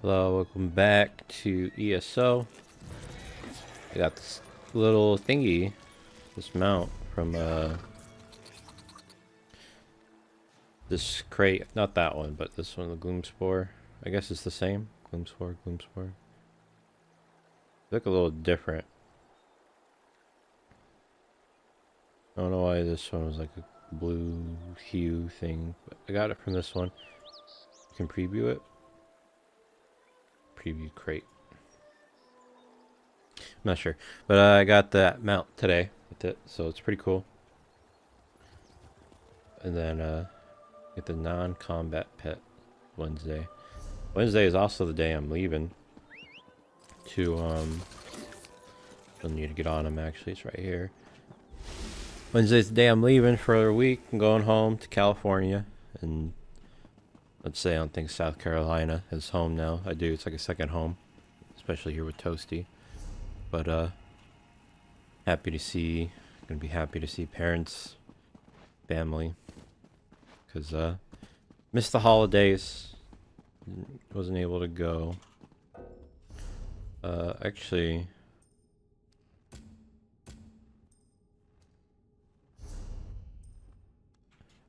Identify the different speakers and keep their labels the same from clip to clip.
Speaker 1: Hello, welcome back to ESO. I got this little thingy, this mount from this crate. Not that one, but this one, the Gloom Spore. I guess it's the same. Gloom Spore, Gloom Spore. Look a little different. I don't know why this one was like a blue hue thing, but I got it from this one. You can preview it. Preview crate. I'm not sure, but I got that mount today with it, so it's pretty cool. And then get the non-combat pet Wednesday. Wednesday is also the day I'm leaving to don't need to get on them actually, it's right here. Wednesday's the day I'm leaving for a week. I'm going home to California, and let's say I don't think South Carolina is home now. I do, it's like a second home, especially here with Toasty. But happy to see, gonna be happy to see parents, family, because missed the holidays, wasn't able to go. Actually,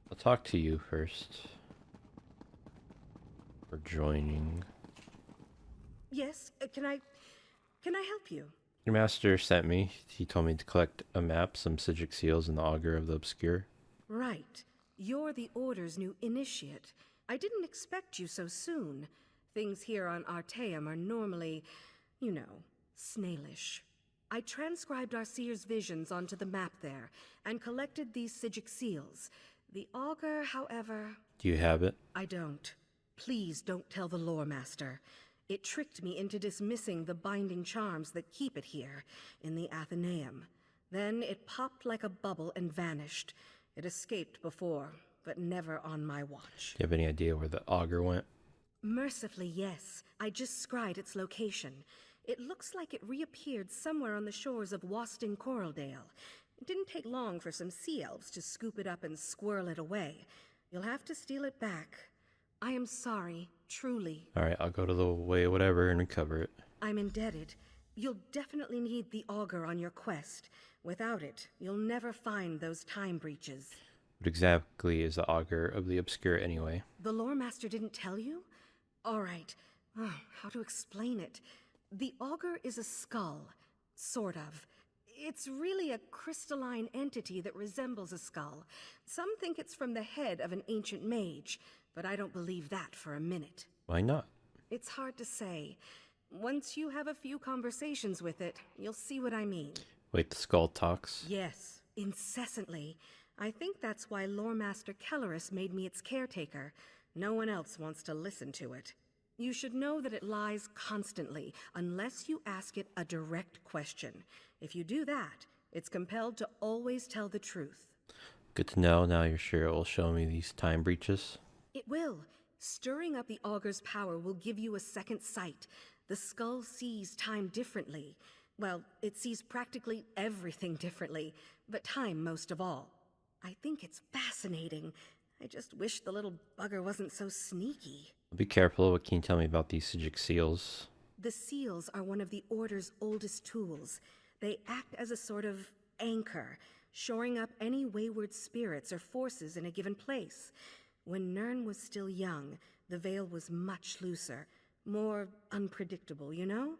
Speaker 1: I'll talk to you first for joining.
Speaker 2: Yes, can I help you?
Speaker 1: Your master sent me. He told me to collect a map, some Sigic seals, and the Augur of the Obscure.
Speaker 2: Right. You're the Order's new initiate. I didn't expect you so soon. Things here on Arteum are normally, you know, snailish. I transcribed our seer's visions onto the map there, and collected these Sigic seals. The Augur, however...
Speaker 1: Do you have it?
Speaker 2: I don't. Please don't tell the Lore Master. It tricked me into dismissing the binding charms that keep it here, in the Athenaeum. Then it popped like a bubble and vanished. It escaped before, but never on my watch.
Speaker 1: Do you have any idea where the Augur went?
Speaker 2: Mercifully, yes. I just scried its location. It looks like it reappeared somewhere on the shores of Wasting Coraldale. It didn't take long for some sea elves to scoop it up and squirrel it away. You'll have to steal it back. I am sorry, truly.
Speaker 1: Alright, I'll go to the way whatever and recover it.
Speaker 2: I'm indebted. You'll definitely need the Augur on your quest. Without it, you'll never find those time breaches.
Speaker 1: What exactly is the Augur of the Obscure anyway?
Speaker 2: The Lore Master didn't tell you? All right. How to explain it? The Augur is a skull. Sort of. It's really a crystalline entity that resembles a skull. Some think it's from the head of an ancient mage, but I don't believe that for a minute.
Speaker 1: Why not?
Speaker 2: It's hard to say. Once you have a few conversations with it, you'll see what I mean.
Speaker 1: Wait, the skull talks?
Speaker 2: Yes, incessantly. I think that's why Lore Master Kellerus made me its caretaker. No one else wants to listen to it. You should know that it lies constantly, unless you ask it a direct question. If you do that, it's compelled to always tell the truth.
Speaker 1: Good to know. Now you're sure it will show me these time breaches?
Speaker 2: It will. Stirring up the Augur's power will give you a second sight. The skull sees time differently. Well, it sees practically everything differently, but time most of all. I think it's fascinating. I just wish the little bugger wasn't so sneaky.
Speaker 1: Be careful. What can you tell me about these Sigic seals?
Speaker 2: The seals are one of the Order's oldest tools. They act as a sort of anchor, shoring up any wayward spirits or forces in a given place. When Nirn was still young, the veil was much looser, more unpredictable, you know?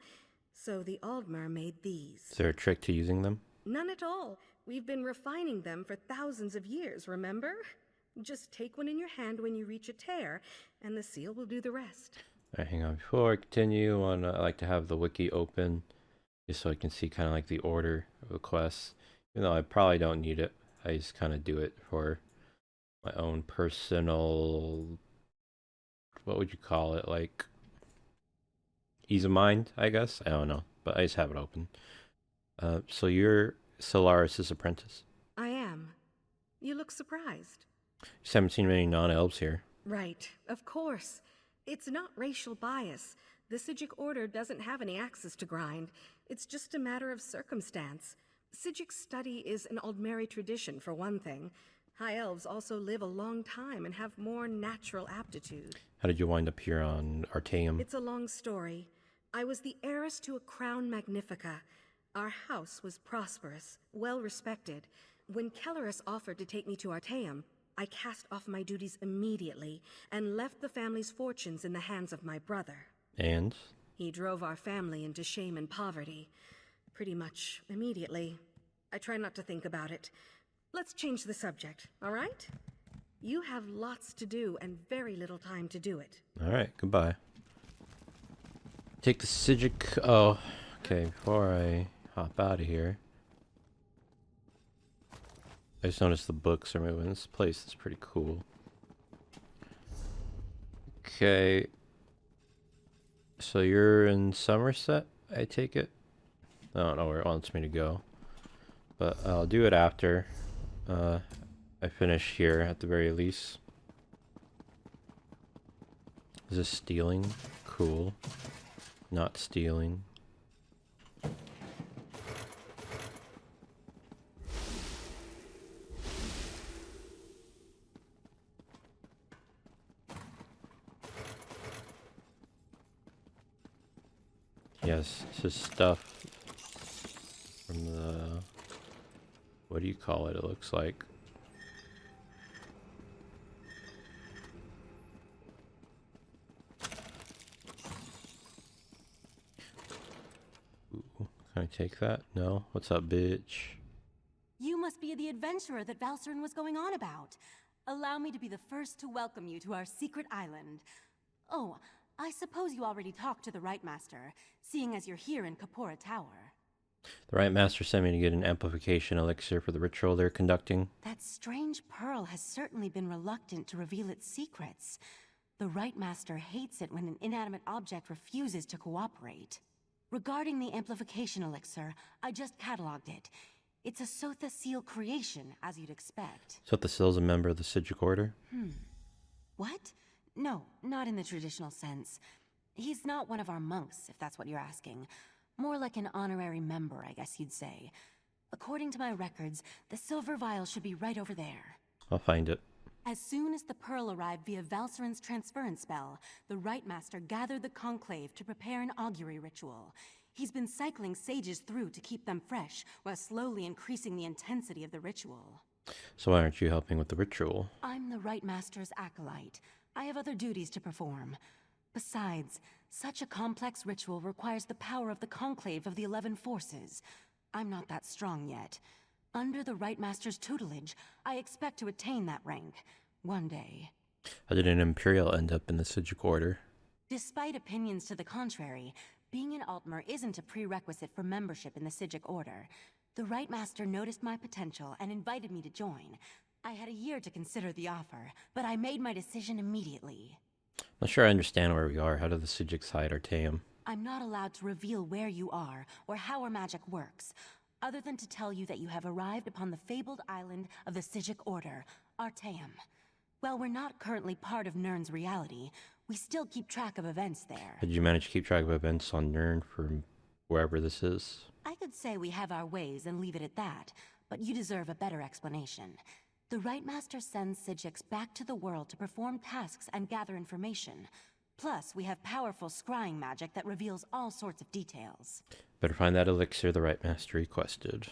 Speaker 2: So the Aldmer made these.
Speaker 1: Is there a trick to using them?
Speaker 2: None at all. We've been refining them for thousands of years, remember? Just take one in your hand when you reach a tear, and the seal will do the rest.
Speaker 1: Alright, hang on. Before I continue on, I like to have the wiki open, just so I can see kind of like the order of the quests. Even though I probably don't need it, I just kind of do it for my own personal, what would you call it, like ease of mind, I guess? I don't know, but I just have it open. So you're Solaris' apprentice?
Speaker 2: I am. You look surprised.
Speaker 1: Just haven't seen many non-elves here.
Speaker 2: Right, of course. It's not racial bias. The Sigic Order doesn't have any axes to grind. It's just a matter of circumstance. Sigic study is an Aldmeri tradition, for one thing. High elves also live a long time and have more natural aptitude.
Speaker 1: How did you wind up here on Artaeum?
Speaker 2: It's a long story. I was the heiress to a crown magnifica. Our house was prosperous, well respected. When Kellerus offered to take me to Artaeum, I cast off my duties immediately and left the family's fortunes in the hands of my brother.
Speaker 1: And?
Speaker 2: He drove our family into shame and poverty. Pretty much immediately. I try not to think about it. Let's change the subject, all right? You have lots to do and very little time to do it.
Speaker 1: Alright, goodbye. Take the Sigic. Oh, okay, before I hop out of here. I just noticed the books are moving. This place is pretty cool. Okay. So you're in Somerset, I take it? I don't know where it wants me to go. But I'll do it after I finish here at the very least. Is this stealing? Cool. Not stealing. Yes, this is stuff from the... What do you call it? It looks like. Ooh, can I take that? No? What's up, bitch?
Speaker 3: You must be the adventurer that Valcerin was going on about. Allow me to be the first to welcome you to our secret island. Oh, I suppose you already talked to the Right Master, seeing as you're here in Kapora Tower.
Speaker 1: The Right Master sent me to get an amplification elixir for the ritual they're conducting.
Speaker 3: That strange pearl has certainly been reluctant to reveal its secrets. The Right Master hates it when an inanimate object refuses to cooperate. Regarding the amplification elixir, I just cataloged it. It's a Sotha Seal creation, as you'd expect.
Speaker 1: Sotha Seal's a member of the Sigic Order?
Speaker 3: What? No, not in the traditional sense. He's not one of our monks, if that's what you're asking. More like an honorary member, I guess you'd say. According to my records, the silver vial should be right over there.
Speaker 1: I'll find it.
Speaker 3: As soon as the pearl arrived via Valcerin's transference spell, the Right Master gathered the conclave to prepare an augury ritual. He's been cycling sages through to keep them fresh, while slowly increasing the intensity of the ritual.
Speaker 1: So why aren't you helping with the ritual?
Speaker 3: I'm the Right Master's acolyte. I have other duties to perform. Besides, such a complex ritual requires the power of the conclave of the 11 forces. I'm not that strong yet. Under the Right Master's tutelage, I expect to attain that rank. One day.
Speaker 1: How did an Imperial end up in the Sigic Order?
Speaker 3: Despite opinions to the contrary, being an Altmer isn't a prerequisite for membership in the Sigic Order. The Right Master noticed my potential and invited me to join. I had a year to consider the offer, but I made my decision immediately.
Speaker 1: Not sure I understand where we are. How do the Sigics hide Artaeum?
Speaker 3: I'm not allowed to reveal where you are or how our magic works, other than to tell you that you have arrived upon the fabled island of the Sigic Order, Artaeum. While we're not currently part of Nirn's reality, we still keep track of events there.
Speaker 1: How did you manage to keep track of events on Nirn from wherever this is?
Speaker 3: I could say we have our ways and leave it at that, but you deserve a better explanation. The Right Master sends Sigics back to the world to perform tasks and gather information. Plus, we have powerful scrying magic that reveals all sorts of details.
Speaker 1: Better find that elixir the Right Master requested.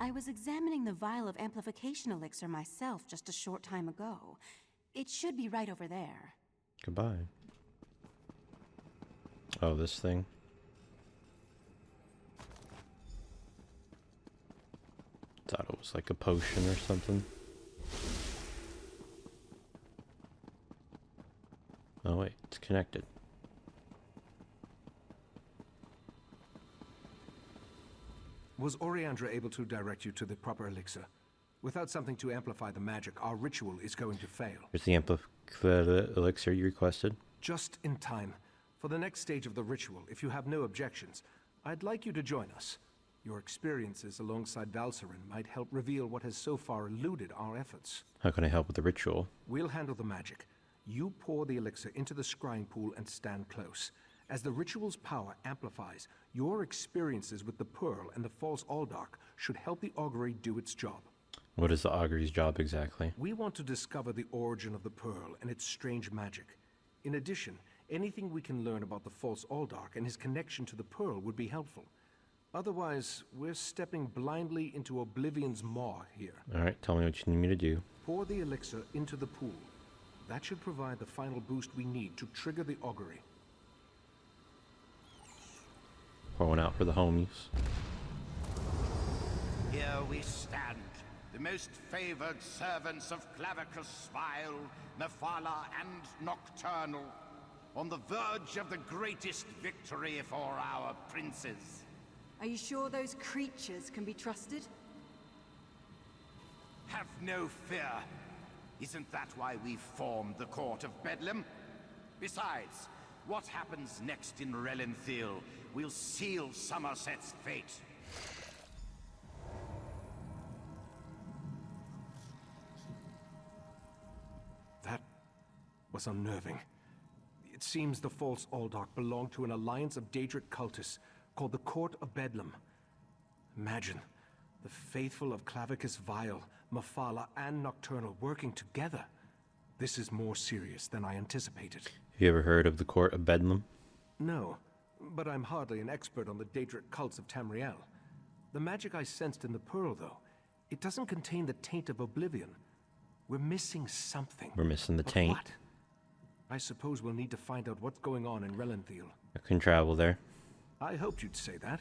Speaker 3: I was examining the vial of amplification elixir myself just a short time ago. It should be right over there.
Speaker 1: Goodbye. Oh, this thing? Thought it was like a potion or something. Oh wait, it's connected.
Speaker 4: Was Oriandra able to direct you to the proper elixir? Without something to amplify the magic, our ritual is going to fail.
Speaker 1: Here's the elixir you requested.
Speaker 4: Just in time. For the next stage of the ritual, if you have no objections, I'd like you to join us. Your experiences alongside Valcerin might help reveal what has so far eluded our efforts.
Speaker 1: How can I help with the ritual?
Speaker 4: We'll handle the magic. You pour the elixir into the scrying pool and stand close. As the ritual's power amplifies, your experiences with the Pearl and the false Aldark should help the augury do its job.
Speaker 1: What is the augury's job exactly?
Speaker 4: We want to discover the origin of the pearl and its strange magic. In addition, anything we can learn about the false Aldark and his connection to the pearl would be helpful. Otherwise, we're stepping blindly into Oblivion's maw here.
Speaker 1: Alright, tell me what you need me to do.
Speaker 4: Pour the elixir into the pool. That should provide the final boost we need to trigger the augury.
Speaker 1: Pour one out for the homies.
Speaker 5: Here we stand, the most favored servants of Clavicus Vile, Mephala, and Nocturnal, on the verge of the greatest victory for our princes.
Speaker 6: Are you sure those creatures can be trusted?
Speaker 5: Have no fear. Isn't that why we formed the Court of Bedlam? Besides, what happens next in Relenthil will seal Somerset's fate.
Speaker 4: That was unnerving. It seems the false Aldark belonged to an alliance of Daedric cultists called the Court of Bedlam. Imagine, the faithful of Clavicus Vile, Mephala, and Nocturnal working together. This is more serious than I anticipated.
Speaker 1: Have you ever heard of the Court of Bedlam?
Speaker 4: No, but I'm hardly an expert on the Daedric cults of Tamriel. The magic I sensed in the pearl, though, it doesn't contain the taint of oblivion. We're missing something.
Speaker 1: We're missing the
Speaker 4: But
Speaker 1: taint.
Speaker 4: what? I suppose we'll need to find out what's going on in Relenthil.
Speaker 1: I can travel there.
Speaker 4: I hoped you'd say that.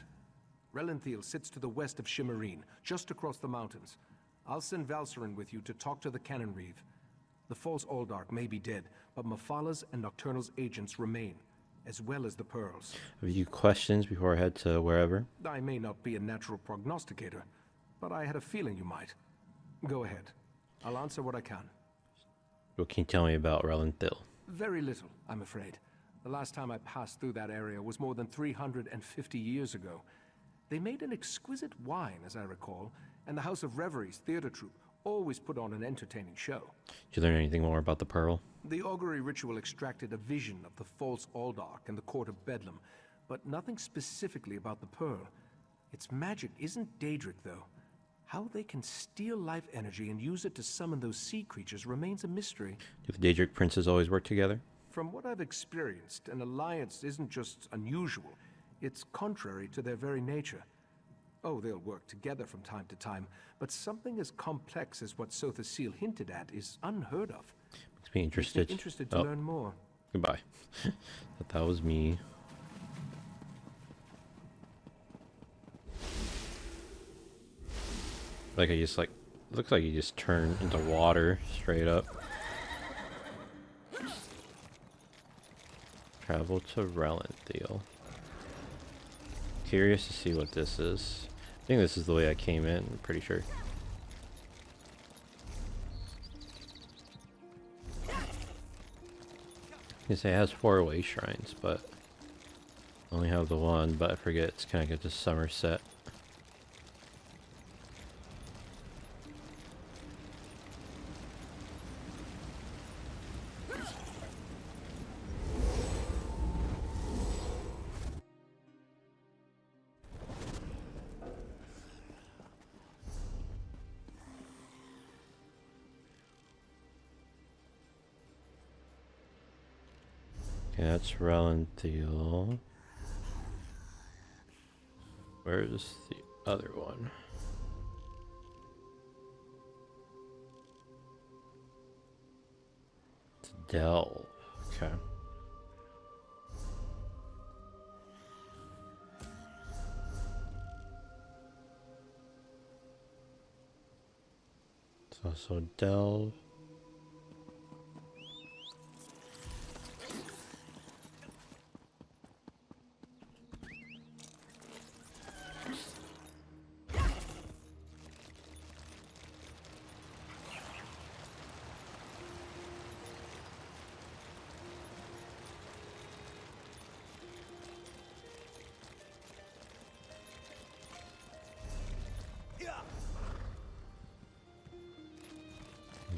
Speaker 4: Relenthil sits to the west of Shimmerine, just across the mountains. I'll send Valcerin with you to talk to the Cannon Reeve. The false Aldark may be dead, but Mephala's and Nocturnal's agents remain, as well as the pearls.
Speaker 1: Have you questions before I head to wherever?
Speaker 4: I may not be a natural prognosticator, but I had a feeling you might. Go ahead. I'll answer what I can.
Speaker 1: What can you tell me about Relenthil?
Speaker 4: Very little, I'm afraid. The last time I passed through that area was more than 350 years ago. They made an exquisite wine, as I recall, and the House of Reveries theater troupe always put on an entertaining show.
Speaker 1: Did you learn anything more about the pearl?
Speaker 4: The augury ritual extracted a vision of the false Aldark and the Court of Bedlam, but nothing specifically about the pearl. Its magic isn't Daedric, though. How they can steal life energy and use it to summon those sea creatures remains a mystery.
Speaker 1: Do the Daedric princes always work together?
Speaker 4: From what I've experienced, an alliance isn't just unusual, it's contrary to their very nature. Oh, they'll work together from time to time, but something as complex as what Sotha Seal hinted at is unheard of.
Speaker 1: Makes me interested.
Speaker 4: Interested to learn more.
Speaker 1: Goodbye. Thought that was me. Like I just looks like you just turn into water straight up. Travel to Relenthil. Curious to see what this is. I think this is the way I came in, I'm pretty sure. It has 4 way shrines, but I only have the one, but I forget it's kind of get to Somerset. Okay, that's Relenthil. Where's the other one? It's Delve. Okay. It's also Delve.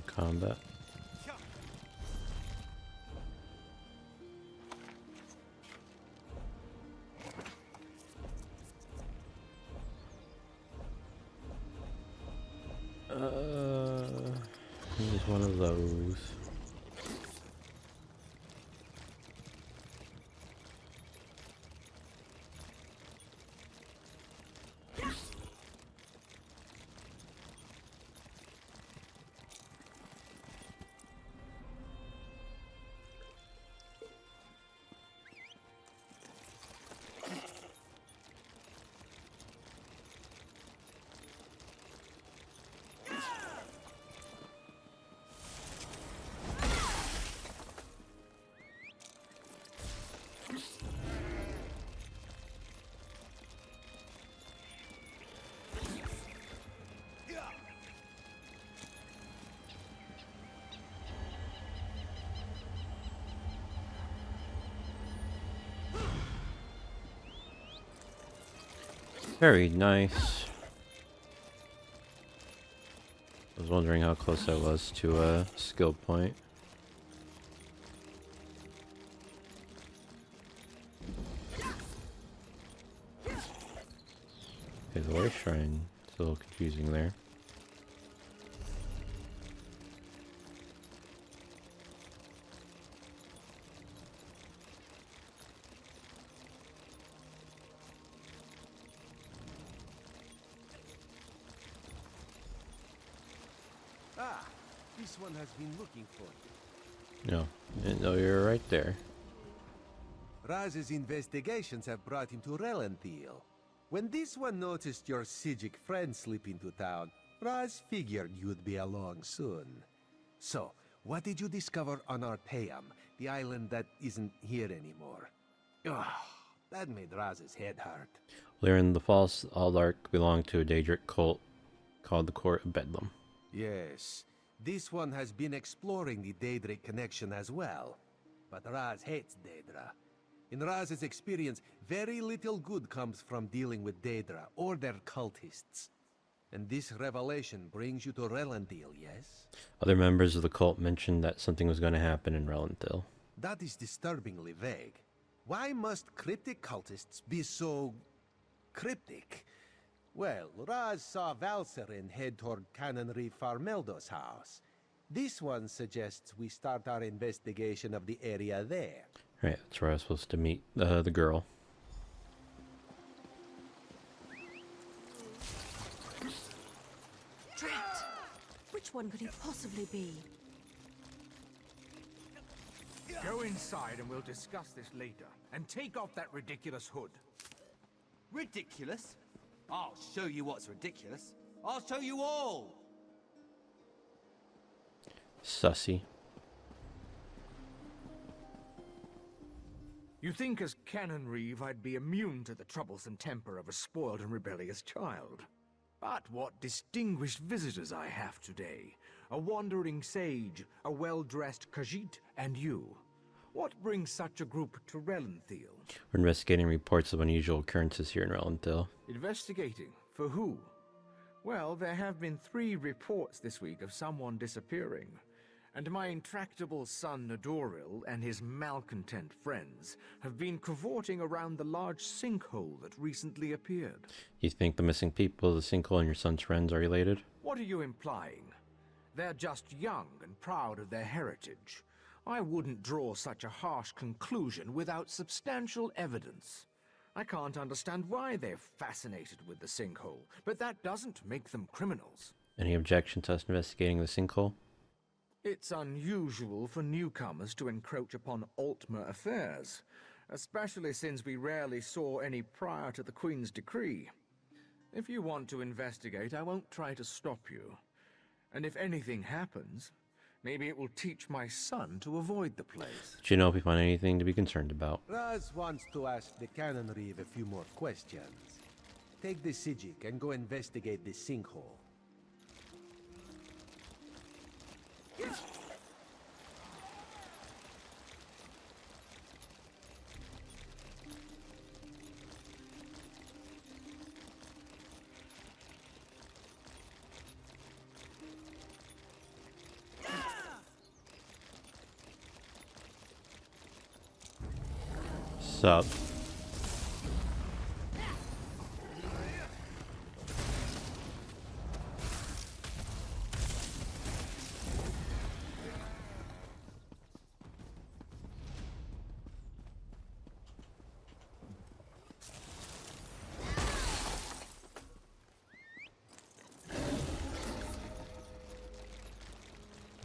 Speaker 1: Combat. Here's one of those. Very nice. I was wondering how close I was to a skill point. Okay, the War Shrine is a little confusing there.
Speaker 7: Ah, this one has been looking for you.
Speaker 1: No, didn't know you were right there.
Speaker 7: Raz's investigations have brought him to Relenthiel. When this one noticed your Sijic friend slip into town, Raz figured you'd be along soon. So, what did you discover on Arteum, the island that isn't here anymore? Ugh, that made Raz's head hurt.
Speaker 1: Lyran the False Aldark belonged to a Daedric cult called the Court of Bedlam.
Speaker 7: Yes, this one has been exploring the Daedric connection as well. But Raz hates Daedra. In Raz's experience, very little good comes from dealing with Daedra or their cultists. And this revelation brings you to Relenthiel, yes?
Speaker 1: Other members of the cult mentioned that something was going to happen in Relenthiel.
Speaker 7: That is disturbingly vague. Why must cryptic cultists be so... cryptic? Well, Raz saw Valserin head toward Canonry Farmeldo's house. This one suggests we start our investigation of the area there.
Speaker 1: Right, that's where I was supposed to meet the girl.
Speaker 3: Trapped! Which one could he possibly be?
Speaker 8: Go inside and we'll discuss this later. And take off that ridiculous hood.
Speaker 9: Ridiculous? I'll show you what's ridiculous. I'll show you all!
Speaker 1: Sussy.
Speaker 8: You think as Canon Reeve I'd be immune to the troublesome temper of a spoiled and rebellious child. But what distinguished visitors I have today. A wandering sage, a well-dressed Khajiit, and you. What brings such a group to Relenthiel?
Speaker 1: We're investigating reports of unusual occurrences here in Relenthiel.
Speaker 8: Investigating? For who? Well, there have been 3 reports this week of someone disappearing. And my intractable son Nadoril and his malcontent friends have been cavorting around the large sinkhole that recently appeared.
Speaker 1: You think the missing people of the sinkhole and your son's friends are related?
Speaker 8: What are you implying? They're just young and proud of their heritage. I wouldn't draw such a harsh conclusion without substantial evidence. I can't understand why they're fascinated with the sinkhole, but that doesn't make them criminals.
Speaker 1: Any objection to us investigating the sinkhole?
Speaker 8: It's unusual for newcomers to encroach upon Altmer affairs, especially since we rarely saw any prior to the Queen's decree. If you want to investigate, I won't try to stop you. And if anything happens, maybe it will teach my son to avoid the place.
Speaker 1: Do you know if we find anything to be concerned about?
Speaker 7: Raz wants to ask the Canon Reeve a few more questions. Take the Sijic and go investigate the sinkhole.
Speaker 1: Sup?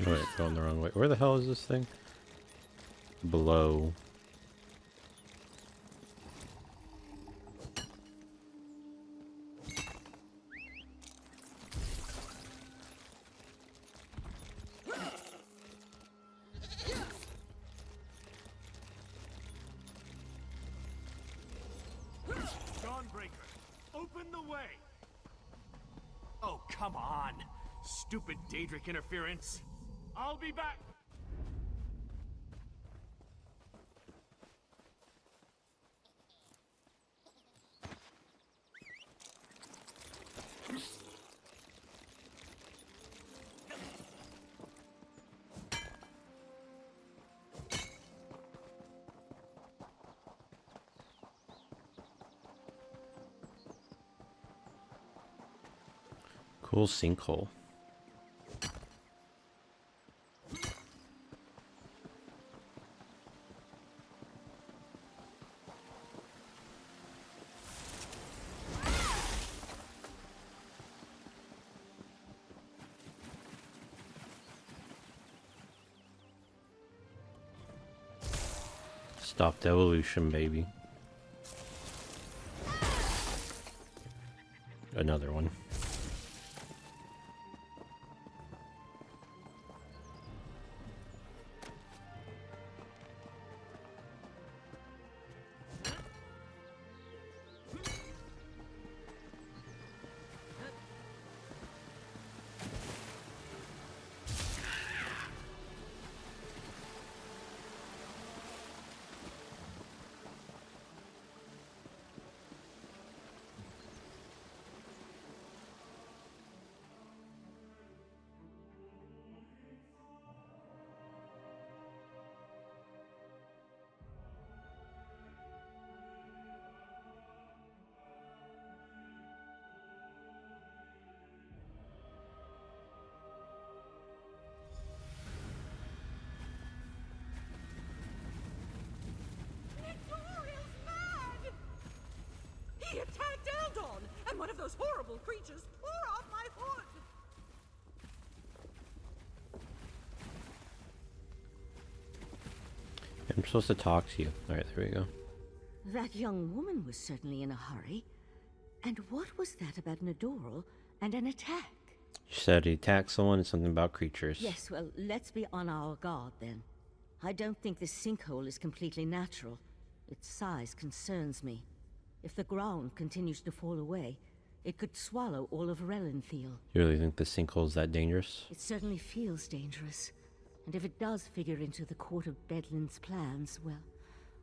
Speaker 1: Wait, going the wrong way. Where the hell is this thing? Below.
Speaker 4: Dawnbreaker, open the way! Oh, come on! Stupid Daedric interference! I'll be back!
Speaker 1: Cool sinkhole. Stopped evolution, baby. Another one.
Speaker 6: He attacked Eldon, and one of those horrible creatures tore off my hood!
Speaker 1: I'm supposed to talk to you. Alright, there we go.
Speaker 10: That young woman was certainly in a hurry. And what was that about an Adoral and an attack?
Speaker 1: She said he attacked someone and something about creatures.
Speaker 10: Yes, well, let's be on our guard then. I don't think this sinkhole is completely natural. Its size concerns me. If the ground continues to fall away, it could swallow all of Relenthal.
Speaker 1: You really think the sinkhole is that dangerous?
Speaker 10: It certainly feels dangerous. And if it does figure into the Court of Bedlin's plans, well,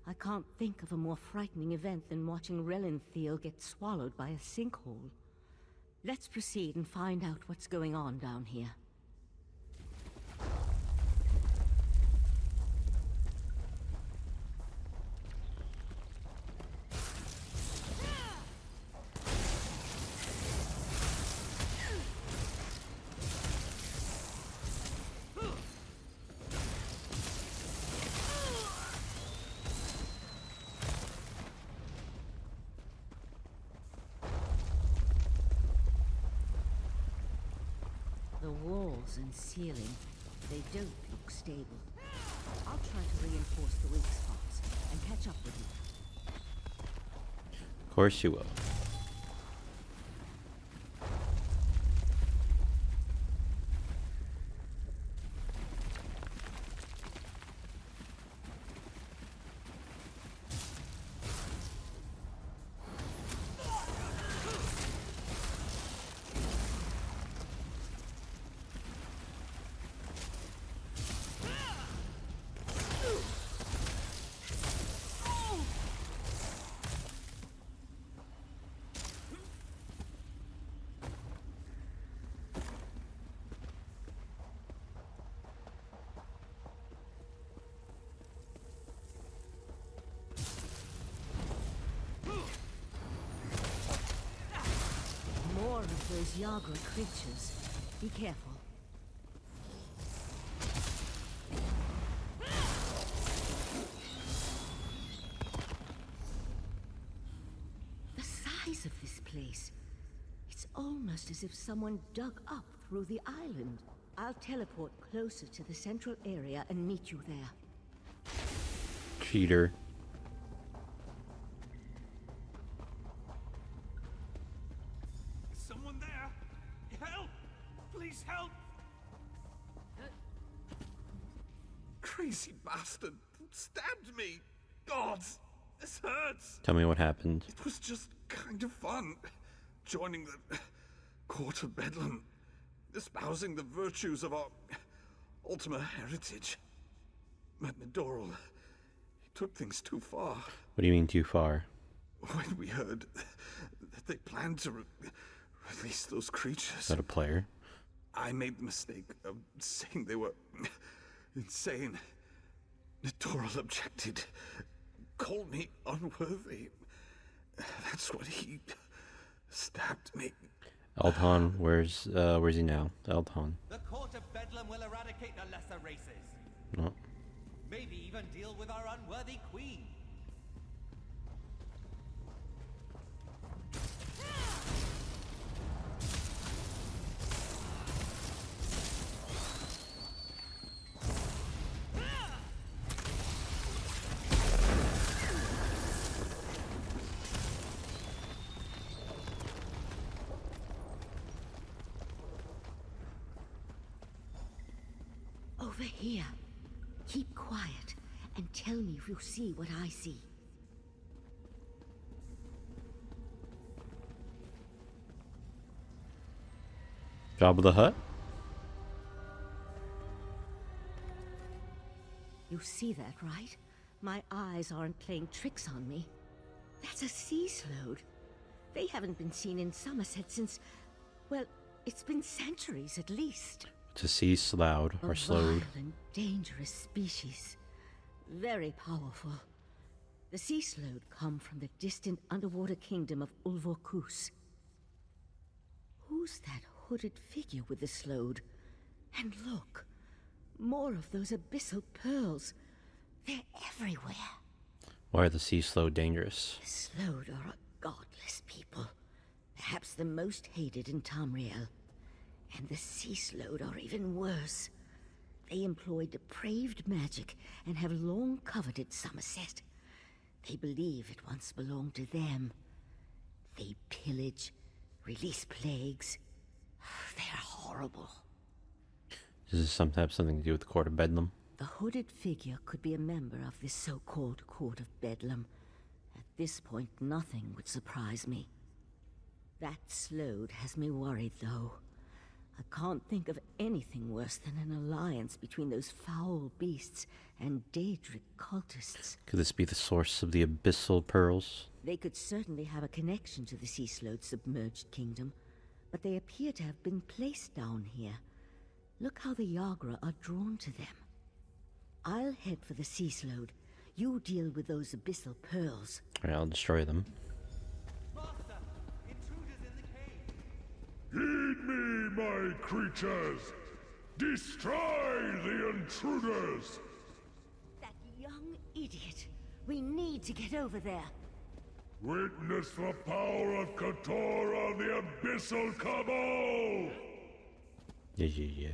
Speaker 10: I can't think of a more frightening event than watching Relenthal get swallowed by a sinkhole. Let's proceed and find out what's going on down here. The walls and ceiling, they don't look stable. I'll try to reinforce the weak spots and catch up with you.
Speaker 1: Of course you will.
Speaker 10: More of those Yagra creatures. Be careful. The size of this place. It's almost as if someone dug up through the island. I'll teleport closer to the central area and meet you there.
Speaker 1: Cheater.
Speaker 4: Is someone there? Help! Please help! Crazy bastard stabbed me. God, this hurts.
Speaker 1: Tell me what happened.
Speaker 4: It was just kind of fun. Joining the Court of Bedlam. Espousing the virtues of our Ultima heritage. But Nidoral, he took things too far.
Speaker 1: What do you mean too far?
Speaker 4: When we heard that they planned to release those creatures...
Speaker 1: Is that a player?
Speaker 4: I made the mistake of saying they were insane. Nidoral objected. Called me unworthy. That's what he stabbed me.
Speaker 1: Eldhon, where's he now? Eldhon.
Speaker 9: The Court of Bedlam will eradicate the lesser races.
Speaker 1: No.
Speaker 9: Maybe even deal with our unworthy queen.
Speaker 10: Over here. Keep quiet and tell me if you see what I see.
Speaker 1: Jabba the Hutt?
Speaker 10: You see that, right? My eyes aren't playing tricks on me. That's a sea slode. They haven't been seen in Somerset since, well, it's been centuries at least.
Speaker 1: It's a sea slough or slowed.
Speaker 10: A vile and dangerous species. Very powerful. The sea slode come from the distant underwater kingdom of Ulvorkus. Who's that hooded figure with the slode? And look, more of those abyssal pearls. They're everywhere.
Speaker 1: Why are the sea slough dangerous?
Speaker 10: The slode are a godless people. Perhaps the most hated in Tamriel. And the sea slode are even worse. They employ depraved magic and have long coveted Somerset. They believe it once belonged to them. They pillage, release plagues. They're horrible.
Speaker 1: Does this sometimes have something to do with the Court of Bedlam?
Speaker 10: The hooded figure could be a member of this so-called Court of Bedlam. At this point, nothing would surprise me. That slode has me worried, though. I can't think of anything worse than an alliance between those foul beasts and Daedric cultists.
Speaker 1: Could this be the source of the abyssal pearls?
Speaker 10: They could certainly have a connection to the sea slode's submerged kingdom, but they appear to have been placed down here. Look how the Yagra are drawn to them. I'll head for the sea slode. You deal with those abyssal pearls.
Speaker 1: Alright, I'll destroy them.
Speaker 9: Master, intruders in the cave.
Speaker 11: Heed me, my creatures! Destroy the intruders!
Speaker 10: That young idiot. We need to get over there.
Speaker 11: Witness the power of Kator on the Abyssal Cabal!
Speaker 1: Yeah.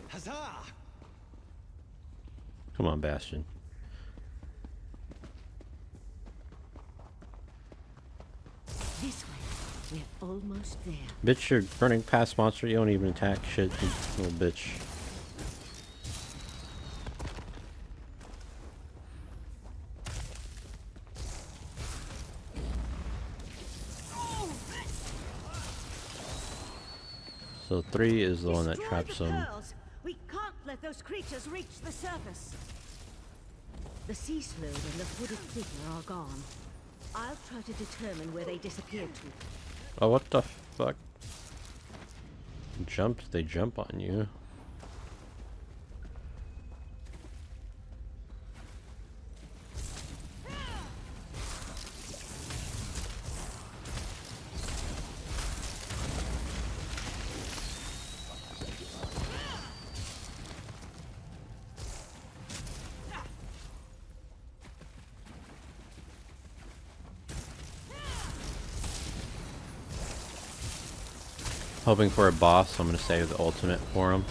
Speaker 9: Huzzah!
Speaker 1: Come on, Bastion.
Speaker 10: This way. We're almost there.
Speaker 1: Bitch, you're running past monster. You don't even attack shit, you little bitch. So 3 is the one that
Speaker 10: Destroy
Speaker 1: traps
Speaker 10: the
Speaker 1: them.
Speaker 10: pearls. We can't let those creatures reach the surface. The sea slode and the hooded figure are gone. I'll try to determine where they disappeared to.
Speaker 1: Oh, what the fuck? They jump on you. Hoping for a boss, so I'm gonna save the ultimate for him.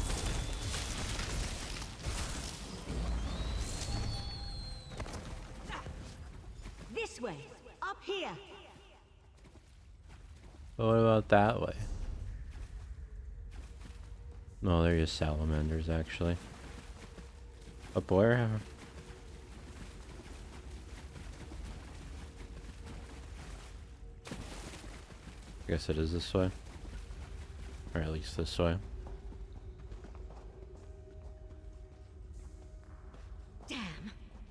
Speaker 10: This way, up here.
Speaker 1: What about that way? No, they're just salamanders, actually. Up where? I guess it is this way. Or at least this way.
Speaker 10: Damn!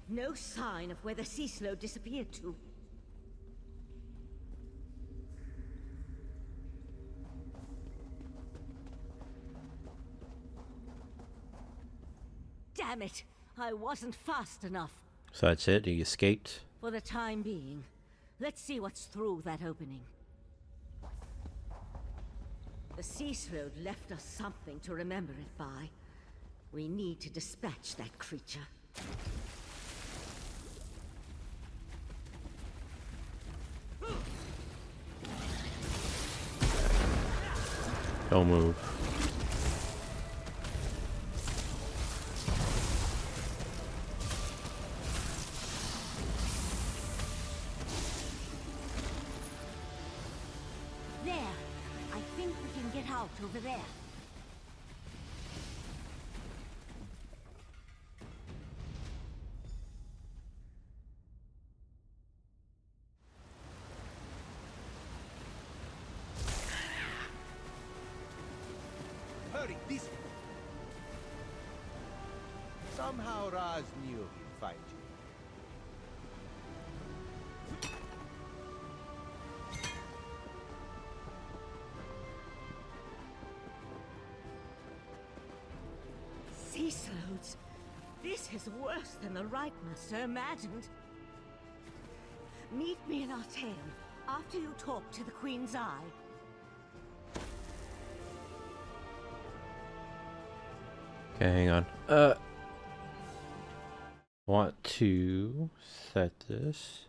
Speaker 10: No sign of where the sea slow disappeared to. Damn it! I wasn't fast enough.
Speaker 1: So that's it? He escaped?
Speaker 10: For the time being. Let's see what's through that opening. The sea sload left us something to remember it by. We need to dispatch that creature.
Speaker 1: Don't move.
Speaker 10: There! I think we can get out over there.
Speaker 7: Hurry, this way. Somehow Raz knew he'd find you.
Speaker 10: Sea slodes? This is worse than the Right Master imagined. Meet me in Artaeum after you talk to the Queen's Eye.
Speaker 1: Okay, hang on. Want to set this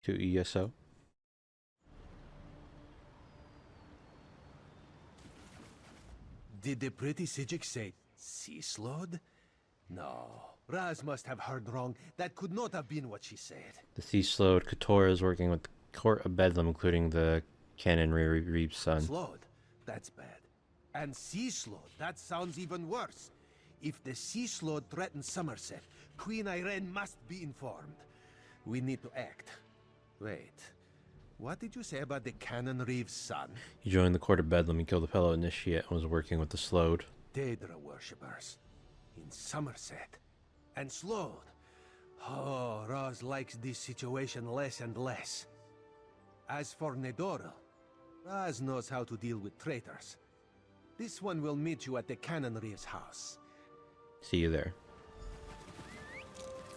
Speaker 1: to ESO.
Speaker 7: Did the pretty Sijik say sea slode? No. Raz must have heard wrong. That could not have been what she said.
Speaker 1: The sea slowed. Katora is working with the Court of Bedlam, including the Canon Reeve's son.
Speaker 7: Slode? That's bad. And sea slode? That sounds even worse. If the sea slode threatens Somerset, Queen Irene must be informed. We need to act. Wait. What did you say about the Canon Reeve's son?
Speaker 1: He joined the Court of Bedlam. He killed the fellow initiate and was working with the Slowed.
Speaker 7: Daedra worshippers. In Somerset. And Slode. Oh, Raz likes this situation less and less. As for Nedoril, Raz knows how to deal with traitors. This one will meet you at the Canon Reeve's house.
Speaker 1: See you there.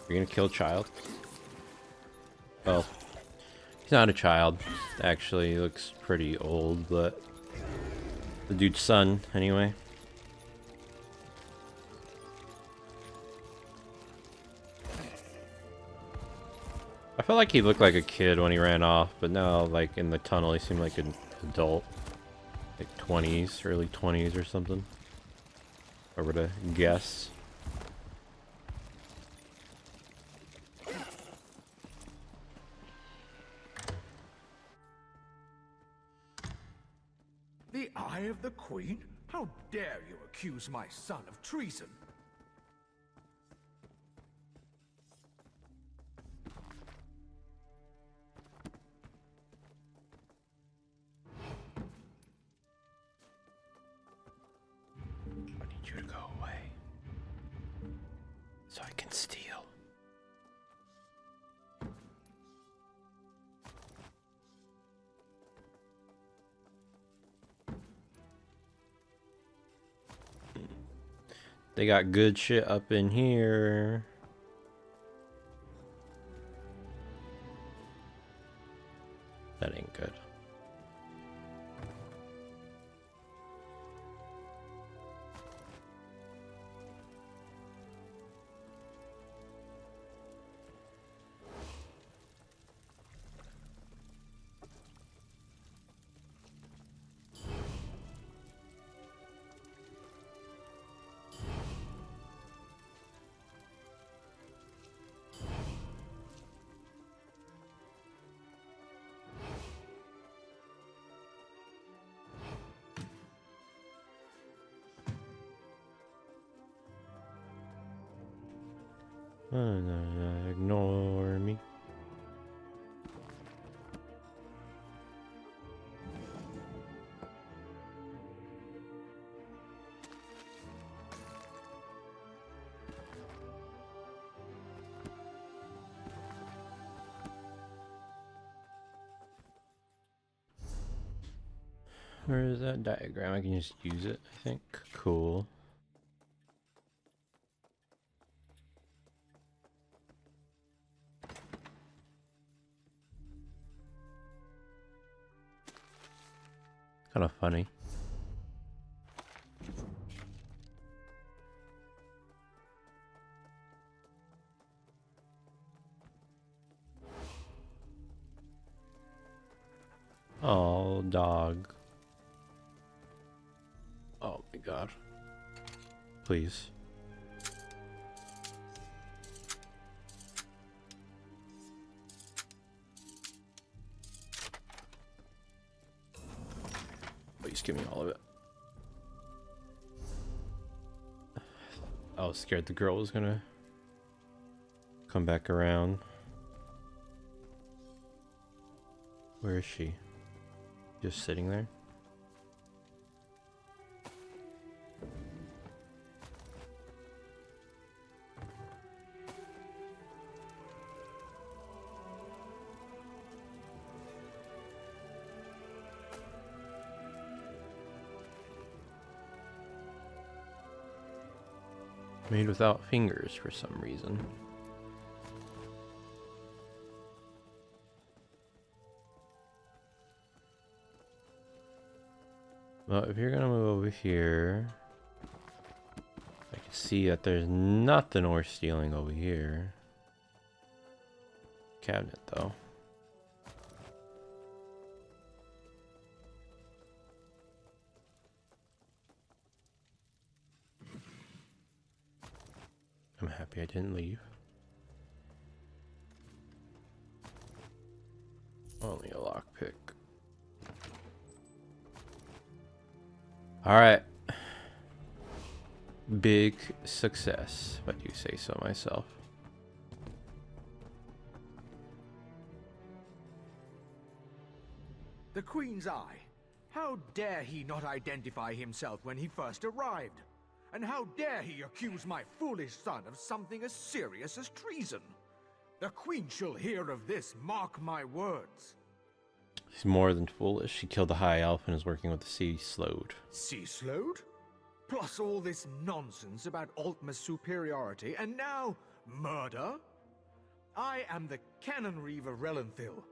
Speaker 1: You're gonna kill a child? Well, he's not a child. Actually, he looks pretty old, but the dude's son, anyway. I felt like he looked like a kid when he ran off, but now, like, in the tunnel, he seemed like an adult. Like 20s, early 20s or something. If I were to guess.
Speaker 8: The Eye of the Queen? How dare you accuse my son of treason?
Speaker 1: I need you to go away. So I can steal. They got good shit up in here. That ain't good. Oh, no, ignore me. Where is that diagram? I can just use it, I think. Cool. Kind of funny. Oh, dog. Oh my god. Please. Please give me all of it. I was scared the girl was gonna come back around. Where is she? Just sitting there? Made without fingers for some reason. Well, if you're gonna move over here, I can see that there's nothing worth stealing over here. Cabinet, though. I'm happy I didn't leave. Only a lockpick. Alright. Big success, if I do say so myself.
Speaker 8: The Queen's Eye. How dare he not identify himself when he first arrived? And how dare he accuse my foolish son of something as serious as treason? The Queen shall hear of this, mark my words.
Speaker 1: He's more than foolish. He killed the High Elf and is working with the Sea Slowed.
Speaker 8: Sea Slowed? Plus all this nonsense about Altma's superiority, and now murder? I am the Canon Reeve of Relenthil.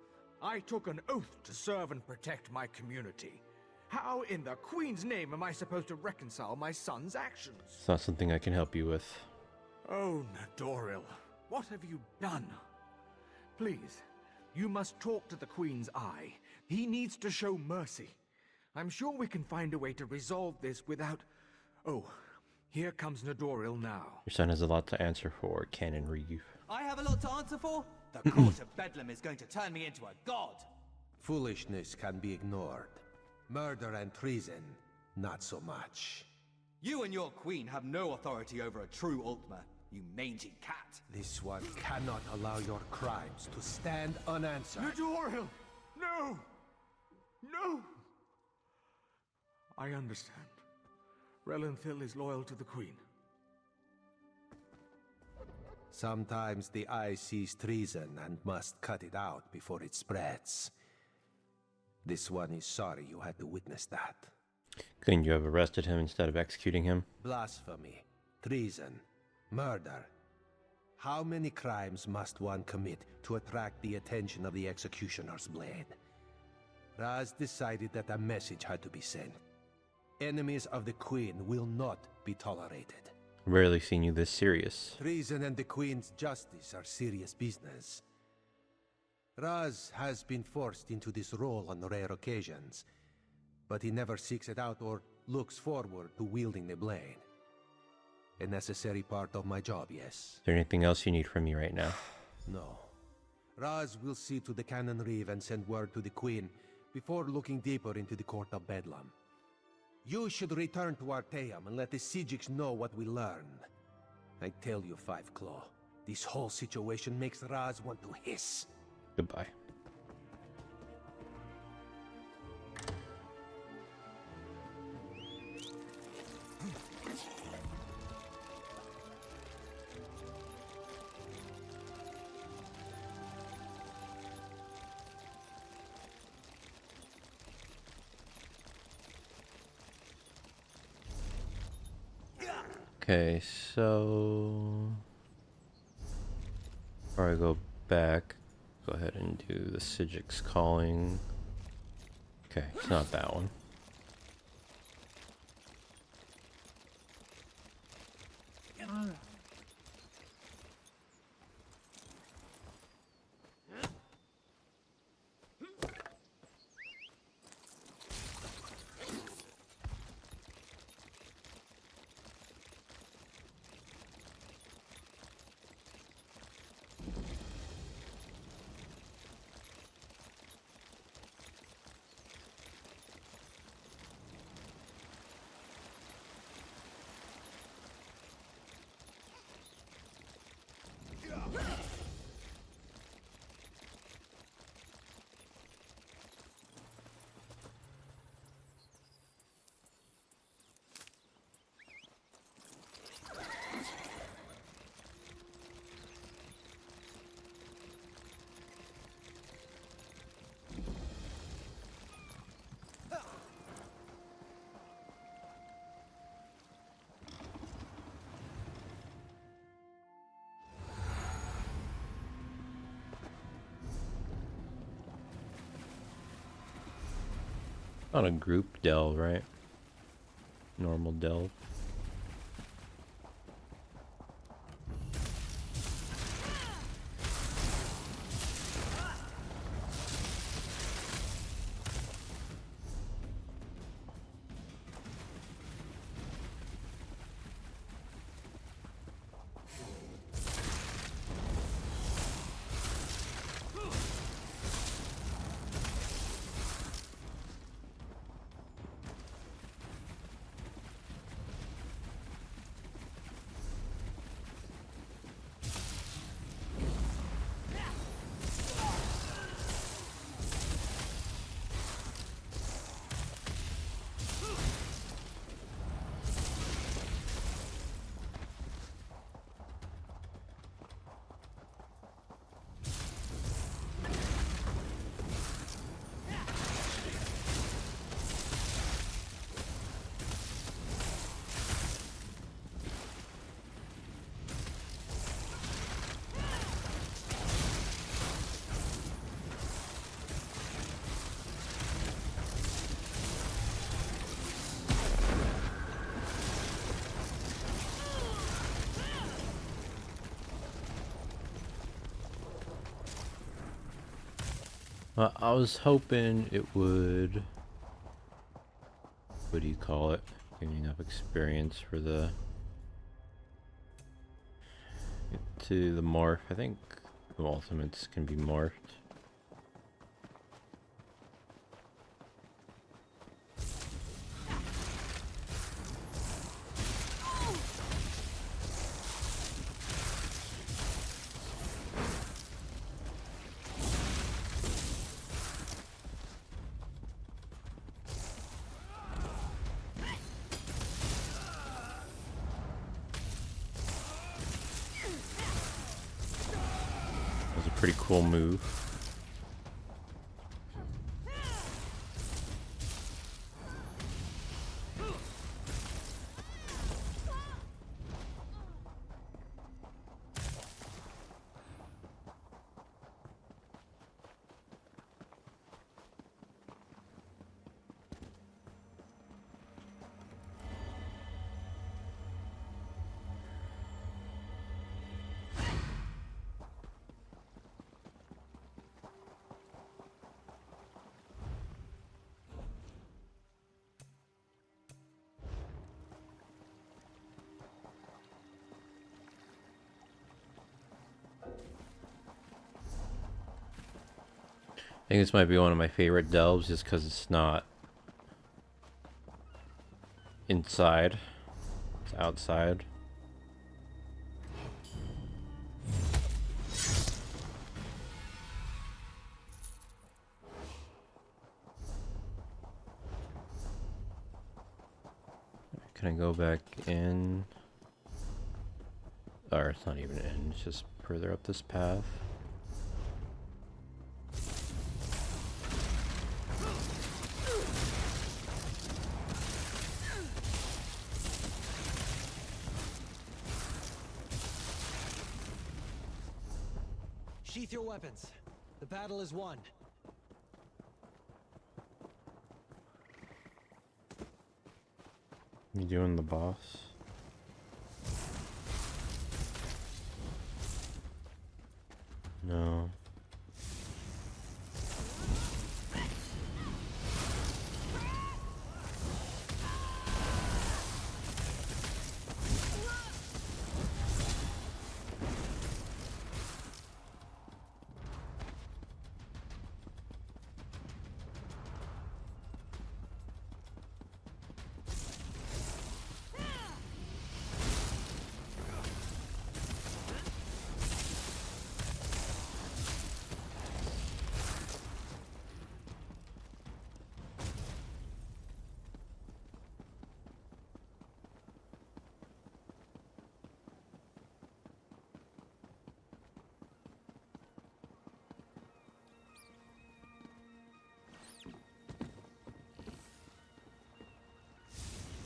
Speaker 8: I took an oath to serve and protect my community. How in the Queen's name am I supposed to reconcile my son's actions?
Speaker 1: It's not something I can help you with.
Speaker 8: Oh, Nadoril, what have you done? Please, you must talk to the Queen's Eye. He needs to show mercy. I'm sure we can find a way to resolve this without... Oh, here comes Nadoril now.
Speaker 1: Your son has a lot to answer for, Canon Reeve.
Speaker 9: I have a lot to answer for? The court of Bedlam is going to turn me into a god.
Speaker 7: Foolishness can be ignored. Murder and treason, not so much.
Speaker 9: You and your queen have no authority over a true Altma, you mangy cat.
Speaker 7: This one cannot allow your crimes to stand unanswered.
Speaker 8: Nadoril! No! No! I understand. Relenthil is loyal to the Queen.
Speaker 7: Sometimes the eye sees treason and must cut it out before it spreads. This one is sorry you had to witness that.
Speaker 1: Couldn't you have arrested him instead of executing him?
Speaker 7: Blasphemy, treason, murder. How many crimes must one commit to attract the attention of the executioner's blade? Raz decided that a message had to be sent. Enemies of the Queen will not be tolerated.
Speaker 1: Rarely seen you this serious.
Speaker 7: Treason and the Queen's justice are serious business. Raz has been forced into this role on rare occasions, but he never seeks it out or looks forward to wielding the blade. A necessary part of my job, yes.
Speaker 1: Is there anything else you need from me right now?
Speaker 7: No. Raz will see to the Canon Reeve and send word to the Queen before looking deeper into the Court of Bedlam. You should return to Arteum and let the Sijiks know what we learned. I tell you, Five Claw, This whole situation makes Raz want to hiss.
Speaker 1: Goodbye. Okay, so before I go back, go ahead and do the Sigic's calling. Okay, it's not that one. Not a group delve, right? Normal delve. Well, I was hoping it would, what do you call it? Give me enough experience for the morph. I think the ultimates can be morphed. Pretty cool move. I think this might be one of my favorite delves just because it's not inside, it's outside. Can I go back in? Or it's not even in, it's just further up this path.
Speaker 12: Sheath your weapons. The battle is won.
Speaker 1: You doing the boss? No.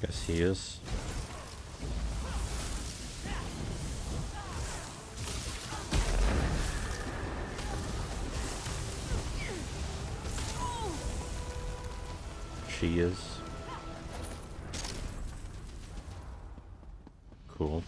Speaker 1: Guess he is. She is. Cool.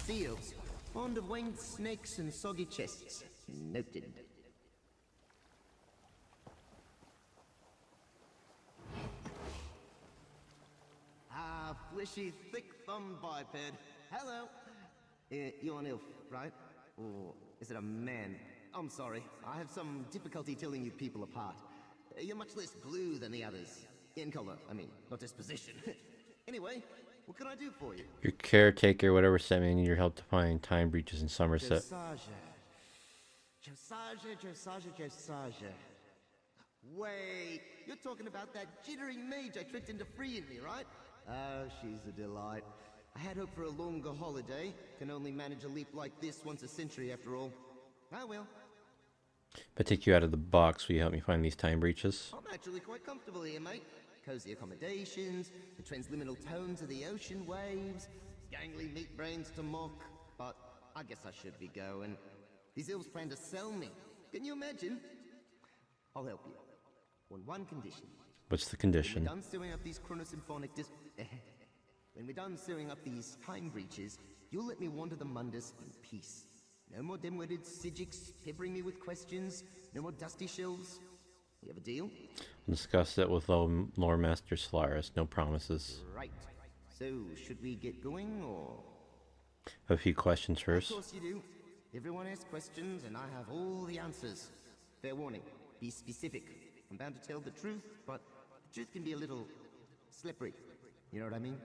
Speaker 13: Seals. Fond of winged snakes and soggy chests. Noted. Ah, fleshy, thick-thumbed biped. Hello. You're an elf, right? Or is it a man? I'm sorry. I have some difficulty telling you people apart. You're much less blue than the others. In color, I mean, not disposition. Anyway, what can I do for you?
Speaker 1: Your caretaker, whatever, sent me. I need your help to find time breaches in Somerset.
Speaker 13: Josiah. Wait, you're talking about that jittering mage I tricked into freeing me, right? Oh, she's a delight. I had hoped for a longer holiday. Can only manage a leap like this once a century, after all. I will.
Speaker 1: If I take you out of the box, will you help me find these time breaches?
Speaker 13: I'm actually quite comfortable here, mate. Cozy accommodations, the transliminal tones of the ocean waves, gangly meat brains to mock. But I guess I should be going. These elves plan to sell me. Can you imagine? I'll help you. On one condition.
Speaker 1: What's the condition?
Speaker 13: When we're done sewing up these chronosymphonic when we're done sewing up these time breaches, you'll let me wander the Mundus in peace. No more dim-witted Sijiks peppering me with questions. No more dusty shelves. We have a deal?
Speaker 1: Discuss it with Lore Master Solaris. No promises.
Speaker 13: Right. So, should we get going, or...?
Speaker 1: I have a few questions first.
Speaker 13: Of course you do. Everyone asks questions, and I have all the answers. Fair warning. Be specific. I'm bound to tell the truth, but the truth can be a little... slippery. You know what I mean?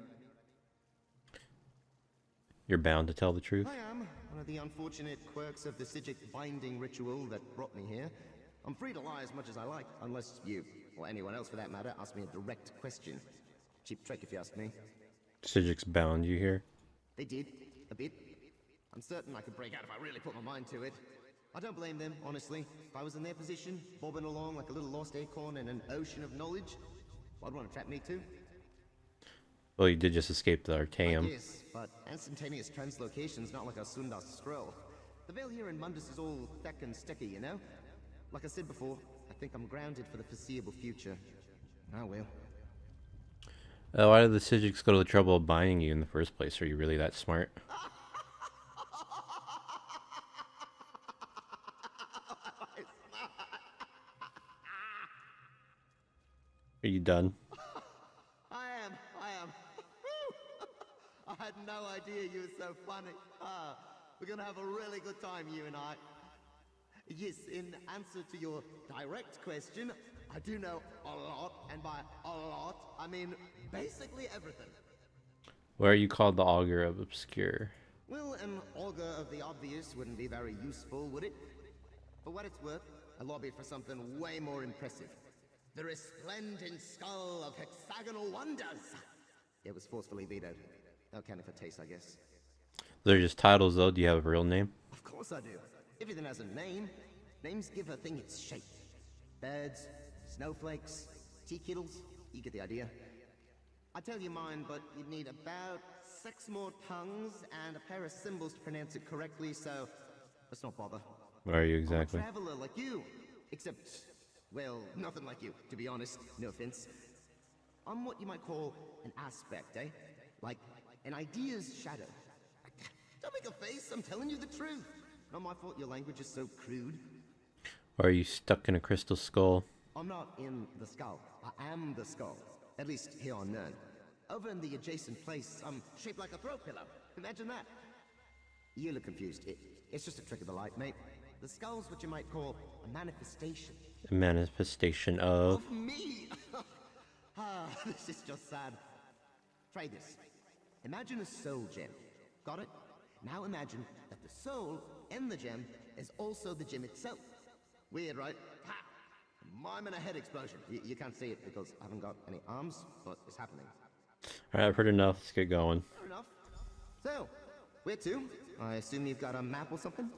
Speaker 1: You're bound to tell the truth?
Speaker 13: I am. One of the unfortunate quirks of the Sijik binding ritual that brought me here. I'm free to lie as much as I like, unless you, or anyone else for that matter, ask me a direct question. Cheap trick if you ask me.
Speaker 1: Sijik's bound you here?
Speaker 13: They did. A bit. I'm certain I could break out if I really put my mind to it. I don't blame them, honestly. If I was in their position, bobbing along like a little lost acorn in an ocean of knowledge, I'd want to trap me too.
Speaker 1: Well, you did just escape the Artaeum.
Speaker 13: Yes, but instantaneous translocation's not like a Sundar scroll. The veil here in Mundus is all thick and sticky, you know? Like I said before, I think I'm grounded for the foreseeable future. Oh well.
Speaker 1: Why did the Sijiks go to the trouble of buying you in the first place? Are you really that smart? Are you done?
Speaker 13: I am. I had no idea you were so funny. We're gonna have a really good time, you and I. Yes, in answer to your direct question, I do know a lot, and by a lot, I mean basically everything.
Speaker 1: Why are you called the Augur of Obscure?
Speaker 13: Well, an augur of the obvious wouldn't be very useful, would it? For what it's worth, I lobbied for something way more impressive. The resplendent skull of hexagonal wonders! It was forcefully vetoed. No cannon for taste, I guess.
Speaker 1: They're just titles, though. Do you have a real name?
Speaker 13: Of course I do. Everything has a name. Names give a thing its shape. Birds, snowflakes, tea kettles. You get the idea. I'd tell you mine, but you'd need about 6 more tongues and a pair of symbols to pronounce it correctly, so let's not bother.
Speaker 1: What are you exactly?
Speaker 13: I'm a traveler like you. Except, well, nothing like you, to be honest. No offense. I'm what you might call an aspect, eh? Like an idea's shadow. Don't make a face, I'm telling you the truth. Not my fault your language is so crude.
Speaker 1: Or are you stuck in a crystal skull?
Speaker 13: I'm not in the skull. I am the skull. At least here on Nern. Over in the adjacent place, I'm shaped like a throw pillow. Imagine that. You look confused. It's just a trick of the light, mate. The skull's what you might call a manifestation.
Speaker 1: A manifestation of...
Speaker 13: Of me! This is just sad. Try this. Imagine a soul gem. Got it? Now imagine that the soul in the gem is also the gem itself. Weird, right? Ha! I'm in a head explosion. You can't see it because I haven't got any arms, but it's happening.
Speaker 1: Alright, I've heard enough. Let's get going.
Speaker 13: Fair enough. So, where to? I assume you've got a map or something?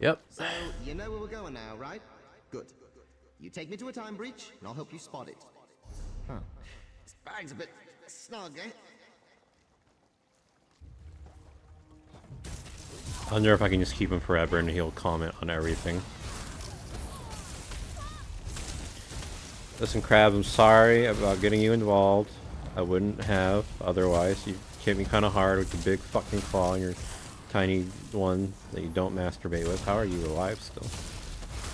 Speaker 1: Yep.
Speaker 13: So, you know where we're going now, right? Good. You take me to a time breach, and I'll help you spot it. Huh. This bag's a bit snug, eh?
Speaker 1: I wonder if I can just keep him forever and he'll comment on everything. Listen, Crab, I'm sorry about getting you involved. I wouldn't have otherwise. You hit me kind of hard with your big fucking claw and your tiny one that you don't masturbate with. How are you alive still?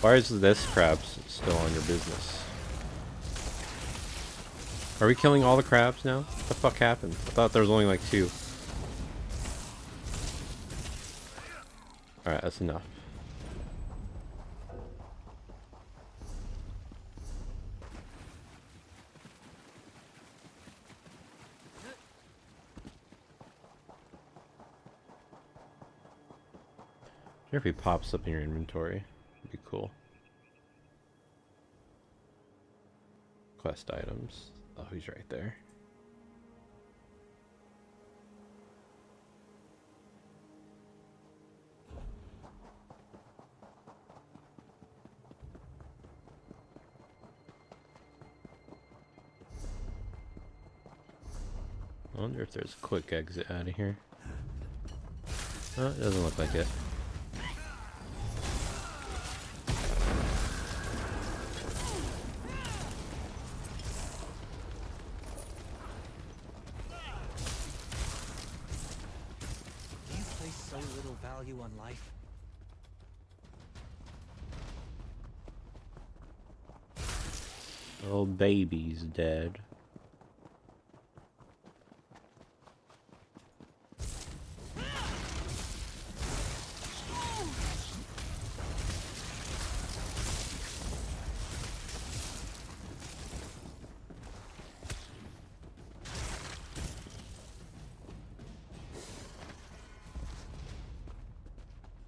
Speaker 1: Why is this crab still on your business? Are we killing all the crabs now? What the fuck happened? I thought there was only like 2. Alright, that's enough. I wonder if he pops up in your inventory. It'd be cool. Quest items. Oh, he's right there. I wonder if there's a quick exit out of here. Oh, it doesn't look like it.
Speaker 12: Do you place so little value on life?
Speaker 1: Oh, baby's dead.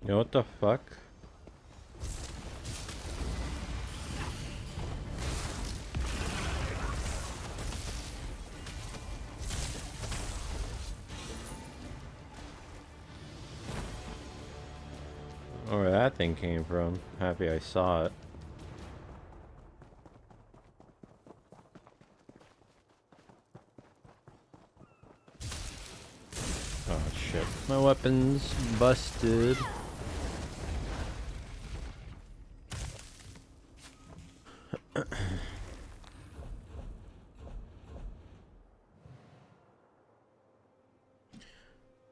Speaker 1: You know what the fuck? Oh, where that thing came from. Happy I saw it. Oh shit. My weapon's busted.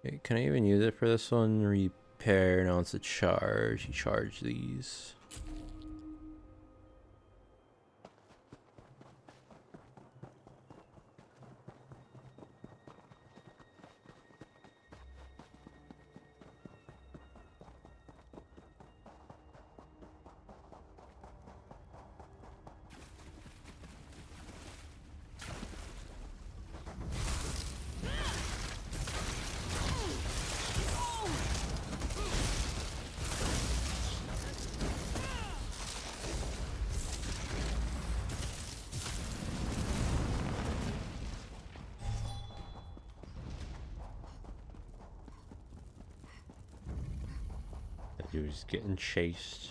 Speaker 1: Hey, can I even use it for this one? Repair. Now it's a charge. You charge these. That dude's getting chased.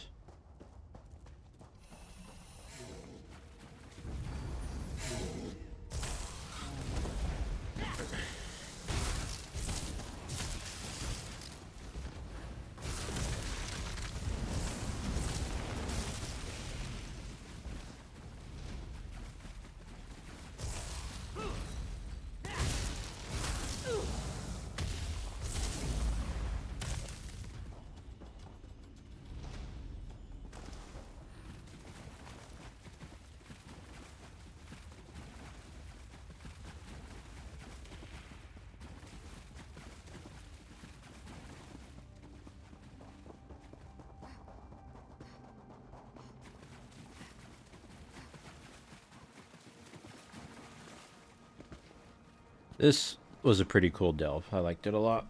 Speaker 1: This was a pretty cool delve. I liked it a lot.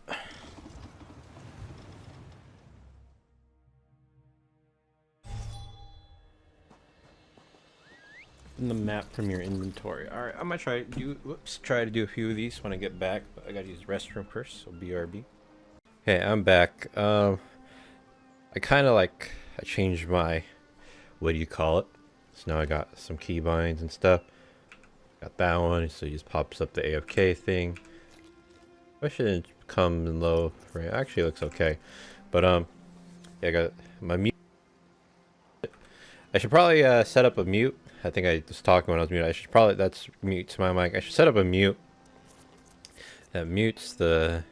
Speaker 1: And the map from your inventory. Alright, I'm gonna try to do a few of these when I get back, but I gotta use the restroom first, so BRB. Okay, I'm back. I changed my, what do you call it? So now I got some keybinds and stuff. Got that one, so it just pops up the AFK thing. I shouldn't come in low, right? Actually, it looks okay. But, yeah, I got my mute. I should probably set up a mute. I think I was talking when I was mute. I should probably, that's mute to my mic. I should set up a mute that mutes the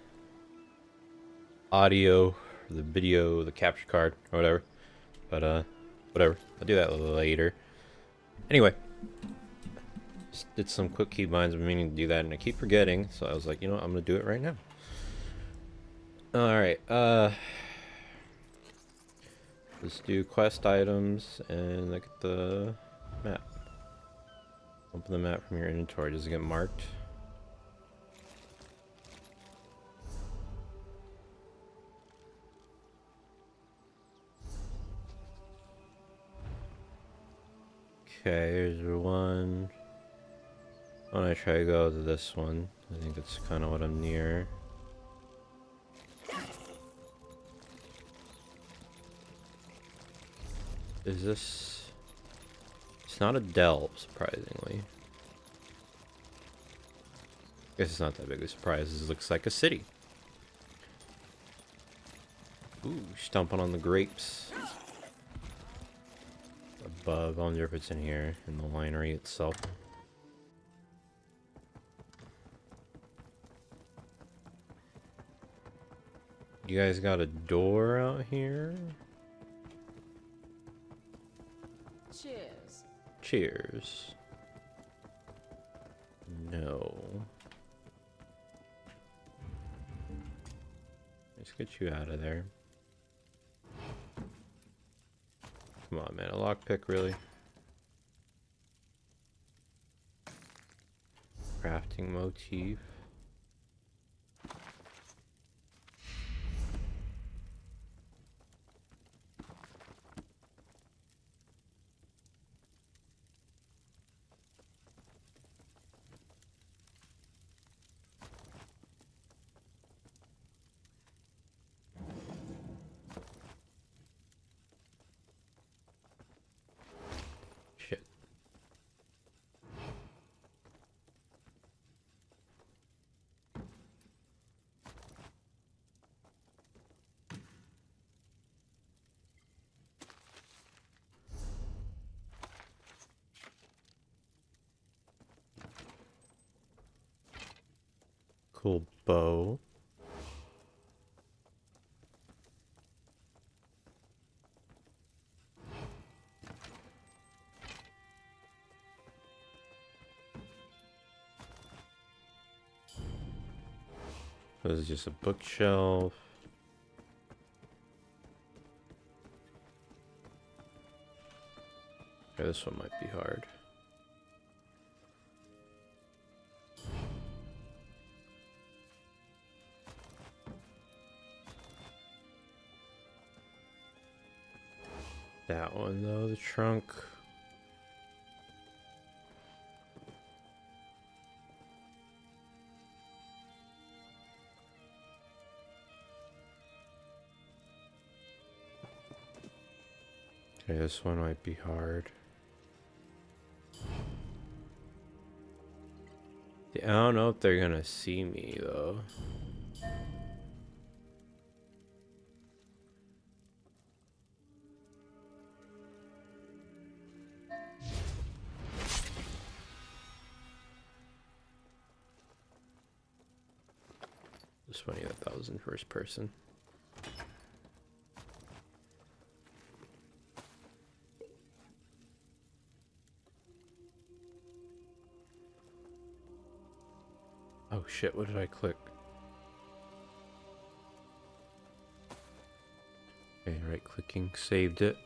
Speaker 1: audio, the video, the capture card, or whatever. But, whatever. I'll do that later. Anyway. Just did some quick keybinds. I'm meaning to do that, and I keep forgetting. So I was like, you know what? I'm going to do it right now. Alright, let's do quest items and look at the map. Open the map from your inventory. Does it get marked? Okay, here's one. Why don't I try to go to this one? I think that's kind of what I'm near. Is this... It's not a delve, surprisingly. I guess it's not that big of a surprise. This looks like a city. Ooh, stomping on the grapes. Above, I wonder if it's in here, in the winery itself. You guys got a door out here?
Speaker 6: Cheers.
Speaker 1: Cheers. No. Let's get you out of there. Come on, man. A lockpick, really? Crafting motif. Shit. Cool bow. This is just a bookshelf. Okay, this one might be hard. That one though, the trunk. Okay, this one might be hard. I don't know if they're gonna see me though. It's funny that that was in first person. Oh shit, what did I click? Okay, right clicking, saved it.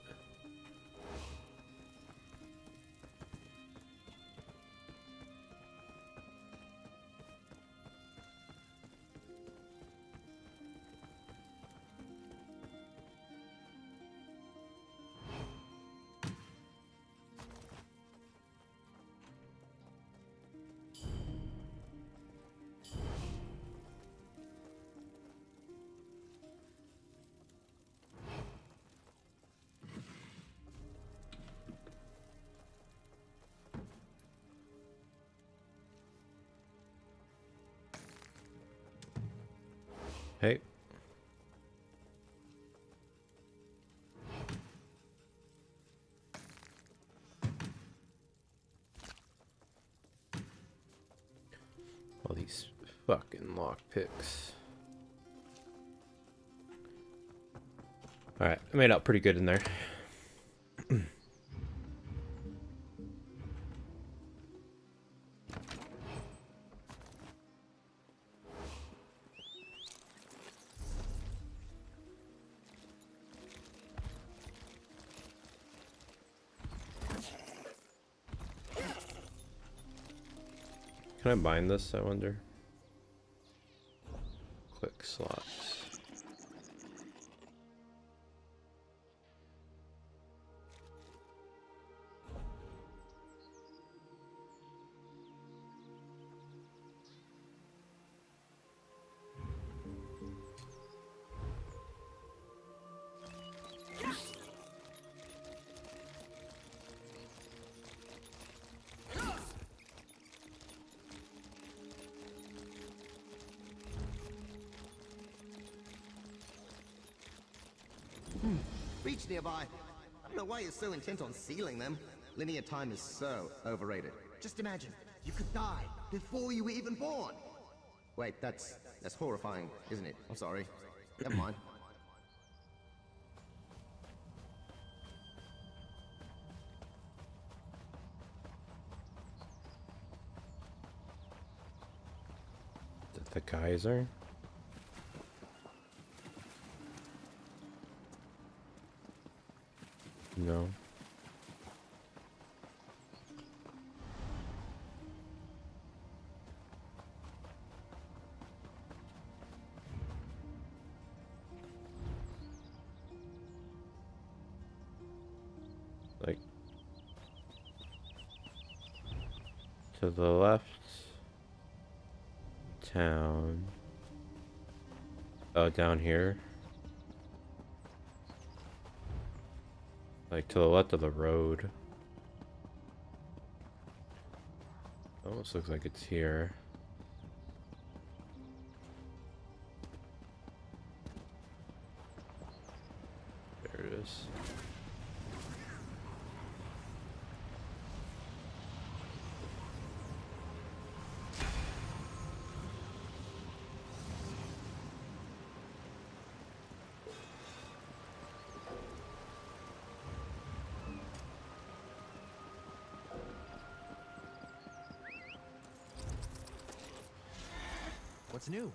Speaker 1: Hey. All these fucking lockpicks. Alright, I made out pretty good in there. Can I bind this, I wonder? Quick slots.
Speaker 13: Reach nearby. I don't know why you're so intent on sealing them. Linear time is so overrated. Just imagine, you could die before you were even born. Wait, that's horrifying, isn't it? I'm sorry. Never mind.
Speaker 1: Is it the geyser? No. Like to the left town. Oh, down here. Like to the left of the road. Almost looks like it's here. There it is.
Speaker 12: What's new?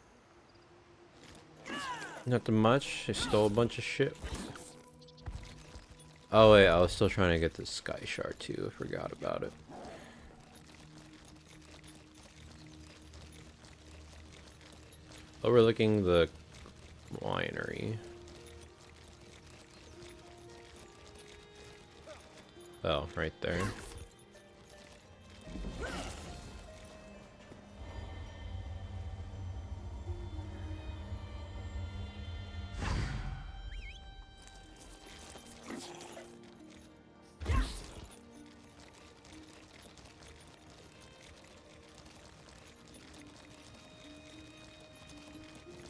Speaker 1: Nothing much. I stole a bunch of shit. Oh wait, I was still trying to get the sky shard too. I forgot about it. Overlooking the winery. Oh, right there.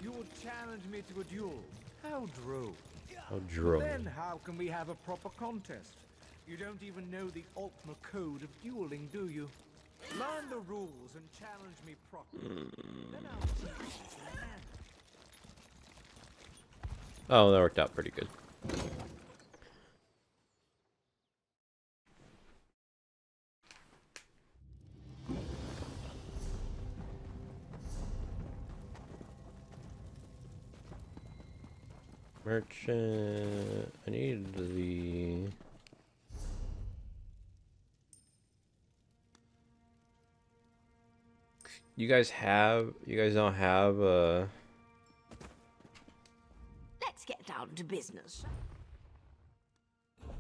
Speaker 8: You would challenge me to a duel. How droll.
Speaker 1: Oh, droll.
Speaker 8: Then how can we have a proper contest? You don't even know the Ultima code of dueling, do you? Learn the rules and challenge me properly. Then I'll teach you some manners.
Speaker 1: Oh, that worked out pretty good. Merchant. I need the. You guys don't have
Speaker 10: Let's get down to business.
Speaker 1: you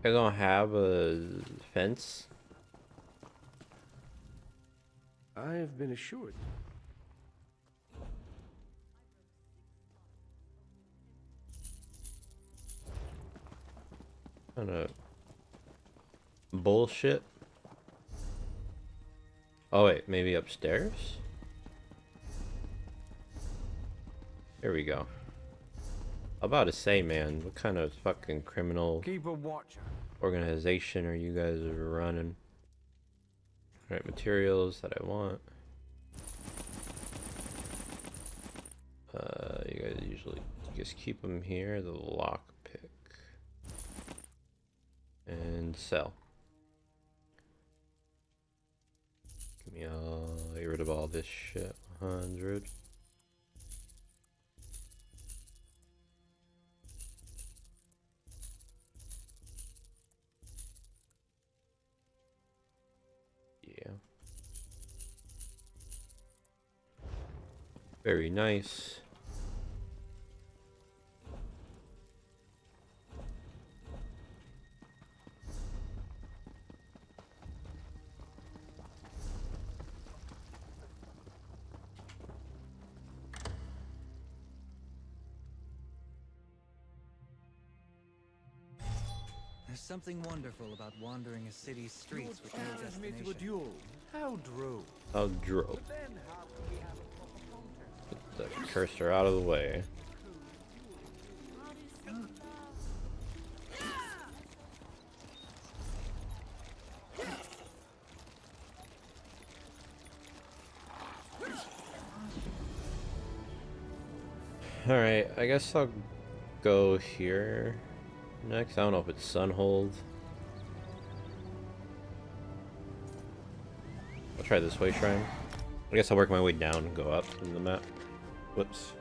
Speaker 1: guys don't have a fence?
Speaker 4: I have been assured.
Speaker 1: Kind of bullshit. Oh wait, maybe upstairs? Here we go. I'm about to say, man, what kind of fucking criminal
Speaker 8: Keep a watch.
Speaker 1: organization are you guys running? Alright, materials that I want. You guys usually just keep them here. The lockpick. And sell. Give me all, get rid of all this shit. 100. Yeah. Very nice.
Speaker 12: There's something wonderful about wandering a city's streets with no
Speaker 8: Challenge me
Speaker 12: destination.
Speaker 8: to a duel. How droll.
Speaker 1: I'll draw.
Speaker 8: Then how can we have a proper contest?
Speaker 1: Get the cursor out of the way. Alright, I guess I'll go here next. I don't know if it's Sunhold. I'll try this way, Shrine. I guess I'll work my way down and go up in the map. Whoops.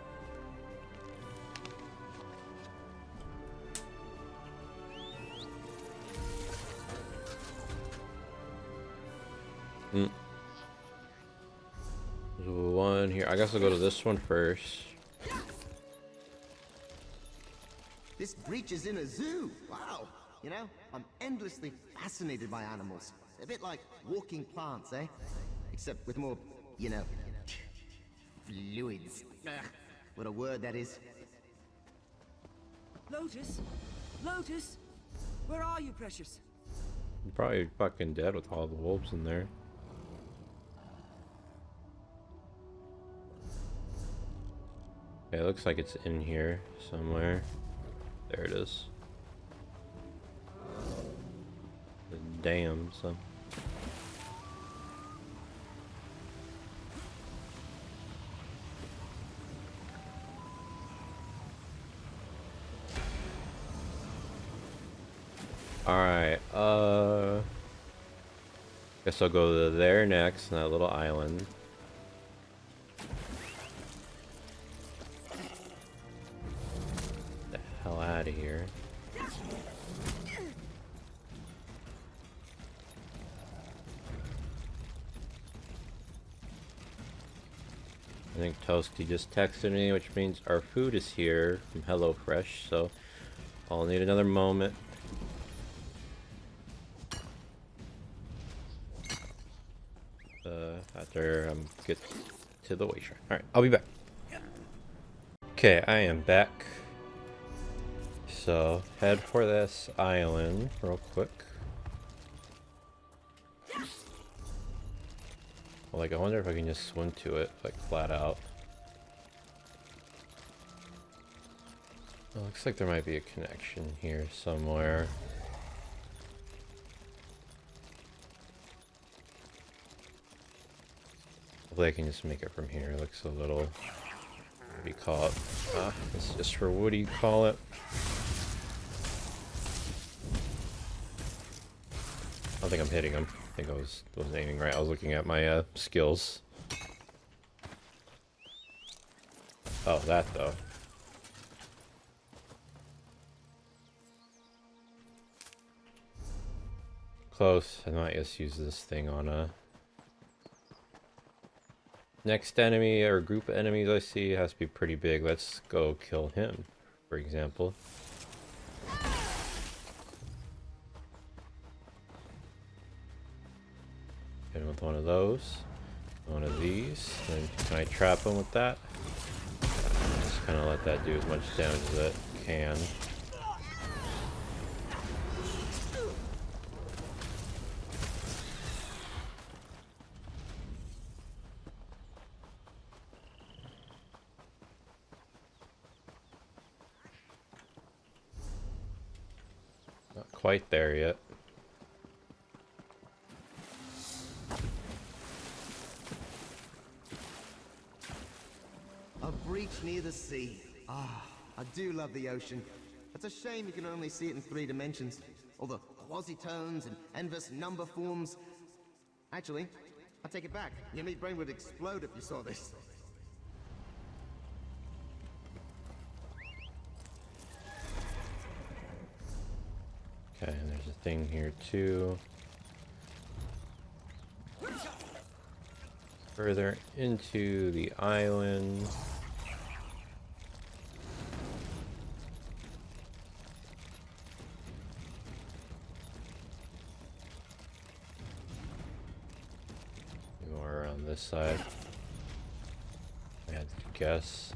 Speaker 1: There's one here. I guess I'll go to this one first.
Speaker 13: This breach is in a zoo. Wow. You know, I'm endlessly fascinated by animals. A bit like walking plants, eh? Except with more, you know, fluids. Ugh, what a word that is.
Speaker 6: Lotus? Lotus? Where are you, precious?
Speaker 1: You're probably fucking dead with all the wolves in there. Okay, it looks like it's in here somewhere. There it is. The dam, so. Alright, guess I'll go to there next, that little island. of here. I think Toasty just texted me, which means our food is here from HelloFresh, so I'll need another moment. After get to the wayshrine. Alright, I'll be back. Okay, I am back. So, head for this island real quick. Well, like, I wonder if I can just swim to it, like, flat out. It looks like there might be a connection here somewhere. Hopefully I can just make it from here. It looks a little... What do you call it? It's just for what do you call it? I don't think I'm hitting him. I think I wasn't aiming right. I was looking at my skills. Oh, that though. Close. I might just use this thing on a... Next enemy or group of enemies I see has to be pretty big. Let's go kill him, for example. Hit him with one of those. One of these. And can I trap him with that? Just kind of let that do as much damage as it can. Not quite there yet.
Speaker 13: A breach near the sea. Ah, I do love the ocean. It's a shame you can only see it in 3 dimensions. All the quasitones and endless number forms. Actually, I take it back. Your meat brain would explode if you saw this.
Speaker 1: Okay, and there's a thing here too. Further into the island. More around this side. I had to guess.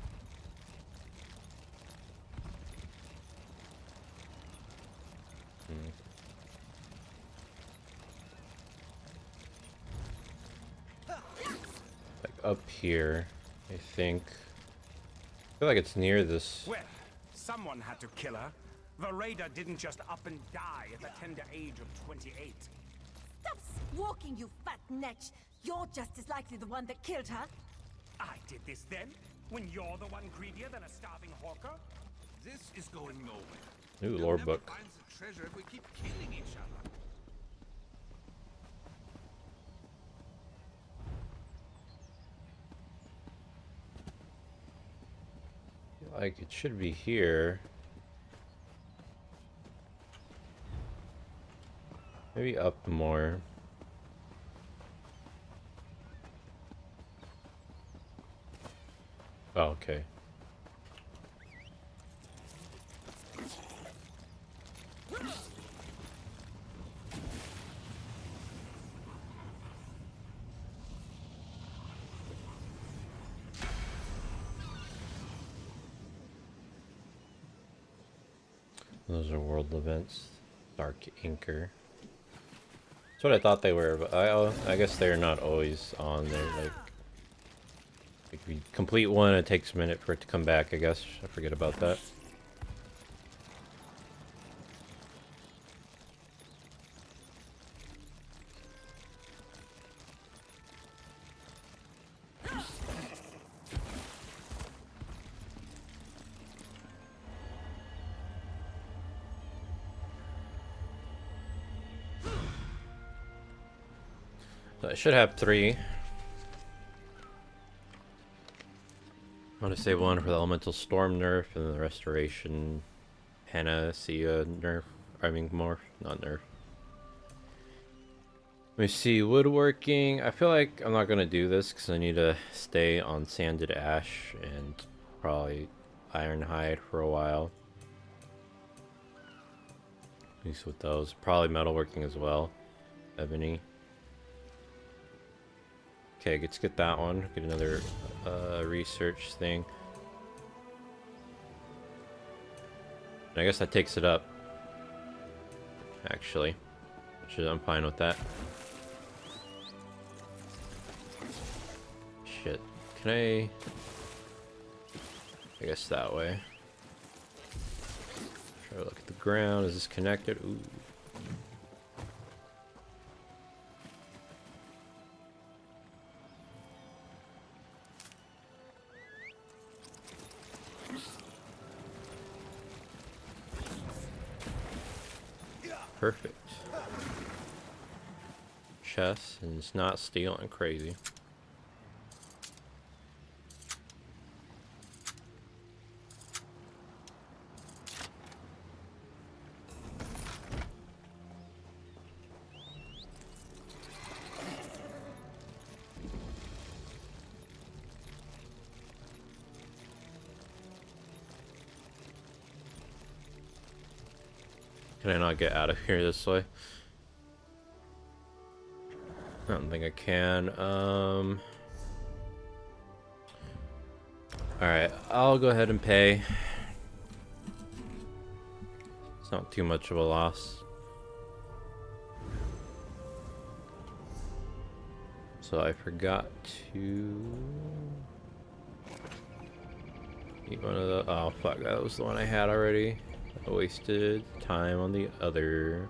Speaker 1: Like up here, I think. I feel like it's near this.
Speaker 4: Well, someone had to kill her. The raider didn't just up and die at the tender age of 28.
Speaker 6: Stop squawking, you fat netch! You're just as likely the one that killed her.
Speaker 4: I did this then? When you're the one greedier than a starving hawker?
Speaker 9: This is going nowhere.
Speaker 1: Ooh,
Speaker 9: We'll
Speaker 1: lore
Speaker 9: never
Speaker 1: book.
Speaker 9: find the treasure if we keep killing each other.
Speaker 1: Like it should be here. Maybe up more. Oh, okay. Those are world events. Dark Inker. That's what I thought they were, but I guess they're not always on there. Like if you complete one, it takes a minute for it to come back, I guess. I forget about that. So I should have 3. I want to save one for the elemental storm nerf and the restoration Panacea nerf. I mean, more, not nerf. Let me see, woodworking. I feel like I'm not gonna do this because I need to stay on sanded ash and probably ironhide for a while. At least with those. Probably metalworking as well. Ebony. Okay, let's get that one. Get another research thing. And I guess that takes it up. Actually. Which is, I'm fine with that. Shit. Can I guess that way. Try to look at the ground. Is this connected? Ooh. Perfect. Chest, and it's not stealing crazy. Can I not get out of here this way? I don't think I can. Alright, I'll go ahead and pay. It's not too much of a loss. So I forgot to eat one of the. Oh fuck, that was the one I had already. I wasted time on the other.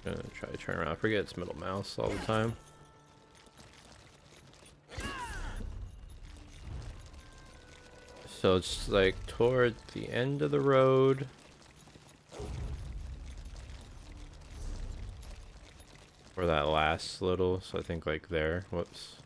Speaker 1: Gonna try to turn around. I forget it's middle mouse all the time. So it's like toward the end of the road. Or that last little, so I think like there. Whoops.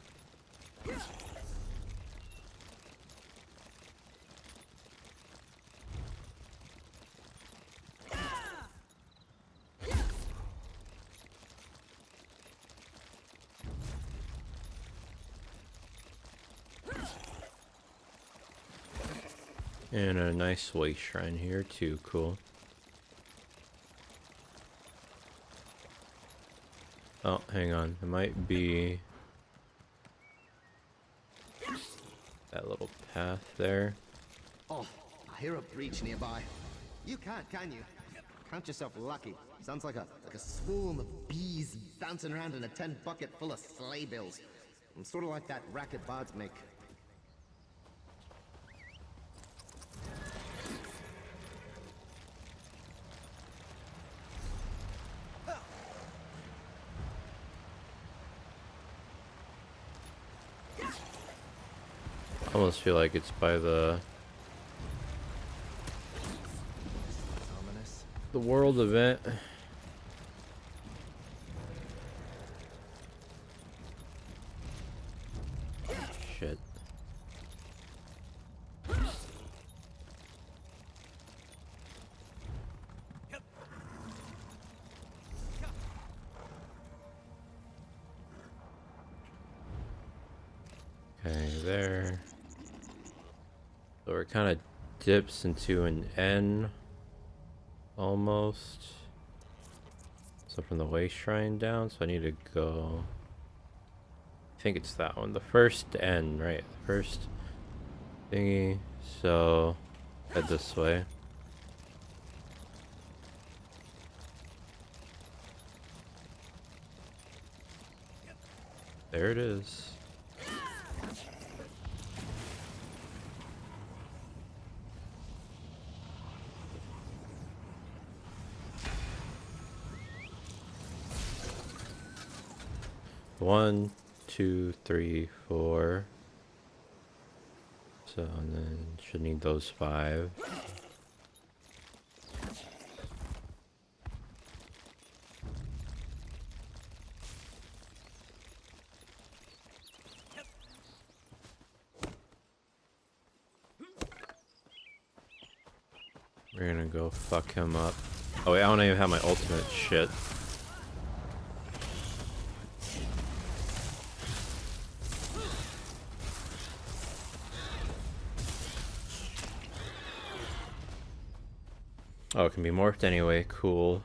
Speaker 1: And a nice way shrine here too, cool. Oh, hang on, it might be that little path there.
Speaker 13: Oh, I hear a breach nearby. You can't, can you? Count yourself lucky. Sounds like a swarm of bees bouncing around in a tin bucket full of sleigh bells. Sort of like that racket bards make.
Speaker 1: I almost feel like it's by the world event. Shit. Okay, there. So it kind of dips into an N almost. So from the way shrine down, so I need to go. I think it's that one. The first N, right? The first thingy. So head this way. There it is. One, two, three, four. So, and then should need those 5. We're gonna go fuck him up. Oh wait, I don't even have my ultimate shit. Oh, it can be morphed anyway, cool.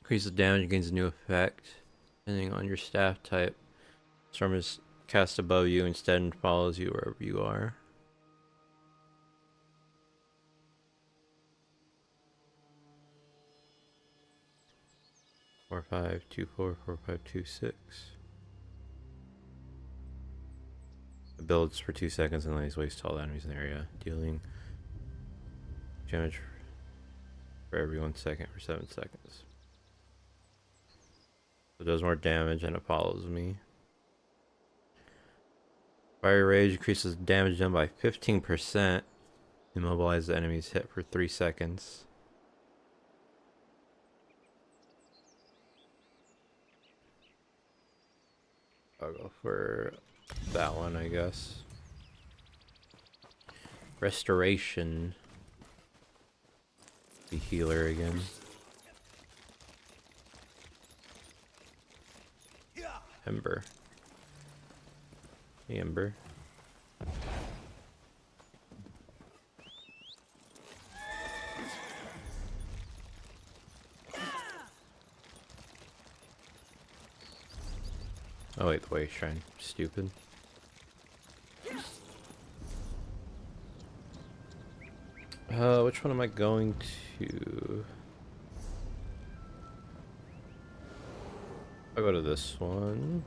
Speaker 1: Increases damage, gains a new effect, depending on your staff type. Storm is cast above you instead and follows you wherever you are. Four, 5, 2, 4, 4, 5, 2, 6. It builds for 2 seconds and lays waste to all enemies in the area, dealing damage for every 1 second for 7 seconds. So it does more damage and it follows me. Fire Rage increases damage done by 15%. Immobilize the enemy's hit for 3 seconds. I'll go for that one, I guess. Restoration. The healer again. Ember. Hey, Ember. Oh wait, the way shrine. Stupid. Which one am I going to? I'll go to this one.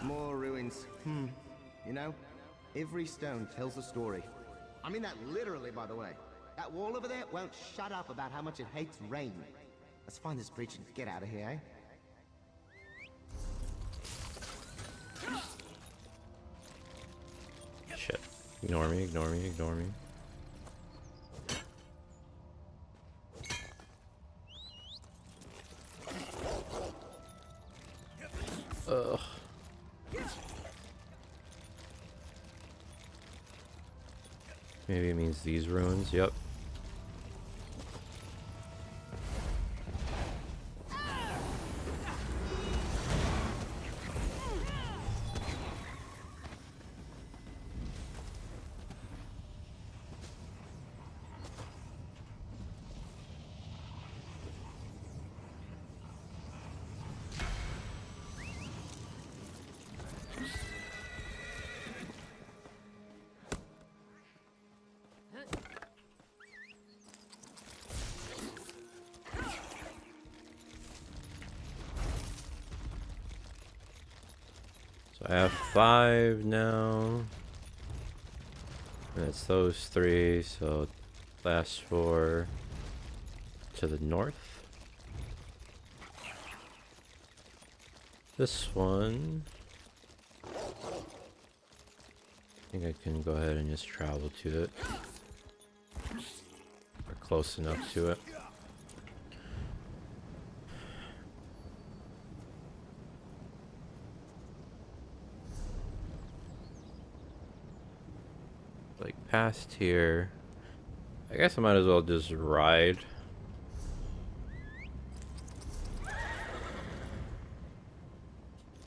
Speaker 13: More ruins. You know, every stone tells a story. I mean that literally, by the way. That wall over there won't shut up about how much it hates rain. Let's find this bridge and get out of here, eh?
Speaker 1: Shit. Ignore me, ignore me, ignore me. Ugh. Maybe it means these ruins, yep. So I have 5 now. And it's those 3, so last 4 to the north. This one, I think I can go ahead and just travel to it. Or close enough to it. Like past here, I guess I might as well just ride.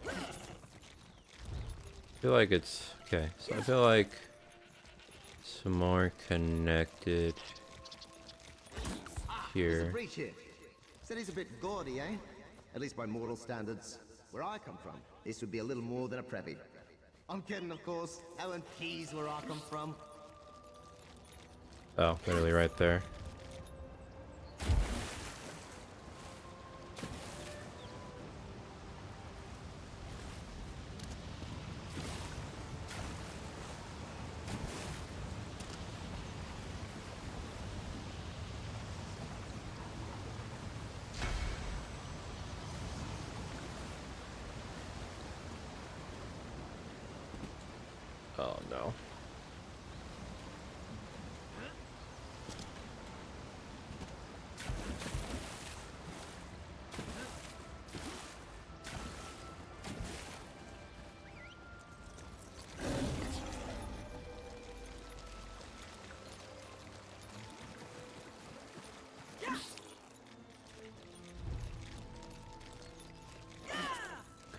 Speaker 1: I feel like it's okay, so I feel like some more connected
Speaker 13: There's a
Speaker 1: here.
Speaker 13: breach here. City's a bit gaudy, eh? At least by mortal standards. Where I come from, this would be a little more than a preppy. I'm kidding, of course. Ellen P's where I come from.
Speaker 1: Oh, literally right there. Oh no.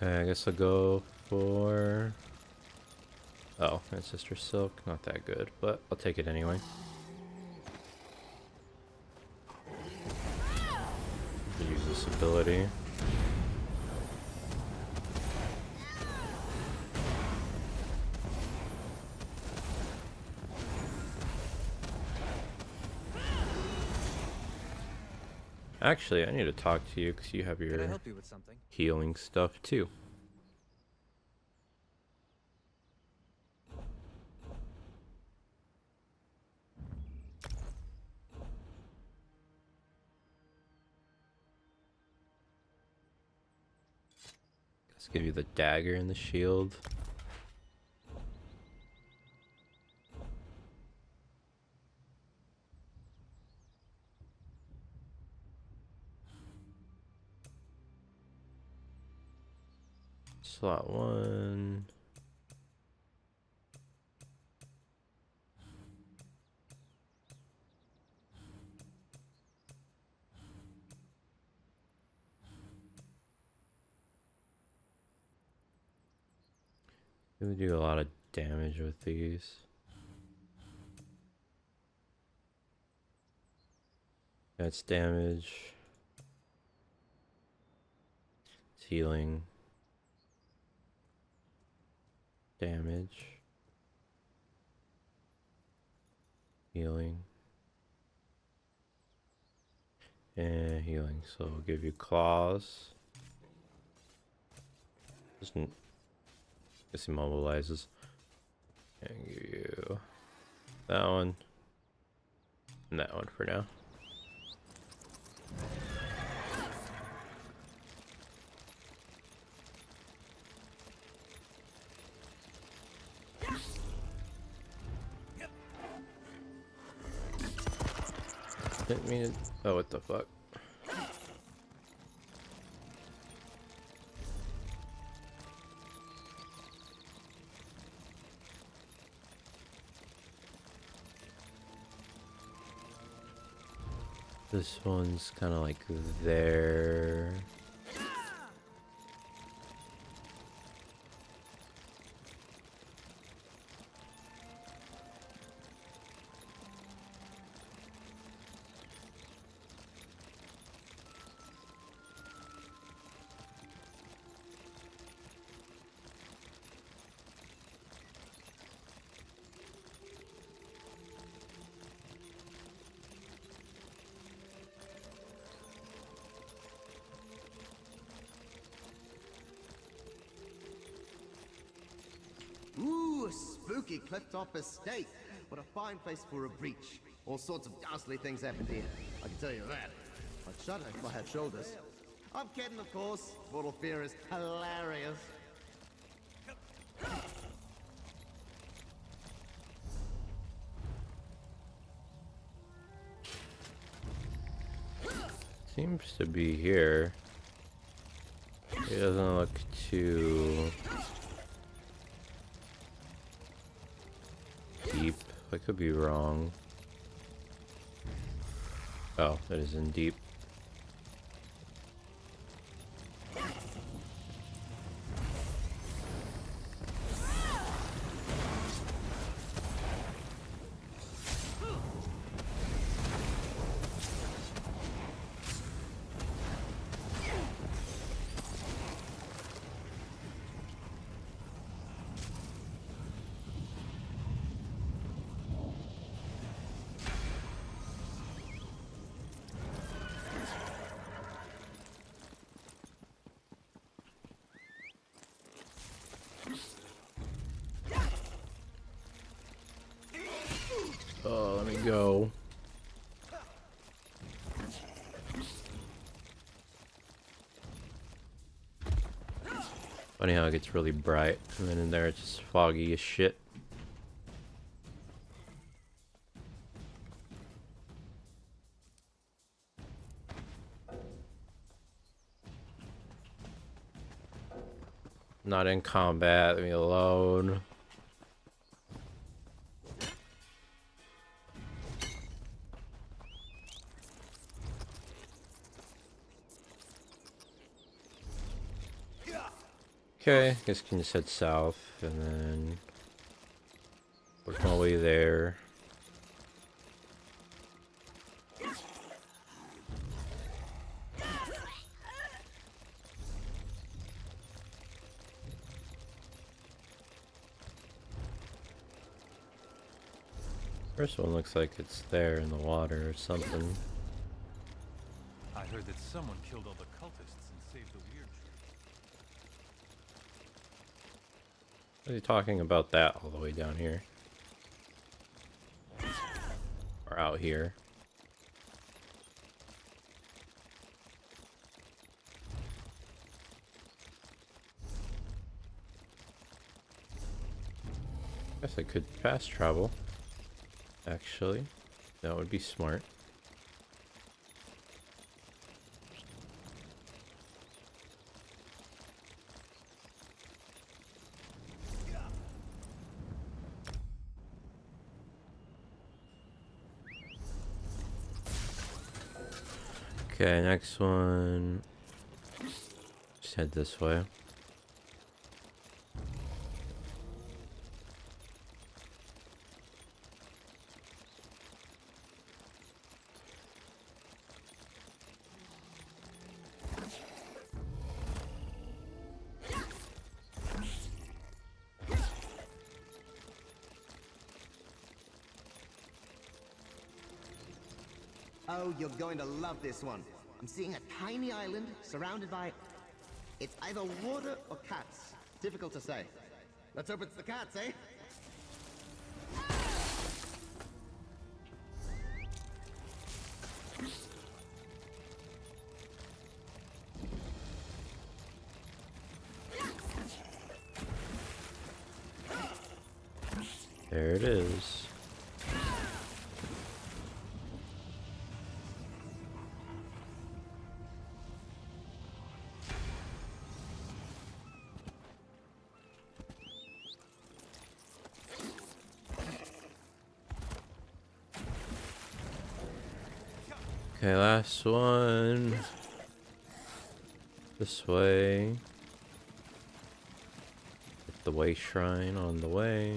Speaker 1: Okay, I guess I'll go for... Oh, Ancestor Silk, not that good, but I'll take it anyway. Use this ability. Actually, I need to talk to you because you have your
Speaker 12: Can I help you with something?
Speaker 1: healing stuff too. Let's give you the dagger and the shield. Slot 1. We do a lot of damage with these. That's damage. It's healing. Damage. Healing. And healing. So we'll give you claws. Doesn't... Guess he immobilizes. And give you that one. And that one for now. Didn't mean it. Oh, what the fuck? This one's kind of like there.
Speaker 13: Ooh, a spooky cliff-top estate. What a fine place for a breach. All sorts of ghastly things happened here. I can tell you that. I'd shudder if I had shoulders. I'm kidding, of course. Mortal fear is hilarious.
Speaker 1: Seems to be here. It doesn't look too deep. I could be wrong. Oh, that is in deep. want to go. Funny how it gets really bright, and then in there it's just foggy as shit. Not in combat, leave me alone. Okay, I guess I can just head south and then work my way there. First one looks like it's there in the water or something.
Speaker 14: I heard that someone killed all the cultists and saved the weird tree.
Speaker 1: What are you talking about that all the way down here? Or out here? Guess I could fast travel. Actually, that would be smart. Okay, next one. Just head this way.
Speaker 13: Oh, you're going to love this one. I'm seeing a tiny island surrounded by... It's either water or cats. Difficult to say. Let's hope it's the cats, eh?
Speaker 1: There it is. Okay, last one. This way. Get the way shrine on the way.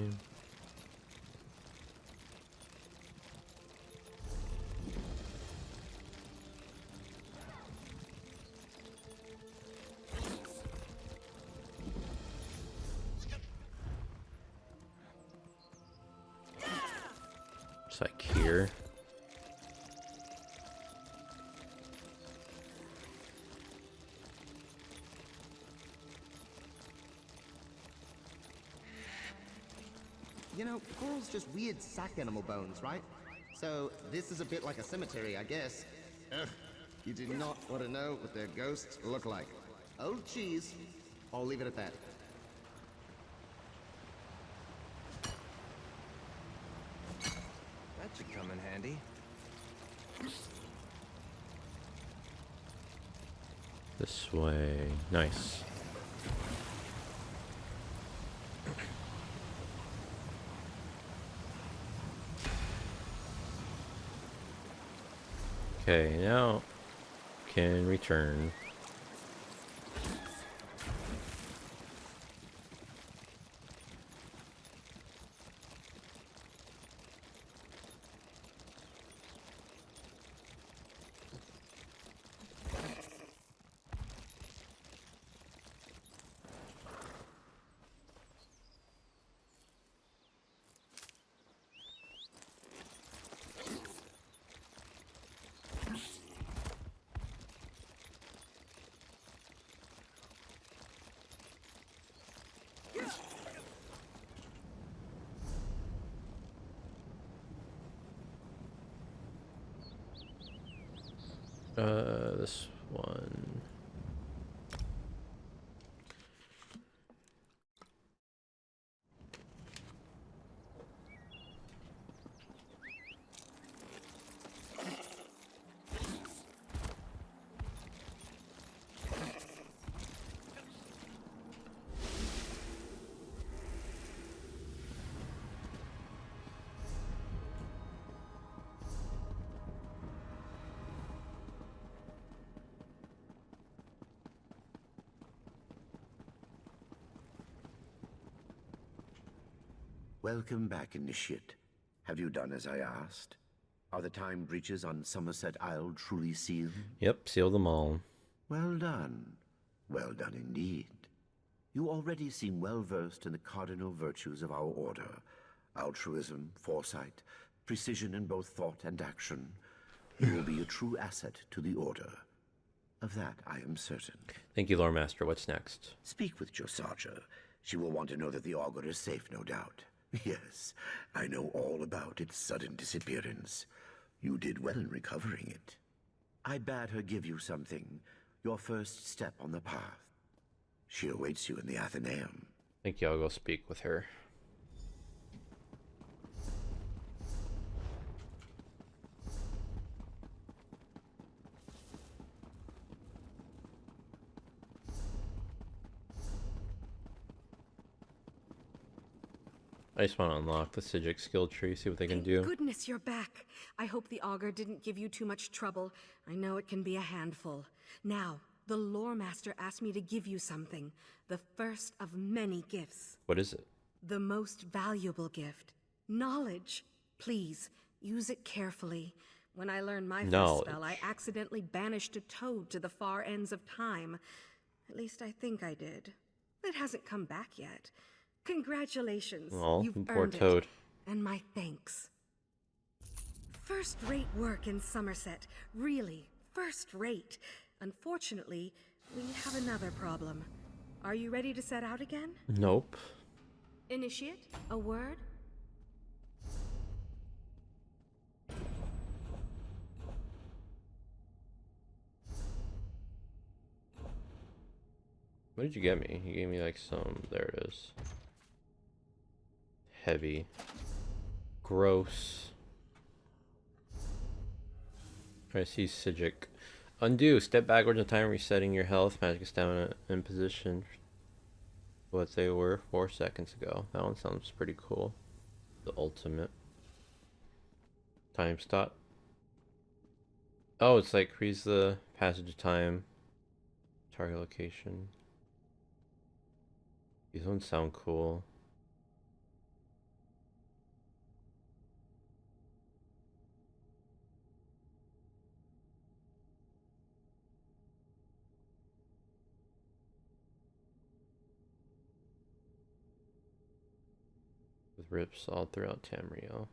Speaker 1: It's like here.
Speaker 13: You know, coral's just weird sack animal bones, right? So this is a bit like a cemetery, I guess. Ugh, you do not want to know what their ghosts look like. Old cheese. I'll leave it at that.
Speaker 9: That should come in handy.
Speaker 1: This way. Nice. Okay, now can return. This one.
Speaker 15: Welcome back, Initiate. Have you done as I asked? Are the time breaches on Somerset Isle truly sealed?
Speaker 1: Yep, seal them all.
Speaker 15: Well done. Well done indeed. You already seem well versed in the cardinal virtues of our order. Altruism, foresight, precision in both thought and action. You will be a true asset to the order. Of that I am certain.
Speaker 1: Thank you, Lore Master. What's next?
Speaker 15: Speak with Josarja. She will want to know that the auger is safe, no doubt. Yes, I know all about its sudden disappearance. You did well in recovering it. I bade her give you something, your first step on the path. She awaits you in the Athenaeum.
Speaker 1: Thank you. I'll go speak with her. I just want to unlock the Psijic skill tree, see what they can do.
Speaker 2: Goodness, you're back. I hope the auger didn't give you too much trouble. I know it can be a handful. Now, the Lore Master asked me to give you something. The first of many gifts.
Speaker 1: What is it?
Speaker 2: The most valuable gift. Knowledge. Please, use it carefully. When I learned my first spell, I accidentally banished a toad to the far ends of time. At least I think I did. It hasn't come back yet. Congratulations.
Speaker 1: Oh,
Speaker 2: you've
Speaker 1: poor
Speaker 2: earned
Speaker 1: toad.
Speaker 2: it. And my thanks. First-rate work in Somerset. Really, first-rate. Unfortunately, we have another problem. Are you ready to set out again?
Speaker 1: Nope.
Speaker 2: Initiate, a word?
Speaker 1: What did you get me? You gave me like some... There it is. Heavy. Gross. I see Psijic. Undo. Step backwards in time, resetting your health, magic stamina in position what they were 4 seconds ago. That one sounds pretty cool. The ultimate. Time stop. Oh, it's like freeze the passage of time. Target location. These ones sound cool. With rips all throughout Tamriel.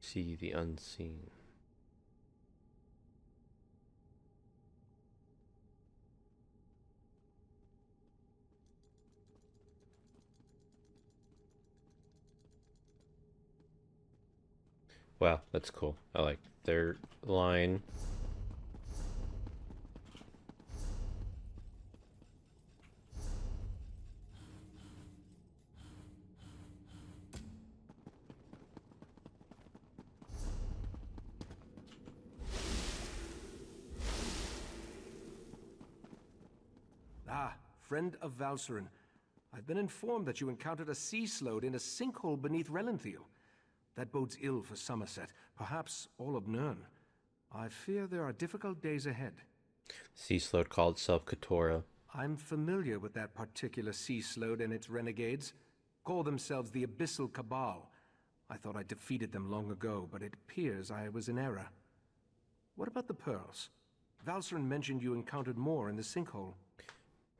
Speaker 1: See the unseen. Wow, that's cool. I like their line.
Speaker 4: Ah, friend of Valsurin. I've been informed that you encountered a sea sload in a sinkhole beneath Relenthiel. That bodes ill for Somerset, perhaps all of Nirn. I fear there are difficult days ahead.
Speaker 1: Sea sload called itself Katora.
Speaker 4: I'm familiar with that particular sea sload and its renegades. Call themselves the Abyssal Cabal. I thought I defeated them long ago, but it appears I was in error. What about the pearls? Valsurin mentioned you encountered more in the sinkhole.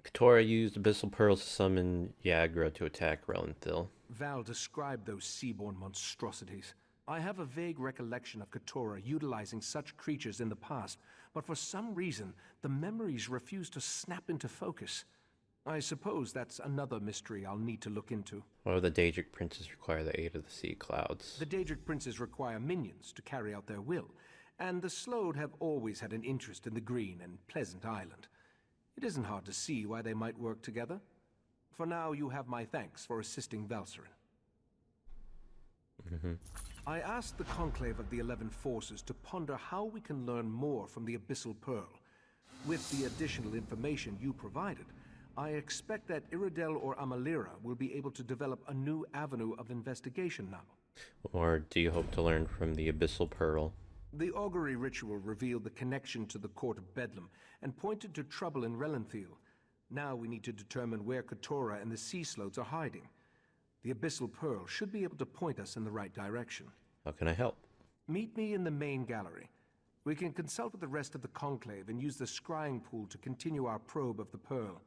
Speaker 1: Katora used abyssal pearls to summon Yagra to attack Relenthiel.
Speaker 4: Val described those seaborne monstrosities. I have a vague recollection of Katora utilizing such creatures in the past, but for some reason, the memories refuse to snap into focus. I suppose that's another mystery I'll need to look into.
Speaker 1: Why do the Daedric princes require the aid of the sea clouds?
Speaker 4: The Daedric princes require minions to carry out their will, and the Slode have always had an interest in the green and pleasant island. It isn't hard to see why they might work together. For now, you have my thanks for assisting Valcerin. I asked the Conclave of the 11 Forces to ponder how we can learn more from the Abyssal Pearl. With the additional information you provided, I expect that Iridel or Amalira will be able to develop a new avenue of investigation now.
Speaker 1: Or do you hope to learn from the Abyssal Pearl?
Speaker 4: The augury ritual revealed the connection to the Court of Bedlam and pointed to trouble in Relanthiel. Now we need to determine where Keturah and the Sea Slodes are hiding. The Abyssal Pearl should be able to point us in the right direction.
Speaker 1: How can I help?
Speaker 4: Meet me in the main gallery. We can consult with the rest of the Conclave and use the scrying pool to continue our probe of the Pearl.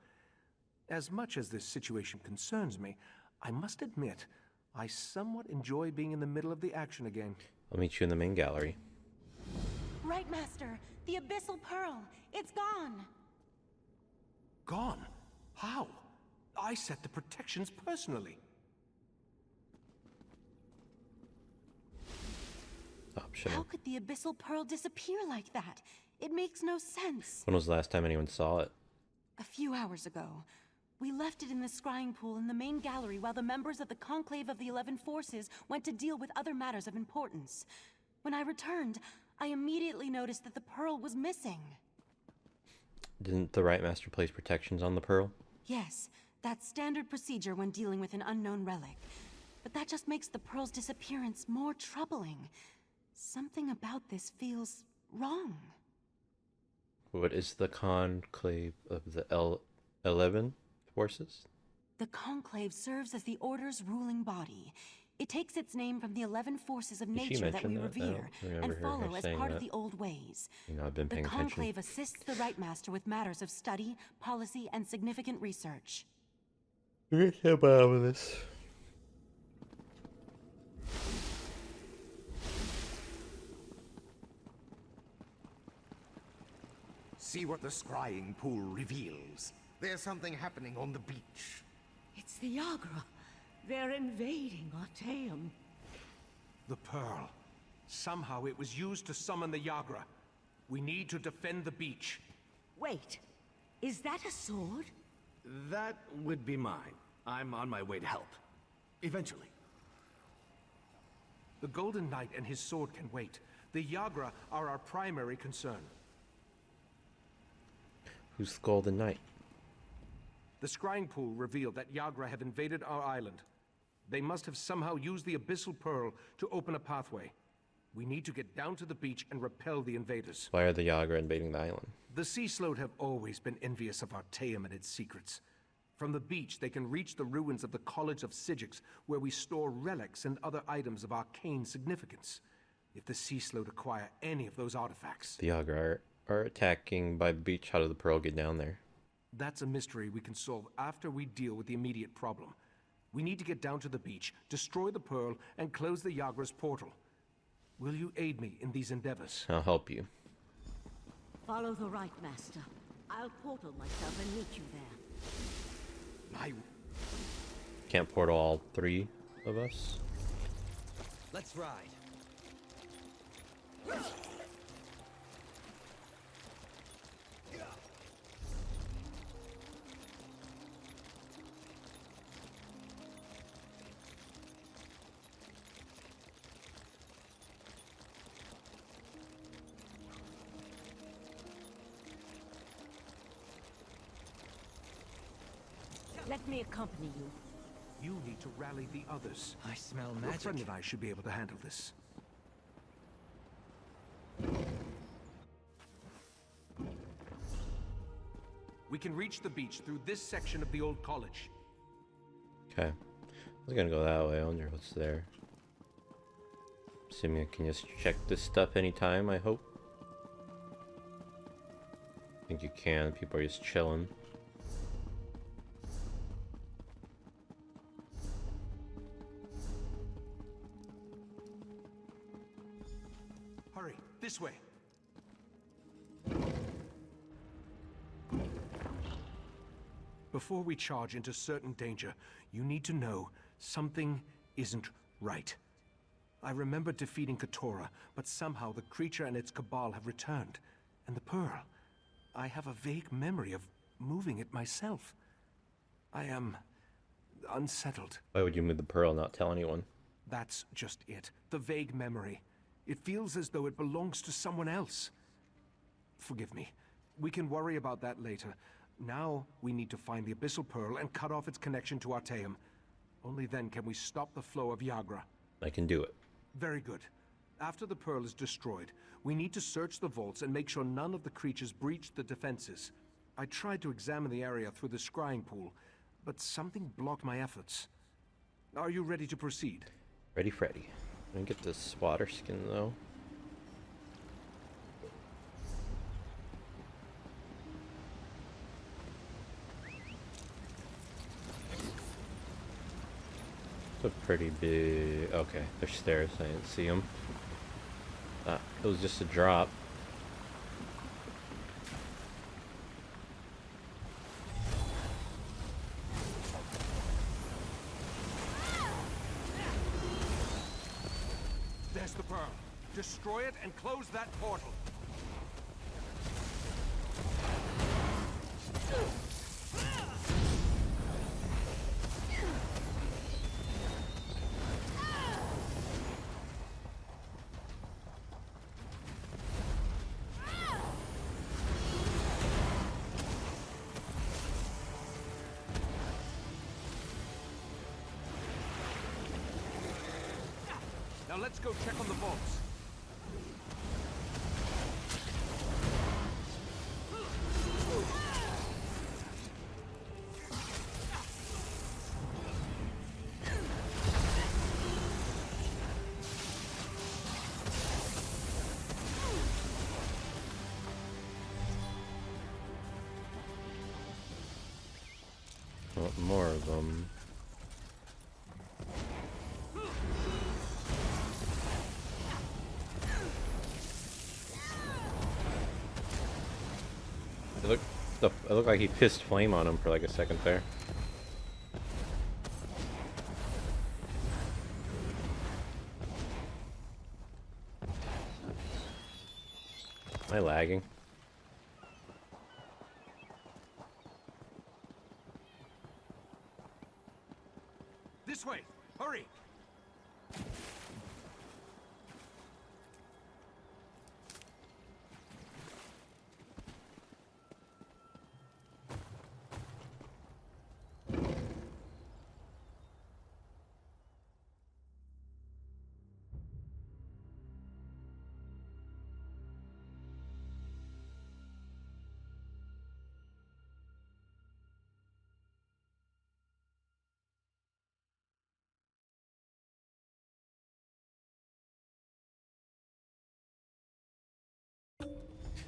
Speaker 4: As much as this situation concerns me, I must admit, I somewhat enjoy being in the middle of the action again.
Speaker 1: I'll meet you in the main gallery.
Speaker 3: Right, Master. The Abyssal Pearl. It's gone.
Speaker 4: Gone? How? I set the protections personally.
Speaker 1: Optional.
Speaker 3: How could the Abyssal Pearl disappear like that? It makes no sense.
Speaker 1: When was the last time anyone saw it?
Speaker 3: A few hours ago. We left it in the scrying pool in the main gallery while the members of the Conclave of the 11 Forces went to deal with other matters of importance. When I returned, I immediately noticed that the pearl was missing.
Speaker 1: Didn't the Right Master place protections on the pearl?
Speaker 3: Yes, that's standard procedure when dealing with an unknown relic. But that just makes the pearl's disappearance more troubling. Something about this feels wrong.
Speaker 1: What is the Conclave of the 11 Forces?
Speaker 3: The Conclave serves as the Order's ruling body. It takes its name from the 11 forces of nature that we revere and follow as part of the old ways.
Speaker 1: You know, I've been paying
Speaker 3: the Conclave
Speaker 1: attention.
Speaker 3: assists the Right Master with matters of study, policy, and significant research.
Speaker 1: With this.
Speaker 13: See what the scrying pool reveals. There's something happening on the beach.
Speaker 10: It's the Yagra. They're invading Artaeum.
Speaker 4: The Pearl. Somehow it was used to summon the Yagra. We need to defend the beach.
Speaker 10: Wait, is that a sword?
Speaker 16: That would be mine. I'm on my way to help. Eventually.
Speaker 4: The Golden Knight and his sword can wait. The Yagra are our primary concern.
Speaker 1: Who's the Golden Knight?
Speaker 4: The scrying pool revealed that Yagra have invaded our island. They must have somehow used the Abyssal Pearl to open a pathway. We need to get down to the beach and repel the invaders.
Speaker 1: Why are the Yagra invading the island?
Speaker 4: The Sea Slode have always been envious of Artaeum and its secrets. From the beach, they can reach the ruins of the College of Sigix, where we store relics and other items of arcane significance. If the Sea Slode acquire any of those artifacts...
Speaker 1: The Yagra are attacking by the beach. How did the Pearl get down there?
Speaker 4: That's a mystery we can solve after we deal with the immediate problem. We need to get down to the beach, destroy the Pearl, and close the Yagra's portal. Will you aid me in these endeavors?
Speaker 1: I'll help you.
Speaker 10: Follow the Right Master. I'll portal myself and meet you there.
Speaker 1: Can't portal all three of us?
Speaker 12: Let's ride.
Speaker 10: Let me accompany you.
Speaker 4: You need to rally the others.
Speaker 12: I smell
Speaker 4: Your
Speaker 12: magic.
Speaker 4: friend and I should be able to handle this. We can reach the beach through this section of the old college.
Speaker 1: Okay. I was gonna go that way. I wonder what's there. Assuming I can just check this stuff anytime, I hope. I think you can. People are just chilling.
Speaker 4: Hurry, this way. Before we charge into certain danger, you need to know something isn't right. I remember defeating Katora, but somehow the creature and its cabal have returned. And the pearl. I have a vague memory of moving it myself. I am unsettled.
Speaker 1: Why would you move the pearl and not tell anyone?
Speaker 4: That's just it. The vague memory. It feels as though it belongs to someone else. Forgive me. We can worry about that later. Now, we need to find the Abyssal Pearl and cut off its connection to Artaeum. Only then can we stop the flow of Yagra.
Speaker 1: I can do it.
Speaker 4: Very good. After the Pearl is destroyed, we need to search the vaults and make sure none of the creatures breached the defenses. I tried to examine the area through the scrying pool, but something blocked my efforts. Are you ready to proceed?
Speaker 1: Ready, Freddy. Let me get this water skin, though. It's a pretty big... Okay, there's stairs. I didn't see them. It was just a drop.
Speaker 4: There's the Pearl. Destroy it and close that portal. Now let's go check on the vaults.
Speaker 1: Want more of them. It looked like he pissed flame on him for like a second there. Am I lagging?
Speaker 4: This way! Hurry!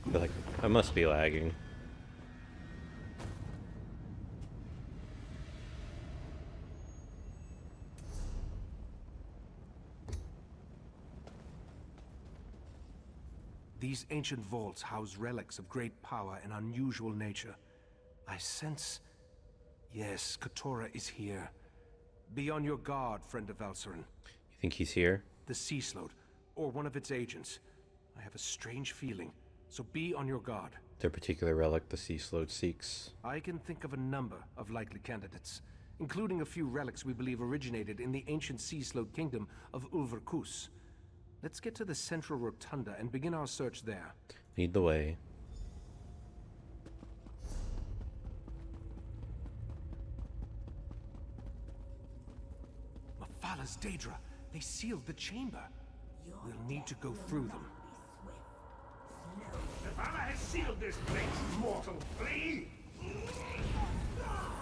Speaker 1: I feel like I must be lagging.
Speaker 4: These ancient vaults house relics of great power and unusual nature. I sense... Yes, Katora is here. Be on your guard, friend of Valcerin.
Speaker 1: You think he's here?
Speaker 4: The Sea Sloat, or one of its agents. I have a strange feeling, so be on your guard.
Speaker 1: Their particular relic the Sea Sloat seeks.
Speaker 4: I can think of a number of likely candidates, including a few relics we believe originated in the ancient Sea Sloat kingdom of Ulverkus. Let's get to the central rotunda and begin our search there.
Speaker 1: Lead the way.
Speaker 4: Mephalah's Daedra. They sealed the chamber. We'll need to go through them.
Speaker 11: Mephalah has sealed this place, mortal flea! Move now!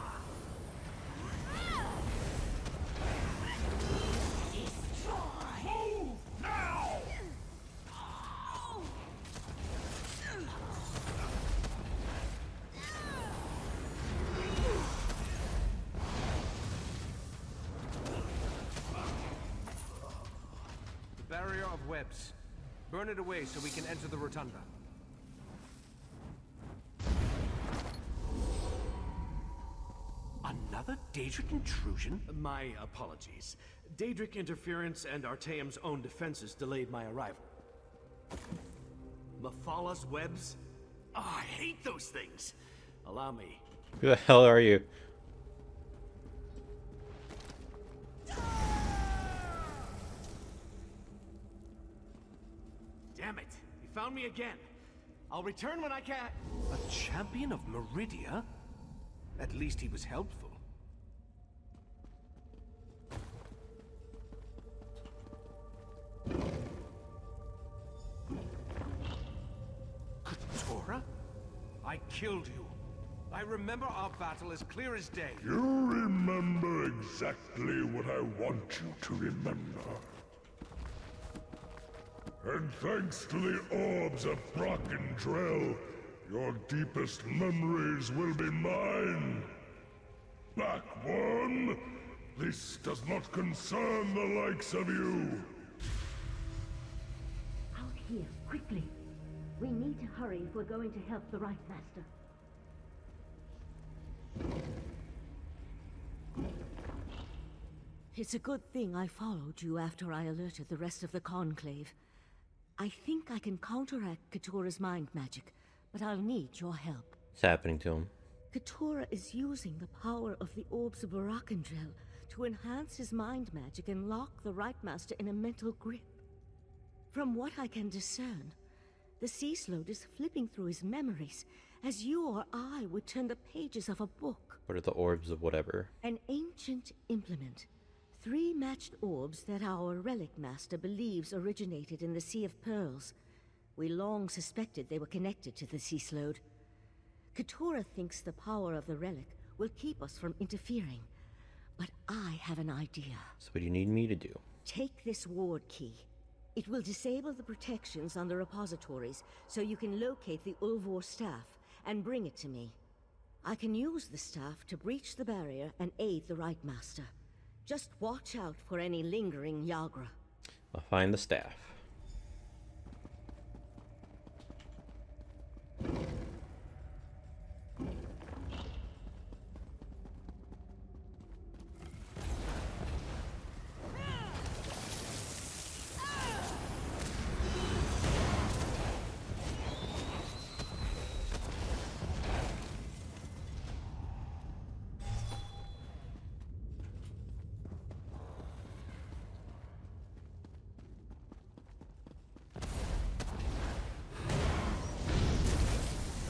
Speaker 4: The barrier of webs. Burn it away so we can enter the rotunda. Another Another Daedric intrusion?
Speaker 16: My apologies. Daedric interference and Artaeum's own defenses delayed my arrival. Mephalah's webs? Oh, I hate those things. Allow me.
Speaker 1: Who the hell are you?
Speaker 16: Damn it. You found me again. I'll return when I can.
Speaker 4: A champion of Meridia? At least he was helpful. Katora? I killed you. I remember our battle as clear as day.
Speaker 11: You remember exactly what I want you to remember. And thanks to the orbs of Brock and Drell, your deepest memories will be mine. Back one, this does not concern the likes of you.
Speaker 10: Out here, quickly. We need to hurry if we're going to help the Right Master. It's a good thing I followed you after I alerted the rest of the Conclave. I think I can counteract Katora's mind magic, but I'll need your help.
Speaker 1: What's happening to him?
Speaker 10: Katora is using the power of the orbs of Barakandrel to enhance his mind magic and lock the Right Master in a mental grip. From what I can discern, the Sea Slode is flipping through his memories, as you or I would turn the pages of a book.
Speaker 1: What are the orbs of whatever?
Speaker 10: An ancient implement. 3 matched orbs that our Relic Master believes originated in the Sea of Pearls. We long suspected they were connected to the Sea Slode. Katora thinks the power of the relic will keep us from interfering. But I have an idea.
Speaker 1: So what do you need me to do?
Speaker 10: Take this ward key. It will disable the protections on the repositories, so you can locate the Ulvor staff and bring it to me. I can use the staff to breach the barrier and aid the Right Master. Just watch out for any lingering Yagra.
Speaker 1: I'll find the staff.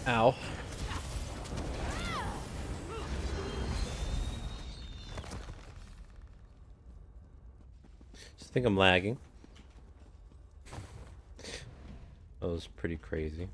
Speaker 1: Ow. Just think I'm lagging. That was pretty crazy.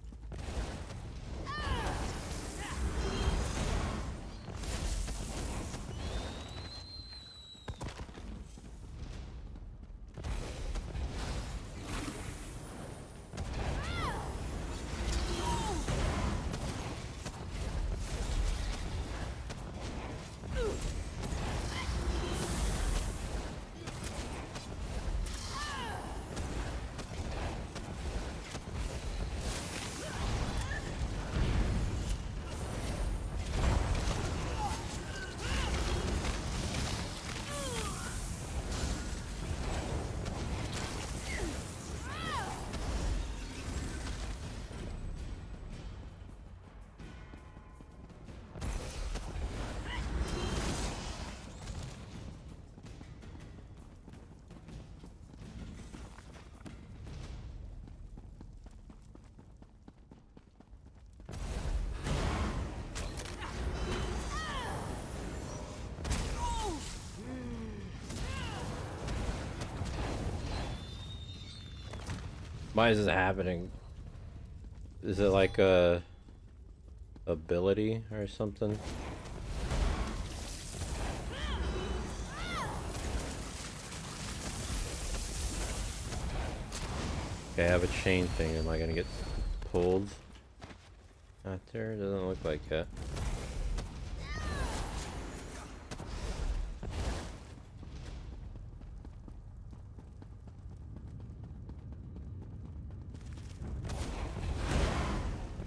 Speaker 1: Why is this happening? Is it like a ability or something? Okay, I have a chain thing. Am I gonna get pulled out there? Doesn't look like it.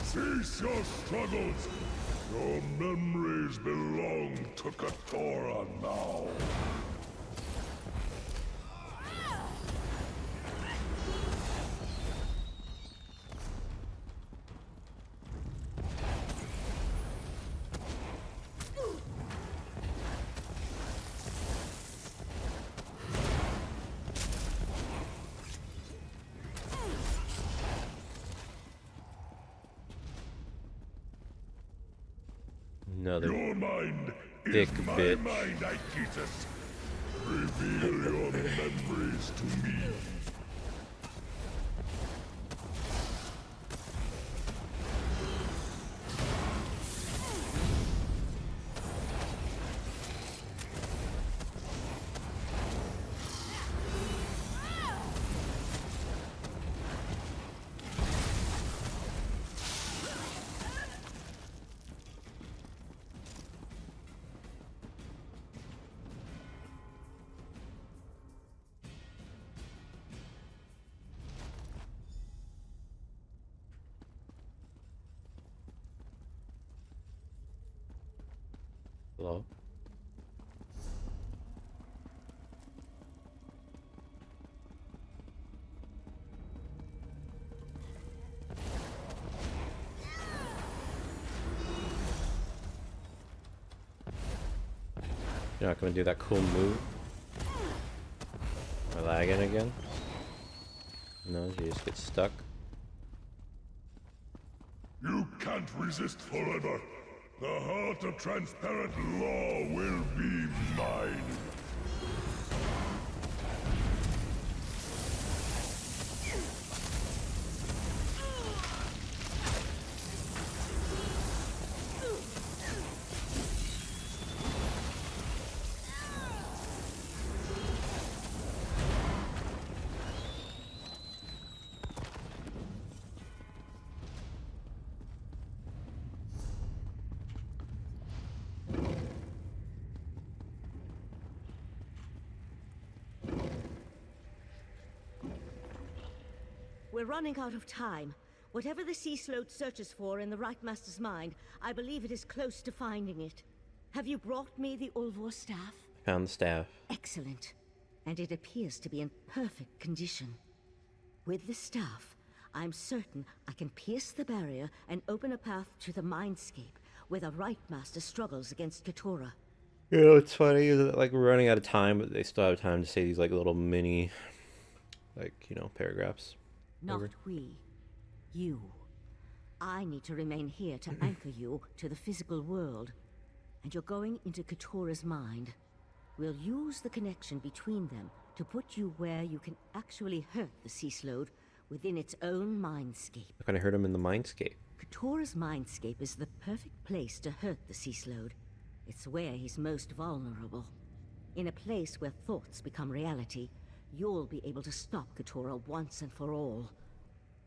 Speaker 11: Cease your struggles! Your memories belong to Katora now.
Speaker 1: Another
Speaker 11: Your mind
Speaker 1: thick
Speaker 11: is my
Speaker 1: bitch.
Speaker 11: mind, Aegitus. Reveal your memories to me.
Speaker 1: Hello? You're not gonna do that cool move? Am I lagging again? No, you just get stuck.
Speaker 11: You can't resist forever. The heart of transparent law will be mine.
Speaker 10: We're running out of time. Whatever the Sea Sloat searches for in the Right Master's mind, I believe it is close to finding it. Have you brought me the Ulvor staff?
Speaker 1: Found the staff.
Speaker 10: Excellent. And it appears to be in perfect condition. With the staff, I'm certain I can pierce the barrier and open a path to the Mindscape, where the Right Master struggles against Katora.
Speaker 1: You know, what's funny is that, like, we're running out of time, but they still have time to say these, like, little mini, like, you know, paragraphs.
Speaker 10: Not
Speaker 1: Over.
Speaker 10: we. You. I need to remain here to anchor you to the physical world. And you're going into Katora's mind. We'll use the connection between them to put you where you can actually hurt the Sea Sloat within its own mindscape.
Speaker 1: I'm gonna hurt him in the mindscape.
Speaker 10: Katora's mindscape is the perfect place to hurt the Sea Sloat. It's where he's most vulnerable. In a place where thoughts become reality, you'll be able to stop Katora once and for all.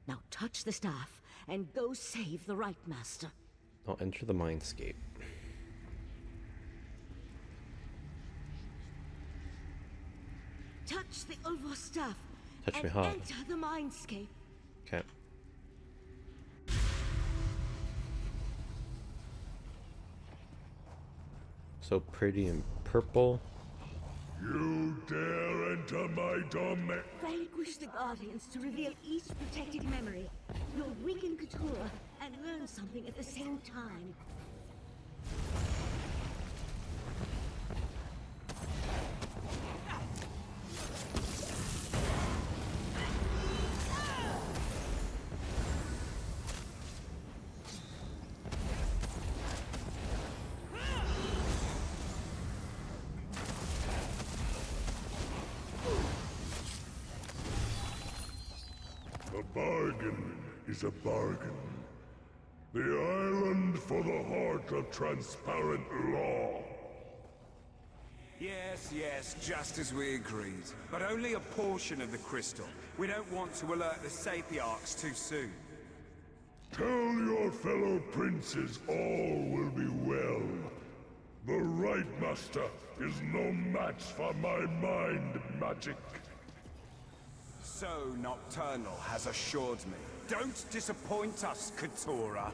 Speaker 10: Now touch the staff and go save the Right Master.
Speaker 1: I'll enter the mindscape.
Speaker 10: Touch the Ulvor staff
Speaker 1: Touch
Speaker 10: and
Speaker 1: me hard.
Speaker 10: enter the mindscape.
Speaker 1: Okay. So pretty and purple.
Speaker 11: You dare enter my domain?
Speaker 10: Vanquish the Guardians to reveal each protected memory. You'll weaken Katora and learn something at the same time.
Speaker 11: A bargain is a bargain. The island for the heart of transparent law.
Speaker 17: Yes, yes, just as we agreed. But only a portion of the crystal. We don't want to alert the Sapiarchs too soon.
Speaker 11: Tell your fellow princes all will be well. The Right Master is no match for my mind magic.
Speaker 17: So Nocturnal has assured me. Don't disappoint us, Katora.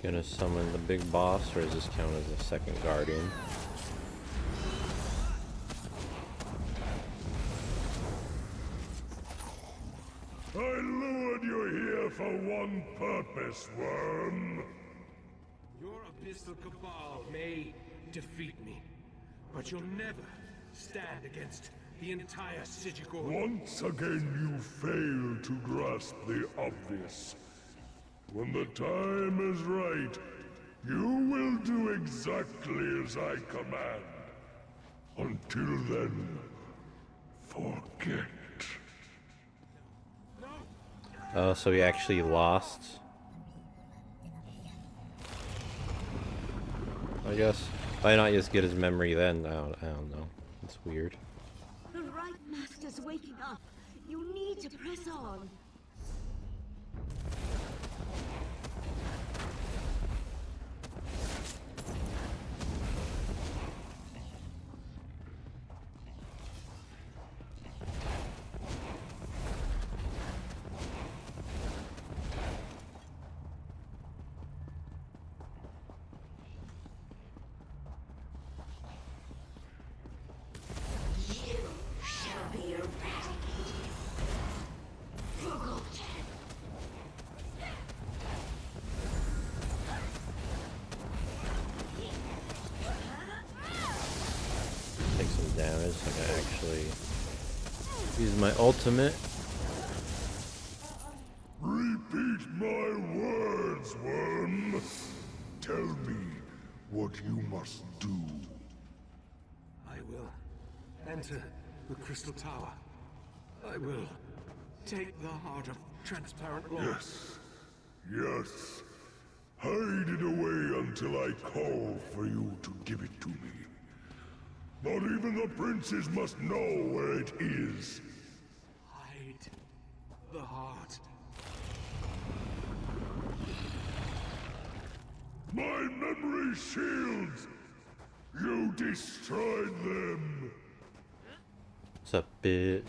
Speaker 1: Gonna summon the big boss, or does this count as a second guardian?
Speaker 11: I lured you here for one purpose, worm.
Speaker 4: Your abyssal cabal may defeat me, but you'll never stand against the entire Psijic Order.
Speaker 11: Once again you fail to grasp the obvious. When the time is right, you will do exactly as I command. Until then, forget.
Speaker 1: Oh, so he actually lost. I guess. Why not just get his memory then? I don't know. It's weird.
Speaker 10: The right master's waking up. You need to press on.
Speaker 1: Take some damage. I can actually use my ultimate.
Speaker 11: Repeat my words, worm. Tell me what you must do.
Speaker 4: I will enter the Crystal Tower. I will take the heart of transparent law.
Speaker 11: Yes. Yes. Hide it away until I call for you to give it to me. Not even the princes must know where it is.
Speaker 4: Hide the heart.
Speaker 11: My memory shields! You destroyed them!
Speaker 1: What's up, bitch?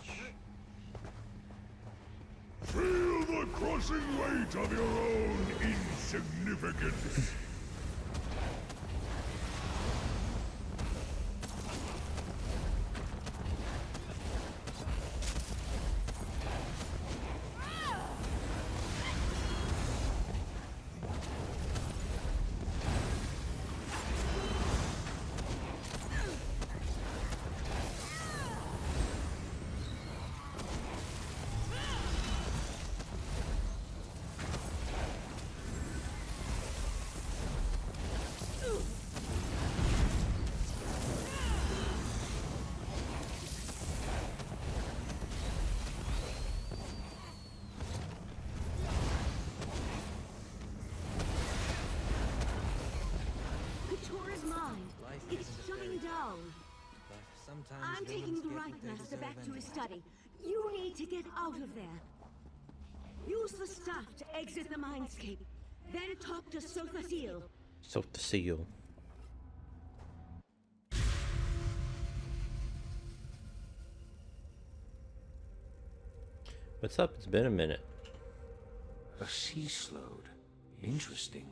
Speaker 11: Feel the crushing weight of your own insignificance!
Speaker 10: It's shutting down. I'm taking the right master back to his study. You need to get out of there. Use the staff to exit the mindscape. Then talk to Sothasil.
Speaker 1: Sothasil. What's up? It's been a minute.
Speaker 18: A sea slode. Interesting.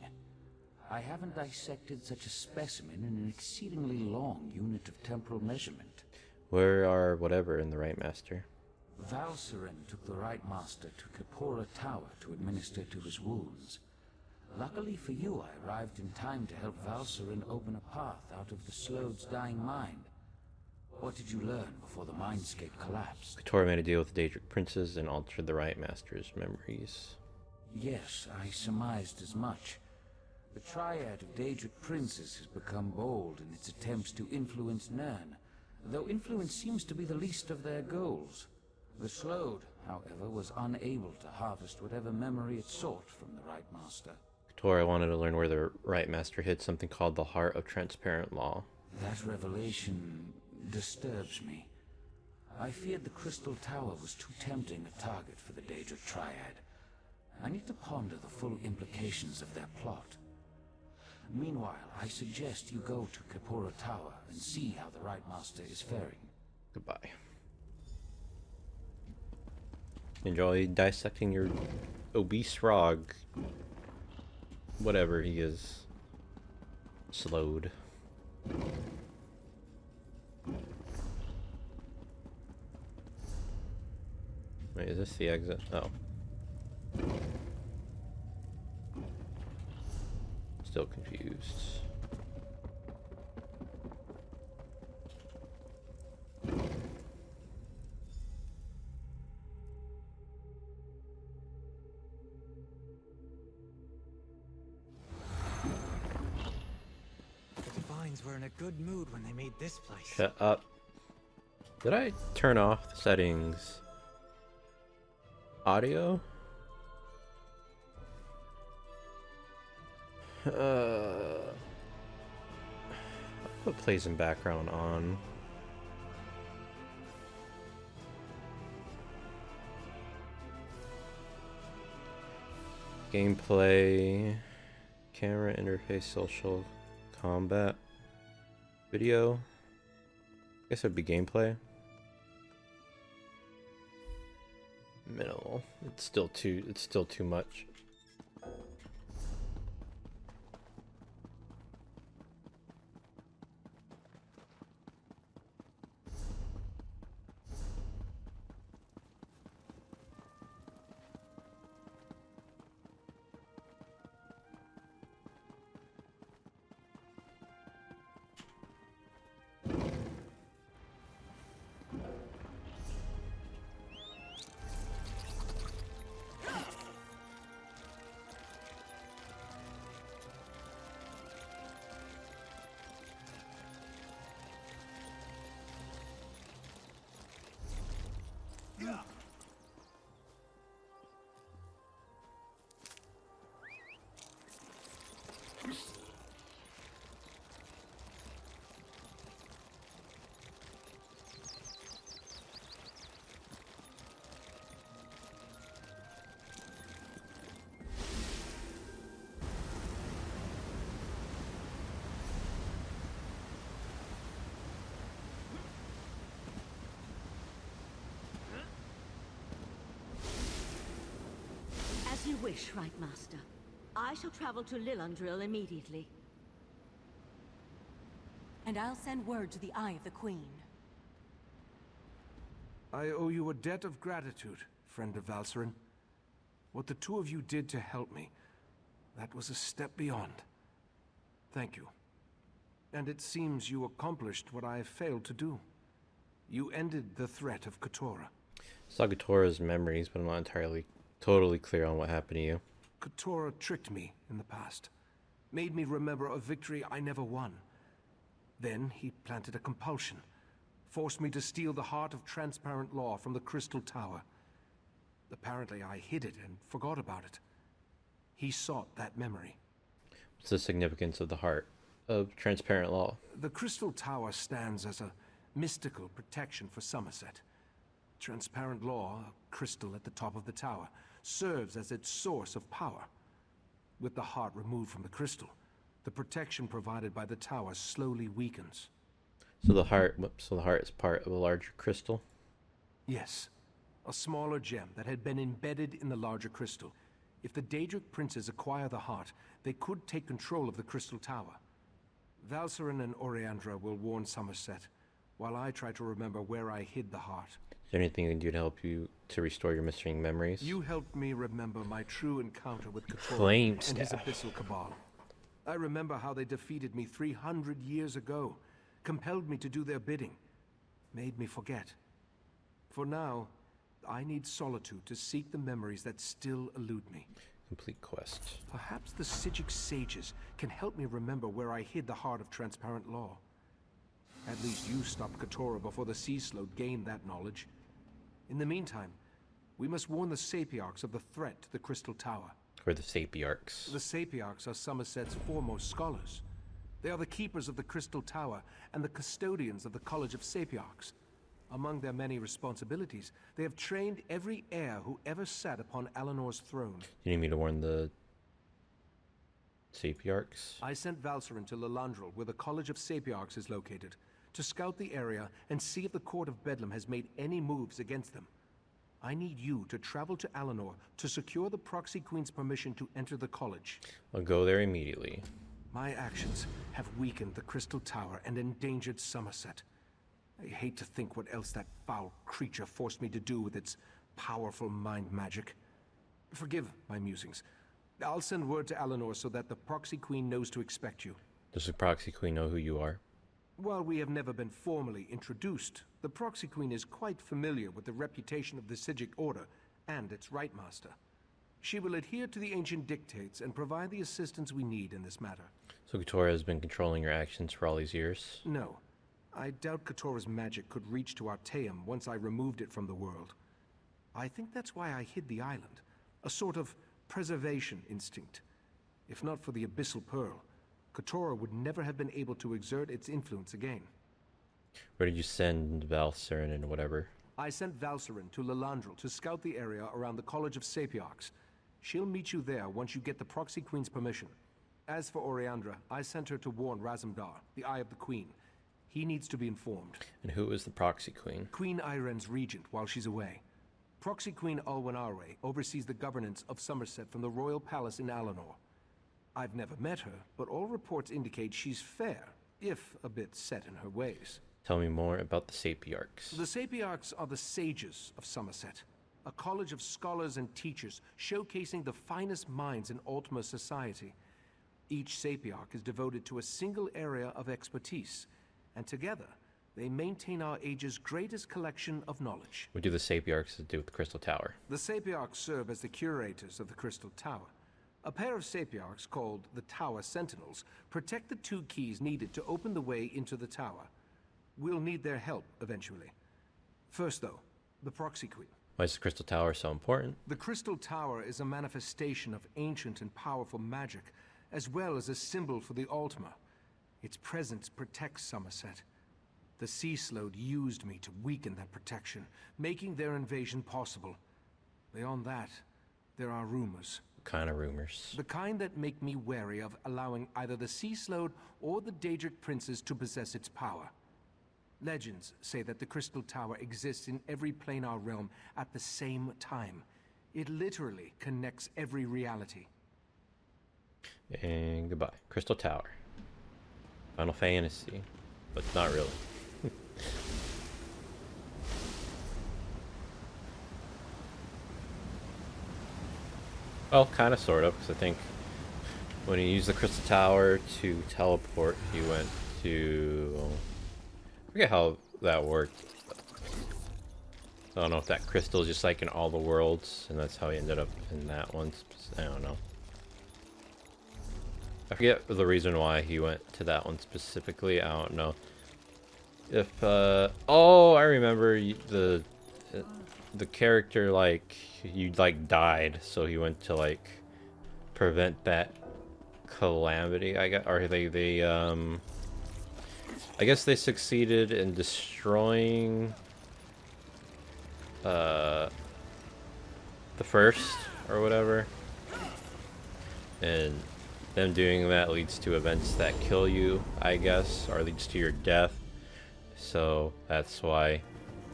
Speaker 18: I haven't dissected such a specimen in an exceedingly long unit of temporal measurement.
Speaker 1: Where are whatever in the Right Master?
Speaker 18: Valsaren took the Right Master to Kapora Tower to administer to his wounds. Luckily for you, I arrived in time to help Valsaren open a path out of the Slode's dying mind. What did you learn before the mindscape collapsed?
Speaker 1: Katora made a deal with the Daedric princes and altered the Right Master's memories.
Speaker 18: Yes, I surmised as much. The triad of Daedric princes has become bold in its attempts to influence Nirn, though influence seems to be the least of their goals. The Slode, however, was unable to harvest whatever memory it sought from the Right Master.
Speaker 1: Katora wanted to learn where the Right Master hid something called the Heart of Transparent Law.
Speaker 18: That revelation disturbs me. I feared the Crystal Tower was too tempting a target for the Daedric triad. I need to ponder the full implications of their plot. Meanwhile, I suggest you go to Kapora Tower and see how the Right Master is faring.
Speaker 1: Goodbye. Enjoy dissecting your obese frog. whatever, he is slowed. Wait, is this the exit? Oh. Still confused.
Speaker 12: The Divines were in a good mood when they made this place.
Speaker 1: Shut up. Did I turn off the settings? Audio? I'll put plays in background on. Gameplay, camera interface, social, combat, video. I guess it'd be gameplay. Minimal. It's still too much.
Speaker 10: As you wish, Right Master. I shall travel to Lillandril immediately.
Speaker 3: And I'll send word to the Eye of the Queen.
Speaker 4: I owe you a debt of gratitude, friend of Valserin. What the two of you did to help me, that was a step beyond. Thank you. And it seems you accomplished what I have failed to do. You ended the threat of Katora.
Speaker 1: Saw Katora's memories, but I'm not entirely totally clear on what happened to you.
Speaker 4: Katora tricked me in the past. Made me remember a victory I never won. Then he planted a compulsion. Forced me to steal the heart of transparent law from the Crystal Tower. Apparently I hid it and forgot about it. He sought that memory.
Speaker 1: What's the significance of the heart of transparent law?
Speaker 4: The Crystal Tower stands as a mystical protection for Somerset. Transparent law, a crystal at the top of the tower, serves as its source of power. With the heart removed from the crystal, the protection provided by the tower slowly weakens.
Speaker 1: So the heart is part of a larger crystal?
Speaker 4: Yes. A smaller gem that had been embedded in the larger crystal. If the Daedric princes acquire the heart, they could take control of the Crystal Tower. Valserin and Oriandra will warn Somerset, while I try to remember where I hid the heart.
Speaker 1: Is there anything you can do to help you to restore your missing memories?
Speaker 4: You helped me remember my true encounter with Katora
Speaker 1: Flame
Speaker 4: and
Speaker 1: staff.
Speaker 4: his Abyssal Cabal. I remember how they defeated me 300 years ago, compelled me to do their bidding, made me forget. For now, I need solitude to seek the memories that still elude me.
Speaker 1: Complete quest.
Speaker 4: Perhaps the Psijic sages can help me remember where I hid the heart of transparent law. At least you stopped Katora before the Sea Sload gained that knowledge. In the meantime, we must warn the Sapiarchs of the threat to the Crystal Tower.
Speaker 1: Or the Sapiarchs.
Speaker 4: The Sapiarchs are Somerset's foremost scholars. They are the keepers of the Crystal Tower and the custodians of the College of Sapiarchs. Among their many responsibilities, they have trained every heir who ever sat upon Alinor's throne.
Speaker 1: You need me to warn the Sapiarchs?
Speaker 4: I sent Valserin to Lillandril, where the College of Sapiarchs is located, to scout the area and see if the Court of Bedlam has made any moves against them. I need you to travel to Alinor to secure the Proxy Queen's permission to enter the college.
Speaker 1: I'll go there immediately.
Speaker 4: My actions have weakened the Crystal Tower and endangered Somerset. I hate to think what else that foul creature forced me to do with its powerful mind magic. Forgive my musings. I'll send word to Alinor so that the Proxy Queen knows to expect you.
Speaker 1: Does the Proxy Queen know who you are?
Speaker 4: While we have never been formally introduced, the Proxy Queen is quite familiar with the reputation of the Psijic Order and its Rite Master. She will adhere to the ancient dictates and provide the assistance we need in this matter.
Speaker 1: So Katora has been controlling your actions for all these years?
Speaker 4: No. I doubt Katora's magic could reach to Artaeum once I removed it from the world. I think that's why I hid the island. A sort of preservation instinct. If not for the Abyssal Pearl, Katora would never have been able to exert its influence again.
Speaker 1: Where did you send Valcerin and whatever?
Speaker 4: I sent Valcerin to Lilandril to scout the area around the College of Sapiarchs. She'll meet you there once you get the Proxy Queen's permission. As for Oriandra, I sent her to warn Razumdar, the Eye of the Queen. He needs to be informed.
Speaker 1: And who is the Proxy Queen?
Speaker 4: Queen Iren's regent while she's away. Proxy Queen Alwyn oversees the governance of Somerset from the Royal Palace in Alinor. I've never met her, but all reports indicate she's fair, if a bit set in her ways.
Speaker 1: Tell me more about the Sapiarchs.
Speaker 4: The Sapiarchs are the sages of Somerset, a college of scholars and teachers showcasing the finest minds in Altmer society. Each Sapiarch is devoted to a single area of expertise, and together they maintain our age's greatest collection of knowledge.
Speaker 1: What do the Sapiarchs do with the Crystal Tower?
Speaker 4: The Sapiarchs serve as the curators of the Crystal Tower. A pair of Sapiarchs, called the Tower Sentinels, protect the 2 keys needed to open the way into the tower. We'll need their help eventually. First, though, the Proxy Queen.
Speaker 1: Why is the Crystal Tower so important?
Speaker 4: The Crystal Tower is a manifestation of ancient and powerful magic, as well as a symbol for the Altmer. Its presence protects Somerset. The Sea Slode used me to weaken that protection, making their invasion possible. Beyond that, there are rumors.
Speaker 1: What kind of rumors?
Speaker 4: The kind that make me wary of allowing either the Sea Slode or the Daedric princes to possess its power. Legends say that the Crystal Tower exists in every planar realm at the same time. It literally connects every reality.
Speaker 1: And goodbye. Crystal Tower. Final Fantasy. But not really. Well, kind of, sort of, because I think when he used the Crystal Tower to teleport, he went to... I forget how that worked. I don't know if that crystal is just like in all the worlds, and that's how he ended up in that one. I don't know. I forget the reason why he went to that one specifically. I don't know. If oh, I remember the character, like, you like died, so he went to like prevent that calamity. I guess, or I guess they succeeded in destroying the first or whatever, and them doing that leads to events that kill you, I guess, or leads to your death. So that's why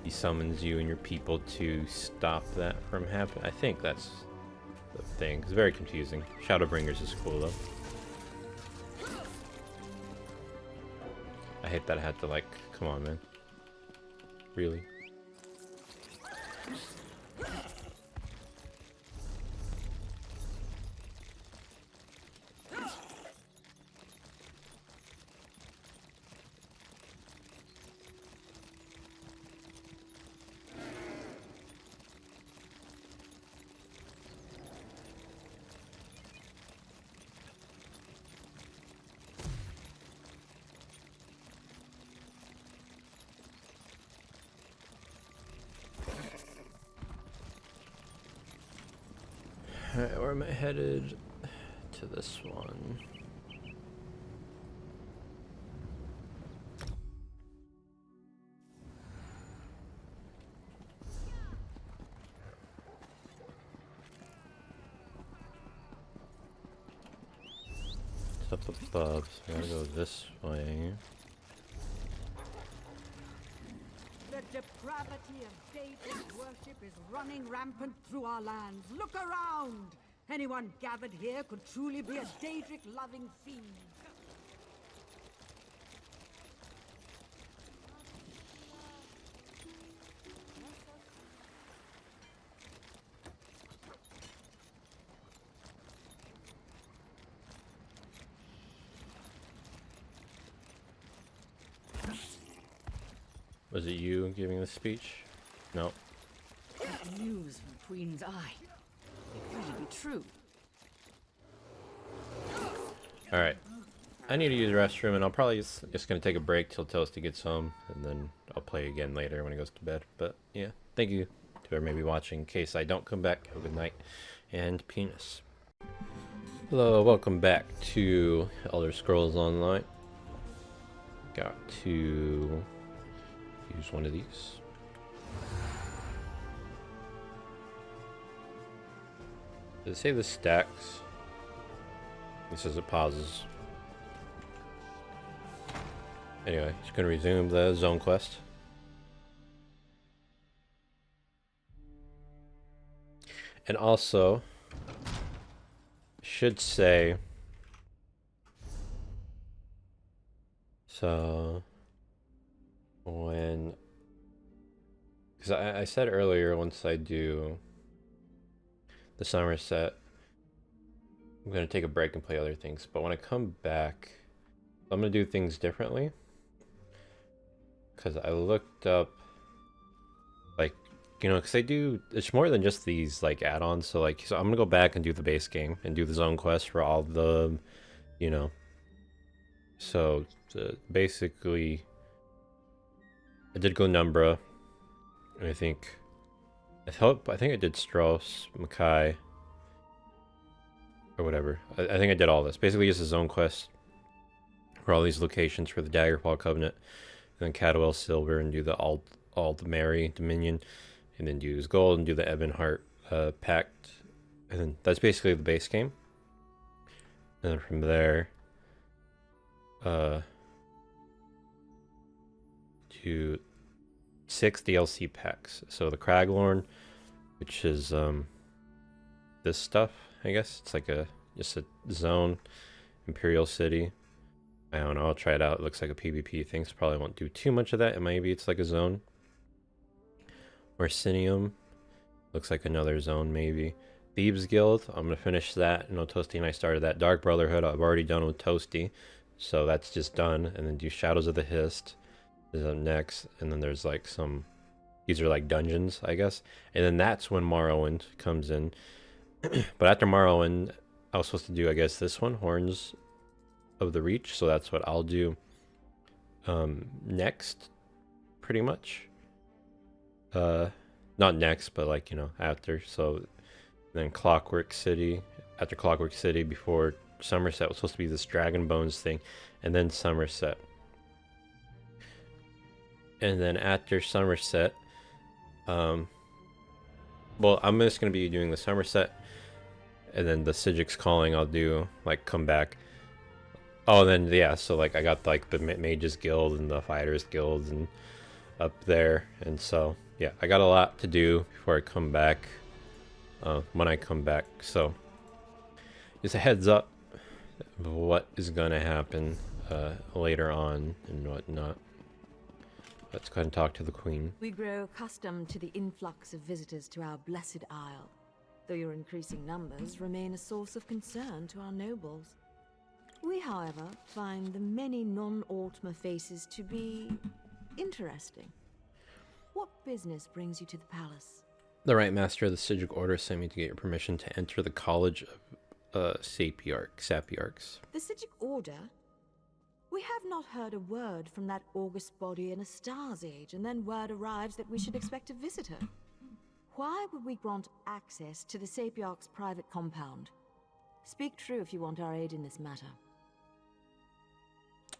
Speaker 1: he summons you and your people to stop that from happening. I think that's the thing. It's very confusing. Shadowbringers is cool though. I hate that I had to, like, come on, man. Really? Alright, where am I headed? To this one. It's up above, so I'm gonna go this way.
Speaker 6: The depravity of Daedric worship is running rampant through our lands. Look around! Anyone gathered here could truly be a Daedric-loving fiend.
Speaker 1: Was it you giving the speech? No.
Speaker 6: News from Queen's Eye. It could really be true.
Speaker 1: Alright. I need to use the restroom, and I'll probably just gonna take a break till Toasty gets home, and then I'll play again later when he goes to bed. But yeah, thank you to whoever may be watching. In case I don't come back, have a good night, and penis. Hello, welcome back to Elder Scrolls Online. Got to use one of these. Does it say the stacks? It says it pauses. Anyway, just gonna resume the zone quest. And also, should say, so when, because I said earlier, once I do the Somerset, I'm going to take a break and play other things. But when I come back, I'm going to do things differently. Because I looked up, like, you know, because they do, it's more than just these, like, add-ons. So, like, so I'm going to go back and do the base game and do the zone quest for all the, you know. So, basically, I did go Numbra. And I think I did Strauss, Mackay, or whatever. I think I did all this. Basically just a zone quest for all these locations for the Daggerfall Covenant. And then Cadwell Silver and do the Aldmeri Dominion. And then use gold and do the Ebonheart Pact. And then that's basically the base game. And then from there, to 6 DLC packs. So the Craglorn, which is this stuff, I guess. It's like just a zone, Imperial City. I don't know, I'll try it out. It looks like a PvP thing, so probably won't do too much of that. And maybe it's like a zone. Orsinium, looks like another zone maybe. Thieves Guild, I'm gonna finish that. I know Toasty and I started that. Dark Brotherhood, I've already done with Toasty, so that's just done. And then do Shadows of the Hist is up next, and then there's like some, these are like dungeons, I guess. And then that's when Morrowind comes in. But after Morrowind, I was supposed to do, I guess, this one, Horns of the Reach. So that's what I'll do next, pretty much. Not next, but like, you know, after. So then Clockwork City. After Clockwork City, before Somerset was supposed to be this Dragon Bones thing, and then Somerset. And then after Somerset, well, I'm just going to be doing the Somerset, and then the Sigic's Calling I'll do, like, come back. Oh, then, yeah, so, like, I got, like, the Mages Guild and the Fighters Guild and up there, and so, yeah, I got a lot to do before I come back, when I come back, so, just a heads up of what is going to happen, later on and whatnot. Let's go ahead and talk to the Queen.
Speaker 3: We grow accustomed to the influx of visitors to our blessed isle, though your increasing numbers remain a source of concern to our nobles. We, however, find the many non-Altmer faces to be interesting. What business brings you to the palace?
Speaker 1: The Right Master of the Sigic Order sent me to get your permission to enter the College of Sapiarchs.
Speaker 3: The Sigic Order? We have not heard a word from that august body in a star's age, and then word arrives that we should expect a visitor. Why would we grant access to the Sapiarch's private compound? Speak true if you want our aid in this matter.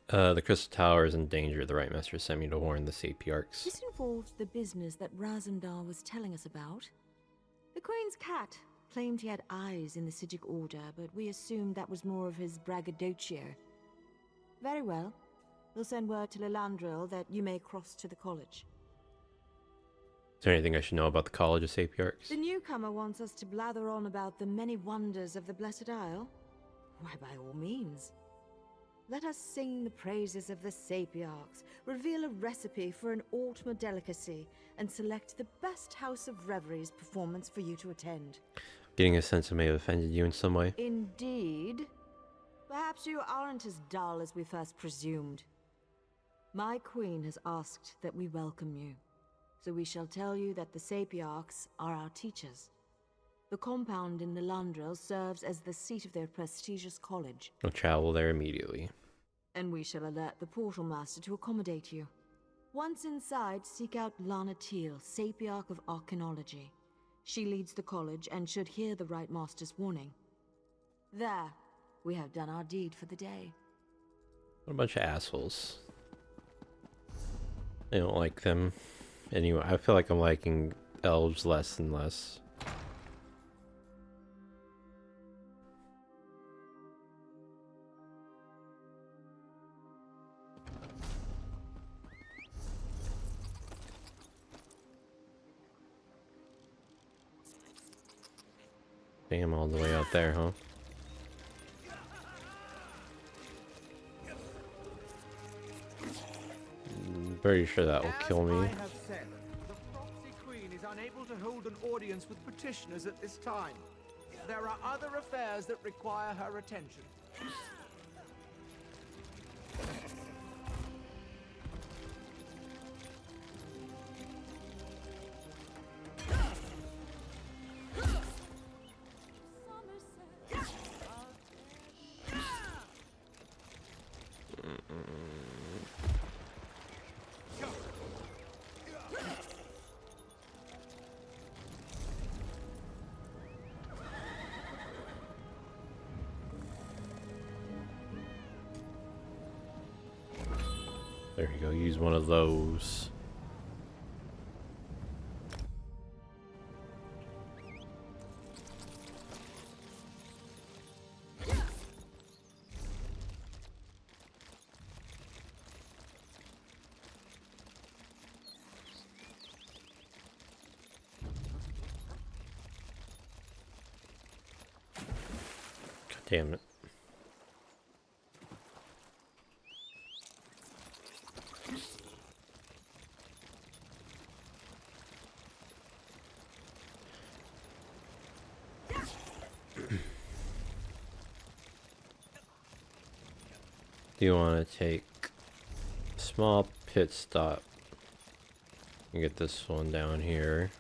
Speaker 1: The Crystal Tower is in danger. The Right Master sent me to warn the Sapiarchs.
Speaker 3: This involves the business that Razandar was telling us about. The Queen's cat claimed he had eyes in the Sigic Order, but we assumed that was more of his braggadocio. Very well. We'll send word to Lilandril that you may cross to the college.
Speaker 1: Is there anything I should know about the College of Sapiarchs?
Speaker 6: The newcomer wants us to blather on about the many wonders of the Blessed Isle? Why, by all means. Let us sing the praises of the Sapiarchs, reveal a recipe for an Altmer delicacy, and select the best House of Reveries performance for you to attend.
Speaker 1: Getting a sense I may have offended you in some way.
Speaker 6: Indeed. Perhaps you aren't as dull as we first presumed. My queen has asked that we welcome you, so we shall tell you that the Sapiarchs are our teachers. The compound in the Landrel serves as the seat of their prestigious college.
Speaker 1: I'll travel there immediately.
Speaker 6: And we shall alert the Portal Master to accommodate you. Once inside, seek out Lana Teal, Sapiarch of Archaeology. She leads the college and should hear the Right Master's warning. There, we have done our deed for the day.
Speaker 1: What a bunch of assholes. I don't like them. Anyway, I feel like I'm liking elves less and less. Damn, all the way out there, huh? I'm pretty sure that will kill me.
Speaker 8: As I have said, the Proxy Queen is unable to hold an audience with petitioners at this time. There are other affairs that require her attention.
Speaker 1: There you go, use one of those. God damn it. Do you want to take a small pit stop and get this one down here?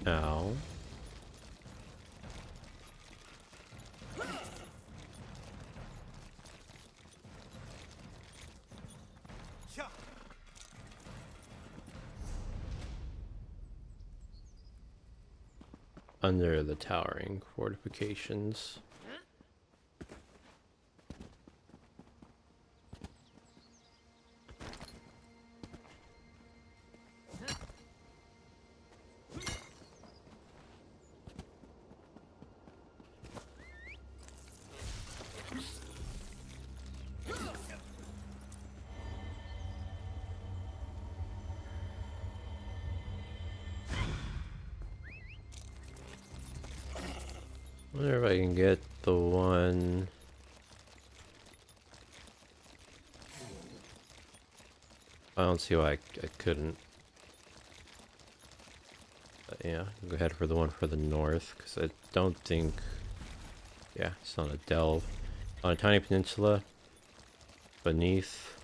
Speaker 1: Ow. Under the towering fortifications. Wonder if I can get the one. I don't see why I couldn't. But yeah, go ahead for the one for the north, because I don't think. Yeah, it's on a delve. On a tiny peninsula beneath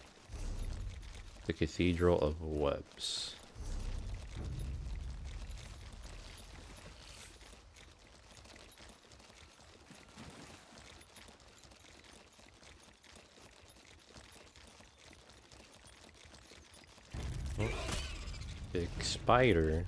Speaker 1: the Cathedral of Webs. Oh, big spider.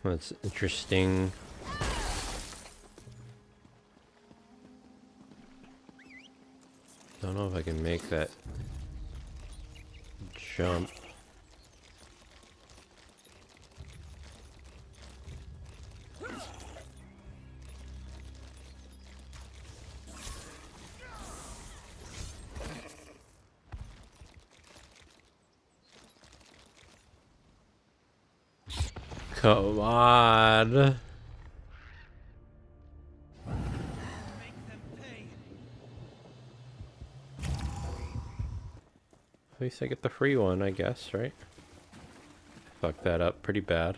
Speaker 1: That's interesting. Don't know if I can make that jump. Come on. At least I get the free one, I guess, right? Fuck that up pretty bad.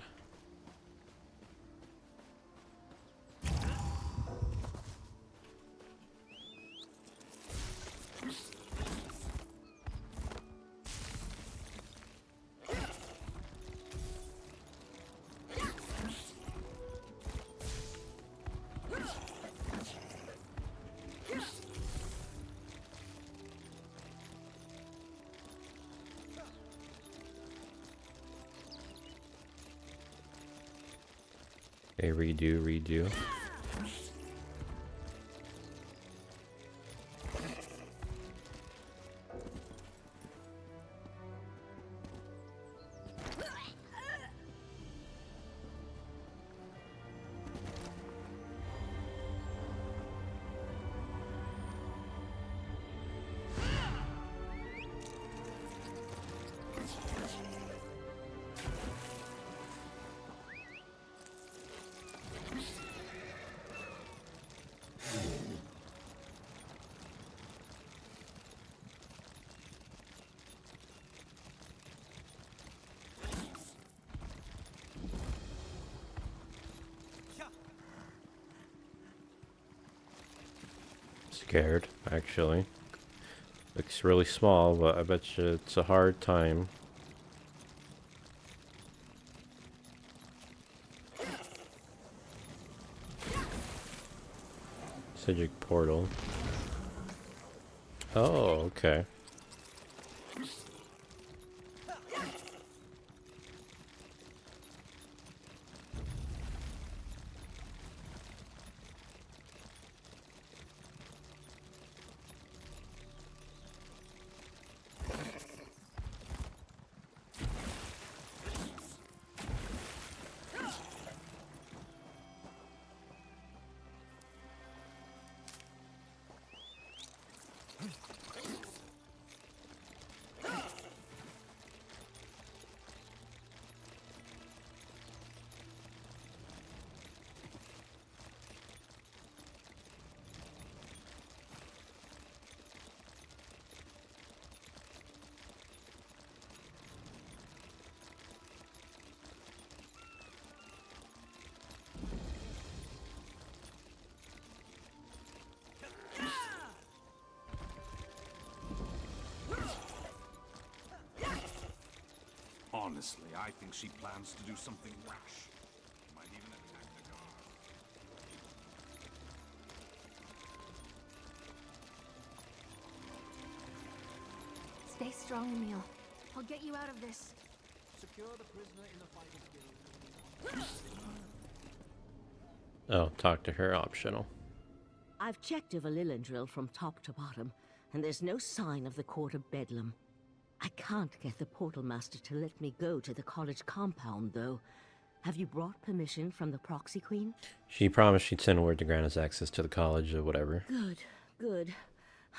Speaker 1: Okay, redo. Scared, actually. Looks really small, but I bet you it's a hard time. Sigic portal. Oh, okay.
Speaker 17: Honestly, I think she plans to do something rash. Might even attack the guard.
Speaker 19: Stay strong, Emil. I'll get you out of this.
Speaker 16: Secure the prisoner in the fighting field.
Speaker 1: Oh, talk to her, optional.
Speaker 10: I've checked over Lilendrill from top to bottom, and there's no sign of the Court of Bedlam. I can't get the Portal Master to let me go to the college compound, though. Have you brought permission from the Proxy Queen?
Speaker 1: She promised she'd send word to grant us access to the college or whatever.
Speaker 10: Good, good.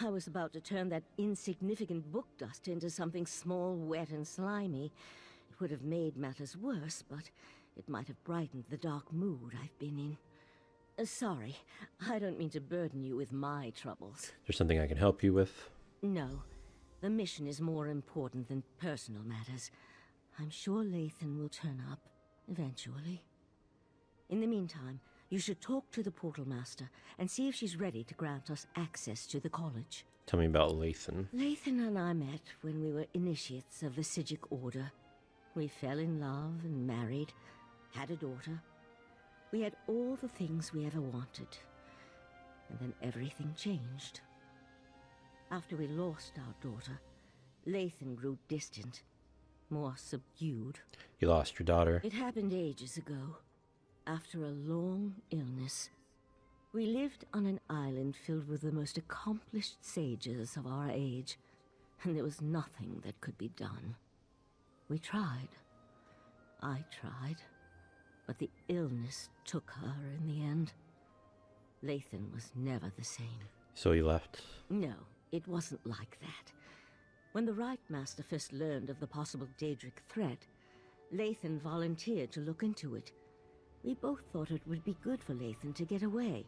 Speaker 10: I was about to turn that insignificant book dust into something small, wet, and slimy. It would have made matters worse, but it might have brightened the dark mood I've been in. Sorry, I don't mean to burden you with my troubles.
Speaker 1: Is there something I can help you with?
Speaker 10: No. The mission is more important than personal matters. I'm sure Lathan will turn up, eventually. In the meantime, you should talk to the Portal Master and see if she's ready to grant us access to the college.
Speaker 1: Tell me about Lathan.
Speaker 10: Lathan and I met when we were initiates of the Sigic Order. We fell in love and married, had a daughter. We had all the things we ever wanted. And then everything changed. After we lost our daughter, Lathan grew distant, more subdued.
Speaker 1: You lost your daughter.
Speaker 10: It happened ages ago. after a long illness. We lived on an island filled with the most accomplished sages of our age, and there was nothing that could be done. We tried. I tried. But the illness took her in the end. Lathan was never the same.
Speaker 1: So he left?
Speaker 10: No, it wasn't like that. When the Right Master first learned of the possible Daedric threat, Lathan volunteered to look into it. We both thought it would be good for Lathan to get away,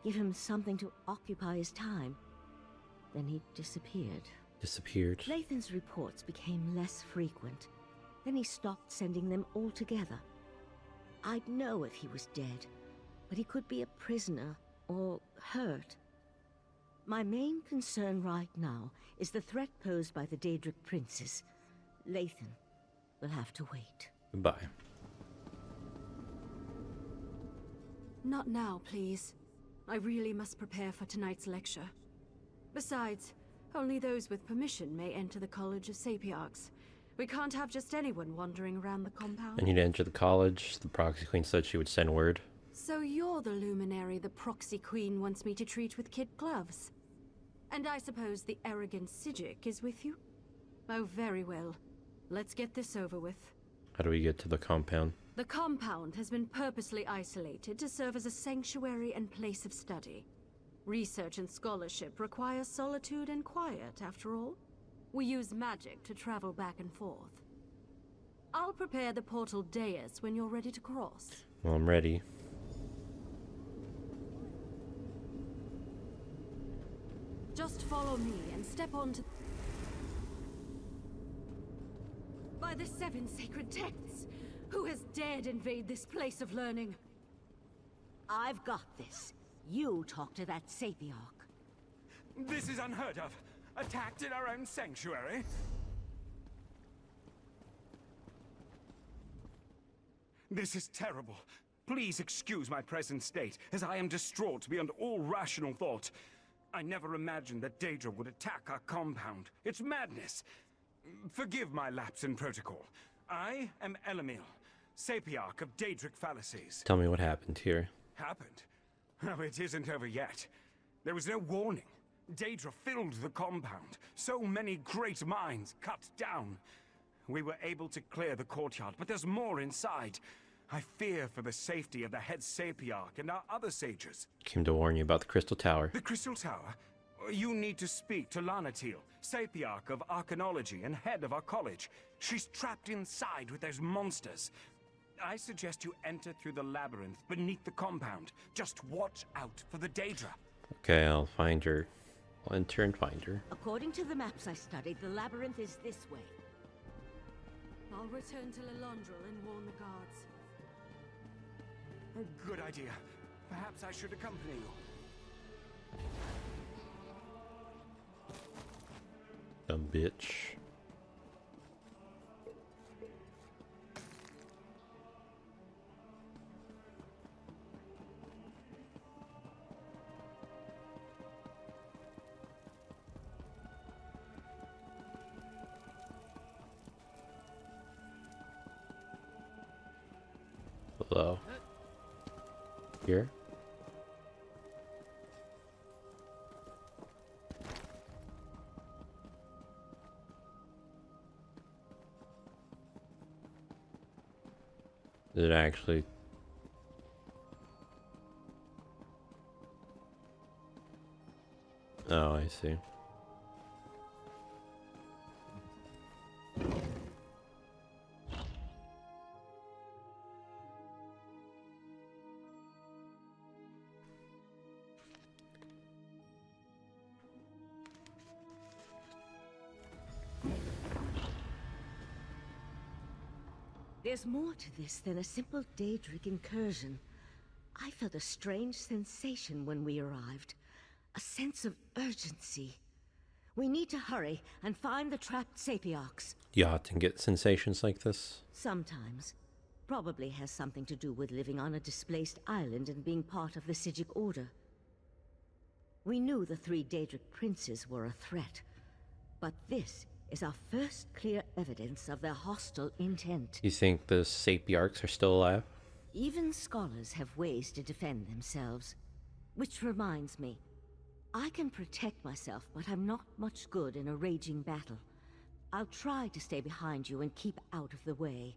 Speaker 10: give him something to occupy his time. Then he disappeared.
Speaker 1: Disappeared?
Speaker 10: Lathan's reports became less frequent. Then he stopped sending them altogether. I'd know if he was dead, but he could be a prisoner or hurt. My main concern right now is the threat posed by the Daedric princes. Lathan will have to wait.
Speaker 1: Goodbye.
Speaker 20: Not now, please. I really must prepare for tonight's lecture. Besides, only those with permission may enter the College of Sapiarchs. We can't have just anyone wandering around the compound.
Speaker 1: I need to enter the college. The Proxy Queen said she would send word.
Speaker 20: So you're the luminary the Proxy Queen wants me to treat with kid gloves. And I suppose the arrogant Psijic is with you? Oh, very well. Let's get this over with.
Speaker 1: How do we get to the compound?
Speaker 20: The compound has been purposely isolated to serve as a sanctuary and place of study. Research and scholarship require solitude and quiet, after all. We use magic to travel back and forth. I'll prepare the portal dais when you're ready to cross.
Speaker 1: Well, I'm ready.
Speaker 20: Just follow me and step onto... By the 7 sacred texts! Who has dared invade this place of learning?
Speaker 10: I've got this. You talk to that Sapiarch.
Speaker 17: This is unheard of. Attacked in our own sanctuary? This is terrible. Please excuse my present state, as I am distraught beyond all rational thought. I never imagined that Daedra would attack our compound. It's madness. Forgive my lapse in protocol. I am Elamil, Sapiarch of Daedric Fallacies.
Speaker 1: Tell me what happened here.
Speaker 17: Happened? Oh, it isn't over yet. There was no warning. Daedra filled the compound. So many great minds cut down. We were able to clear the courtyard, but there's more inside. I fear for the safety of the head Sapiarch and our other sages.
Speaker 1: Came to warn you about the Crystal Tower.
Speaker 17: The Crystal Tower? You need to speak to Lanatil, Sapiarch of Arcanology and head of our college. She's trapped inside with those monsters. I suggest you enter through the labyrinth beneath the compound. Just watch out for the Daedra.
Speaker 1: Okay, I'll find her. I'll enter and find her.
Speaker 10: According to the maps I studied, the labyrinth is this way.
Speaker 20: I'll return to Lilondril and warn the guards.
Speaker 17: A good idea. Perhaps I should accompany you.
Speaker 1: Dumb bitch. Hello. Here? Did it actually... Oh, I see.
Speaker 10: There's more to this than a simple Daedric incursion. I felt a strange sensation when we arrived. A sense of urgency. We need to hurry and find the trapped Sapiarchs.
Speaker 1: You often get sensations like this?
Speaker 10: Sometimes. Probably has something to do with living on a displaced island and being part of the Psijic Order. We knew the 3 Daedric princes were a threat, but this is our first clear evidence of their hostile intent.
Speaker 1: You think the Sapiarchs are still alive?
Speaker 10: Even scholars have ways to defend themselves. Which reminds me, I can protect myself, but I'm not much good in a raging battle. I'll try to stay behind you and keep out of the way.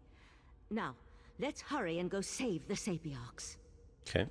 Speaker 10: Now, let's hurry and go save the Sapiarchs.
Speaker 1: Okay.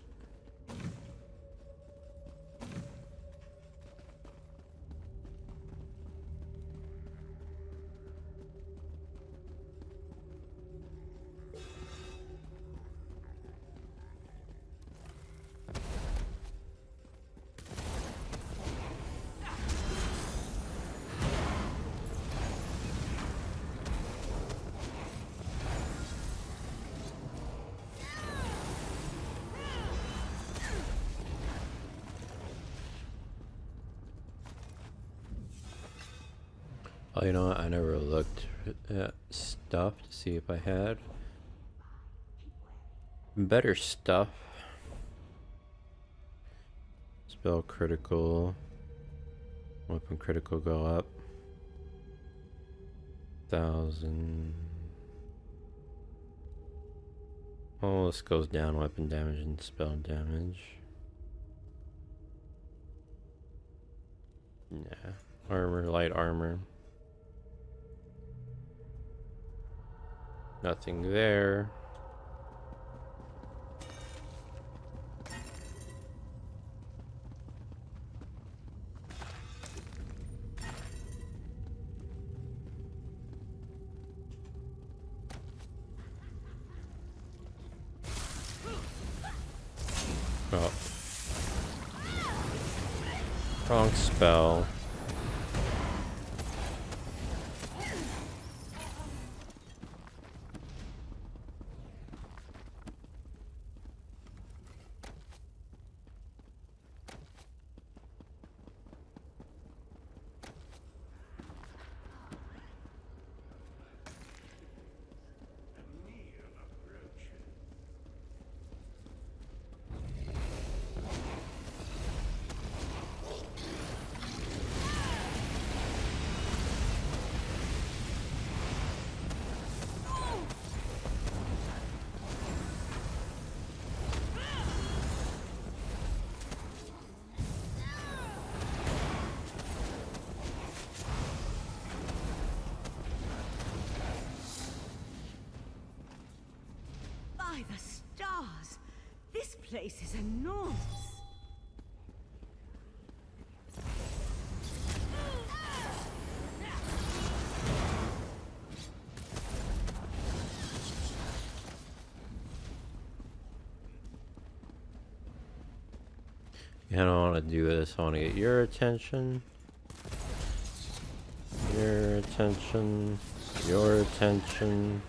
Speaker 1: Oh, you know what? I never looked at stuff to see if I had better stuff. Spell critical. Weapon critical go up. 1,000. Oh, this goes down weapon damage and spell damage. Yeah. Armor, light armor. Nothing there. Oh. Wrong spell.
Speaker 10: By the stars! This place is enormous!
Speaker 1: I don't want to do this. I want to get your attention. Your attention. Your attention.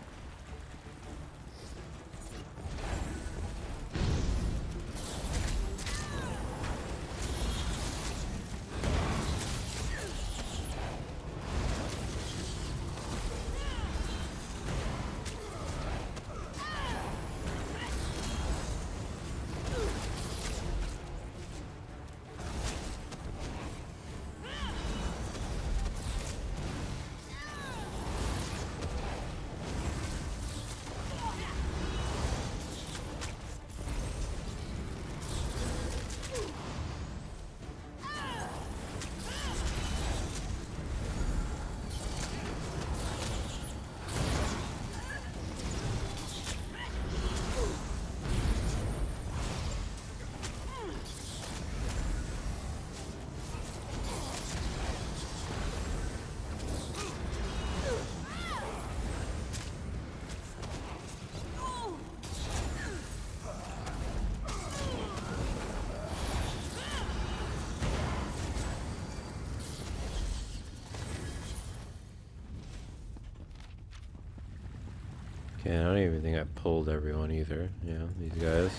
Speaker 1: Okay, I don't even think I pulled everyone either. Yeah, these guys.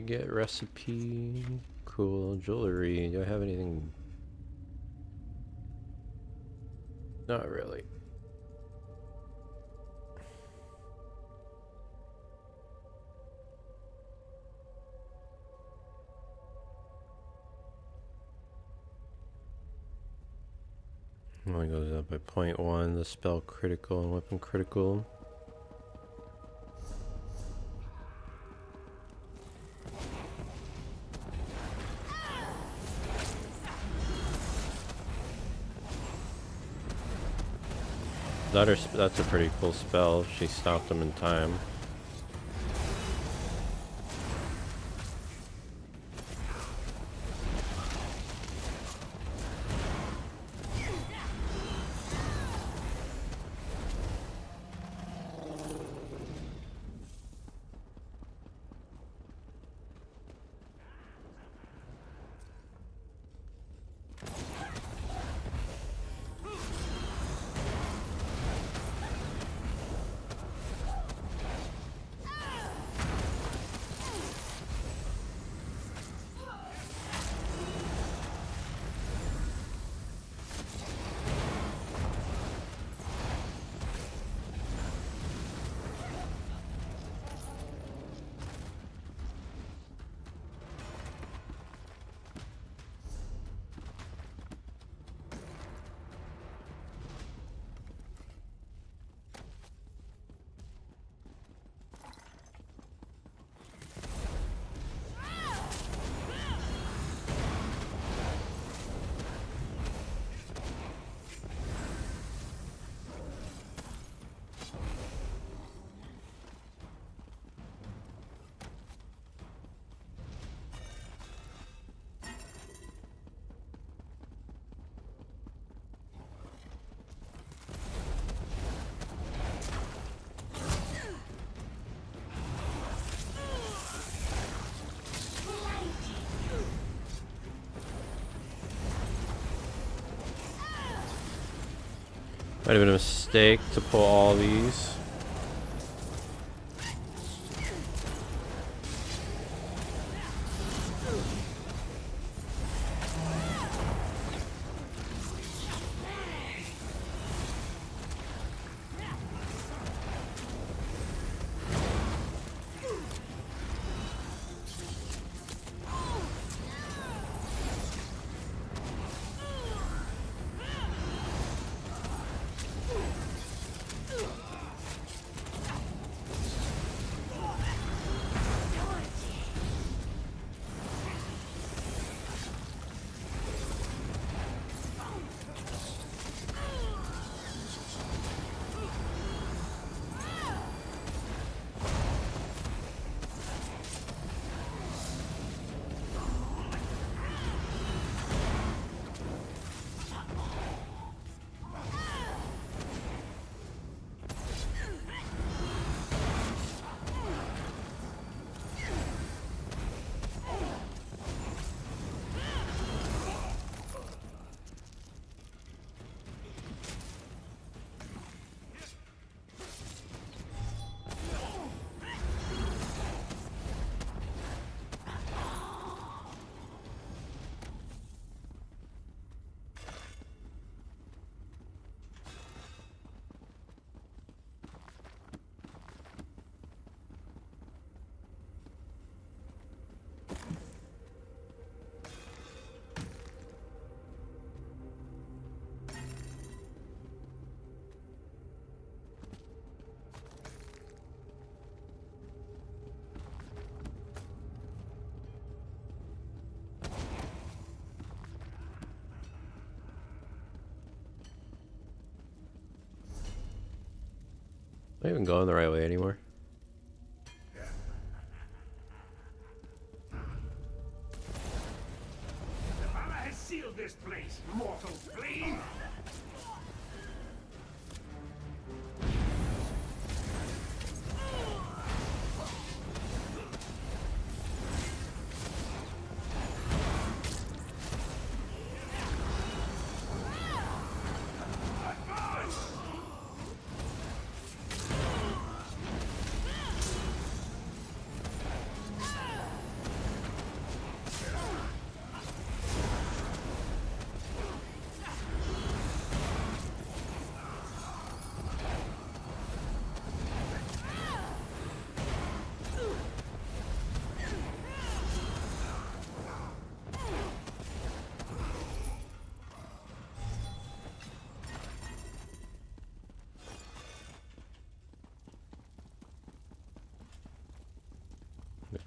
Speaker 1: get recipe. Cool. Jewelry. Do I have anything? Not really. Only goes up by 0.1. The spell critical and weapon critical. That's a pretty cool spell. She stopped them in time. Might have been a mistake to pull all these. Am I even going the right way anymore?
Speaker 11: I have sealed this place, mortal flea!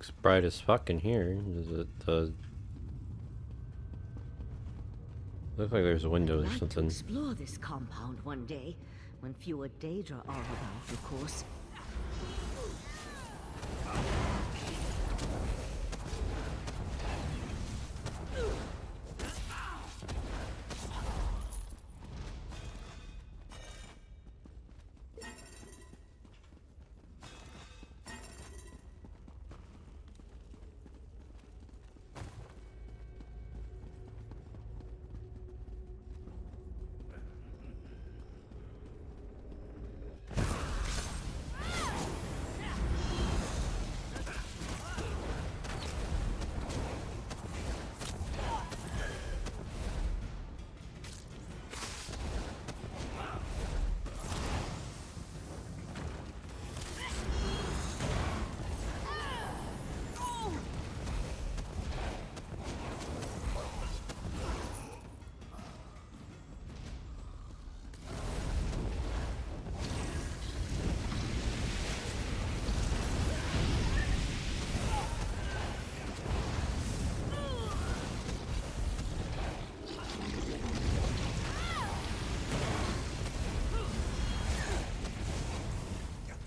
Speaker 1: Looks bright as fuck in here. Does it look like there's a window or
Speaker 10: I'd like
Speaker 1: something?
Speaker 10: to explore this compound one day, when fewer Daedra are about, of course.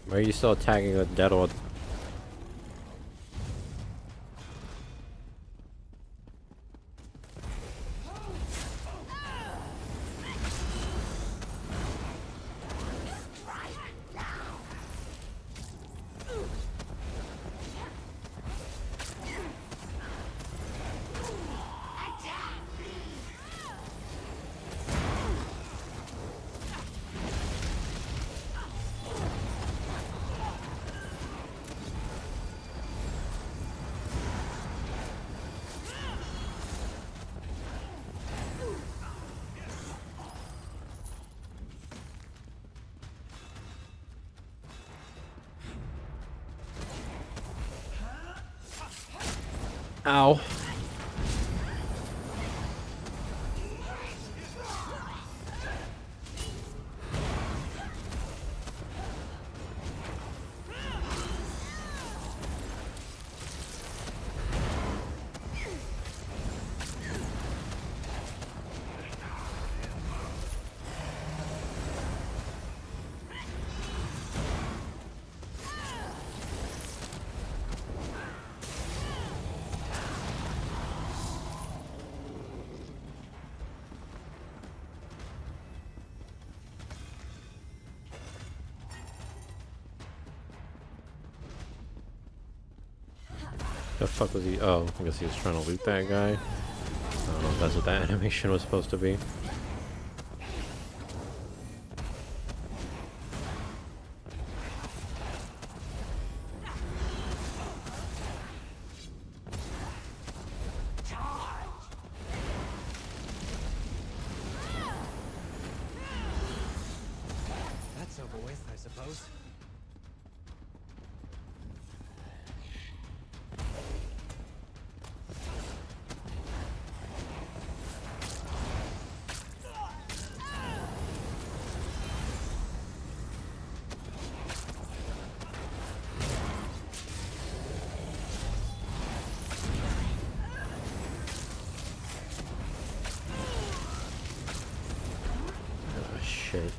Speaker 1: Why are you still attacking with Deadwood? Ow. The fuck was he? Oh, I guess he was trying to loot that guy. I don't know if that's what that animation was supposed to be.
Speaker 12: That's over with, I suppose.
Speaker 1: Oh shit.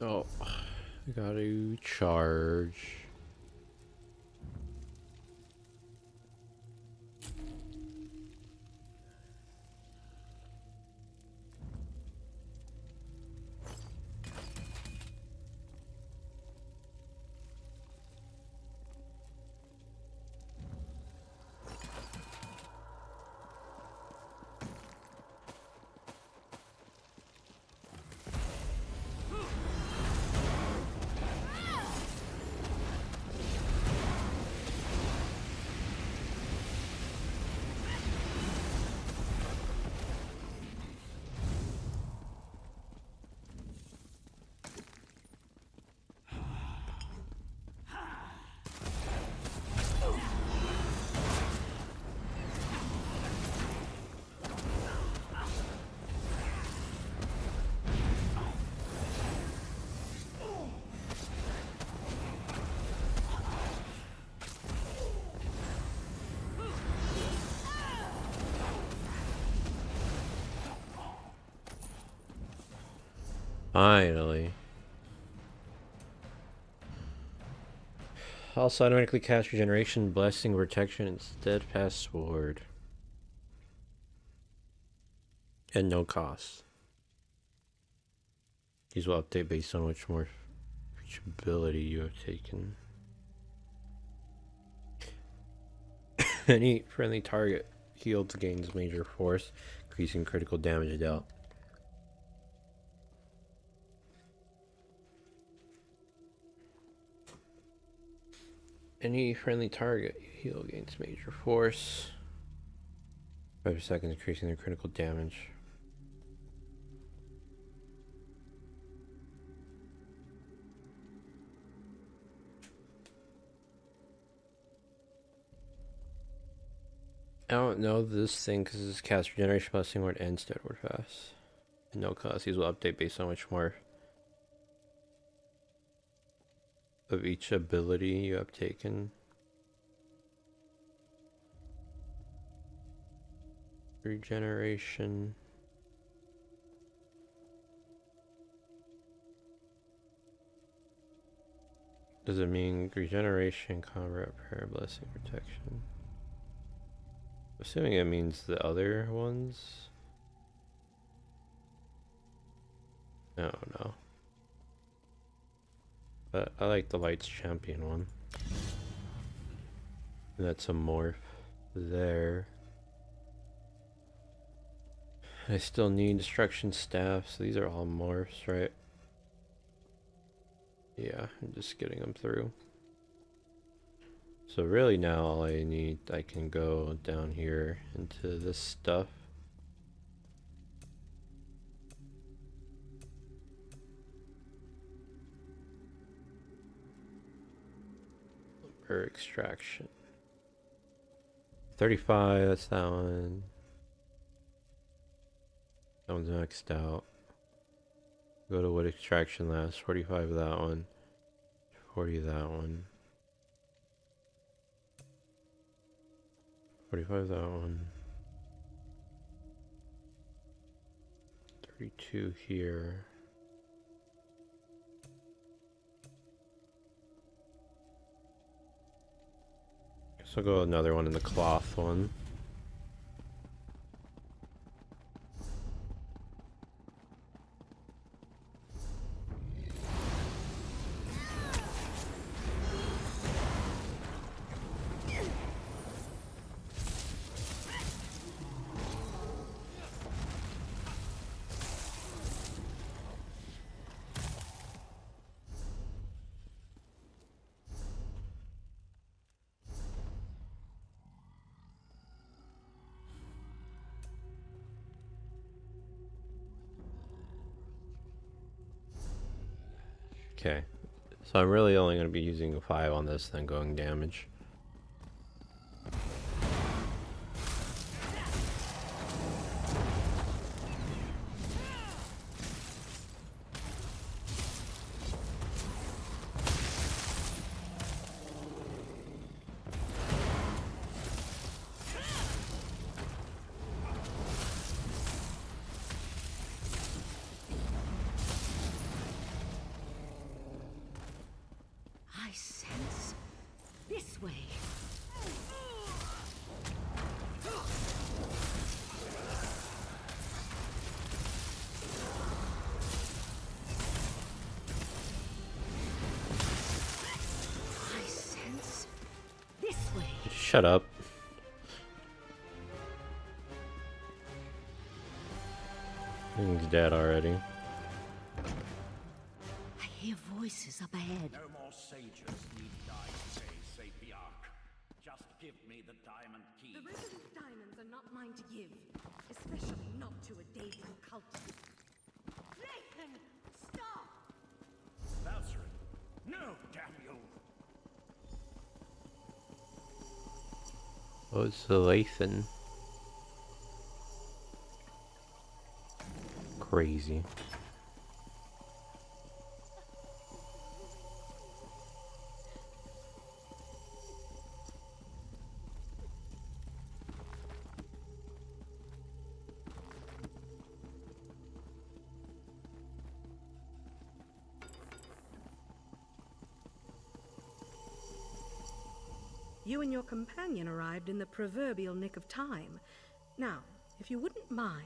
Speaker 1: Oh, I gotta charge. Finally. Also automatically cast Regeneration, Blessing, Protection, and Steadfast Sword. At no cost. These will update based on which more each ability you have taken. Any friendly target healed gains major force, increasing critical damage dealt. Any friendly target heal gains major force. 5 seconds, increasing their critical damage. I don't know this thing because this cast Regeneration, Blessing, Ward, and Steadward Fast. And no cost. These will update based on which more of each ability you have taken. Regeneration. Does it mean regeneration, combat, prayer, blessing, protection? Assuming it means the other ones. I don't know. But I like the Lights Champion one. And that's a morph there. I still need Destruction Staff, so these are all morphs, right? Yeah, I'm just getting them through. So really now all I need, I can go down here into this stuff. For extraction. 35, that's that one. That one's maxed out. Go to wood extraction last. 45 of that one. 40 of that one. 45 of that one. 32 here. Guess I'll go another one in the cloth one. Okay, so I'm really only going to be using 5 on this, then going damage. shut up. He's dead already.
Speaker 10: I hear voices up ahead.
Speaker 5: No more sages need die today, Sapiarch. Just give me the diamond key.
Speaker 2: The resolute diamonds are not mine to give, especially not to a Daedran cultist.
Speaker 19: Nathan, stop!
Speaker 5: Valkyrie, no, damn you!
Speaker 1: Oh, it's the Lathan. Crazy.
Speaker 2: You and your companion arrived in the proverbial nick of time. Now, if you wouldn't mind,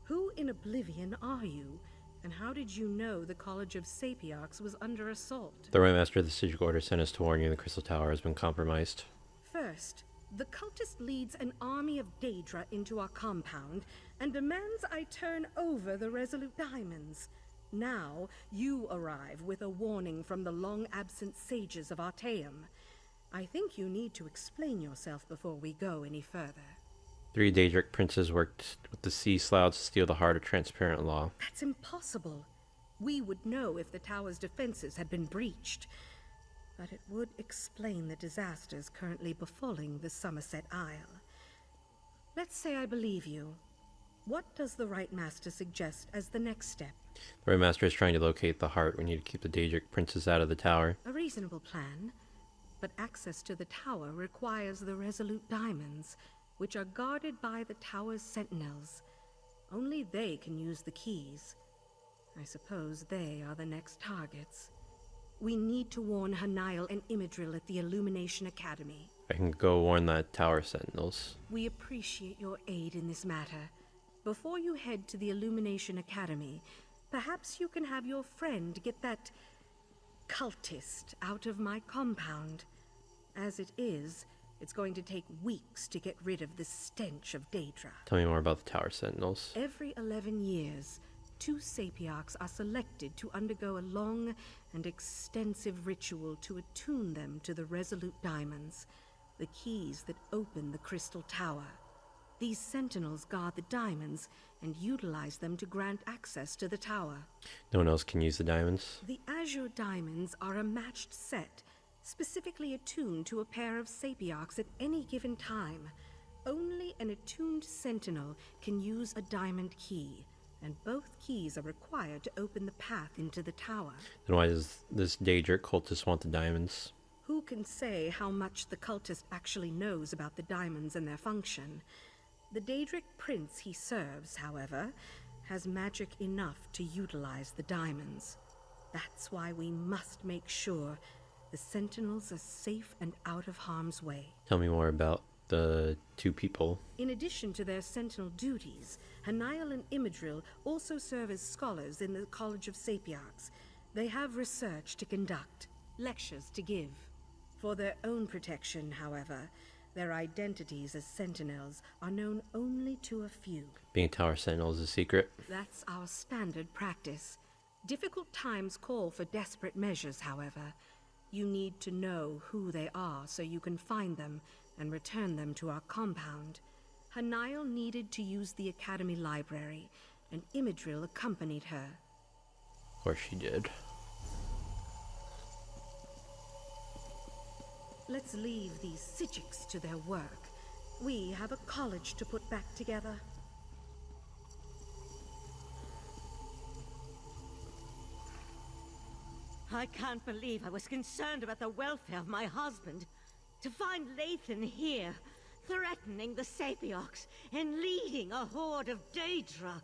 Speaker 2: who in Oblivion are you? And how did you know the College of Sapiarchs was under assault?
Speaker 1: The Royal Master of the Siege Order sent us to warn you the Crystal Tower has been compromised.
Speaker 2: First, the cultist leads an army of Daedra into our compound and demands I turn over the Resolute Diamonds. Now, you arrive with a warning from the long-absent sages of Artaeum. I think you need to explain yourself before we go any further.
Speaker 1: 3 Daedric princes worked with the Sea Sloughs to steal the heart of transparent law.
Speaker 2: That's impossible. We would know if the tower's defenses had been breached. But it would explain the disasters currently befalling the Somerset Isle. Let's say I believe you. What does the Right Master suggest as the next step?
Speaker 1: The Royal Master is trying to locate the heart. We need to keep the Daedric princes out of the tower.
Speaker 2: A reasonable plan. But access to the tower requires the Resolute Diamonds, which are guarded by the tower's sentinels. Only they can use the keys. I suppose they are the next targets. We need to warn Hanail and Imidril at the Illumination Academy.
Speaker 1: I can go warn the tower sentinels.
Speaker 2: We appreciate your aid in this matter. Before you head to the Illumination Academy, perhaps you can have your friend get that cultist out of my compound. As it is, it's going to take weeks to get rid of the stench of Daedra.
Speaker 1: Tell me more about the tower sentinels.
Speaker 2: Every 11 years, 2 Sapiarchs are selected to undergo a long and extensive ritual to attune them to the Resolute Diamonds, the keys that open the Crystal Tower. These sentinels guard the diamonds and utilize them to grant access to the tower.
Speaker 1: No one else can use the diamonds?
Speaker 2: The Azure Diamonds are a matched set, specifically attuned to a pair of Sapiarchs at any given time. Only an attuned sentinel can use a diamond key, and both keys are required to open the path into the tower.
Speaker 1: Then why does this Daedric cultist want the diamonds?
Speaker 2: Who can say how much the cultist actually knows about the diamonds and their function? The Daedric prince he serves, however, has magic enough to utilize the diamonds. That's why we must make sure the sentinels are safe and out of harm's way.
Speaker 1: Tell me more about the 2 people.
Speaker 2: In addition to their sentinel duties, Hanail and Imidril also serve as scholars in the College of Sapiarchs. They have research to conduct, lectures to give. For their own protection, however, their identities as sentinels are known only to a few.
Speaker 1: Being a tower sentinel is a secret.
Speaker 2: That's our standard practice. Difficult times call for desperate measures, however. You need to know who they are so you can find them and return them to our compound. Hanail needed to use the Academy Library, and Imidril accompanied her.
Speaker 1: Of course she did.
Speaker 2: Let's leave these Sijiks to their work. We have a college to put back together.
Speaker 10: I can't believe I was concerned about the welfare of my husband. To find Lathan here, threatening the Sapiarchs and leading a horde of Daedra.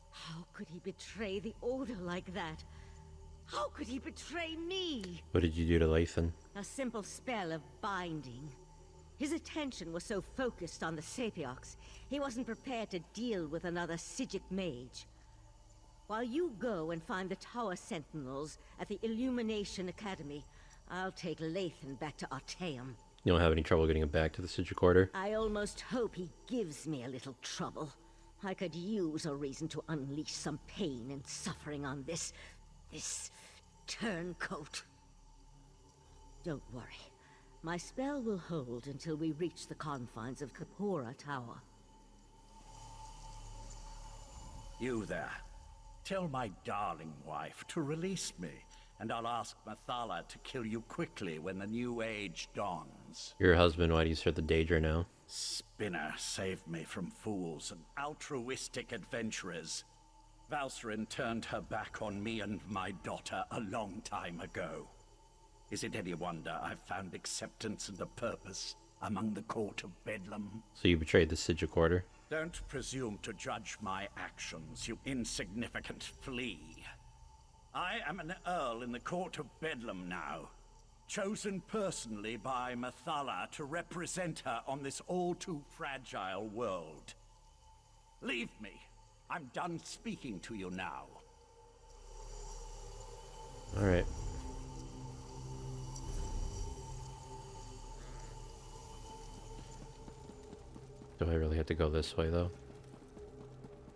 Speaker 10: How could he betray the Order like that? How could he betray me?
Speaker 1: What did you do to Lathan?
Speaker 10: A simple spell of binding. His attention was so focused on the Sapiarchs, he wasn't prepared to deal with another Sijic mage. While you go and find the Tower Sentinels at the Illumination Academy, I'll take Lathan back to Artaeum.
Speaker 1: You don't have any trouble getting him back to the Sigil Quarter?
Speaker 10: I almost hope he gives me a little trouble. I could use a reason to unleash some pain and suffering on this turncoat. Don't worry. My spell will hold until we reach the confines of Kapora Tower.
Speaker 21: You there. Tell my darling wife to release me, and I'll ask Mathala to kill you quickly when the new age dawns.
Speaker 1: Your husband, why do you serve the Daedra now?
Speaker 21: Spinner saved me from fools and altruistic adventurers. Valsarin turned her back on me and my daughter a long time ago. Is it any wonder I've found acceptance and a purpose among the court of Bedlam?
Speaker 1: So you betrayed the Sigil Quarter?
Speaker 21: Don't presume to judge my actions, you insignificant flea. I am an earl in the court of Bedlam now, chosen personally by Mathala to represent her on this all-too-fragile world. Leave me. I'm done speaking to you now.
Speaker 1: Alright. Do I really have to go this way, though?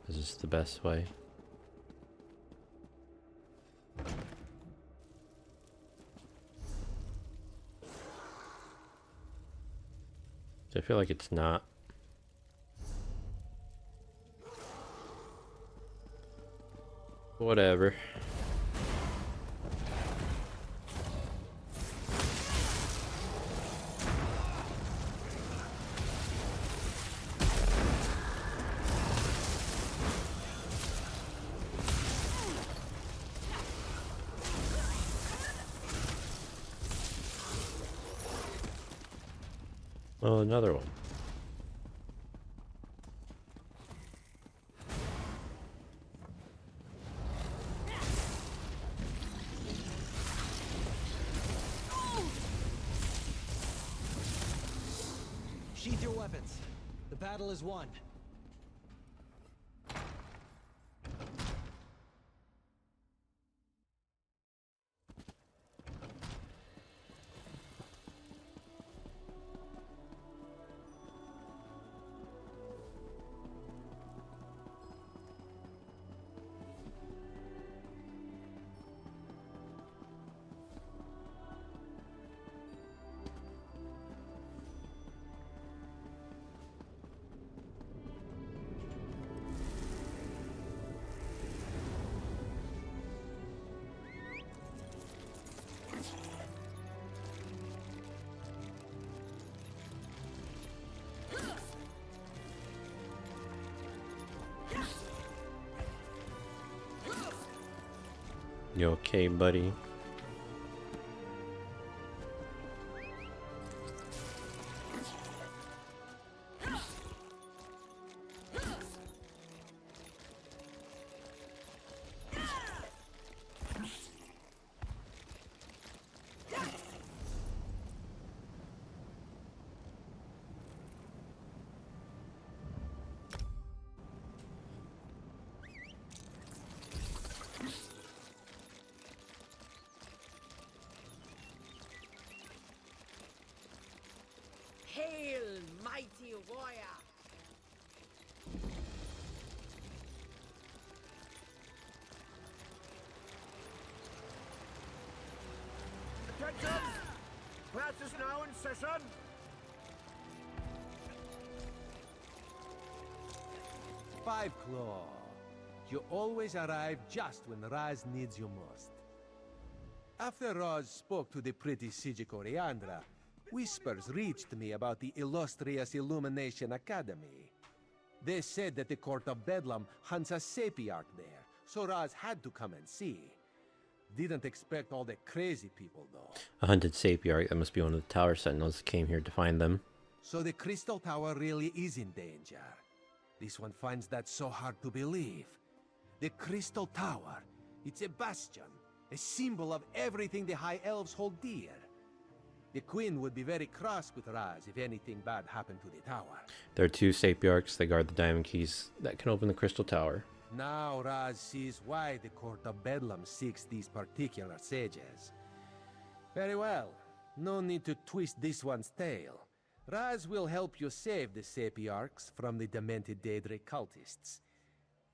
Speaker 1: Is this the best way? I feel like it's not. Whatever. Oh, another one.
Speaker 12: Sheath your weapons. The battle is won.
Speaker 1: You okay, buddy?
Speaker 22: Hail, mighty warrior!
Speaker 23: Attention! Class is now in session!
Speaker 7: Five Claw. You always arrive just when Raz needs you most. After Raz spoke to the pretty Sigil Coriandra, whispers reached me about the illustrious Illumination Academy. They said that the Court of Bedlam hunts a Sapiarch there, so Raz had to come and see. Didn't expect all the crazy people, though.
Speaker 1: A hunted Sapiarch, that must be one of the Tower Sentinels that came here to find them.
Speaker 7: So the Crystal Tower really is in danger. This one finds that so hard to believe. The Crystal Tower, it's a bastion, a symbol of everything the High Elves hold dear. The Queen would be very cross with Raz if anything bad happened to the tower.
Speaker 1: There are two Sapiarchs that guard the diamond keys that can open the Crystal Tower.
Speaker 7: Now Raz sees why the Court of Bedlam seeks these particular sages. Very well. No need to twist this one's tail. Raz will help you save the Sapiarchs from the demented Daedric cultists.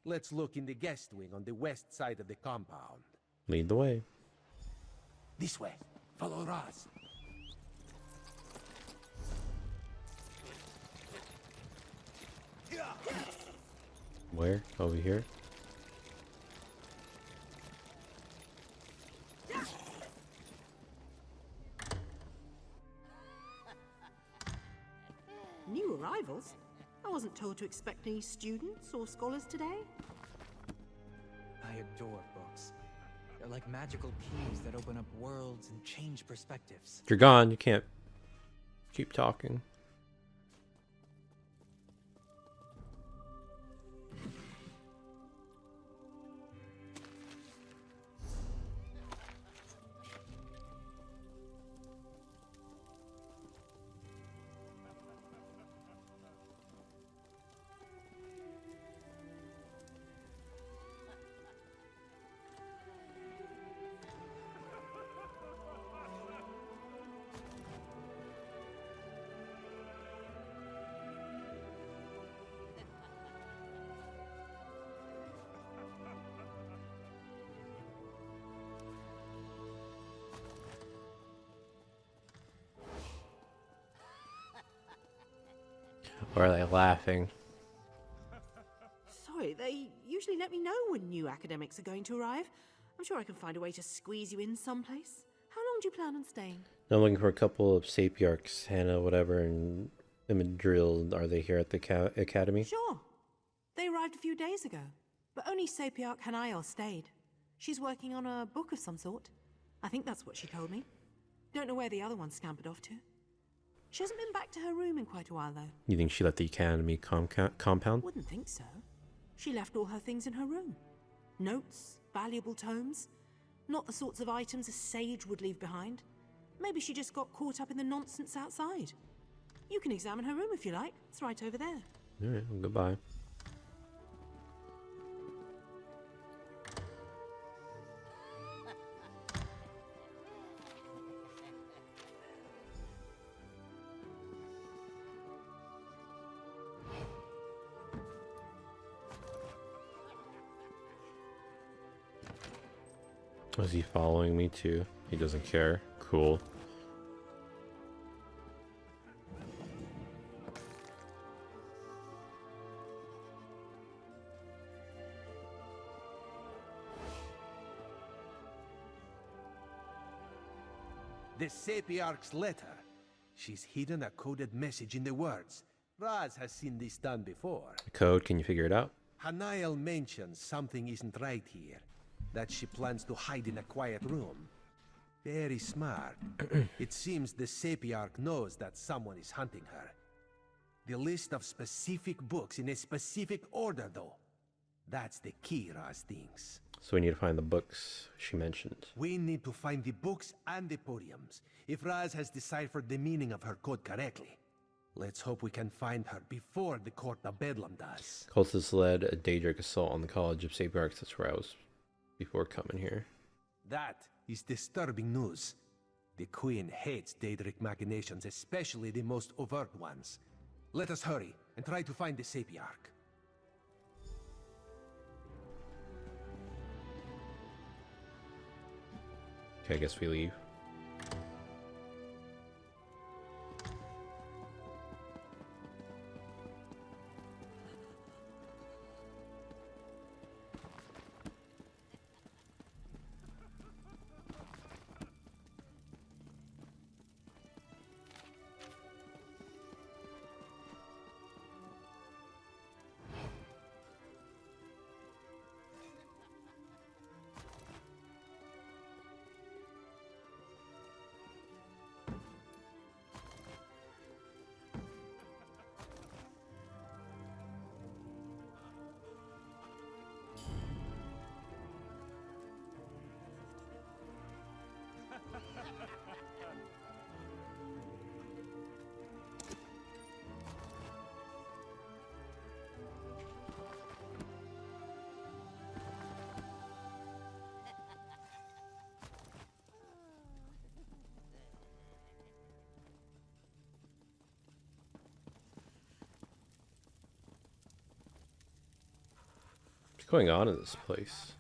Speaker 7: Let's look in the guest wing on the west side of the compound.
Speaker 1: Lead the way.
Speaker 7: This way. Follow Raz.
Speaker 1: Where? Over here?
Speaker 9: New arrivals? I wasn't told to expect any students or scholars today.
Speaker 12: I adore books. They're like magical keys that open up worlds and change perspectives.
Speaker 1: If you're gone, you can't keep talking. Or are they laughing?
Speaker 9: Sorry, they usually let me know when new academics are going to arrive. I'm sure I can find a way to squeeze you in someplace. How long do you plan on staying?
Speaker 1: I'm looking for a couple of Sapiarchs, Hannah, whatever, and Immadril. Are they here at the academy?
Speaker 9: Sure. They arrived a few days ago, but only Sapiarch Hanael stayed. She's working on a book of some sort. I think that's what she told me. Don't know where the other one scampered off to. She hasn't been back to her room in quite a while, though.
Speaker 1: You think she left the academy compound?
Speaker 9: Wouldn't think so. She left all her things in her room. Notes, valuable tomes. Not the sorts of items a sage would leave behind. Maybe she just got caught up in the nonsense outside. You can examine her room if you like. It's right over there.
Speaker 1: Alright, well, goodbye. Is he following me too? He doesn't care. Cool.
Speaker 7: The Sapiarch's letter. She's hidden a coded message in the words. Raz has seen this done before.
Speaker 1: The code, can you figure it out?
Speaker 7: Hanael mentions something isn't right here. That she plans to hide in a quiet room. Very smart. It seems the Sapiarch knows that someone is hunting her. The list of specific books in a specific order, though. That's the key, Raz thinks.
Speaker 1: So we need to find the books she mentioned.
Speaker 7: We need to find the books and the podiums. If Raz has deciphered the meaning of her code correctly. Let's hope we can find her before the Court of Bedlam does.
Speaker 1: Cultists led a Daedric assault on the College of Sapiarchs. That's where I was before coming here.
Speaker 7: That is disturbing news. The Queen hates Daedric machinations, especially the most overt ones. Let us hurry and try to find the Sapiarch.
Speaker 1: Okay, I guess we leave. What's going on in this place?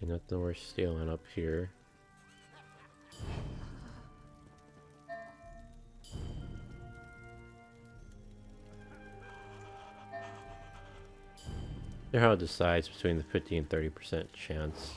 Speaker 1: Nothing worth stealing up here. There how it decides between the 50 and 30% chance.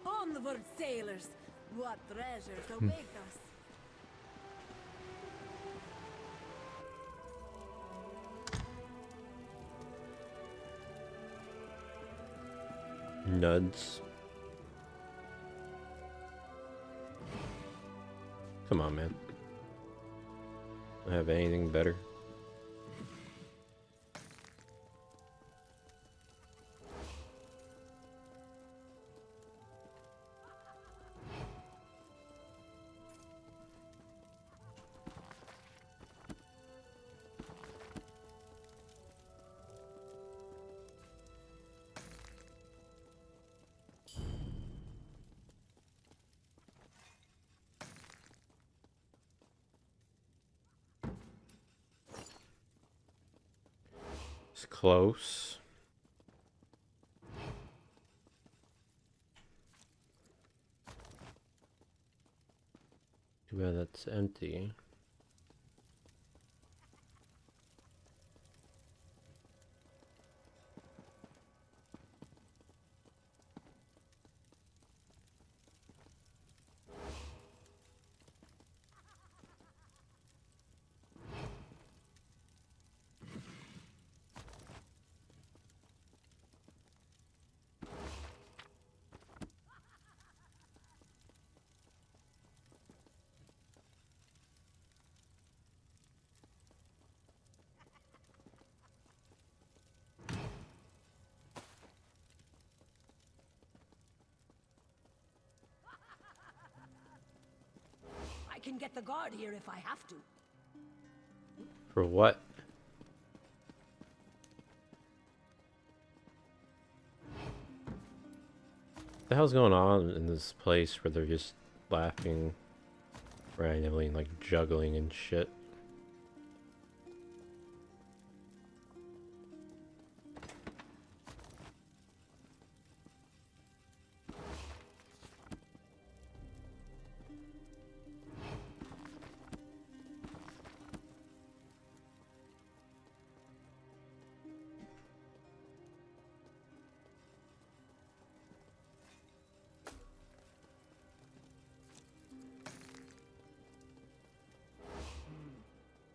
Speaker 6: Onward, sailors! What treasures await us!
Speaker 1: Nuds. Come on, man. I have anything better. It's close. Too bad that's empty.
Speaker 6: I can get the guard here if I have to.
Speaker 1: For what? What the hell's going on in this place where they're just laughing randomly and like juggling and shit?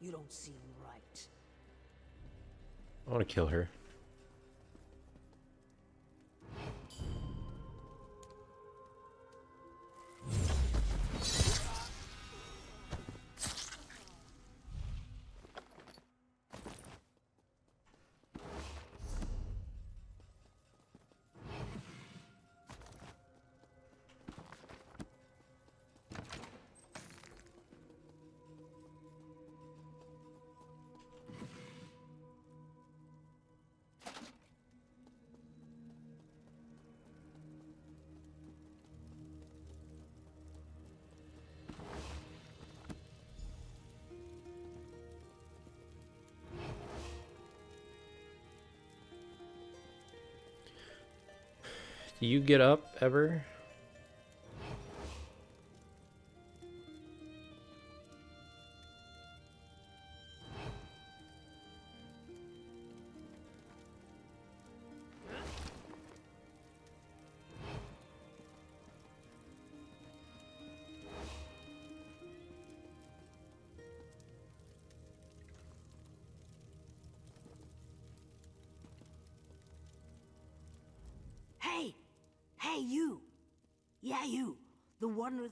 Speaker 6: You don't seem right.
Speaker 1: I want to kill her. Do you get up ever?
Speaker 6: Hey! Hey, you! Yeah, you! The one with...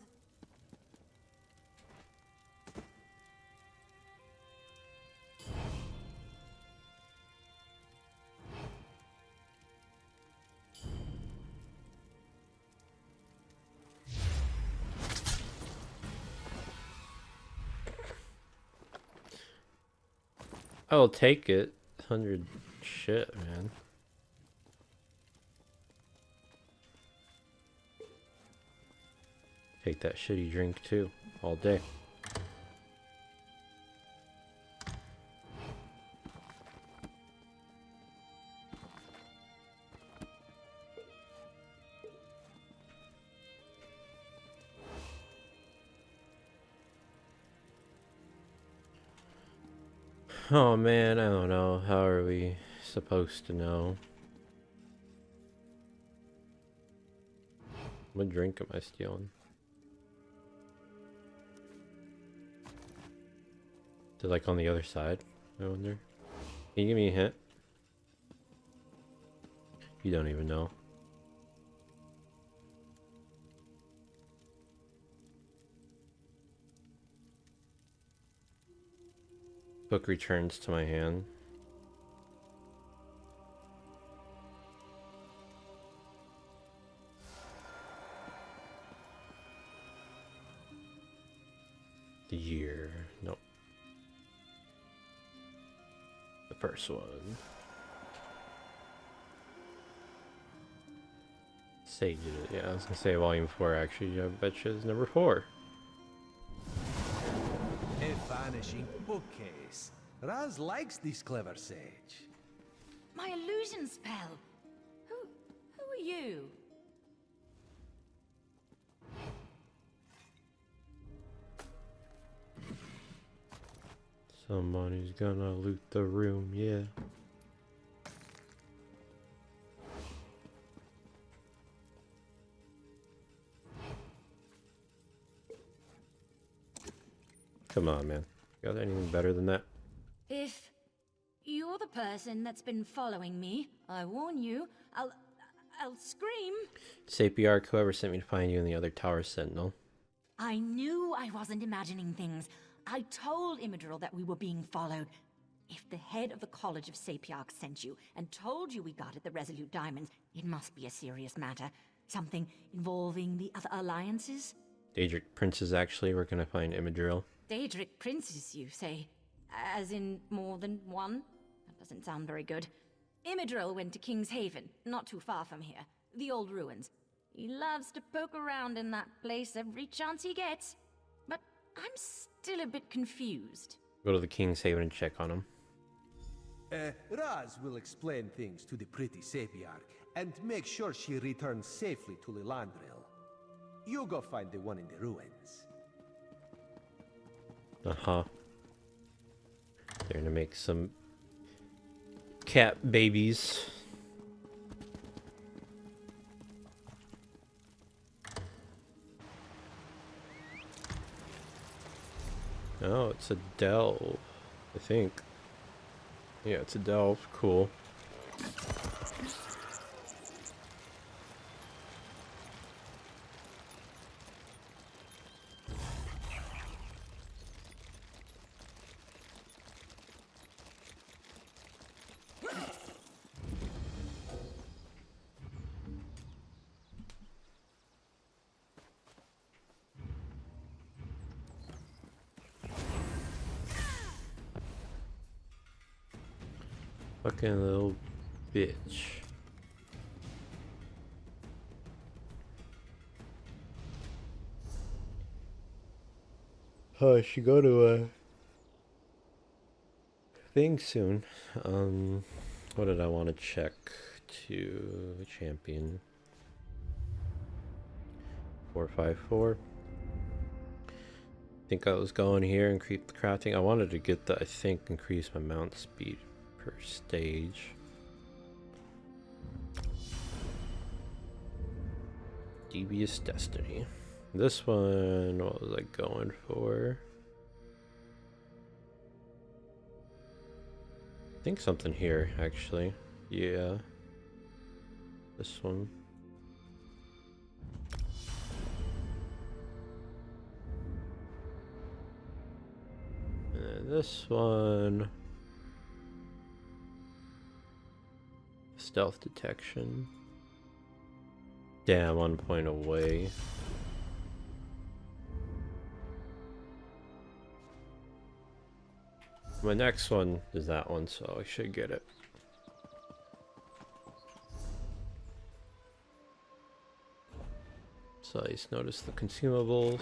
Speaker 1: I'll take it. 100 shit, man. Take that shitty drink too, all day. Oh man, I don't know. How are we supposed to know? What drink am I stealing? Is it like on the other side? I wonder. Can you give me a hint? You don't even know. Book returns to my hand. The year. Nope. The first one. Sage it. Yeah, I was gonna say volume 4 actually. I bet you it's number 4.
Speaker 7: A vanishing bookcase. Raz likes this clever sage.
Speaker 3: My illusion spell. Who are you?
Speaker 1: Somebody's gonna loot the room, yeah. Come on, man. Got anything better than that?
Speaker 3: If you're the person that's been following me, I warn you, I'll scream.
Speaker 1: Sapiarch, whoever sent me to find you in the other tower sentinel.
Speaker 3: I knew I wasn't imagining things. I told Immadril that we were being followed. If the head of the College of Sapiarch sent you and told you we guarded the Resolute Diamonds, it must be a serious matter. Something involving the other alliances?
Speaker 1: Daedric princes, actually. We're gonna find Immadril.
Speaker 3: Daedric princes, you say? As in more than one? That doesn't sound very good. Immadril went to King's Haven, not too far from here. The old ruins. He loves to poke around in that place every chance he gets. But I'm still a bit confused.
Speaker 1: Go to the King's Haven and check on him.
Speaker 7: Raz will explain things to the pretty Sapiarch and make sure she returns safely to Lilandril. You go find the one in the ruins.
Speaker 1: Uh-huh. They're gonna make some cat babies. Oh, it's a delve, I think. Yeah, it's a delve. Cool. Fucking little bitch. Oh, I should go to a thing soon. What did I want to check? To champion 454. Think I was going here and creep the crafting. I wanted to get the, I think, increase my mount speed per stage. Devious Destiny. This one, what was I going for? I think something here, actually. Yeah. This one. And then this one. Stealth detection. Damn, 1 point away. My next one is that one, so I should get it. So I just noticed the consumables.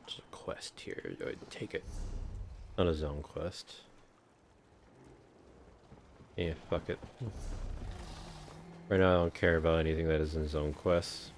Speaker 1: There's a quest here. Do I take it? Not a zone quest. Yeah, fuck it. Right now I don't care about anything that isn't zone quests.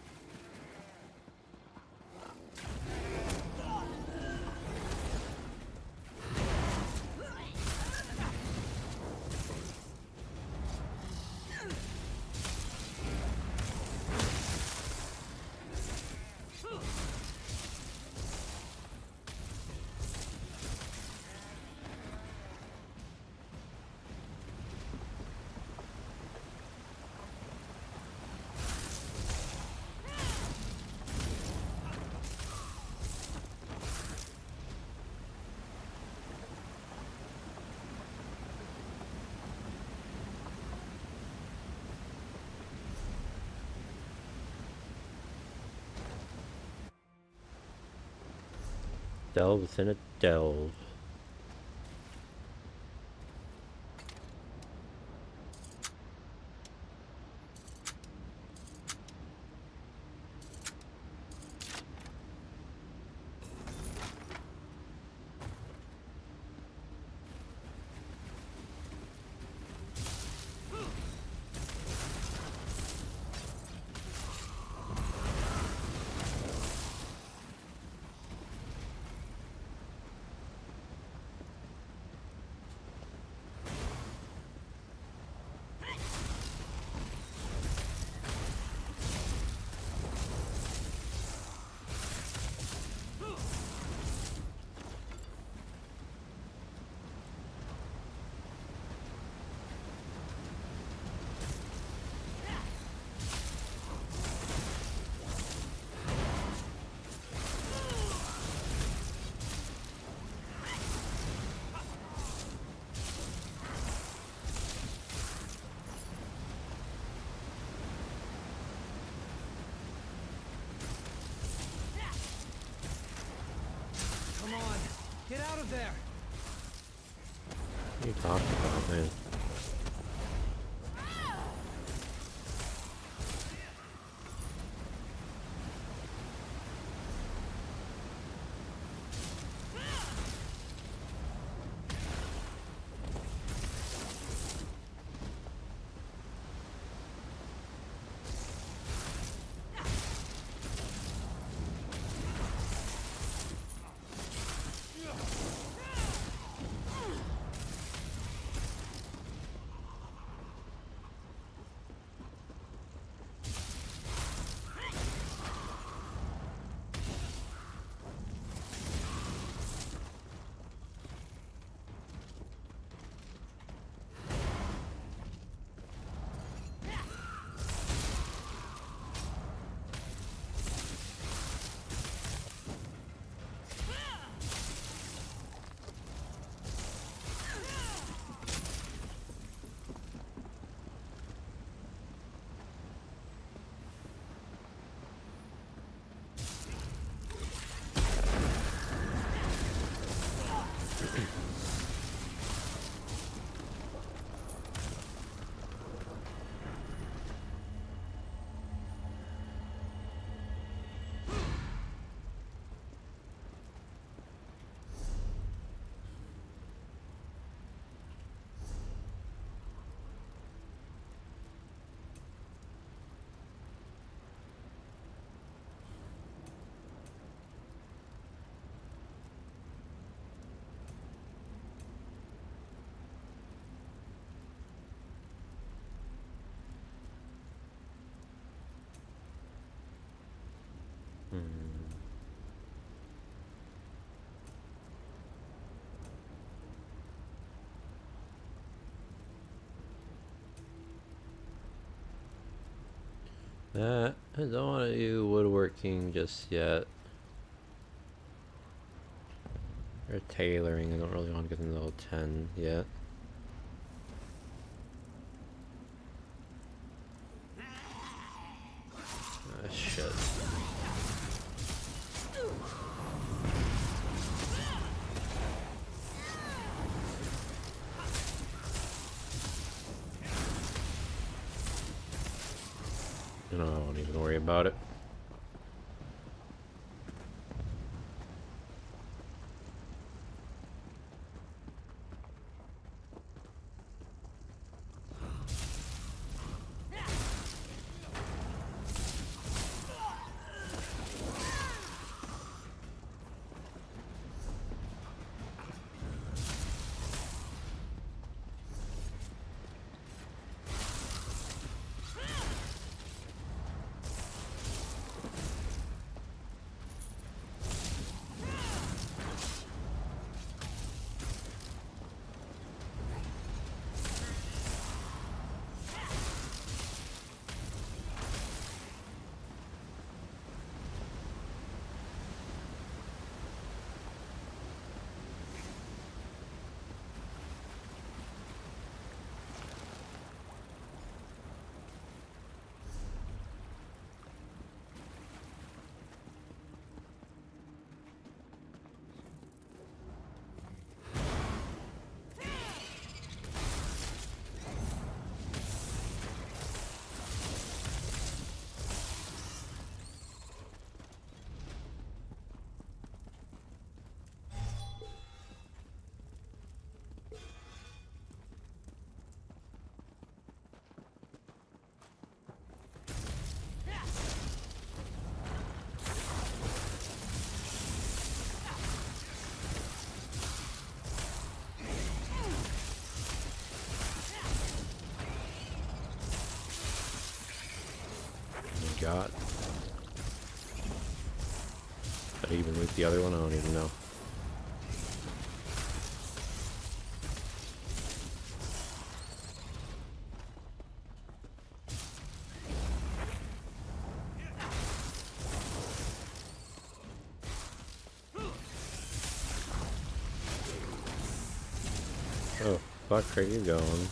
Speaker 1: Delve within a delve.
Speaker 12: Come on, get out of there!
Speaker 1: What are you talking about, man? I don't want to do woodworking just yet. Or tailoring, I don't really want to get into level 10 yet. Ah, shit. You know, I won't even worry about it. God. Did I even loot the other one? I don't even know. Oh, fuck, are you going?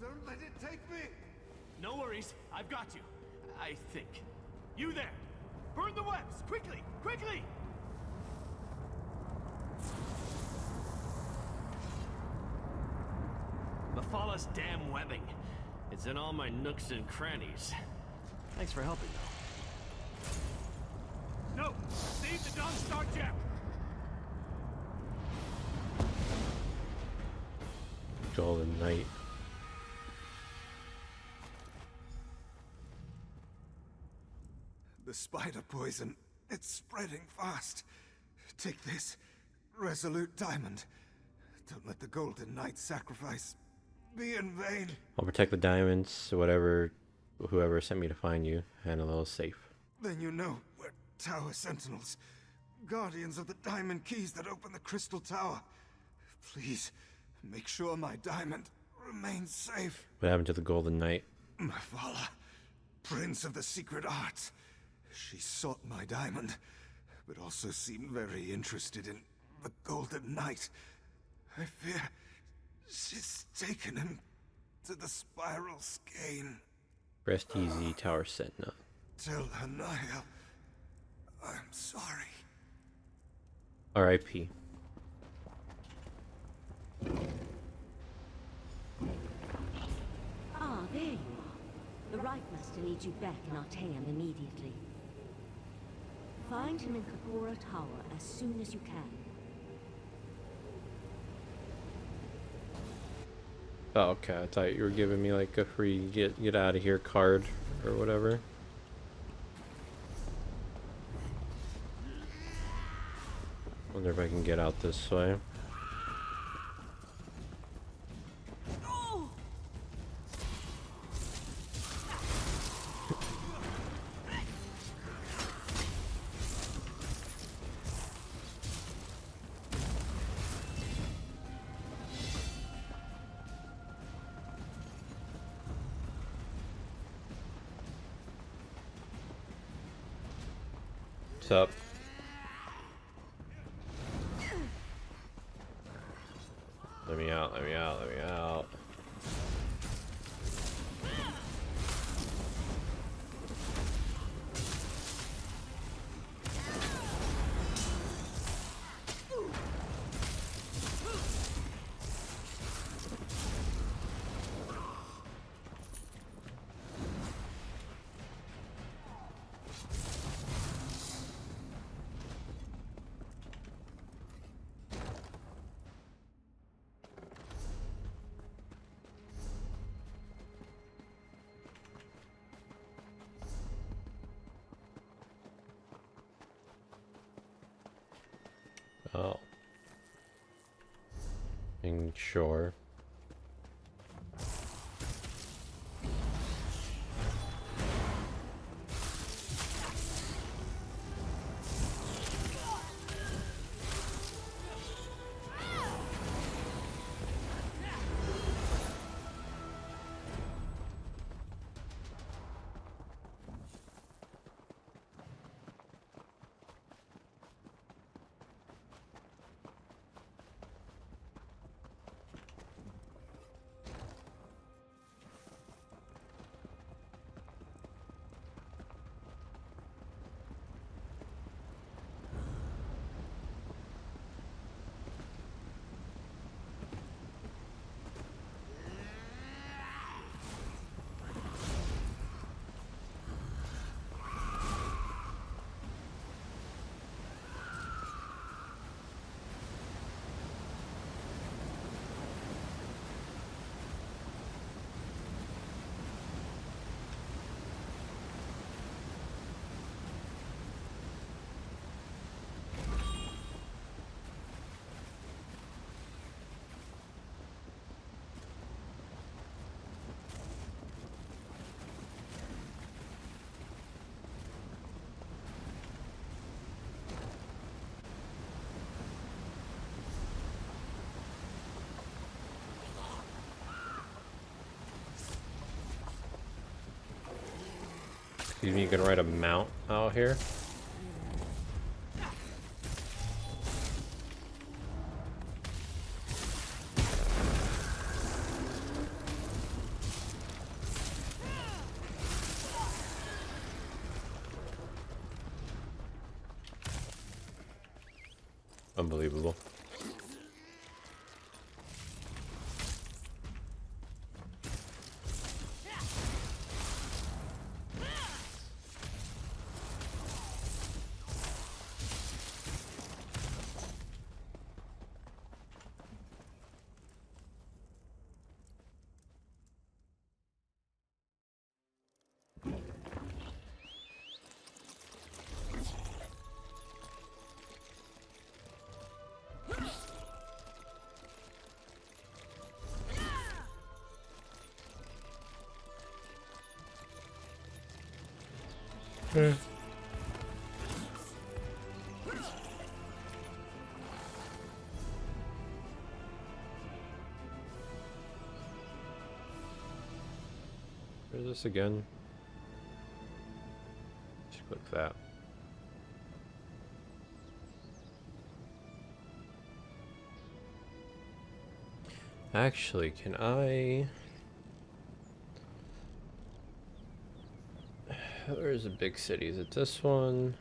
Speaker 23: Don't let it take me!
Speaker 16: No worries, I've got you. I think. You there! Burn the webs! Quickly! Quickly! Mephalah's damn webbing. It's in all my nooks and crannies. Thanks for helping, though. No! Save the Dawn Star Gem!
Speaker 1: Golden Knight.
Speaker 4: The spider poison, it's spreading fast. Take this, resolute diamond. Don't let the Golden Knight sacrifice be in vain.
Speaker 1: I'll protect the diamonds, so whoever sent me to find you, handle those safe.
Speaker 4: Then you know we're Tower Sentinels, guardians of the diamond keys that open the Crystal Tower. Please, make sure my diamond remains safe.
Speaker 1: What happened to the Golden Knight?
Speaker 4: Mephalah, Prince of the Secret Arts. She sought my diamond, but also seemed very interested in the Golden Knight. I fear she's taken him to the Spiral Skein.
Speaker 1: Rest easy, Tower Sentinel.
Speaker 4: Tell Hanaya I'm sorry.
Speaker 1: R.I.P.
Speaker 10: Ah, there you are. The Right Master needs you back in Artaeum immediately. Find him in Kapora Tower as soon as you can.
Speaker 1: Oh, okay. I thought you were giving me like a free get out of here card or whatever. Wonder if I can get out this way. What's up? Let me out, let me out, let me out. Oh. Sure. Excuse me, you can ride a mount out here? Unbelievable. Where's this again? Just click that. Actually, can I... Where's the big city? Is it this one?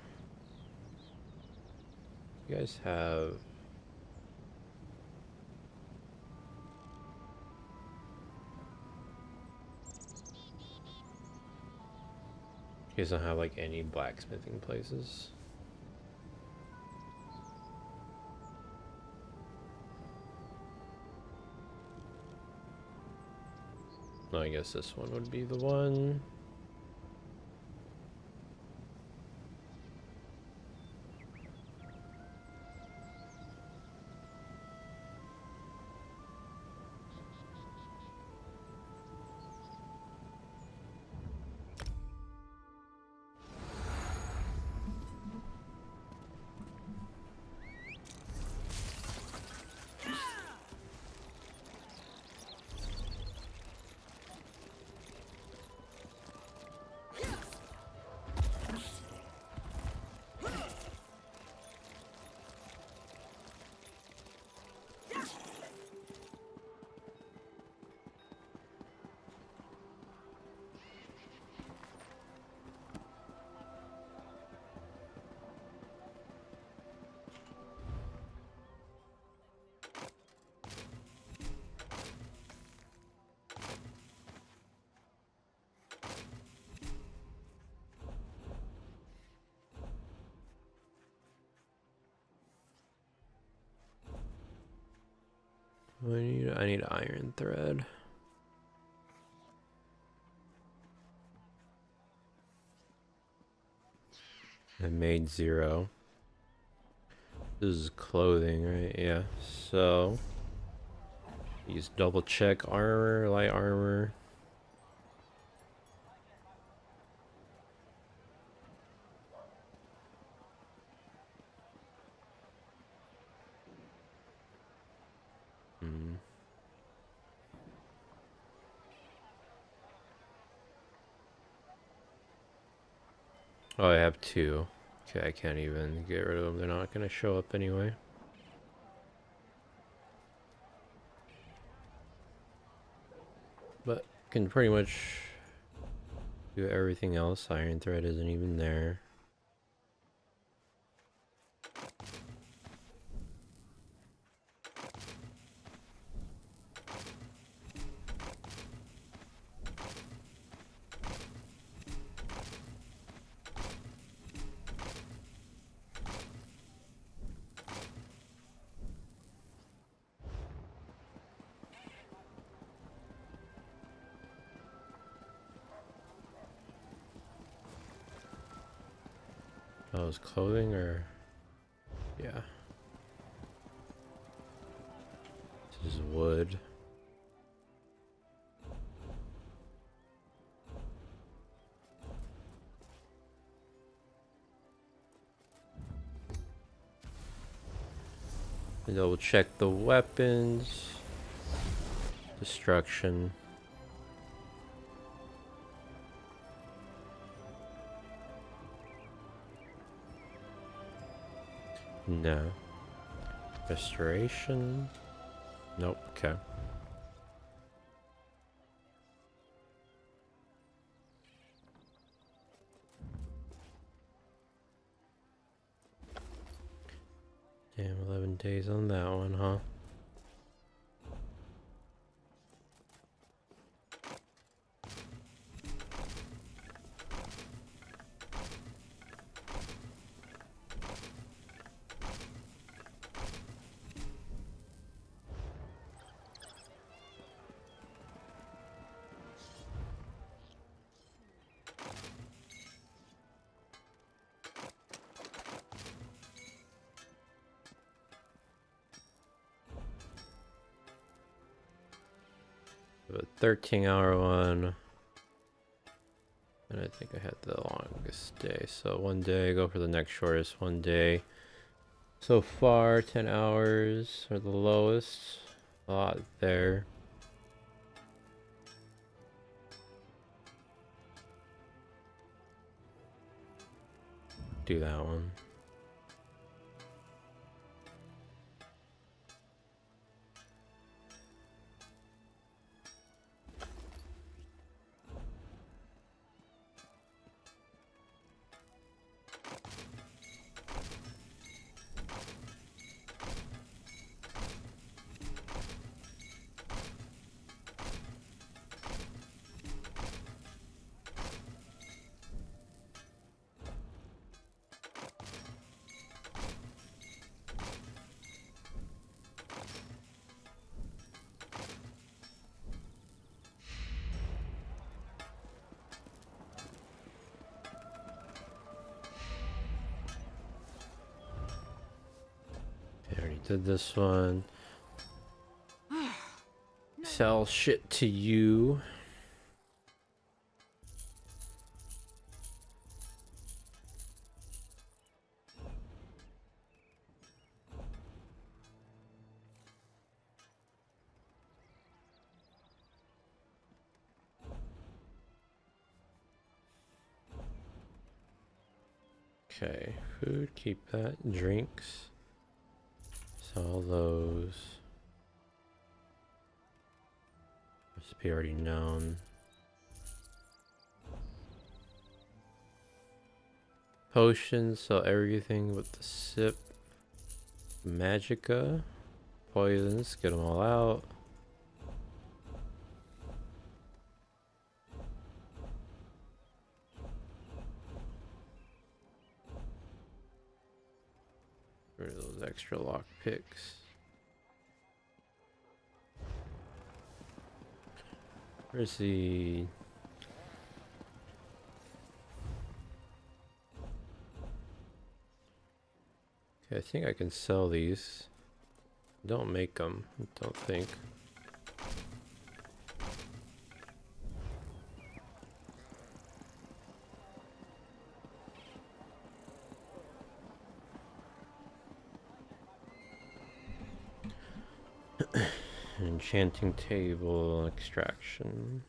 Speaker 1: You guys have... You guys don't have like any blacksmithing places? I guess this one would be the one. I need iron thread. I made 0. This is clothing, right? Yeah. So use double check armor, light armor. Oh, I have 2. Okay, I can't even get rid of them. They're not going to show up anyway. But can pretty much do everything else. Iron thread isn't even there. Oh, is clothing or... Yeah. This is wood. Double check the weapons. Destruction. No. Restoration. Nope. Okay. Damn, 11 days on that one, huh? A 13-hour one. And I think I had the longest day. So one day, go for the next shortest. One day. So far, 10 hours are the lowest. A lot there. Do that one. did this one. Sell shit to you. Okay, food, keep that. Drinks. Sell those. Recipe already known. Potions, sell everything with the sip. Magica. Poisons, get them all out. Rid of those extra lock picks. Where's the... Okay, I think I can sell these. Don't make them, don't think. Enchanting table, extraction.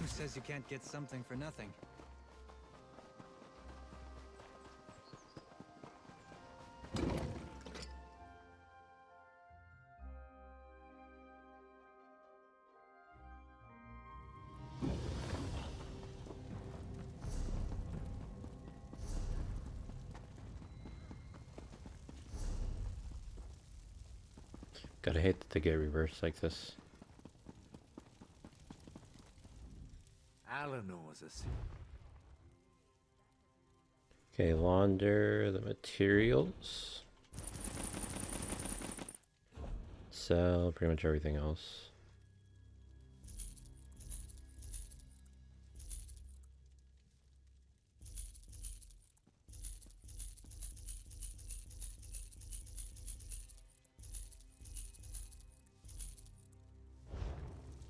Speaker 12: Who says you can't get something for nothing?
Speaker 1: Gotta hate that they get reversed like this.
Speaker 12: Eleanor's a...
Speaker 1: Okay, launder the materials. Sell pretty much everything else.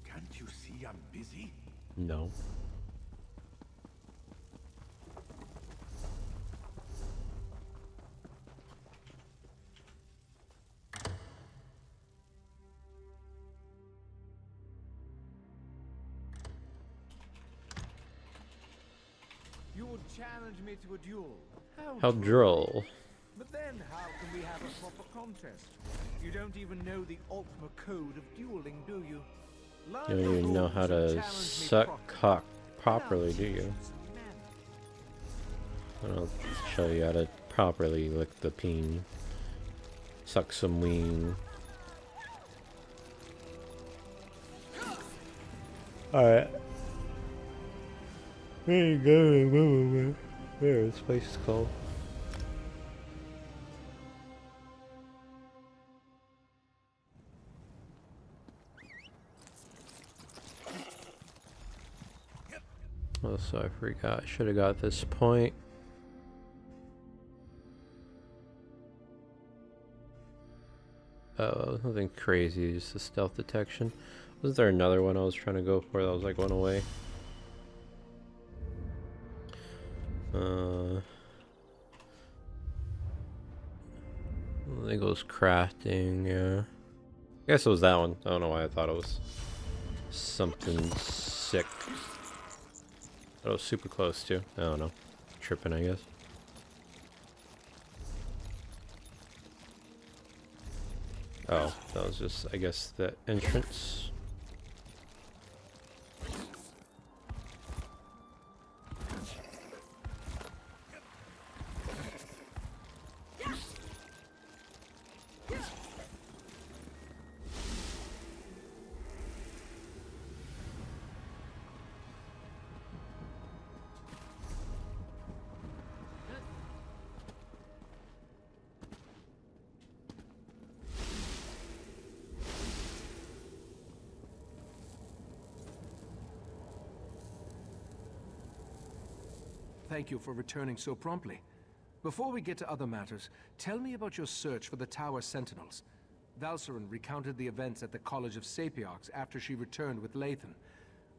Speaker 5: Can't you see I'm busy?
Speaker 1: No.
Speaker 12: You would challenge me to a duel.
Speaker 1: How droll.
Speaker 8: But then how can we have a proper contest? You don't even know the Ultima code of dueling, do you?
Speaker 1: You don't even know how to suck cock properly, do you? I'll show you how to properly lick the peen. Suck some ween. Alright. Where you going? Where this place is called? Oh, so I forgot. I should have got this point. Oh, nothing crazy, just the stealth detection. Was there another one I was trying to go for that was like one away? I think it was crafting, yeah. I guess it was that one. I don't know why I thought it was something sick. That was super close too. I don't know. Tripping, I guess. Oh, that was just, I guess, the entrance.
Speaker 4: Thank you for returning so promptly. Before we get to other matters, tell me about your search for the Tower Sentinels. Valcerin recounted the events at the College of Sapiox after she returned with Lathan.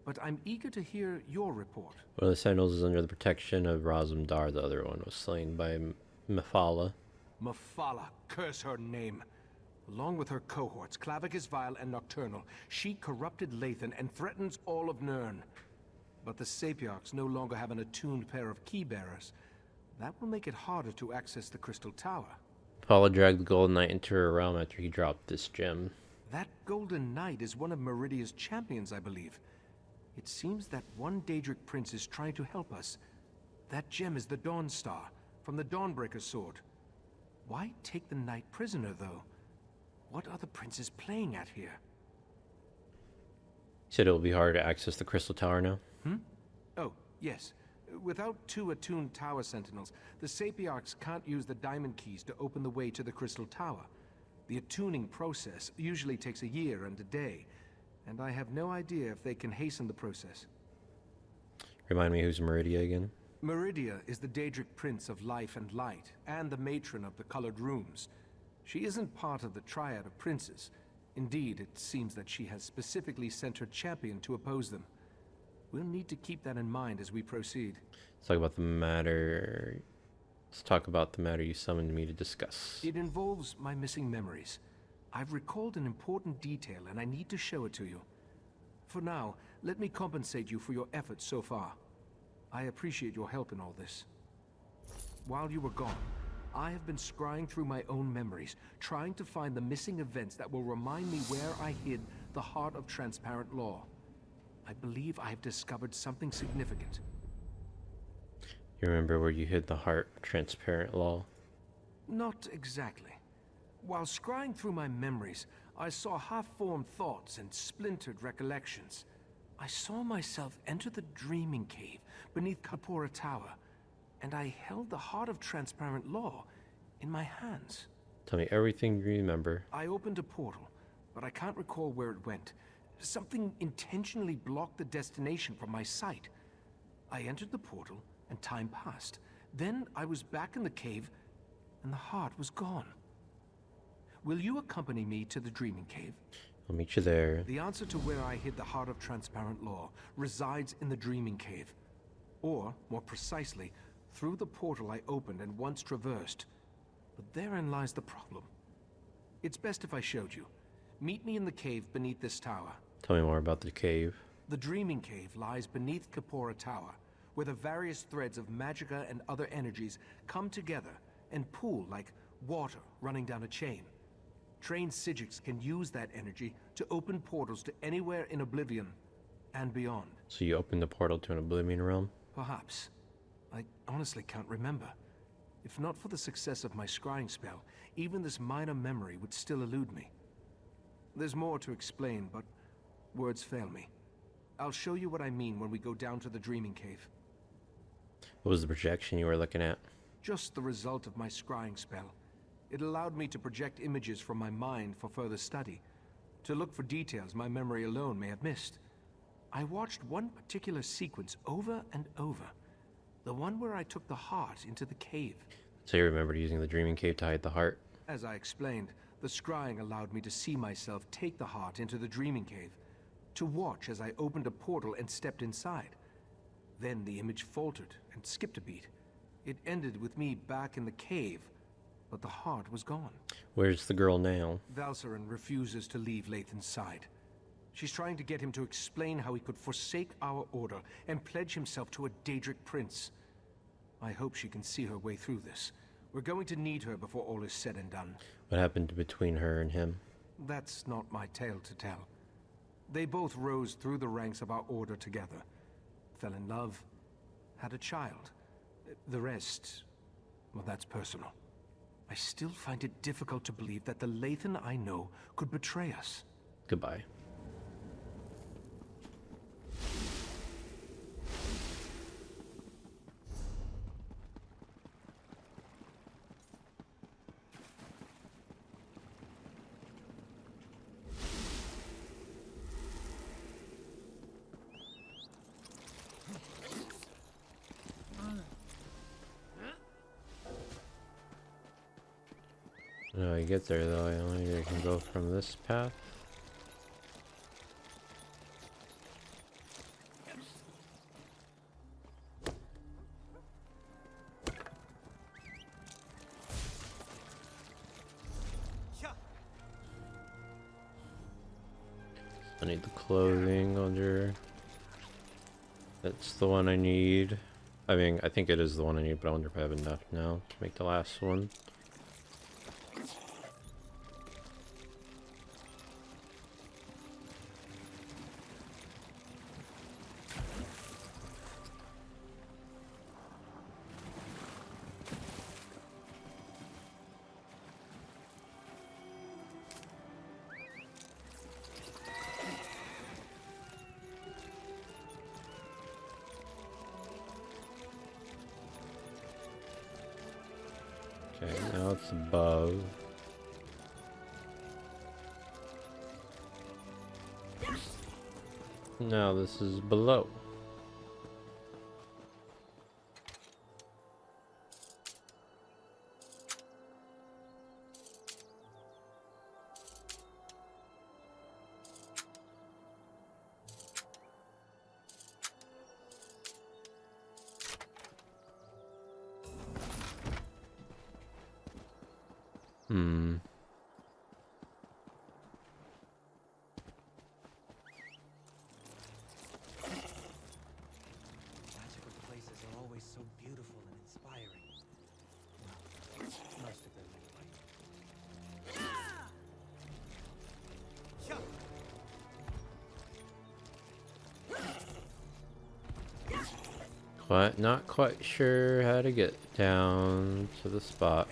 Speaker 4: But I'm eager to hear your report.
Speaker 1: One of the Sentinels is under the protection of Razumdar. The other one was slain by Mephala.
Speaker 4: Mephala, curse her name. Along with her cohorts, Clavicus Vile and Nocturnal, she corrupted Lathan and threatens all of Nirn. But the Sapiox no longer have an attuned pair of key-bearers. That will make it harder to access the Crystal Tower.
Speaker 1: Mephala dragged the Golden Knight into her realm after he dropped this gem.
Speaker 4: That Golden Knight is one of Meridia's champions, I believe. It seems that one Daedric prince is trying to help us. That gem is the Dawn Star, from the Dawnbreaker's sword. Why take the knight prisoner, though? What are the princes playing at here?
Speaker 1: You said it will be harder to access the Crystal Tower now?
Speaker 4: Oh, yes. Without 2 attuned Tower Sentinels, the Sapiox can't use the Diamond Keys to open the way to the Crystal Tower. The attuning process usually takes a year and a day, and I have no idea if they can hasten the process.
Speaker 1: Remind me, who's Meridia again?
Speaker 4: Meridia is the Daedric Prince of Life and Light, and the Matron of the Colored Rooms. She isn't part of the Triad of Princes. Indeed, it seems that she has specifically sent her champion to oppose them. We'll need to keep that in mind as we proceed.
Speaker 1: Let's talk about the matter you summoned me to discuss.
Speaker 4: It involves my missing memories. I've recalled an important detail and I need to show it to you. For now, let me compensate you for your efforts so far. I appreciate your help in all this. While you were gone, I have been scrying through my own memories, trying to find the missing events that will remind me where I hid the heart of transparent law. I believe I have discovered something significant.
Speaker 1: You remember where you hid the heart of transparent law?
Speaker 4: Not exactly. While scrying through my memories, I saw half-formed thoughts and splintered recollections. I saw myself enter the Dreaming Cave beneath Kapora Tower, and I held the heart of transparent law in my hands.
Speaker 1: Tell me everything you remember.
Speaker 4: I opened a portal, but I can't recall where it went. Something intentionally blocked the destination from my sight. I entered the portal, and time passed. Then I was back in the cave, and the heart was gone. Will you accompany me to the Dreaming Cave?
Speaker 1: I'll meet you there.
Speaker 4: The answer to where I hid the heart of transparent law resides in the Dreaming Cave. Or, more precisely, through the portal I opened and once traversed. But therein lies the problem. It's best if I showed you. Meet me in the cave beneath this tower.
Speaker 1: Tell me more about the cave.
Speaker 4: The Dreaming Cave lies beneath Kapora Tower, where the various threads of magicka and other energies come together and pool like water running down a chain. Trained Psijics can use that energy to open portals to anywhere in Oblivion and beyond.
Speaker 1: So you opened the portal to an Oblivion realm?
Speaker 4: Perhaps. I honestly can't remember. If not for the success of my scrying spell, even this minor memory would still elude me. There's more to explain, but words fail me. I'll show you what I mean when we go down to the Dreaming Cave.
Speaker 1: What was the projection you were looking at?
Speaker 4: Just the result of my scrying spell. It allowed me to project images from my mind for further study, to look for details my memory alone may have missed. I watched one particular sequence over and over. The one where I took the heart into the cave.
Speaker 1: So you remembered using the Dreaming Cave to hide the heart?
Speaker 4: As I explained, the scrying allowed me to see myself take the heart into the Dreaming Cave, to watch as I opened a portal and stepped inside. Then the image faltered and skipped a beat. It ended with me back in the cave, but the heart was gone.
Speaker 1: Where's the girl now?
Speaker 4: Valcerin refuses to leave Lathan's side. She's trying to get him to explain how he could forsake our order and pledge himself to a Daedric prince. I hope she can see her way through this. We're going to need her before all is said and done.
Speaker 1: What happened between her and him?
Speaker 4: That's not my tale to tell. They both rose through the ranks of our order together, fell in love, had a child. The rest, well, that's personal. I still find it difficult to believe that the Lathan I know could betray us.
Speaker 1: Goodbye. No, I get there though. I only can go from this path. I need the clothing under. That's the one I need. I mean, I think it is the one I need, but I wonder if I have enough now to make the last one. Okay, now it's above. Now this is below.
Speaker 12: Magical places are always so beautiful and inspiring. Well, most of them anyway.
Speaker 1: Not quite sure how to get down to the spot.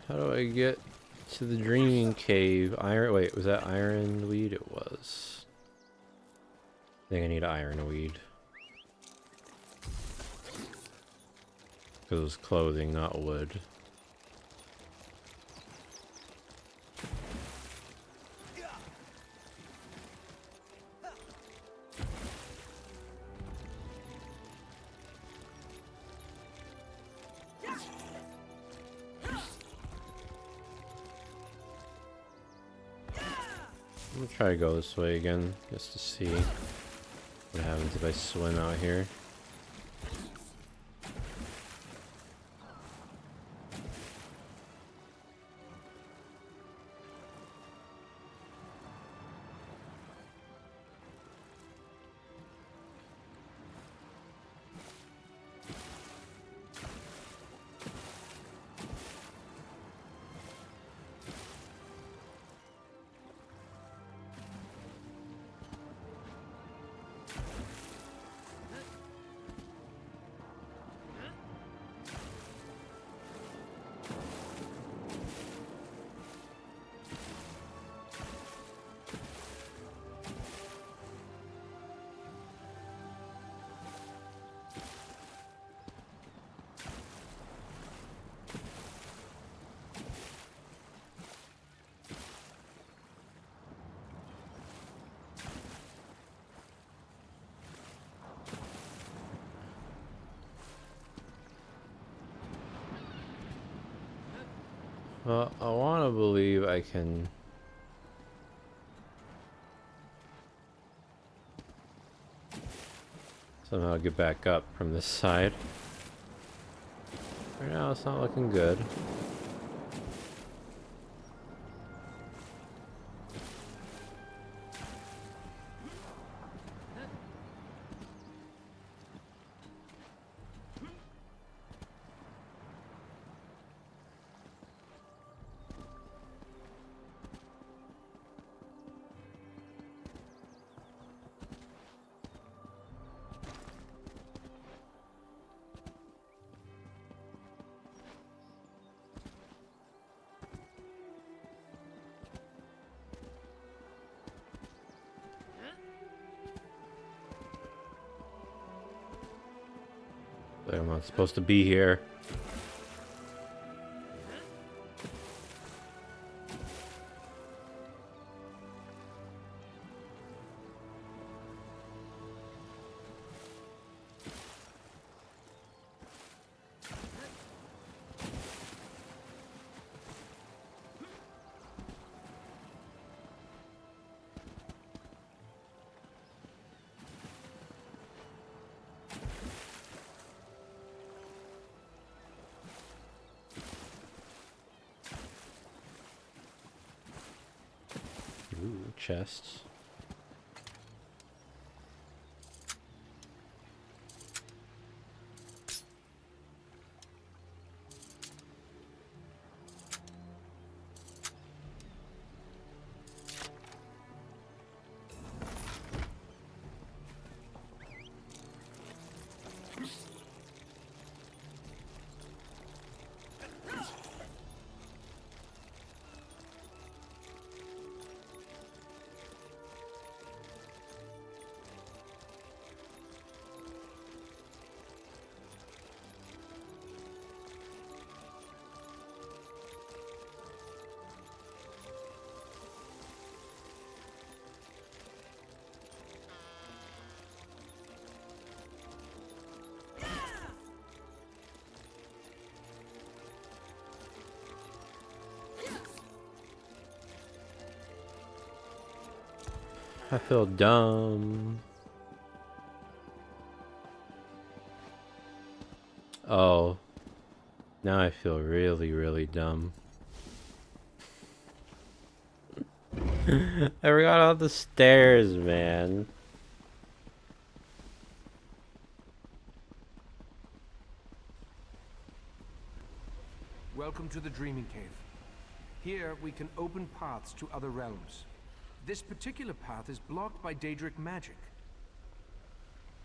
Speaker 1: How do I get to the Dreaming Cave? Wait, was that Ironweed? It was. I think I need Ironweed. Because it was clothing, not wood. I'm gonna try to go this way again, just to see what happens if I swim out here. Well, I want to believe I can... somehow get back up from this side. Right now it's not looking good. I'm not supposed to be here. Ooh, chests. I feel dumb. Oh. Now I feel really, really dumb. I forgot about the stairs, man.
Speaker 4: Welcome to the Dreaming Cave. Here, we can open paths to other realms. This particular path is blocked by Daedric magic.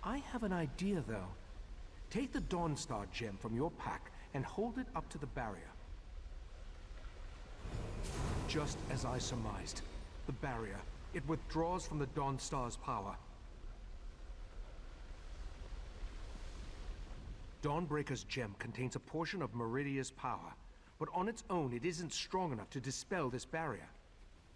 Speaker 4: I have an idea, though. Take the Dawnstar gem from your pack and hold it up to the barrier. Just as I surmised. The barrier. It withdraws from the Dawnstar's power. Dawnbreaker's gem contains a portion of Meridia's power, but on its own it isn't strong enough to dispel this barrier.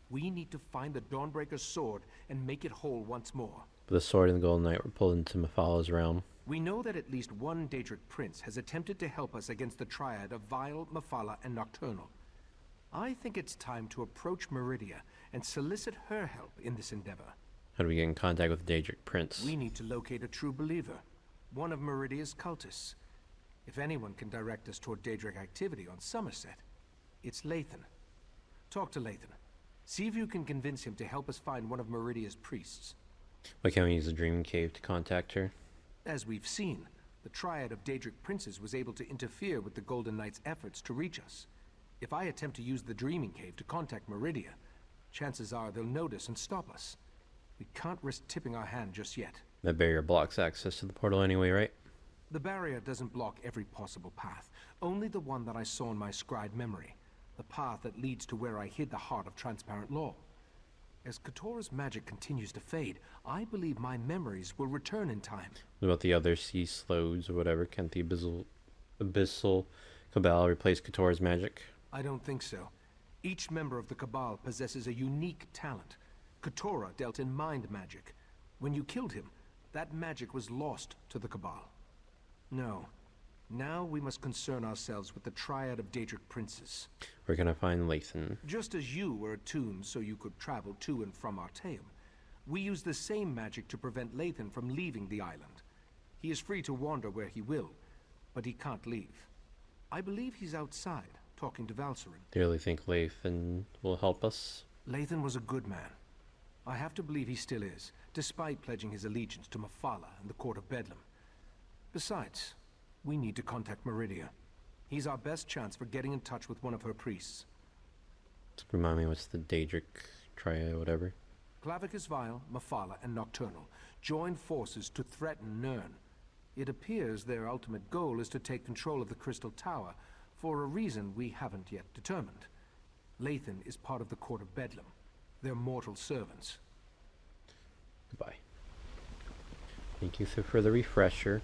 Speaker 4: We need to find the Dawnbreaker's sword and make it whole once more.
Speaker 1: The sword and the Golden Knight were pulled into Mephal's realm.
Speaker 4: We know that at least one Daedric prince has attempted to help us against the triad of Vile, Mephala, and Nocturnal. I think it's time to approach Meridia and solicit her help in this endeavor.
Speaker 1: How do we get in contact with the Daedric prince?
Speaker 4: We need to locate a true believer, one of Meridia's cultists. If anyone can direct us toward Daedric activity on Somerset, it's Lathan. Talk to Lathan. See if you can convince him to help us find one of Meridia's priests.
Speaker 1: Why can't we use the Dreaming Cave to contact her?
Speaker 4: As we've seen, the triad of Daedric princes was able to interfere with the Golden Knight's efforts to reach us. If I attempt to use the Dreaming Cave to contact Meridia, chances are they'll notice and stop us. We can't risk tipping our hand just yet.
Speaker 1: That barrier blocks access to the portal anyway, right?
Speaker 4: The barrier doesn't block every possible path, only the one that I saw in my scried memory. The path that leads to where I hid the heart of transparent law. As Katora's magic continues to fade, I believe my memories will return in time.
Speaker 1: What about the other sea slows or whatever? Can't the Abyssal Cabal replace Katora's magic?
Speaker 4: I don't think so. Each member of the Cabal possesses a unique talent. Katora dealt in mind magic. When you killed him, that magic was lost to the Cabal. No. Now we must concern ourselves with the triad of Daedric princes.
Speaker 1: We're gonna find Lathan.
Speaker 4: Just as you were attuned so you could travel to and from Artaeum, we use the same magic to prevent Lathan from leaving the island. He is free to wander where he will, but he can't leave. I believe he's outside, talking to Valcerin.
Speaker 1: Do you really think Lathan will help us?
Speaker 4: Lathan was a good man. I have to believe he still is, despite pledging his allegiance to Mephala and the Court of Bedlam. Besides, we need to contact Meridia. He's our best chance for getting in touch with one of her priests.
Speaker 1: Just remind me, what's the Daedric triad, whatever?
Speaker 4: Clavicus Vile, Mephala, and Nocturnal joined forces to threaten Nirn. It appears their ultimate goal is to take control of the Crystal Tower, for a reason we haven't yet determined. Lathan is part of the Court of Bedlam. They're mortal servants.
Speaker 1: Goodbye. Thank you for the refresher.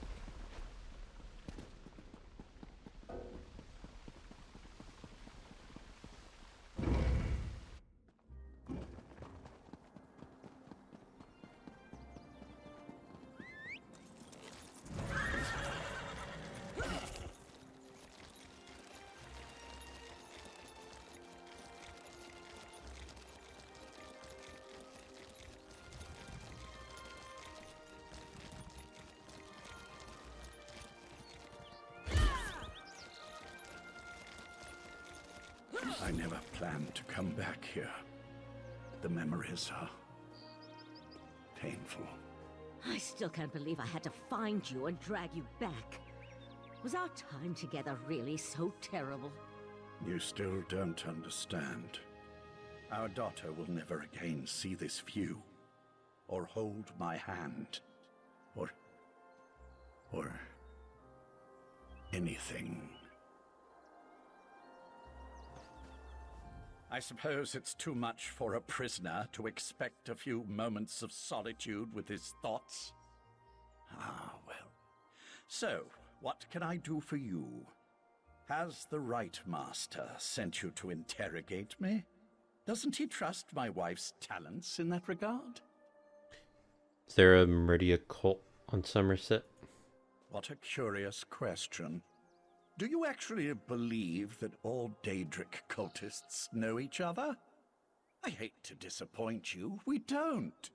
Speaker 21: I never planned to come back here. The memories are painful.
Speaker 10: I still can't believe I had to find you and drag you back. Was our time together really so terrible?
Speaker 21: You still don't understand. Our daughter will never again see this view, or hold my hand, or anything. I suppose it's too much for a prisoner to expect a few moments of solitude with his thoughts. Ah, well. So, what can I do for you? Has the Right Master sent you to interrogate me? Doesn't he trust my wife's talents in that regard?
Speaker 1: Is there a Meridia cult on Somerset?
Speaker 21: What a curious question. Do you actually believe that all Daedric cultists know each other? I hate to disappoint you, we don't.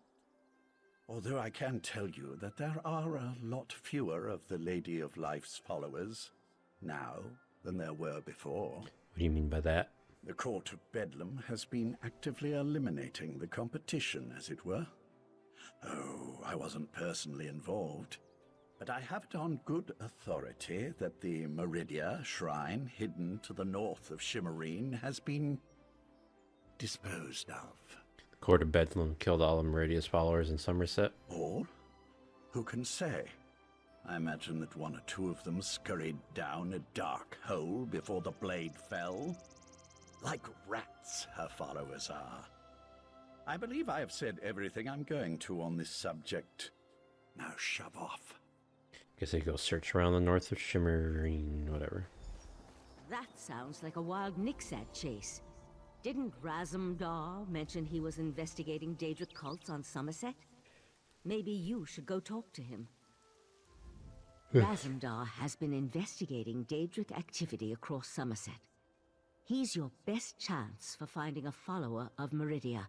Speaker 21: Although I can tell you that there are a lot fewer of the Lady of Life's followers now than there were before.
Speaker 1: What do you mean by that?
Speaker 21: The Court of Bedlam has been actively eliminating the competition, as it were. Oh, I wasn't personally involved. But I have it on good authority that the Meridia shrine hidden to the north of Shimmerine has been disposed of.
Speaker 1: The Court of Bedlam killed all of Meridia's followers in Somerset?
Speaker 21: All? Who can say? I imagine that one or two of them scurried down a dark hole before the blade fell. Like rats, her followers are. I believe I have said everything I'm going to on this subject. Now shove off.
Speaker 1: Guess I go search around the north of Shimmerine, whatever.
Speaker 10: That sounds like a wild Nixad chase. Didn't Razumdar mention he was investigating Daedric cults on Somerset? Maybe you should go talk to him. Razumdar has been investigating Daedric activity across Somerset. He's your best chance for finding a follower of Meridia,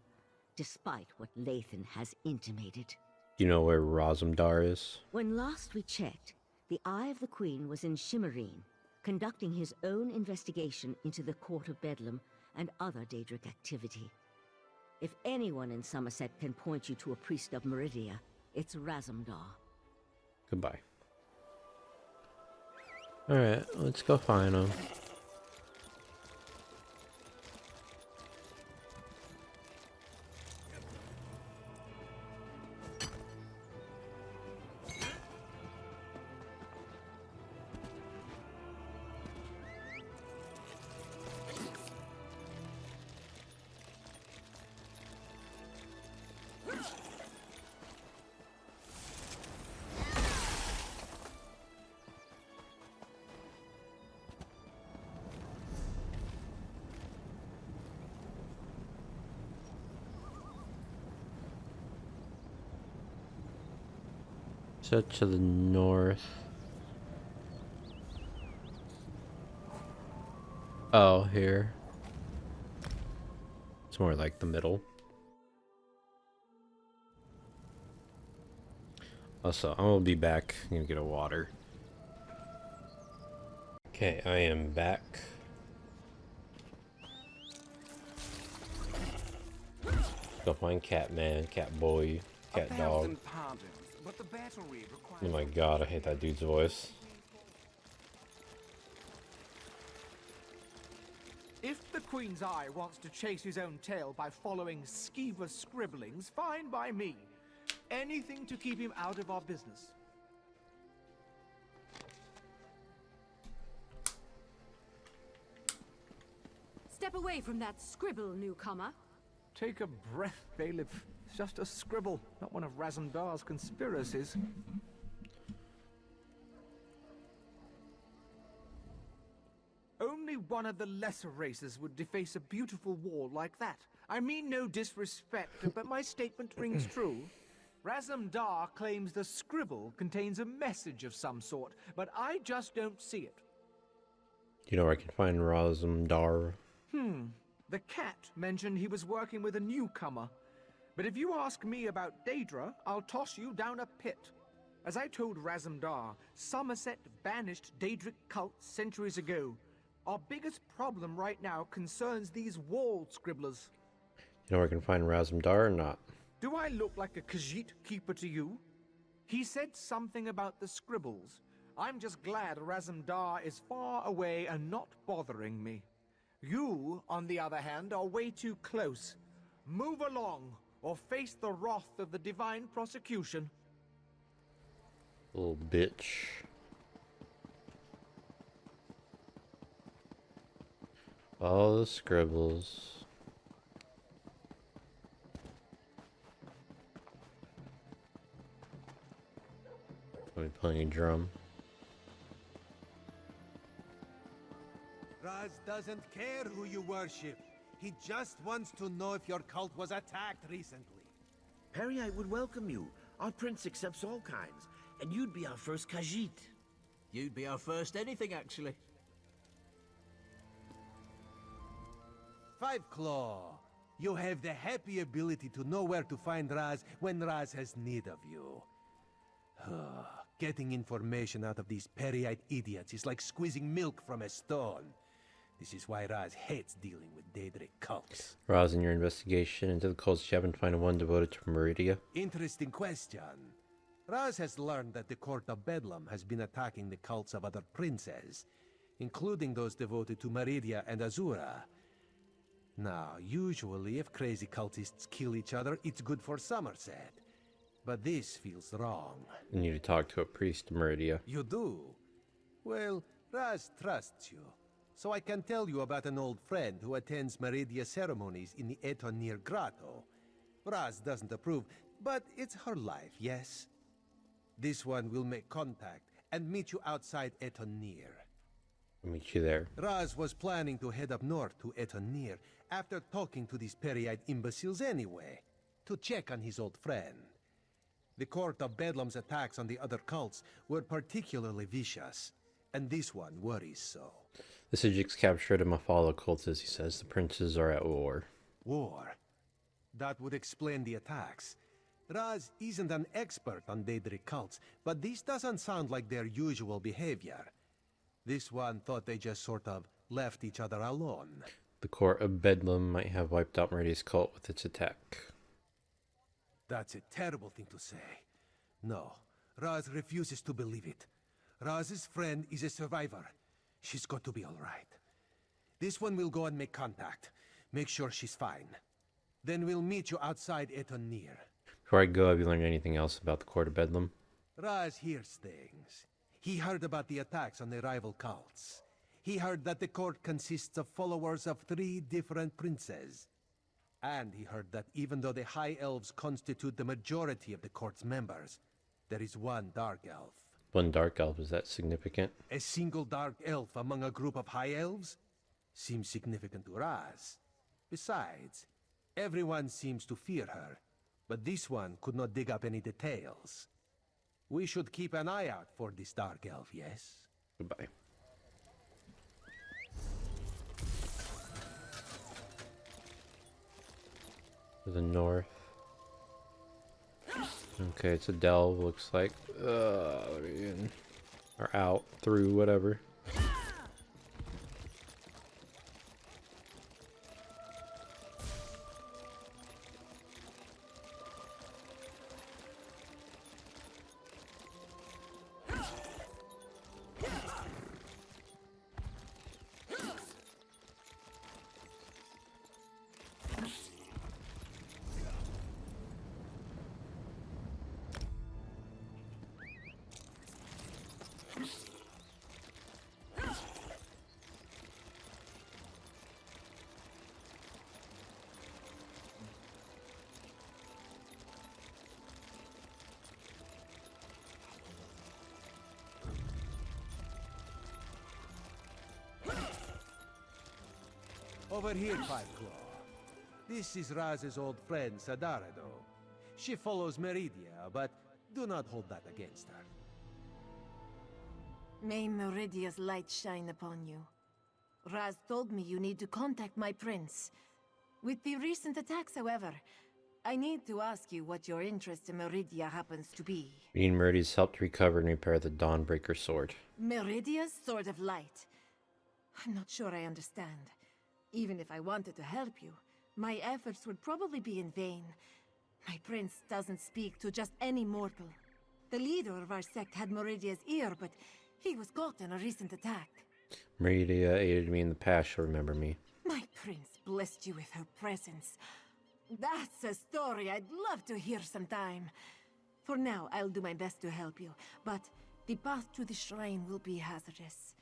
Speaker 10: despite what Lathan has intimated.
Speaker 1: Do you know where Razumdar is?
Speaker 10: When last we checked, the Eye of the Queen was in Shimmerine, conducting his own investigation into the Court of Bedlam and other Daedric activity. If anyone in Somerset can point you to a priest of Meridia, it's Razumdar.
Speaker 1: Goodbye. Alright, let's go find him. Set to the north. Oh, here. It's more like the middle. Also, I'm gonna be back. I'm gonna get a water. Okay, I am back. Go find Catman, Cat Boy, Cat Dog. Oh my god, I hate that dude's voice.
Speaker 8: If the Queen's Eye wants to chase his own tail by following skeever scribblings, fine by me. Anything to keep him out of our business.
Speaker 20: Step away from that scribble, newcomer.
Speaker 8: Take a breath, Bailiff. It's just a scribble, not one of Razumdar's conspiracies. Only one of the lesser races would deface a beautiful wall like that. I mean no disrespect, but my statement rings true. Razumdar claims the scribble contains a message of some sort, but I just don't see it.
Speaker 1: Do you know where I can find Razumdar?
Speaker 8: The cat mentioned he was working with a newcomer. But if you ask me about Daedra, I'll toss you down a pit. As I told Razumdar, Somerset banished Daedric cults centuries ago. Our biggest problem right now concerns these wall scribblers.
Speaker 1: You know where I can find Razumdar or not?
Speaker 8: Do I look like a Khajiit keeper to you? He said something about the scribbles. I'm just glad Razumdar is far away and not bothering me. You, on the other hand, are way too close. Move along, or face the wrath of the divine prosecution.
Speaker 1: Little bitch. All the scribbles. Are we playing a drum?
Speaker 7: Raz doesn't care who you worship. He just wants to know if your cult was attacked recently.
Speaker 13: Periite would welcome you. Our prince accepts all kinds, and you'd be our first Khajiit.
Speaker 12: You'd be our first anything, actually.
Speaker 7: Five Claw, you have the happy ability to know where to find Raz when Raz has need of you. Getting information out of these Periite idiots is like squeezing milk from a stone. This is why Raz hates dealing with Daedric cults.
Speaker 1: Raz, in your investigation into the cults, you haven't found one devoted to Meridia?
Speaker 7: Interesting question. Raz has learned that the Court of Bedlam has been attacking the cults of other princes, including those devoted to Meridia and Azura. Now, usually if crazy cultists kill each other, it's good for Somerset. But this feels wrong.
Speaker 1: You need to talk to a priest of Meridia.
Speaker 7: You do? Well, Raz trusts you. So I can tell you about an old friend who attends Meridia ceremonies in the Etonir Grotto. Raz doesn't approve, but it's her life, yes? This one will make contact and meet you outside Etonir.
Speaker 1: I'll meet you there.
Speaker 7: Raz was planning to head up north to Etonir after talking to these Periite imbeciles anyway, to check on his old friend. The Court of Bedlam's attacks on the other cults were particularly vicious, and this one worries so.
Speaker 1: The Sijik's captured a Mafala cultist. He says the princes are at war.
Speaker 7: War? That would explain the attacks. Raz isn't an expert on Daedric cults, but this doesn't sound like their usual behavior. This one thought they just sort of left each other alone.
Speaker 1: The Court of Bedlam might have wiped out Meridia's cult with its attack.
Speaker 7: That's a terrible thing to say. No, Raz refuses to believe it. Raz's friend is a survivor. She's got to be all right. This one will go and make contact. Make sure she's fine. Then we'll meet you outside Etonir.
Speaker 1: Before I go, have you learned anything else about the Court of Bedlam?
Speaker 7: Raz hears things. He heard about the attacks on the rival cults. He heard that the court consists of followers of 3 different princes. And he heard that even though the High Elves constitute the majority of the court's members, there is one Dark Elf.
Speaker 1: One Dark Elf, is that significant?
Speaker 7: A single Dark Elf among a group of High Elves? Seems significant to Raz. Besides, everyone seems to fear her, but this one could not dig up any details. We should keep an eye out for this Dark Elf, yes?
Speaker 1: Goodbye. To the north. Okay, it's a delve, looks like. Let me in. Or out, through, whatever.
Speaker 7: Over here, Five Claw. This is Raz's old friend, Sadarado. She follows Meridia, but do not hold that against her.
Speaker 6: May Meridia's light shine upon you. Raz told me you need to contact my prince. With the recent attacks, however, I need to ask you what your interest in Meridia happens to be.
Speaker 1: Me and Meridia's helped recover and repair the Dawnbreaker sword.
Speaker 6: Meridia's Sword of Light. I'm not sure I understand. Even if I wanted to help you, my efforts would probably be in vain. My prince doesn't speak to just any mortal. The leader of our sect had Meridia's ear, but he was caught in a recent attack.
Speaker 1: Meridia aided me in the past, she'll remember me.
Speaker 6: My prince blessed you with her presence. That's a story I'd love to hear sometime. For now, I'll do my best to help you, but the path to the shrine will be hazardous.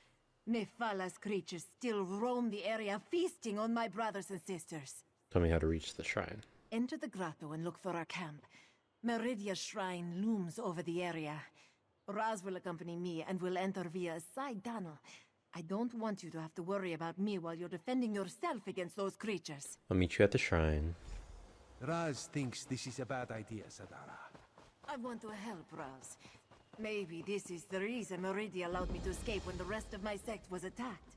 Speaker 6: Mephalah's creatures still roam the area, feasting on my brothers and sisters.
Speaker 1: Tell me how to reach the shrine.
Speaker 6: Enter the grotto and look for our camp. Meridia's shrine looms over the area. Raz will accompany me and will enter via a side tunnel. I don't want you to have to worry about me while you're defending yourself against those creatures.
Speaker 1: I'll meet you at the shrine.
Speaker 7: Raz thinks this is a bad idea, Sadara.
Speaker 6: I want to help Raz. Maybe this is the reason Meridia allowed me to escape when the rest of my sect was attacked.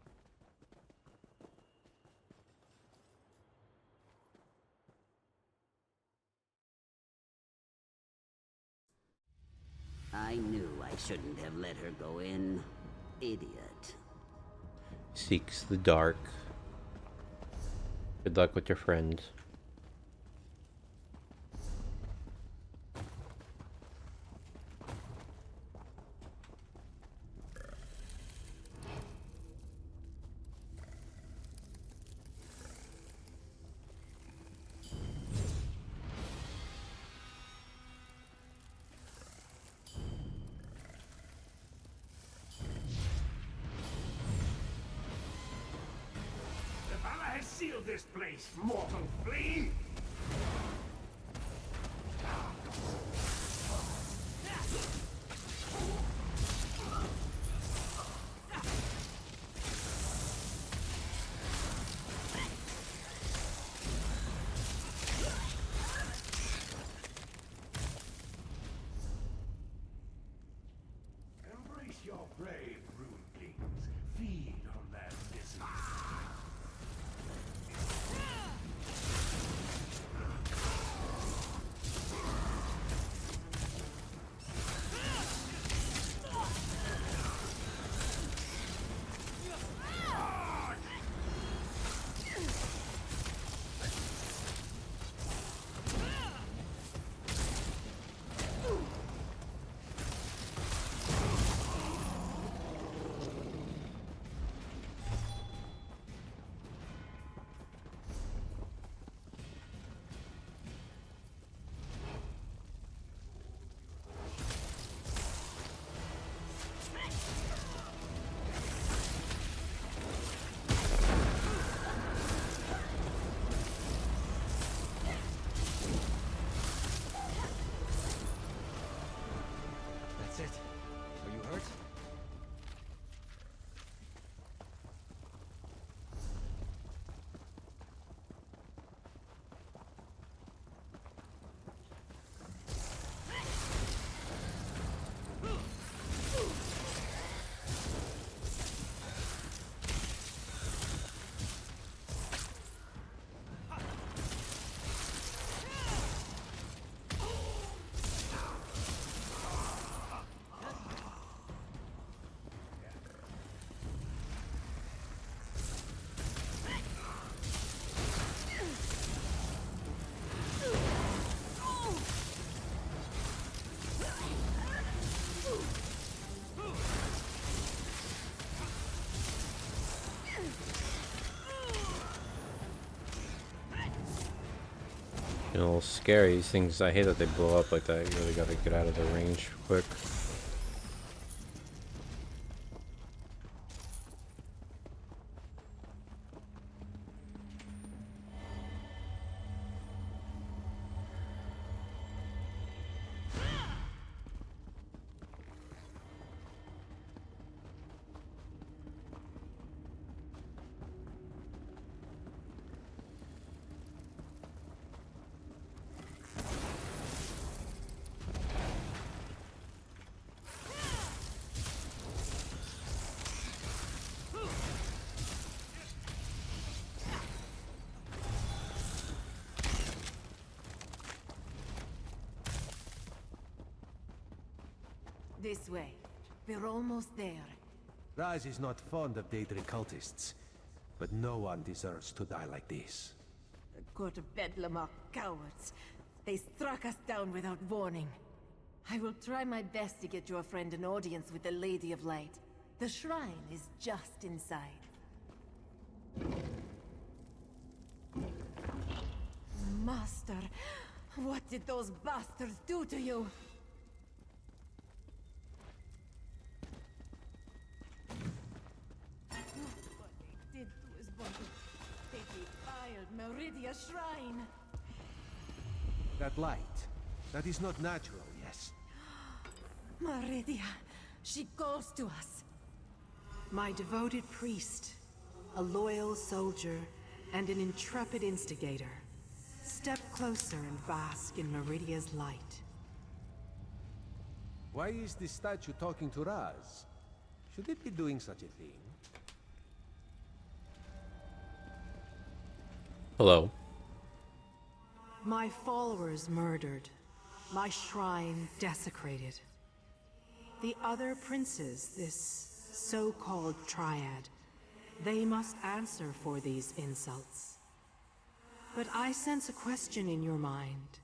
Speaker 14: I knew I shouldn't have let her go in. Idiot.
Speaker 1: Seeks the dark. Good luck with your friends.
Speaker 17: Seal this place, mortal flea! Embrace your brave broodlings. Feed on their misery.
Speaker 1: Getting a little scary. These things, I hate that they blow up like that. You really gotta get out of their range quick.
Speaker 6: This way. We're almost there.
Speaker 7: Raz is not fond of Daedric cultists, but no one deserves to die like this.
Speaker 6: The Court of Bedlam are cowards. They struck us down without warning. I will try my best to get your friend an audience with the Lady of Light. The shrine is just inside. Master, what did those bastards do to you? What they did to his body. They defiled Meridia Shrine.
Speaker 7: That light, that is not natural, yes?
Speaker 6: Meridia, she calls to us.
Speaker 9: My devoted priest, a loyal soldier, and an intrepid instigator. Step closer and bask in Meridia's light.
Speaker 7: Why is this statue talking to Raz? Should it be doing such a thing?
Speaker 1: Hello.
Speaker 9: My followers murdered. My shrine desecrated. The other princes, this so-called triad, they must answer for these insults. But I sense a question in your mind.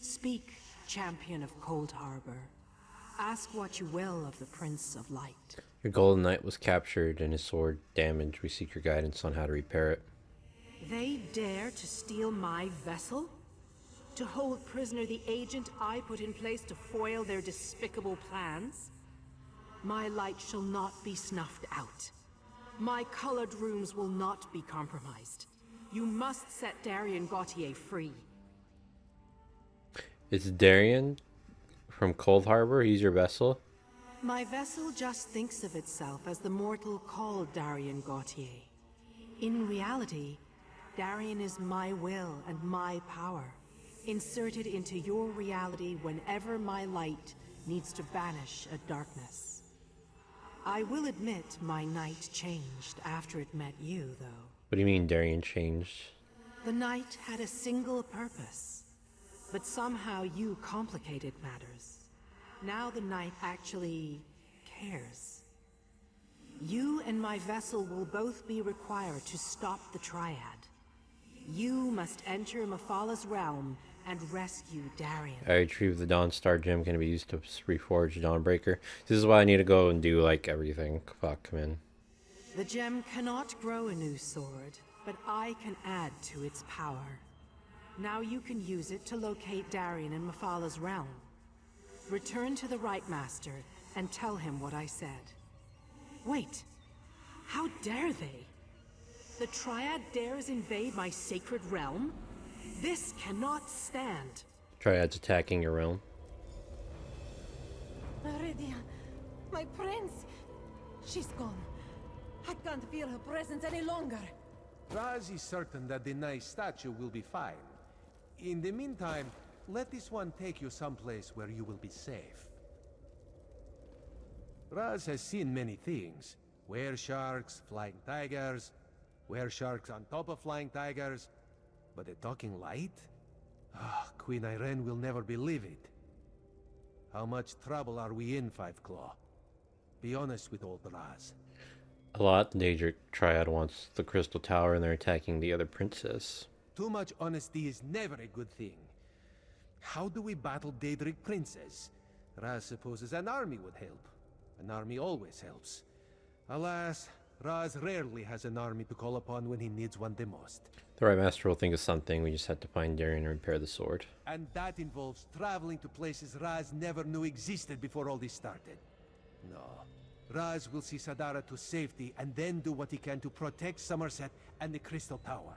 Speaker 9: Speak, champion of Cold Harbor. Ask what you will of the Prince of Light.
Speaker 1: Your golden knight was captured and his sword damaged. We seek your guidance on how to repair it.
Speaker 9: They dare to steal my vessel? To hold prisoner the agent I put in place to foil their despicable plans? My light shall not be snuffed out. My colored runes will not be compromised. You must set Darien Gautier free.
Speaker 1: It's Darien from Cold Harbor. He's your vessel.
Speaker 9: My vessel just thinks of itself as the mortal called Darien Gautier. In reality, Darien is my will and my power, inserted into your reality whenever my light needs to banish a darkness. I will admit my night changed after it met you, though.
Speaker 1: What do you mean Darien changed?
Speaker 9: The night had a single purpose, but somehow you complicated matters. Now the night actually cares. You and my vessel will both be required to stop the Triad. You must enter Mephalah's realm and rescue Darien.
Speaker 1: I retrieved the Dawnstar gem, can be used to reforge Dawnbreaker. This is why I need to go and do like everything. Fuck, man.
Speaker 9: The gem cannot grow a new sword, but I can add to its power. Now you can use it to locate Darien in Mephalah's realm. Return to the Right Master and tell him what I said. Wait, how dare they? The Triad dares invade my sacred realm? This cannot stand.
Speaker 1: Triad's attacking your realm.
Speaker 6: Meridia, my prince! She's gone. I can't feel her presence any longer.
Speaker 7: Raz is certain that the nice statue will be fine. In the meantime, let this one take you someplace where you will be safe. Raz has seen many things. Were-sharks, flying tigers, were-sharks on top of flying tigers. But a talking light? Ah, Queen Irene will never believe it. How much trouble are we in, Five Claw? Be honest with old Raz.
Speaker 1: A lot. The Daedric Triad wants the Crystal Tower and they're attacking the other princess.
Speaker 7: Too much honesty is never a good thing. How do we battle Daedric princes? Raz supposes an army would help. An army always helps. Alas, Raz rarely has an army to call upon when he needs one the most.
Speaker 1: The right master will think of something. We just have to find Darien and repair the sword.
Speaker 7: And that involves traveling to places Raz never knew existed before all this started. No. Raz will see Sadara to safety and then do what he can to protect Somerset and the Crystal Tower.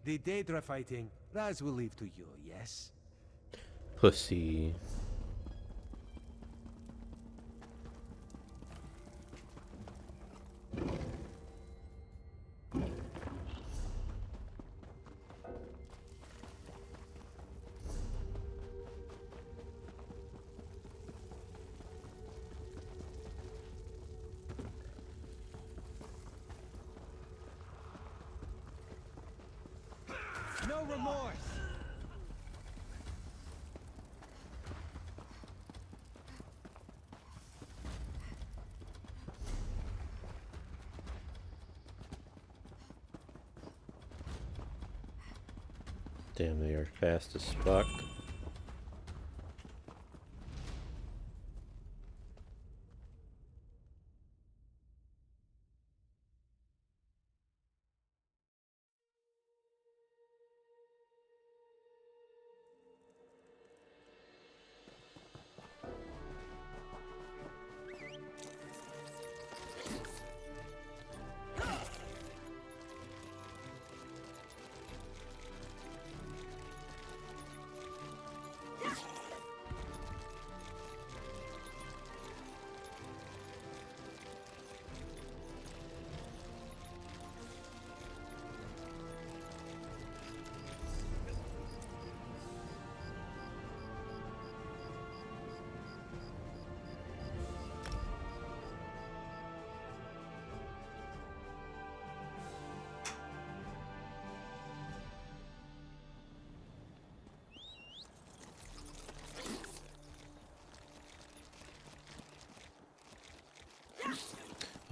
Speaker 7: The Daedra fighting, Raz will leave to you, yes?
Speaker 1: Pussy.
Speaker 7: No remorse!
Speaker 1: Damn, they are fast as fuck.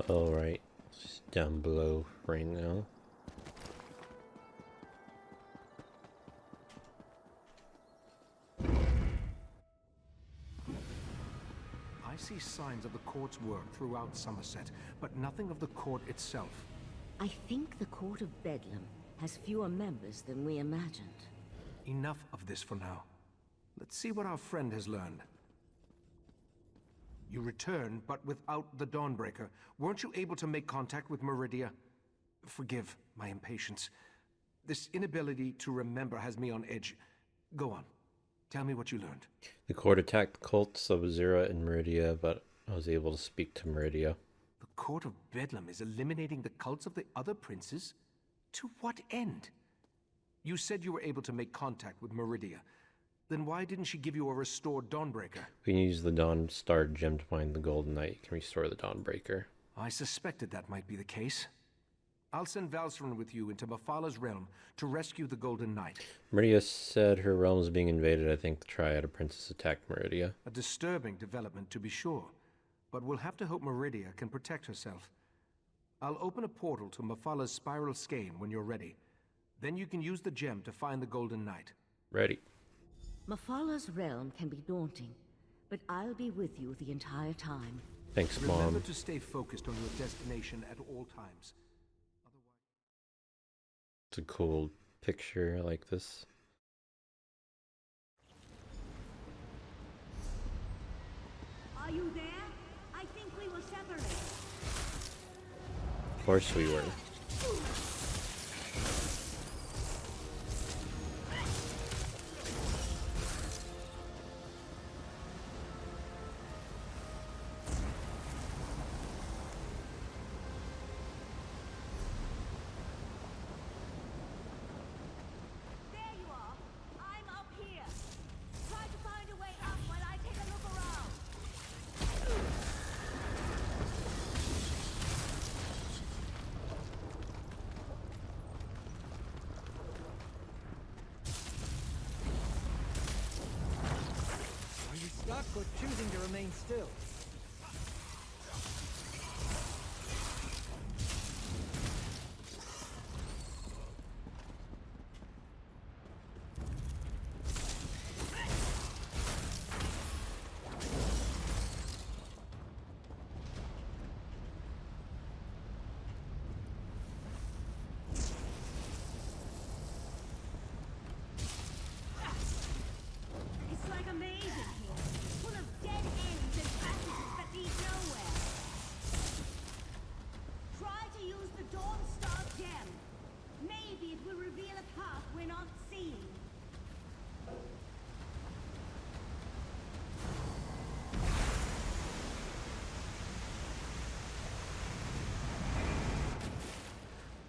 Speaker 1: Alright, it's down below right now.
Speaker 4: I see signs of the court's work throughout Somerset, but nothing of the court itself.
Speaker 10: I think the Court of Bedlam has fewer members than we imagined.
Speaker 4: Enough of this for now. Let's see what our friend has learned. You return, but without the Dawnbreaker. Weren't you able to make contact with Meridia? Forgive my impatience. This inability to remember has me on edge. Go on. Tell me what you learned.
Speaker 1: The court attacked the cults of Azura and Meridia, but I was able to speak to Meridia.
Speaker 4: The Court of Bedlam is eliminating the cults of the other princes? To what end? You said you were able to make contact with Meridia. Then why didn't she give you a restored Dawnbreaker?
Speaker 1: We can use the Dawn Star gem to find the Golden Knight. It can restore the Dawnbreaker.
Speaker 4: I suspected that might be the case. I'll send Valsarun with you into Mephala realm to rescue the Golden Knight.
Speaker 1: Meridia said her realm is being invaded. I think the Triad Princess attacked Meridia.
Speaker 4: A disturbing development, to be sure. But we'll have to hope Meridia can protect herself. I'll open a portal to Mephala's spiral skein when you're ready. Then you can use the gem to find the Golden Knight.
Speaker 1: Ready.
Speaker 10: Mephala's realm can be daunting, but I'll be with you the entire time.
Speaker 1: Thanks, Mom.
Speaker 4: Remember to stay focused on your destination at all times.
Speaker 1: It's a cool picture. I like this.
Speaker 10: Are you there? I think we were separated.
Speaker 1: Of course we were.
Speaker 12: Stuck or choosing to remain still?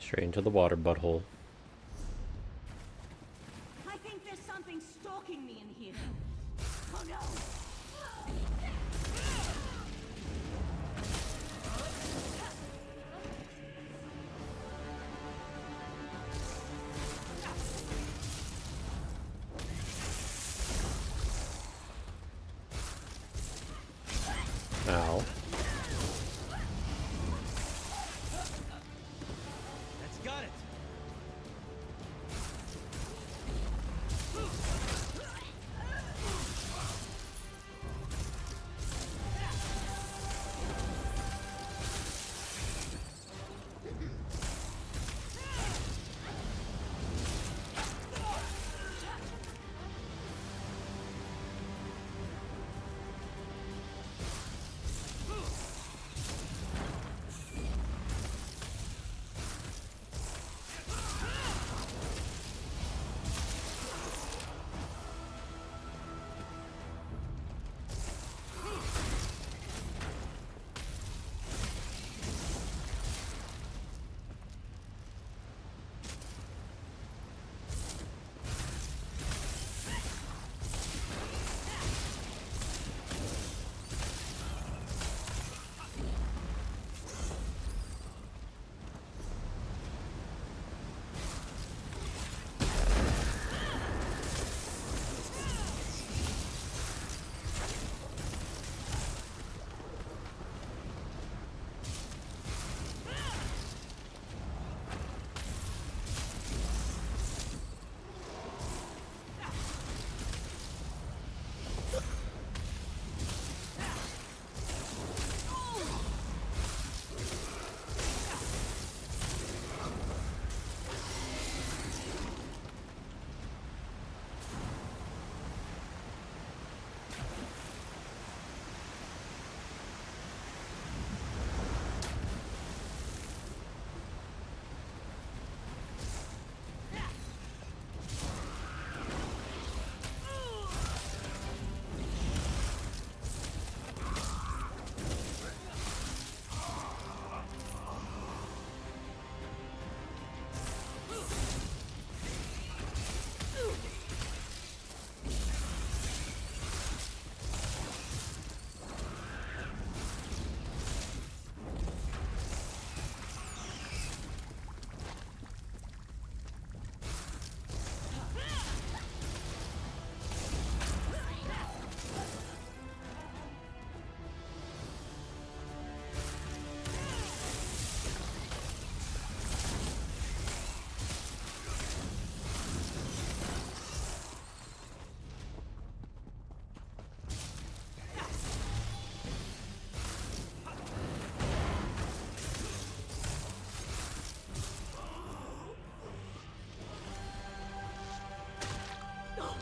Speaker 1: Straight into the water butthole.
Speaker 10: I think there's something stalking me in here. Oh no!
Speaker 1: Ow.
Speaker 12: That's got it.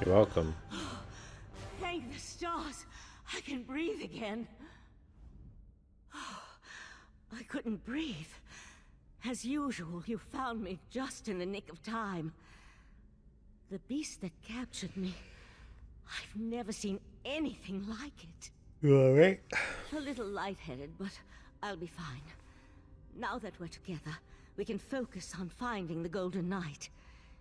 Speaker 1: You're welcome.
Speaker 10: Thank the stars. I can breathe again. I couldn't breathe. As usual, you found me just in the nick of time. The beast that captured me, I've never seen anything like it.
Speaker 1: You alright?
Speaker 10: A little lightheaded, but I'll be fine. Now that we're together, we can focus on finding the Golden Knight.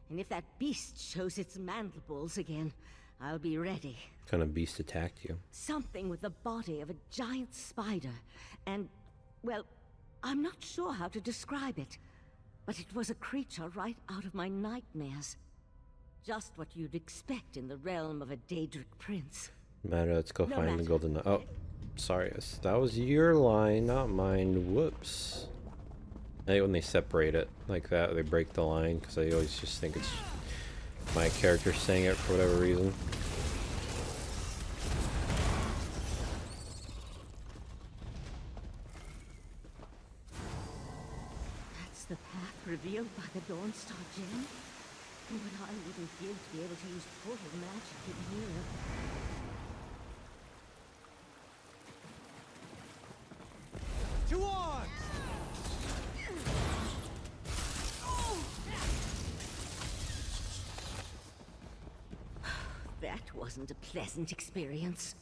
Speaker 10: And if that beast shows its mandibles again, I'll be ready.
Speaker 1: What kind of beast attacked you?
Speaker 10: Something with the body of a giant spider. And, well, I'm not sure how to describe it. But it was a creature right out of my nightmares. Just what you'd expect in the realm of a Daedric prince.
Speaker 1: Matter, let's go
Speaker 10: No
Speaker 1: find the
Speaker 10: matter.
Speaker 1: Golden Knight. Oh, sorry. That was your line, not mine. Whoops. I hate when they separate it like that. They break the line, because I always just think it's my character saying it for whatever reason.
Speaker 10: That's the path revealed by the Dawnstar Gem? What I wouldn't give to be able to use portal magic in here.
Speaker 12: To arms!
Speaker 10: That wasn't a pleasant experience.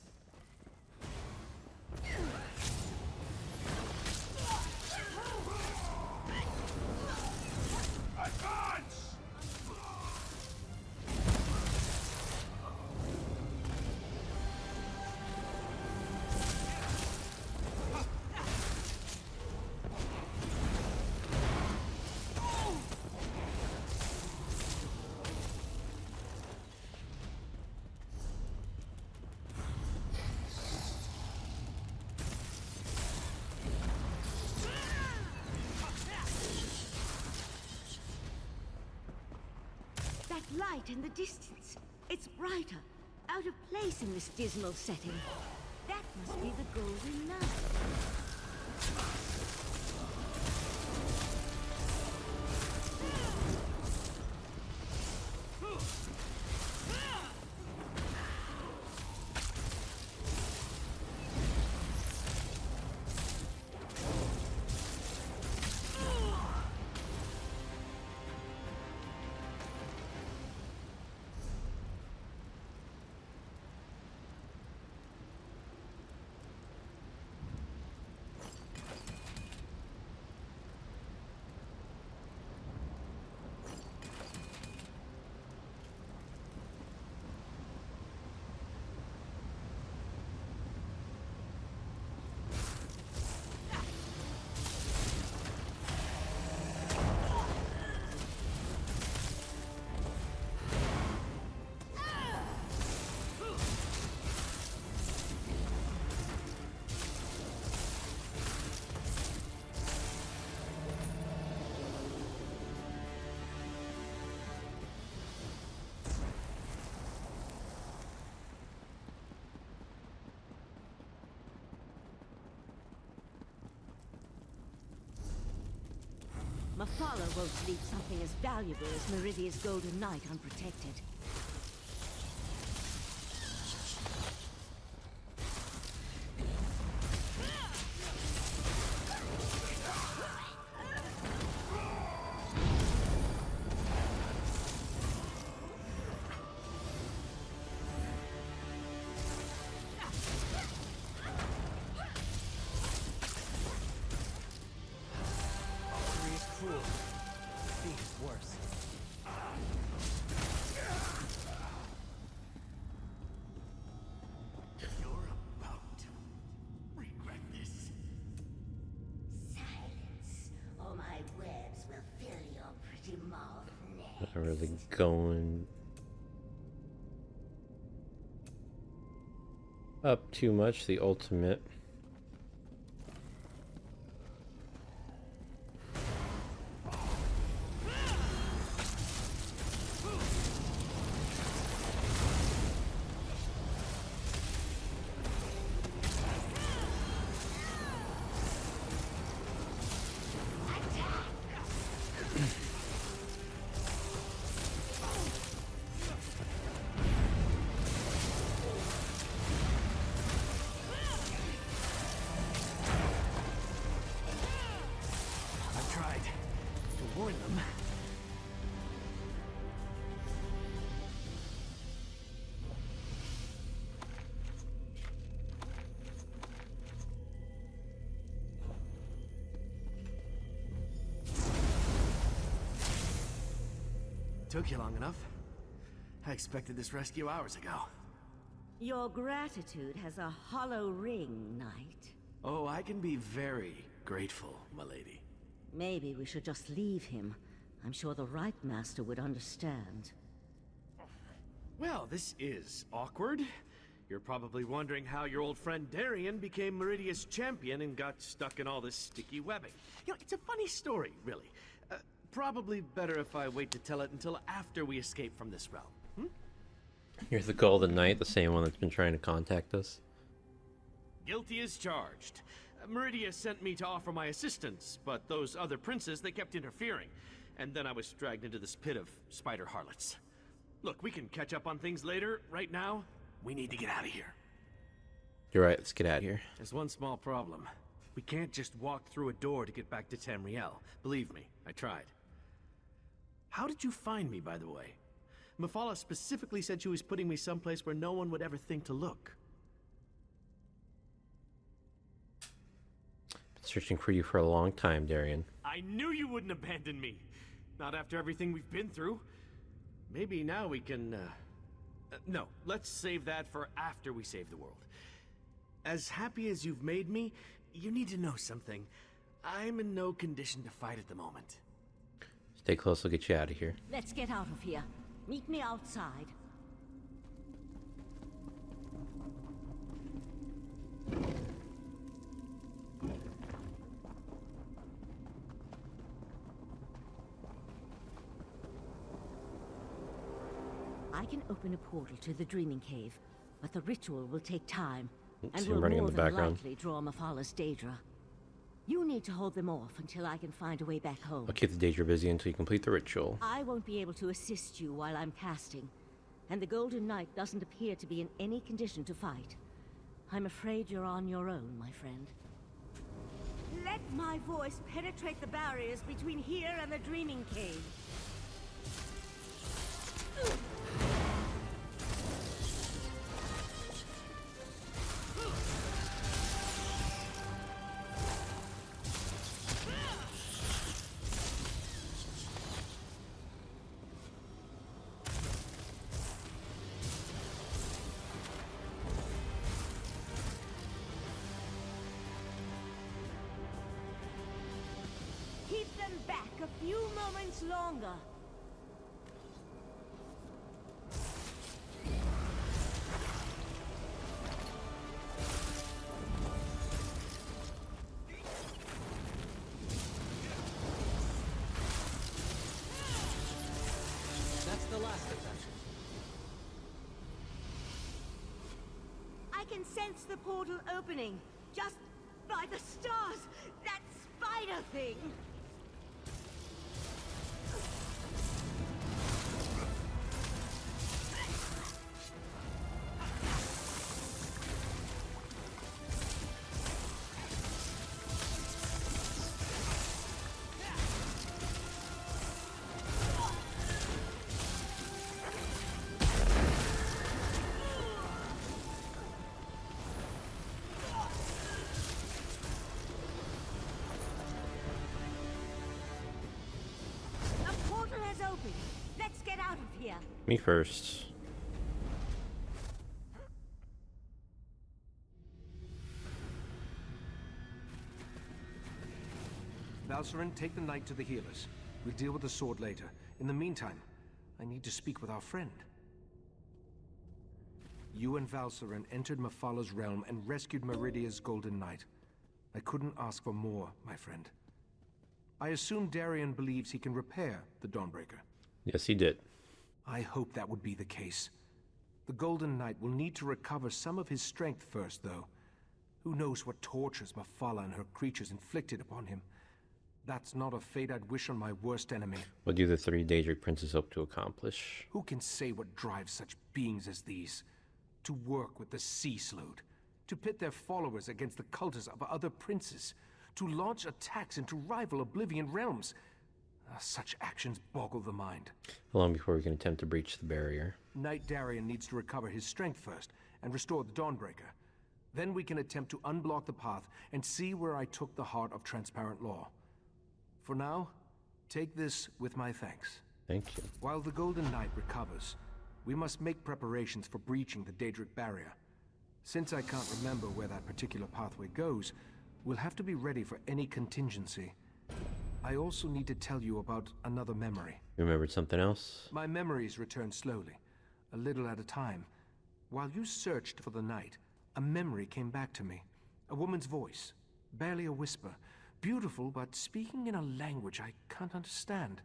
Speaker 10: light in the distance. It's brighter, out of place in this dismal setting. That must be the Golden Knight. Mafala won't leave something as valuable as Meridia's Golden Knight unprotected.
Speaker 1: Not really going up too much. The ultimate.
Speaker 16: Took you long enough. I expected this rescue hours ago.
Speaker 10: Your gratitude has a hollow ring, Knight.
Speaker 16: Oh, I can be very grateful, my lady.
Speaker 10: Maybe we should just leave him. I'm sure the right master would understand.
Speaker 16: Well, this is awkward. You're probably wondering how your old friend Darien became Meridia's champion and got stuck in all this sticky webbing. You know, it's a funny story, really. Probably better if I wait to tell it until after we escape from this realm.
Speaker 1: Here's the Golden Knight, the same one that's been trying to contact us.
Speaker 16: Guilty as charged. Meridia sent me to offer my assistance, but those other princes, they kept interfering. And then I was dragged into this pit of spider harlots. Look, we can catch up on things later. Right now, we need to get out of here.
Speaker 1: You're right, let's get out of here.
Speaker 16: There's one small problem. We can't just walk through a door to get back to Tamriel. Believe me, I tried. How did you find me, by the way? Mafala specifically said she was putting me someplace where no one would ever think to look.
Speaker 1: Been searching for you for a long time, Darien.
Speaker 16: I knew you wouldn't abandon me. Not after everything we've been through. Maybe now we can, no, let's save that for after we save the world. As happy as you've made me, you need to know something. I'm in no condition to fight at the moment.
Speaker 1: Stay close, I'll get you out of here.
Speaker 10: Let's get out of here. Meet me outside. I can open a portal to the Dreaming Cave, but the ritual will take time, and
Speaker 1: See him
Speaker 10: will
Speaker 1: running in
Speaker 10: more
Speaker 1: the
Speaker 10: than
Speaker 1: background.
Speaker 10: likely draw Mephala Daedra. You need to hold them off until I can find a way back home.
Speaker 1: I'll keep the Daedra busy until you complete the ritual.
Speaker 10: I won't be able to assist you while I'm casting, and the Golden Knight doesn't appear to be in any condition to fight. I'm afraid you're on your own, my friend. Let my voice penetrate the barriers between here and the Dreaming Cave. Keep them back a few moments longer.
Speaker 12: That's the last of them.
Speaker 10: I can sense the portal opening, just by the stars! That spider thing! A portal has opened. Let's get out of here.
Speaker 1: Me first.
Speaker 4: Valcerin, take the knight to the healers. We'll deal with the sword later. In the meantime, I need to speak with our friend. You and Valcerin entered Mephala's realm and rescued Meridia's Golden Knight. I couldn't ask for more, my friend. I assume Darien believes he can repair the Dawnbreaker.
Speaker 1: Yes, he did.
Speaker 4: I hope that would be the case. The Golden Knight will need to recover some of his strength first, though. Who knows what tortures Mephala and her creatures inflicted upon him. That's not a fate I'd wish on my worst enemy.
Speaker 1: What do the three Daedric princes hope to accomplish?
Speaker 4: Who can say what drives such beings as these? To work with the Sea Slode, to pit their followers against the cultists of other princes, to launch attacks into rival Oblivion realms. Such actions boggle the mind.
Speaker 1: How long before we can attempt to breach the barrier?
Speaker 4: Knight Darien needs to recover his strength first and restore the Dawnbreaker. Then we can attempt to unblock the path and see where I took the heart of transparent law. For now, take this with my thanks.
Speaker 1: Thank you.
Speaker 4: While the Golden Knight recovers, we must make preparations for breaching the Daedric barrier. Since I can't remember where that particular pathway goes, we'll have to be ready for any contingency. I also need to tell you about another memory.
Speaker 1: You remembered something else?
Speaker 4: My memories return slowly, a little at a time. While you searched for the night, a memory came back to me. A woman's voice, barely a whisper. Beautiful, but speaking in a language I can't understand.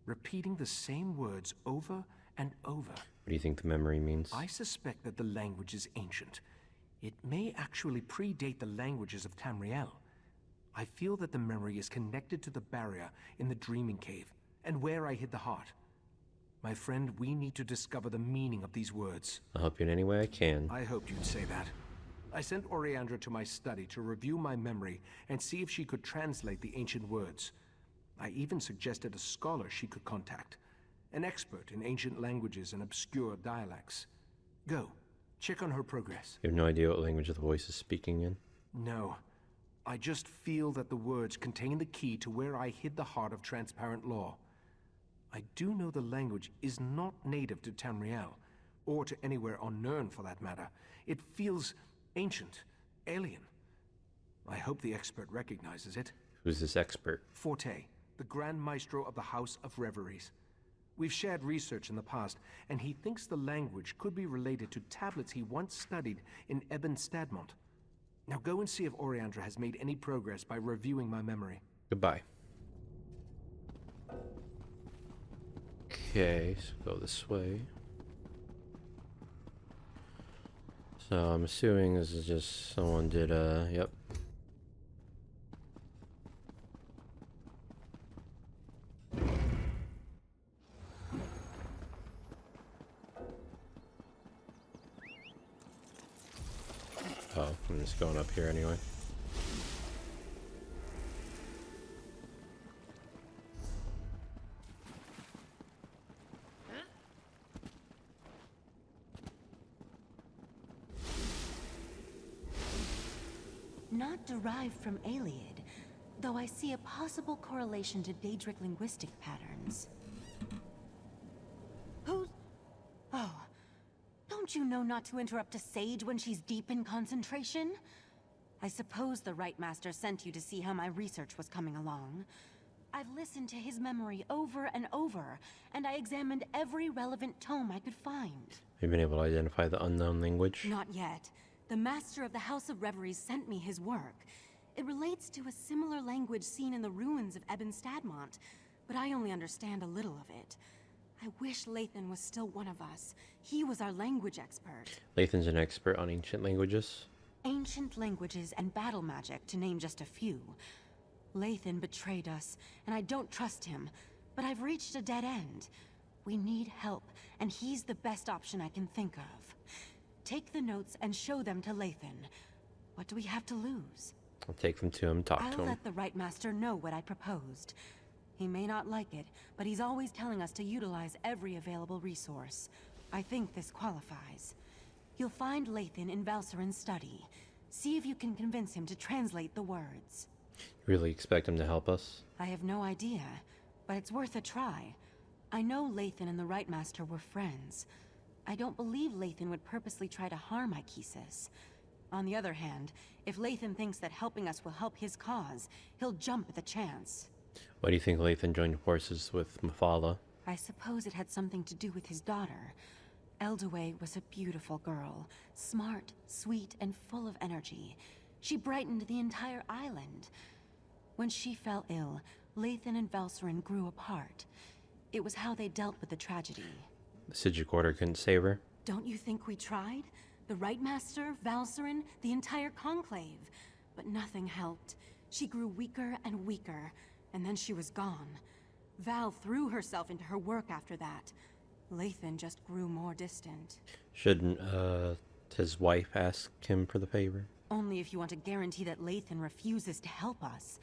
Speaker 4: Repeating the same words over and over.
Speaker 1: What do you think the memory means?
Speaker 4: I suspect that the language is ancient. It may actually predate the languages of Tamriel. I feel that the memory is connected to the barrier in the Dreaming Cave, and where I hid the heart. My friend, we need to discover the meaning of these words.
Speaker 1: I'll help you in any way I can.
Speaker 4: I hoped you'd say that. I sent Oriandra to my study to review my memory and see if she could translate the ancient words. I even suggested a scholar she could contact, an expert in ancient languages and obscure dialects. Go, check on her progress.
Speaker 1: You have no idea what language the voice is speaking in?
Speaker 4: No. I just feel that the words contain the key to where I hid the heart of transparent law. I do know the language is not native to Tamriel, or to anywhere on Nirn for that matter. It feels ancient, alien. I hope the expert recognizes it.
Speaker 1: Who's this expert?
Speaker 4: Forte, the Grand Maestro of the House of Reveries. We've shared research in the past, and he thinks the language could be related to tablets he once studied in Ebon Stadmont. Now go and see if Oriandra has made any progress by reviewing my memory.
Speaker 1: Goodbye. Okay, so go this way. So I'm assuming this is just someone did yep. Oh, I'm just going up here anyway.
Speaker 3: Not derived from Aliad, though I see a possible correlation to Daedric linguistic patterns. Who's... Oh. Don't you know not to interrupt a sage when she's deep in concentration? I suppose the Rite Master sent you to see how my research was coming along. I've listened to his memory over and over, and I examined every relevant tome I could find.
Speaker 1: Have you been able to identify the unknown language?
Speaker 3: Not yet. The Master of the House of Reveries sent me his work. It relates to a similar language seen in the ruins of Ebon Stadmont, but I only understand a little of it. I wish Lathan was still one of us. He was our language expert.
Speaker 1: Lathan's an expert on ancient languages.
Speaker 3: Ancient languages and battle magic, to name just a few. Lathan betrayed us, and I don't trust him, but I've reached a dead end. We need help, and he's the best option I can think of. Take the notes and show them to Lathan. What do we have to lose?
Speaker 1: I'll take them to him, talk to
Speaker 3: I'll
Speaker 1: him.
Speaker 3: let the Rite Master know what I proposed. He may not like it, but he's always telling us to utilize every available resource. I think this qualifies. You'll find Lathan in Valserin's study. See if you can convince him to translate the words.
Speaker 1: Really expect him to help us?
Speaker 3: I have no idea, but it's worth a try. I know Lathan and the Rite Master were friends. I don't believe Lathan would purposely try to harm Ichesis. On the other hand, if Lathan thinks that helping us will help his cause, he'll jump at the chance.
Speaker 1: Why do you think Lathan joined forces with Mephala?
Speaker 3: I suppose it had something to do with his daughter. Eldaway was a beautiful girl, smart, sweet, and full of energy. She brightened the entire island. When she fell ill, Lathan and Valserin grew apart. It was how they dealt with the tragedy.
Speaker 1: The Sijic Order couldn't save her?
Speaker 3: Don't you think we tried? The Rite Master, Valserin, the entire Conclave. But nothing helped. She grew weaker and weaker, and then she was gone. Val threw herself into her work after that. Lathan just grew more distant.
Speaker 1: Shouldn't, his wife ask him for the favor?
Speaker 3: Only if you want to guarantee that Lathan refuses to help us.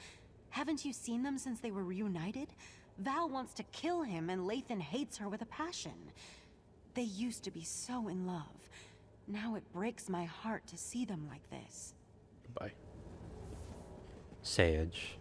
Speaker 3: Haven't you seen them since they were reunited? Val wants to kill him, and Lathan hates her with a passion. They used to be so in love. Now it breaks my heart to see them like this.
Speaker 1: Goodbye. Sage.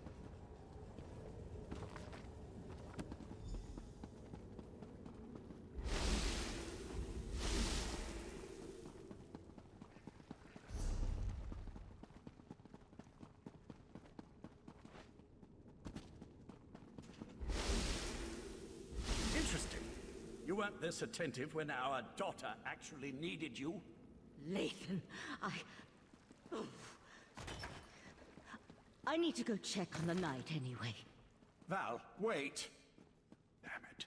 Speaker 21: Interesting. You weren't this attentive when our daughter actually needed you.
Speaker 10: Lathan, I need to go check on the night anyway.
Speaker 21: Val, wait. Damn it.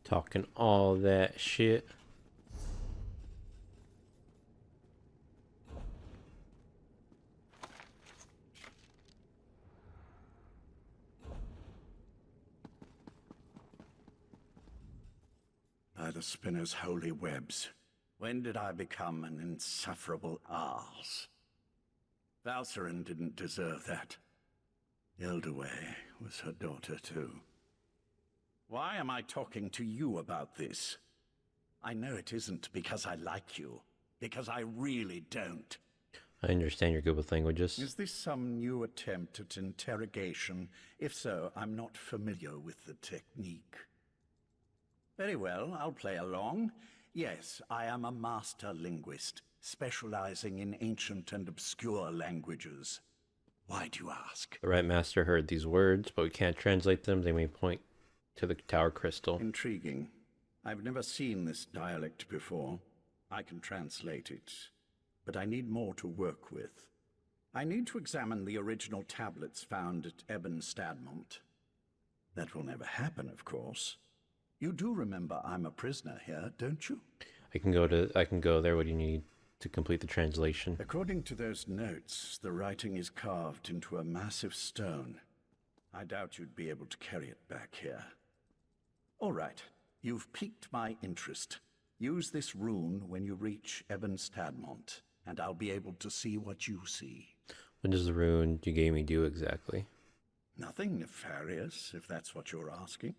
Speaker 1: Talking all that shit.
Speaker 21: By the spinner's holy webs, when did I become an insufferable arse? Valserin didn't deserve that. Eldaway was her daughter too. Why am I talking to you about this? I know it isn't because I like you, because I really don't.
Speaker 1: I understand you're good with languages.
Speaker 21: Is this some new attempt at interrogation? If so, I'm not familiar with the technique. Very well, I'll play along. Yes, I am a master linguist, specializing in ancient and obscure languages. Why do you ask?
Speaker 1: The Rite Master heard these words, but we can't translate them. They may point to the Tower Crystal.
Speaker 21: Intriguing. I've never seen this dialect before. I can translate it, but I need more to work with. I need to examine the original tablets found at Ebon Stadmont. That will never happen, of course. You do remember I'm a prisoner here, don't you?
Speaker 1: I can go there. What do you need to complete the translation?
Speaker 21: According to those notes, the writing is carved into a massive stone. I doubt you'd be able to carry it back here. All right, you've piqued my interest. Use this rune when you reach Ebon Stadmont, and I'll be able to see what you see.
Speaker 1: What does the rune you gave me do exactly?
Speaker 21: Nothing nefarious, if that's what you're asking.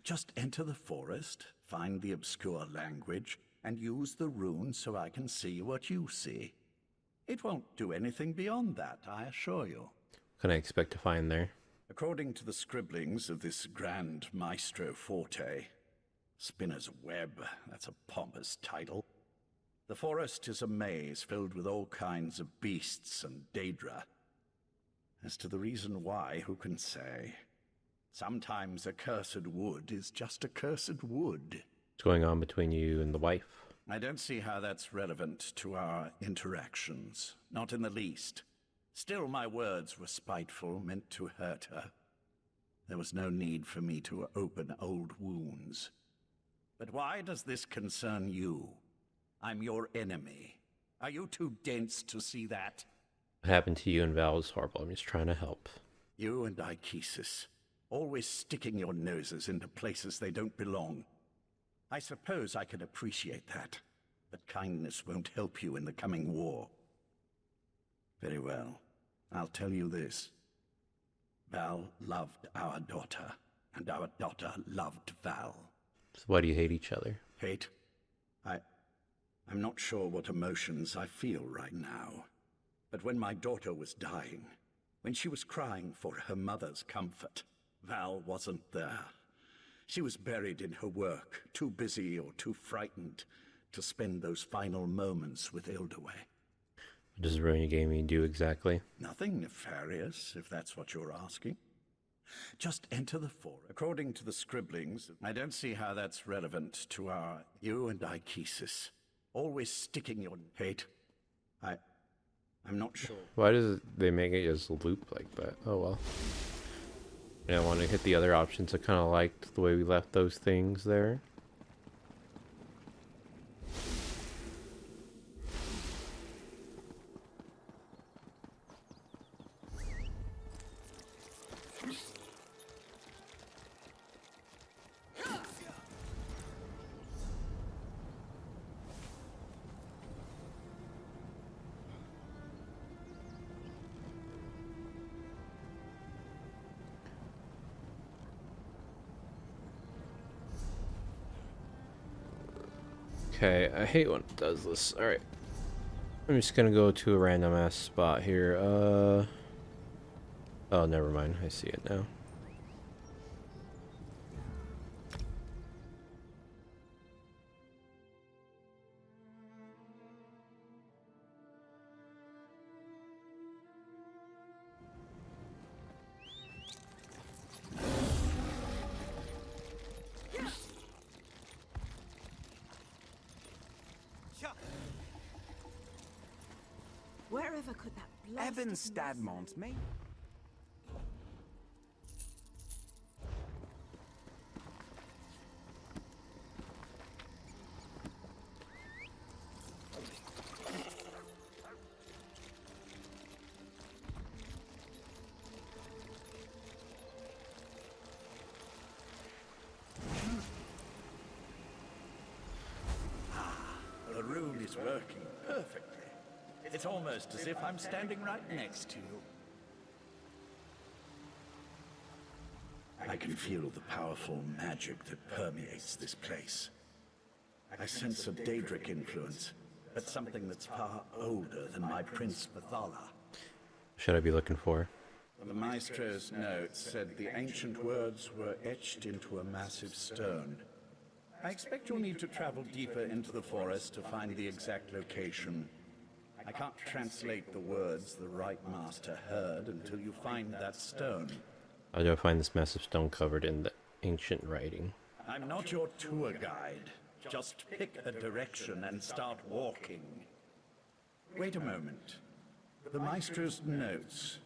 Speaker 21: Just enter the forest, find the obscure language, and use the rune so I can see what you see. It won't do anything beyond that, I assure you.
Speaker 1: What can I expect to find there?
Speaker 21: According to the scribblings of this Grand Maestro Forte, Spinner's Web, that's a pompous title. The forest is a maze filled with all kinds of beasts and daedra. As to the reason why, who can say? Sometimes a cursed wood is just a cursed wood.
Speaker 1: What's going on between you and the wife?
Speaker 21: I don't see how that's relevant to our interactions. Not in the least. Still, my words were spiteful, meant to hurt her. There was no need for me to open old wounds. But why does this concern you? I'm your enemy. Are you too dense to see that?
Speaker 1: What happened to you and Val is horrible. I'm just trying to help.
Speaker 21: You and Ichesis, always sticking your noses into places they don't belong. I suppose I can appreciate that, but kindness won't help you in the coming war. Very well. I'll tell you this. Val loved our daughter, and our daughter loved Val.
Speaker 1: So why do you hate each other?
Speaker 21: Hate? I'm not sure what emotions I feel right now. But when my daughter was dying, when she was crying for her mother's comfort, Val wasn't there. She was buried in her work, too busy or too frightened to spend those final moments with Ildaway.
Speaker 1: What does the rune you gave me do exactly?
Speaker 21: Nothing nefarious, if that's what you're asking. Just enter the forest. According to the scribblings, I don't see how that's relevant to our... You and Ichesis, always sticking your... Hate? I'm not sure.
Speaker 1: Why does they make it just loop like that? Oh well. I want to hit the other options. I kind of liked the way we left those things there. Okay, I hate when it does this. Alright. I'm just gonna go to a random ass spot here. Oh, never mind. I see it now.
Speaker 9: Wherever could that blasted
Speaker 17: Ebon Stadmont, mate.
Speaker 21: The rune is working perfectly. It's almost as if I'm standing right next to you. I can feel the powerful magic that permeates this place. I sense a Daedric influence, but something that's far older than my Prince Bathala.
Speaker 1: Should I be looking for?
Speaker 21: The Maestro's notes said the ancient words were etched into a massive stone. I expect you'll need to travel deeper into the forest to find the exact location. I can't translate the words the right master heard until you find that stone.
Speaker 1: How do I find this massive stone covered in the ancient writing?
Speaker 21: I'm not your tour guide. Just pick a direction and start walking. Wait a moment. The Maestro's notes.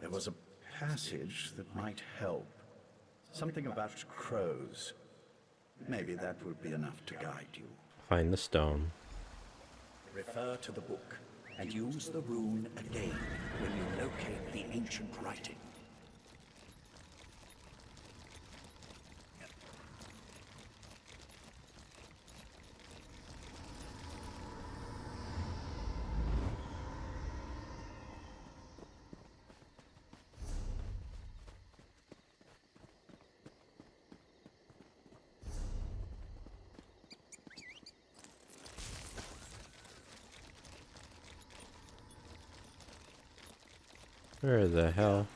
Speaker 21: There was a passage that might help. Something about crows. Maybe that will be enough to guide you.
Speaker 1: Find the stone.
Speaker 21: Refer to the book, and use the rune again when you locate the ancient writing.
Speaker 1: Where the hell?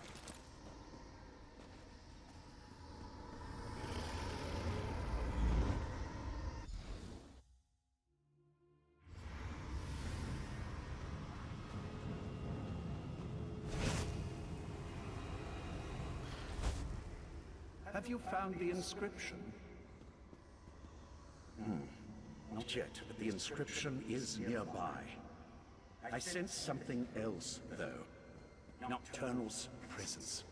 Speaker 21: Have you found the inscription? Not yet, but the inscription is nearby. I sense something else, though. Nocturnal's presence.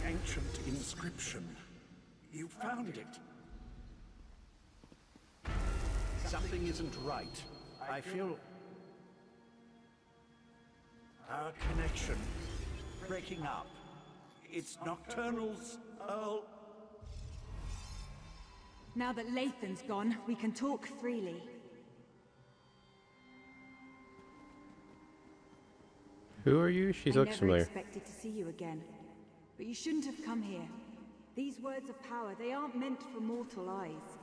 Speaker 21: Ancient inscription. You found it. Something isn't right. I feel our connection breaking up. It's Nocturnal's Earl.
Speaker 11: Now that Lathan's gone, we can talk freely.
Speaker 1: Who are you? She looks
Speaker 11: I never
Speaker 1: familiar.
Speaker 11: expected to see you again. But you shouldn't have come here. These words of power, they aren't meant for mortal eyes.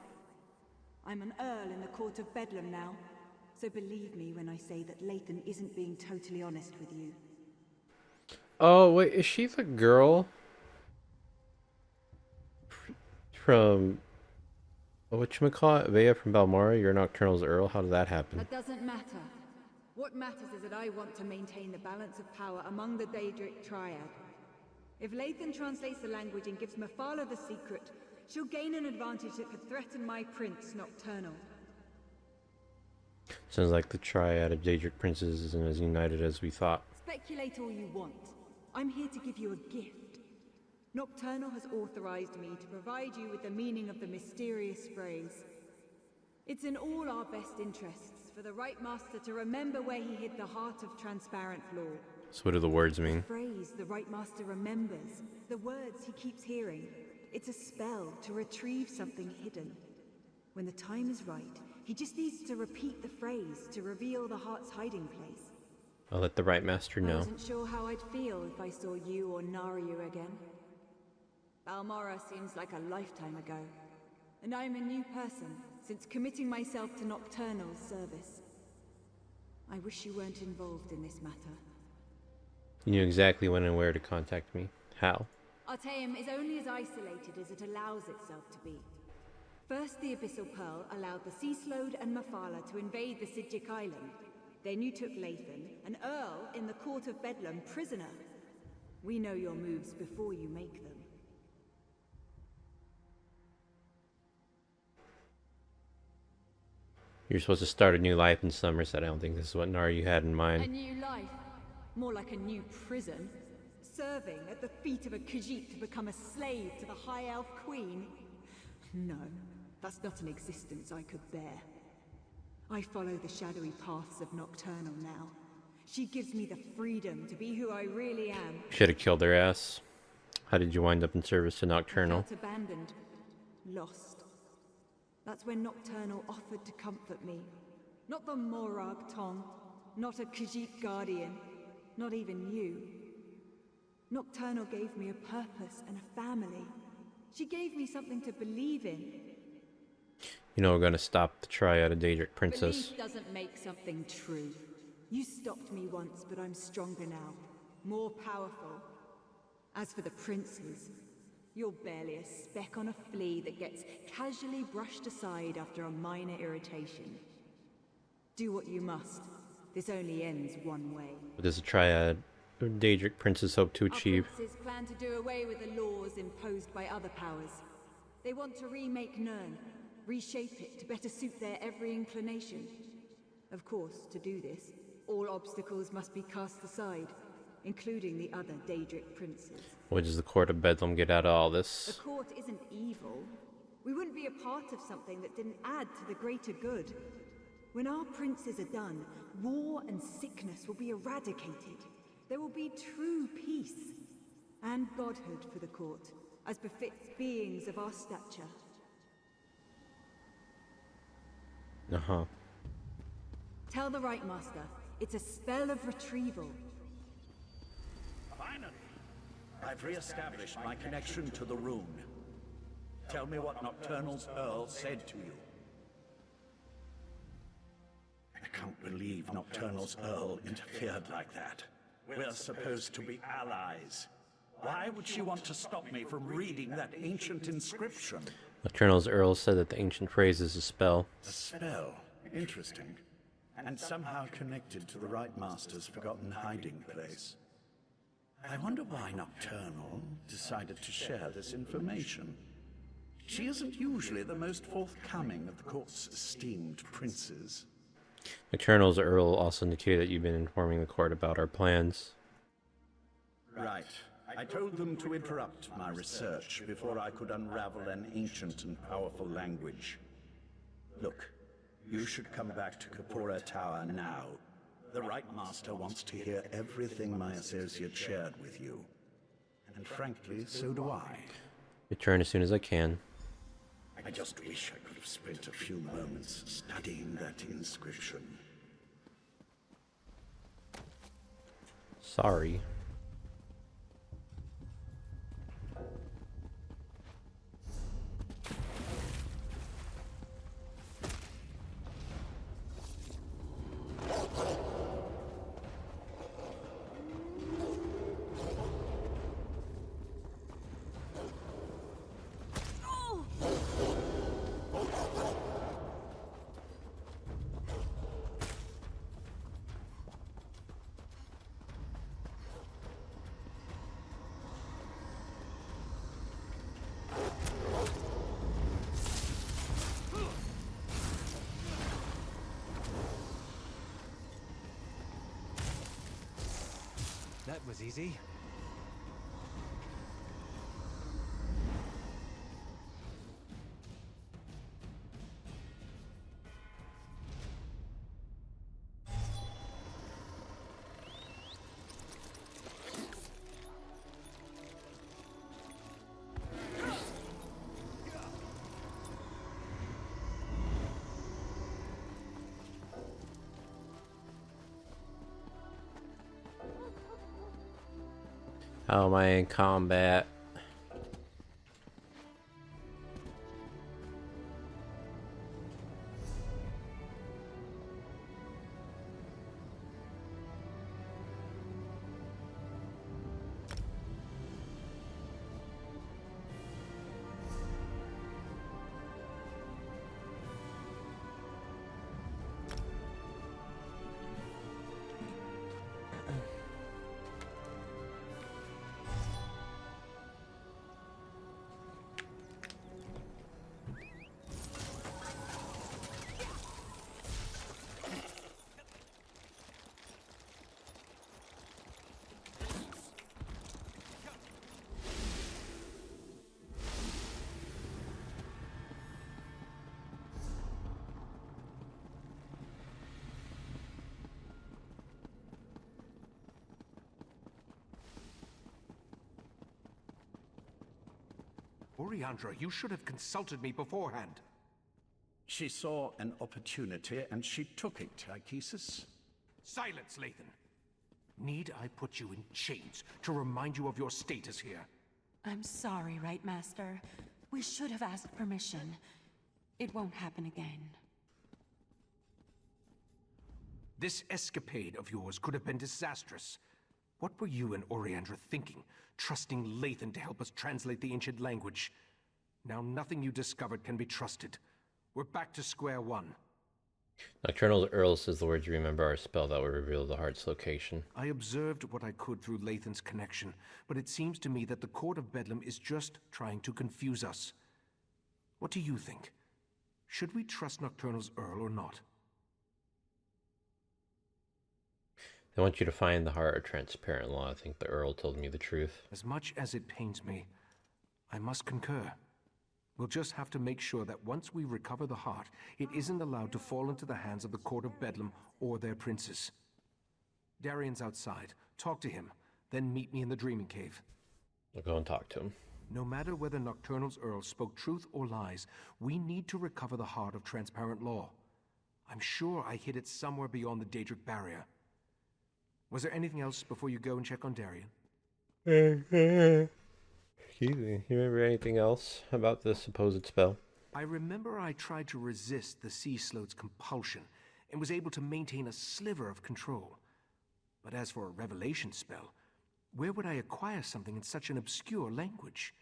Speaker 11: I'm an Earl in the court of Bedlam now, so believe me when I say that Lathan isn't being totally honest with you.
Speaker 1: Oh, wait, is she the girl from whatchamacallit? Vea from Balmora? You're Nocturnal's Earl? How did that happen?
Speaker 11: That doesn't matter. What matters is that I want to maintain the balance of power among the Daedric Triad. If Lathan translates the language and gives Mephala the secret, she'll gain an advantage that could threaten my prince, Nocturnal.
Speaker 1: Sounds like the triad of Daedric princes isn't as united as we thought.
Speaker 11: Speculate all you want. I'm here to give you a gift. Nocturnal has authorized me to provide you with the meaning of the mysterious phrase. It's in all our best interests for the Right Master to remember where he hid the heart of transparent law.
Speaker 1: So what do the words mean?
Speaker 11: The phrase the Right Master remembers, the words he keeps hearing. It's a spell to retrieve something hidden. When the time is right, he just needs to repeat the phrase to reveal the heart's hiding place.
Speaker 1: I'll let the Right Master
Speaker 11: I
Speaker 1: know.
Speaker 11: wasn't sure how I'd feel if I saw you or Naryu again. Balmora seems like a lifetime ago, and I'm a new person since committing myself to Nocturnal's service. I wish you weren't involved in this matter.
Speaker 1: You knew exactly when and where to contact me. How?
Speaker 11: Artaeum is only as isolated as it allows itself to be. First, the Abyssal Pearl allowed the Sea Slode and Mephala to invade the Sidjic Island. Then you took Lathan, an Earl in the Court of Bedlam, prisoner. We know your moves before you make them.
Speaker 1: You're supposed to start a new life in Somerset. I don't think this is what Nar you had in
Speaker 11: A
Speaker 1: mind.
Speaker 11: new life. More like a new prison. Serving at the feet of a Khajiit to become a slave to the High Elf Queen. No, that's not an existence I could bear. I follow the shadowy paths of Nocturnal now. She gives me the freedom to be who I really am.
Speaker 1: Should have killed their ass. How did you wind up in service to Nocturnal?
Speaker 11: I felt abandoned. Lost. That's when Nocturnal offered to comfort me. Not the Morag Tong. Not a Khajiit guardian. Not even you. Nocturnal gave me a purpose and a family. She gave me something to believe in.
Speaker 1: You know we're gonna stop the triad of Daedric Princess.
Speaker 11: Belief doesn't make something true. You stopped me once, but I'm stronger now. More powerful. As for the princes, you're barely a speck on a flea that gets casually brushed aside after a minor irritation. Do what you must. This only ends one way.
Speaker 1: What does the triad of Daedric Princess hope to achieve?
Speaker 11: Our princes plan to do away with the laws imposed by other powers. They want to remake Nirn, reshape it to better suit their every inclination. Of course, to do this, all obstacles must be cast aside, including the other Daedric princes.
Speaker 1: What does the Court of Bedlam get out of all
Speaker 11: The
Speaker 1: this?
Speaker 11: court isn't evil. We wouldn't be a part of something that didn't add to the greater good. When our princes are done, war and sickness will be eradicated. There will be true peace and godhood for the court, as befits beings of our stature.
Speaker 1: Uh-huh.
Speaker 11: Tell the Right Master, it's a spell of retrieval.
Speaker 21: Finally, I've re-established my connection to the rune. Tell me what Nocturnal's Earl said to you. I can't believe Nocturnal's Earl interfered like that. We're supposed to be allies. Why would she want to stop me from reading that ancient inscription?
Speaker 1: Nocturnal's Earl said that the ancient phrase is a spell.
Speaker 21: A spell. Interesting. And somehow connected to the Right Master's forgotten hiding place. I wonder why Nocturnal decided to share this information. She isn't usually the most forthcoming of the court's esteemed princes.
Speaker 1: Nocturnal's Earl also indicated that you've been informing the court about our plans.
Speaker 21: Right. I told them to interrupt my research before I could unravel an ancient and powerful language. Look, you should come back to Kapora Tower now. The Right Master wants to hear everything my associate shared with you. And frankly, so do I.
Speaker 1: Return as soon as I can.
Speaker 21: I just wish I could have spent a few moments studying that inscription.
Speaker 1: Sorry.
Speaker 12: That was easy.
Speaker 1: How am I in combat?
Speaker 4: Oriandra, you should have consulted me beforehand.
Speaker 21: She saw an opportunity and she took it, Ichesis.
Speaker 4: Silence, Lathan. Need I put you in chains to remind you of your status here?
Speaker 3: I'm sorry, Right Master. We should have asked permission. It won't happen again.
Speaker 4: This escapade of yours could have been disastrous. What were you and Oriandra thinking, trusting Lathan to help us translate the ancient language? Now nothing you discovered can be trusted. We're back to square one.
Speaker 1: Nocturnal Earl says the words you remember are a spell that will reveal the heart's location.
Speaker 4: I observed what I could through Lathan's connection, but it seems to me that the Court of Bedlam is just trying to confuse us. What do you think? Should we trust Nocturnal's Earl or not?
Speaker 1: They want you to find the heart of transparent law. I think the Earl told me the truth.
Speaker 4: As much as it pains me, I must concur. We'll just have to make sure that once we recover the heart, it isn't allowed to fall into the hands of the Court of Bedlam or their princes. Darian's outside. Talk to him, then meet me in the Dreaming Cave.
Speaker 1: I'll go and talk to him.
Speaker 4: No matter whether Nocturnal's Earl spoke truth or lies, we need to recover the heart of transparent law. I'm sure I hid it somewhere beyond the Daedric barrier. Was there anything else before you go and check on Darian?
Speaker 1: Excuse me. You remember anything else about this supposed spell?
Speaker 4: I remember I tried to resist the sea slote's compulsion and was able to maintain a sliver of control. But as for a revelation spell, where would I acquire something in such an obscure language?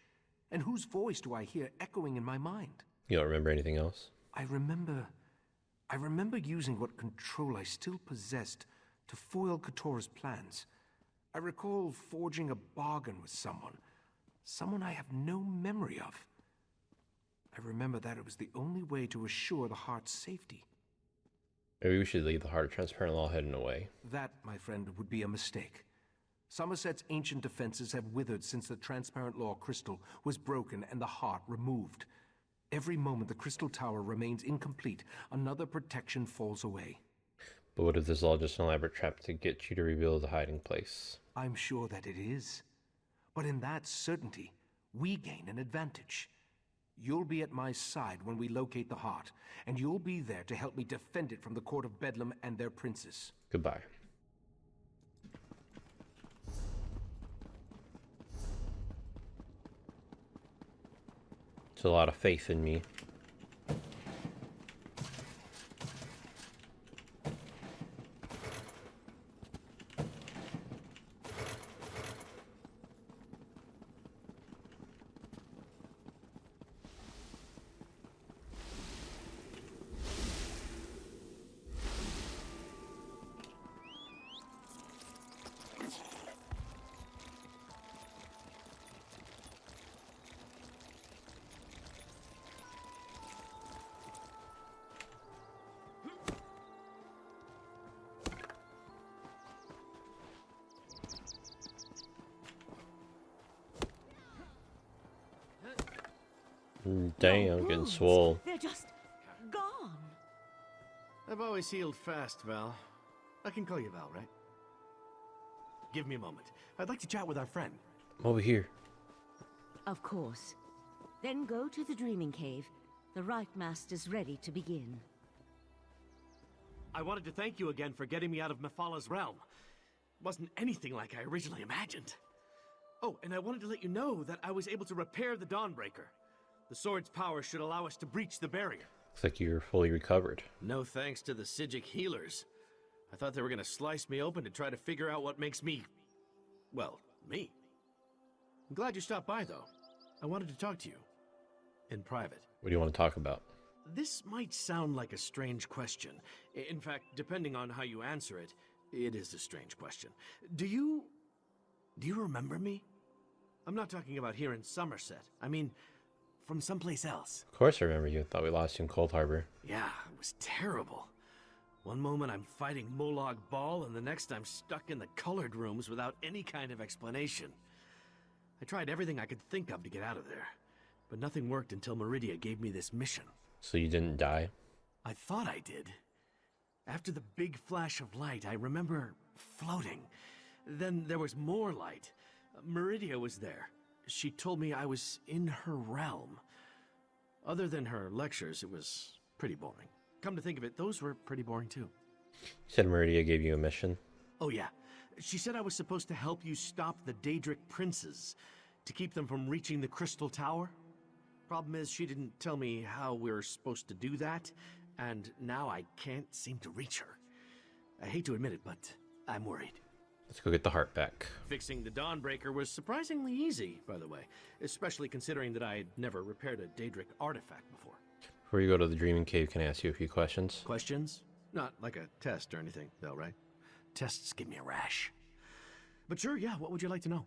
Speaker 4: And whose voice do I hear echoing in my mind?
Speaker 1: You don't remember anything else?
Speaker 4: I remember using what control I still possessed to foil Katora's plans. I recall forging a bargain with someone I have no memory of. I remember that it was the only way to assure the heart's safety.
Speaker 1: Maybe we should leave the heart of transparent law hidden away.
Speaker 4: That, my friend, would be a mistake. Somerset's ancient defenses have withered since the transparent law crystal was broken and the heart removed. Every moment the crystal tower remains incomplete, another protection falls away.
Speaker 1: But what if this is all just an elaborate trap to get you to reveal the hiding place?
Speaker 4: I'm sure that it is. But in that certainty, we gain an advantage. You'll be at my side when we locate the heart, and you'll be there to help me defend it from the Court of Bedlam and their princes.
Speaker 1: Goodbye. It's a lot of faith in me. Damn, I'm getting swole.
Speaker 10: They're just gone.
Speaker 16: I've always healed fast, Val. I can call you Val, right? Give me a moment. I'd like to chat with our friend.
Speaker 1: I'm over here.
Speaker 10: Of course. Then go to the Dreaming Cave. The Right Master's ready to begin.
Speaker 16: I wanted to thank you again for getting me out of Mephalah's realm. Wasn't anything like I originally imagined. Oh, and I wanted to let you know that I was able to repair the Dawnbreaker. The sword's power should allow us to breach the barrier.
Speaker 1: Looks like you're fully recovered.
Speaker 16: No thanks to the Psijic healers. I thought they were gonna slice me open to try to figure out what makes me... well, me. I'm glad you stopped by, though. I wanted to talk to you. In private.
Speaker 1: What do you want to talk about?
Speaker 16: This might sound like a strange question. In fact, depending on how you answer it, it is a strange question. Do you remember me? I'm not talking about here in Somerset. I mean, from someplace else.
Speaker 1: Of course I remember you. Thought we lost you in Cold Harbor.
Speaker 16: Yeah, it was terrible. One moment I'm fighting Molag Bal, and the next I'm stuck in the colored rooms without any kind of explanation. I tried everything I could think of to get out of there, but nothing worked until Meridia gave me this mission.
Speaker 1: So you didn't die?
Speaker 16: I thought I did. After the big flash of light, I remember floating. Then there was more light. Meridia was there. she told me I was in her realm. Other than her lectures, it was pretty boring. Come to think of it, those were pretty boring too.
Speaker 1: You said Meridia gave you a mission.
Speaker 16: Oh yeah, she said I was supposed to help you stop the Daedric princes, to keep them from reaching the Crystal Tower. Problem is, she didn't tell me how we're supposed to do that, and now I can't seem to reach her. I hate to admit it, but I'm worried.
Speaker 1: Let's go get the heart back.
Speaker 16: Fixing the Dawnbreaker was surprisingly easy, by the way, especially considering that I had never repaired a Daedric artifact before.
Speaker 1: Before you go to the Dreaming Cave, can I ask you a few questions?
Speaker 16: Questions? Not like a test or anything, though, right? Tests give me a rash. But sure, yeah, what would you like to know?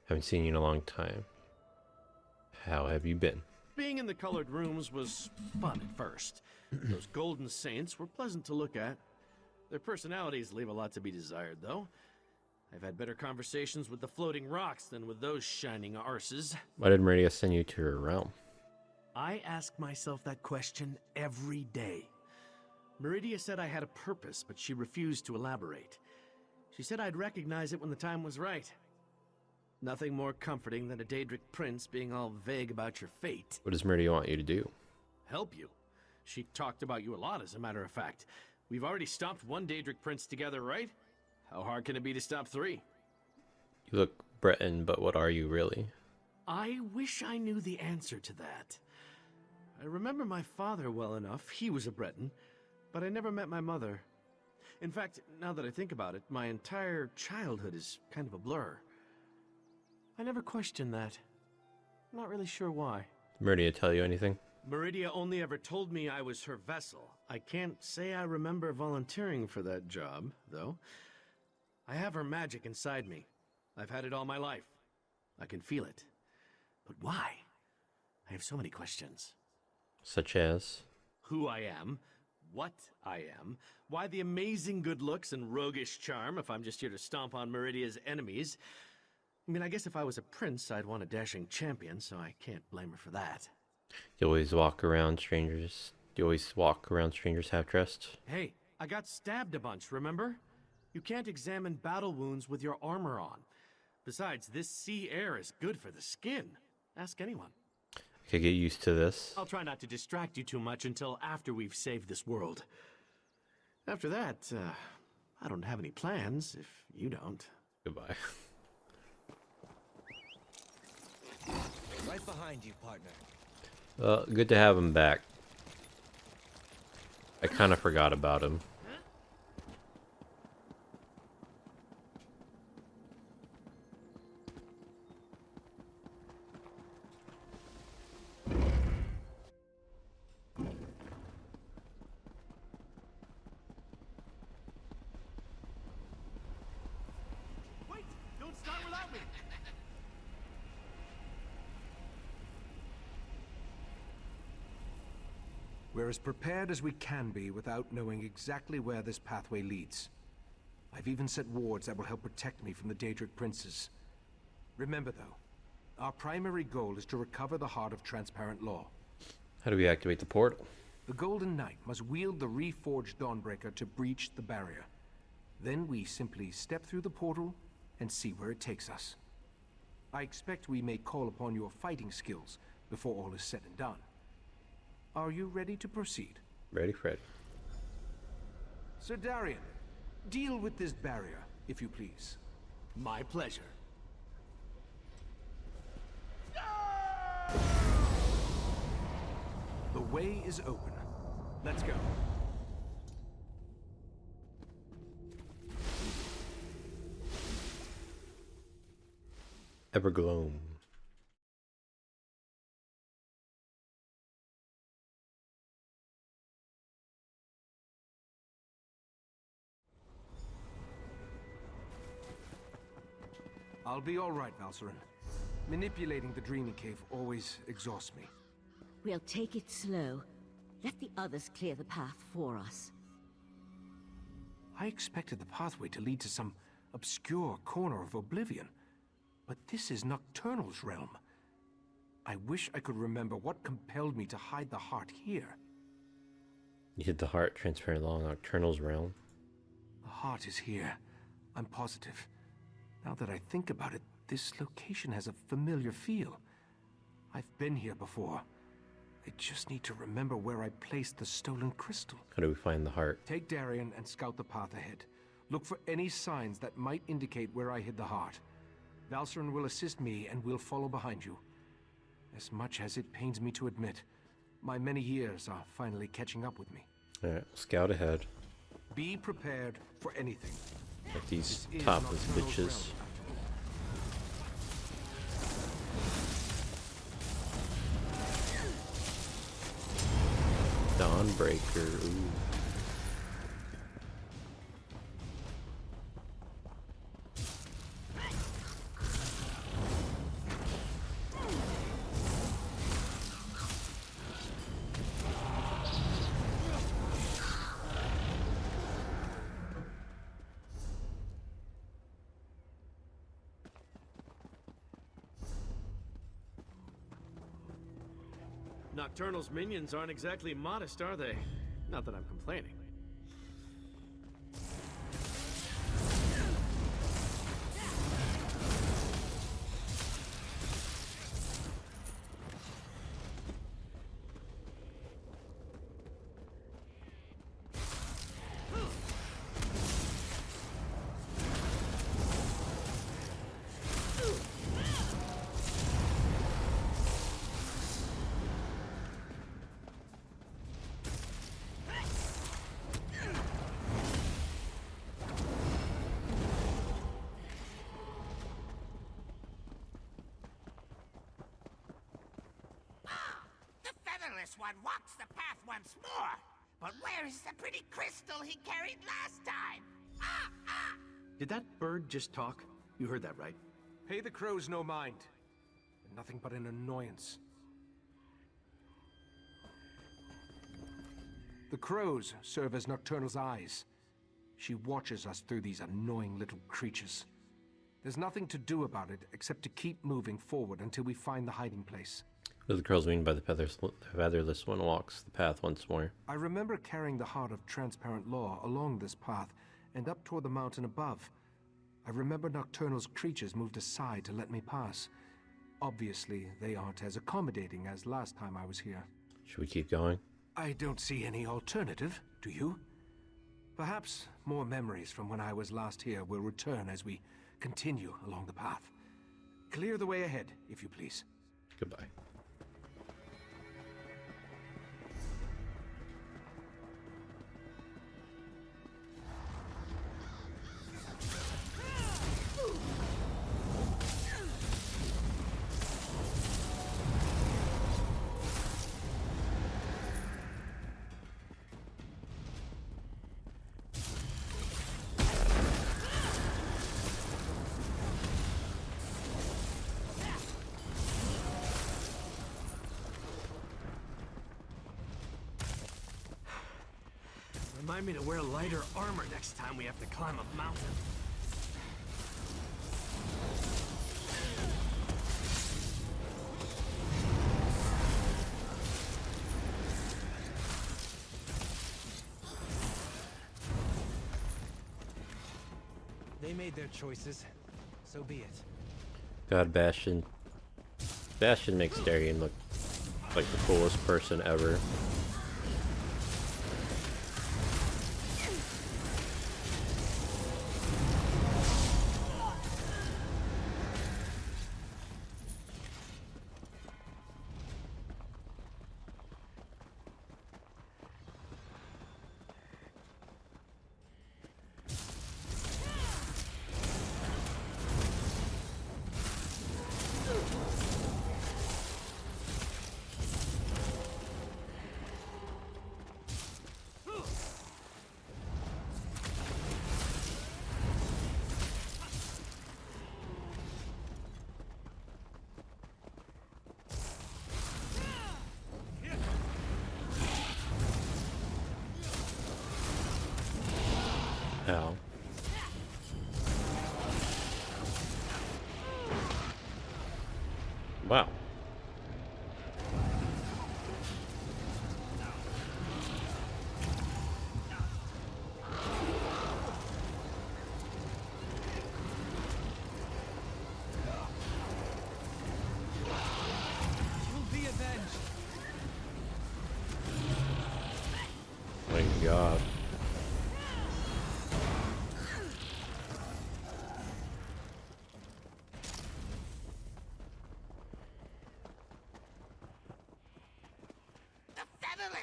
Speaker 1: Haven't seen you in a long time. How have you been?
Speaker 16: Being in the colored rooms was fun at first. Those golden saints were pleasant to look at. Their personalities leave a lot to be desired, though. I've had better conversations with the floating rocks than with those shining arses.
Speaker 1: Why did Meridia send you to her realm?
Speaker 16: I ask myself that question every day. Meridia said I had a purpose, but she refused to elaborate. She said I'd recognize it when the time was right. Nothing more comforting than a Daedric prince being all vague about your fate.
Speaker 1: What does Meridia want you to do?
Speaker 16: Help you. She talked about you a lot, as a matter of fact. We've already stopped one Daedric prince together, right? How hard can it be to stop 3?
Speaker 1: You look Breton, but what are you really?
Speaker 16: I wish I knew the answer to that. I remember my father well enough. He was a Breton, but I never met my mother. In fact, now that I think about it, my entire childhood is kind of a blur. I never questioned that. I'm not really sure why.
Speaker 1: Did Meridia tell you anything?
Speaker 16: Meridia only ever told me I was her vessel. I can't say I remember volunteering for that job, though. I have her magic inside me. I've had it all my life. I can feel it. But why? I have so many questions.
Speaker 1: Such as?
Speaker 16: Who I am, what I am, why the amazing good looks and roguish charm if I'm just here to stomp on Meridia's enemies. I mean, I guess if I was a prince, I'd want a dashing champion, so I can't blame her for that.
Speaker 1: You always walk around strangers half-dressed?
Speaker 16: Hey, I got stabbed a bunch, remember? You can't examine battle wounds with your armor on. Besides, this sea air is good for the skin. Ask anyone.
Speaker 1: I could get used to this.
Speaker 16: I'll try not to distract you too much until after we've saved this world. After that, I don't have any plans, if you don't.
Speaker 1: Goodbye.
Speaker 12: Right behind you, partner.
Speaker 1: Well, good to have him back. I kind of forgot about him.
Speaker 16: Wait! Don't start without me!
Speaker 4: We're as prepared as we can be without knowing exactly where this pathway leads. I've even set wards that will help protect me from the Daedric princes. Remember though, our primary goal is to recover the Heart of Transparent Law.
Speaker 1: How do we activate the portal?
Speaker 4: The Golden Knight must wield the reforged Dawnbreaker to breach the barrier. Then we simply step through the portal and see where it takes us. I expect we may call upon your fighting skills before all is said and done. Are you ready to proceed?
Speaker 1: Ready, Fred.
Speaker 4: Sir Darian, deal with this barrier, if you please.
Speaker 16: My pleasure.
Speaker 4: The way is open. Let's go.
Speaker 1: Evergloam.
Speaker 4: I'll be all right, Valcerin. Manipulating the Dreaming Cave always exhausts me.
Speaker 10: We'll take it slow. Let the others clear the path for us.
Speaker 4: I expected the pathway to lead to some obscure corner of Oblivion, but this is Nocturnal's realm. I wish I could remember what compelled me to hide the heart here.
Speaker 1: You hid the heart transparent along Nocturnal's realm.
Speaker 4: The heart is here. I'm positive. Now that I think about it, this location has a familiar feel. I've been here before. I just need to remember where I placed the stolen crystal.
Speaker 1: How do we find the heart?
Speaker 4: Take Darien and scout the path ahead. Look for any signs that might indicate where I hid the heart. Valcerin will assist me and we'll follow behind you. As much as it pains me to admit, my many years are finally catching up with me.
Speaker 1: Alright, scout ahead.
Speaker 4: Be prepared for anything.
Speaker 1: Like these topless bitches. Dawnbreaker, ooh.
Speaker 16: Nocturnal's minions aren't exactly modest, are they? Not that I'm complaining.
Speaker 5: Featherless one walks the path once more. But where is the pretty crystal he carried last time?
Speaker 16: Did that bird just talk? You heard that, right?
Speaker 4: Pay the crows no mind. They're nothing but an annoyance. The crows serve as Nocturnal's eyes. She watches us through these annoying little creatures. There's nothing to do about it except to keep moving forward until we find the hiding place.
Speaker 1: What do the crows mean by the featherless one walks the path once more?
Speaker 4: I remember carrying the heart of transparent law along this path and up toward the mountain above. I remember Nocturnal's creatures moved aside to let me pass. Obviously, they aren't as accommodating as last time I was here.
Speaker 1: Should we keep going?
Speaker 4: I don't see any alternative, do you? Perhaps more memories from when I was last here will return as we continue along the path. Clear the way ahead, if you please.
Speaker 1: Goodbye.
Speaker 16: Remind me to wear lighter armor next time we have to climb a mountain.
Speaker 12: They made their choices. So be it.
Speaker 1: God, Bastion. Bastion makes Darien look like the coolest person ever. Ow. Wow.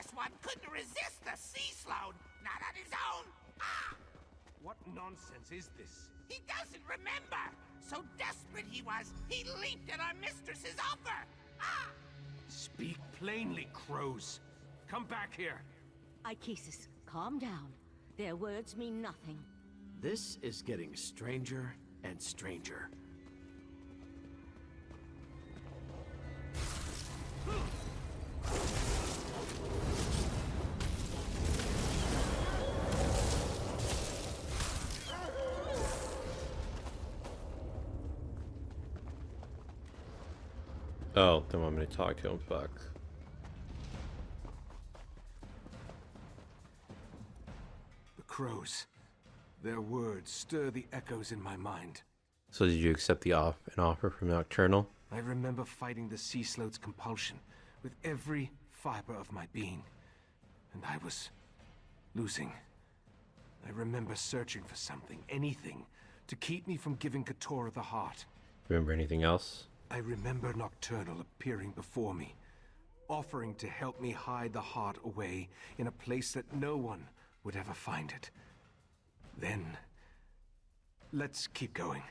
Speaker 5: This one couldn't resist the sea sload, not on his own. Ah!
Speaker 4: What nonsense is this?
Speaker 5: He doesn't remember. So desperate he was, he leaped at our mistress's offer. Ah!
Speaker 4: Speak plainly, crows. Come back here.
Speaker 10: Ichesis, calm down. Their words mean nothing.
Speaker 16: This is getting stranger and stranger.
Speaker 1: Oh, they want me to talk to him. Fuck.
Speaker 4: The crows. Their words stir the echoes in my mind.
Speaker 1: So did you accept an offer from Nocturnal?
Speaker 4: I remember fighting the sea sloat's compulsion with every fiber of my being. And I was losing. I remember searching for something, anything, to keep me from giving Keturah the heart.
Speaker 1: Remember anything else?
Speaker 4: I remember Nocturnal appearing before me, offering to help me hide the heart away in a place that no one would ever find it. Then, let's keep going.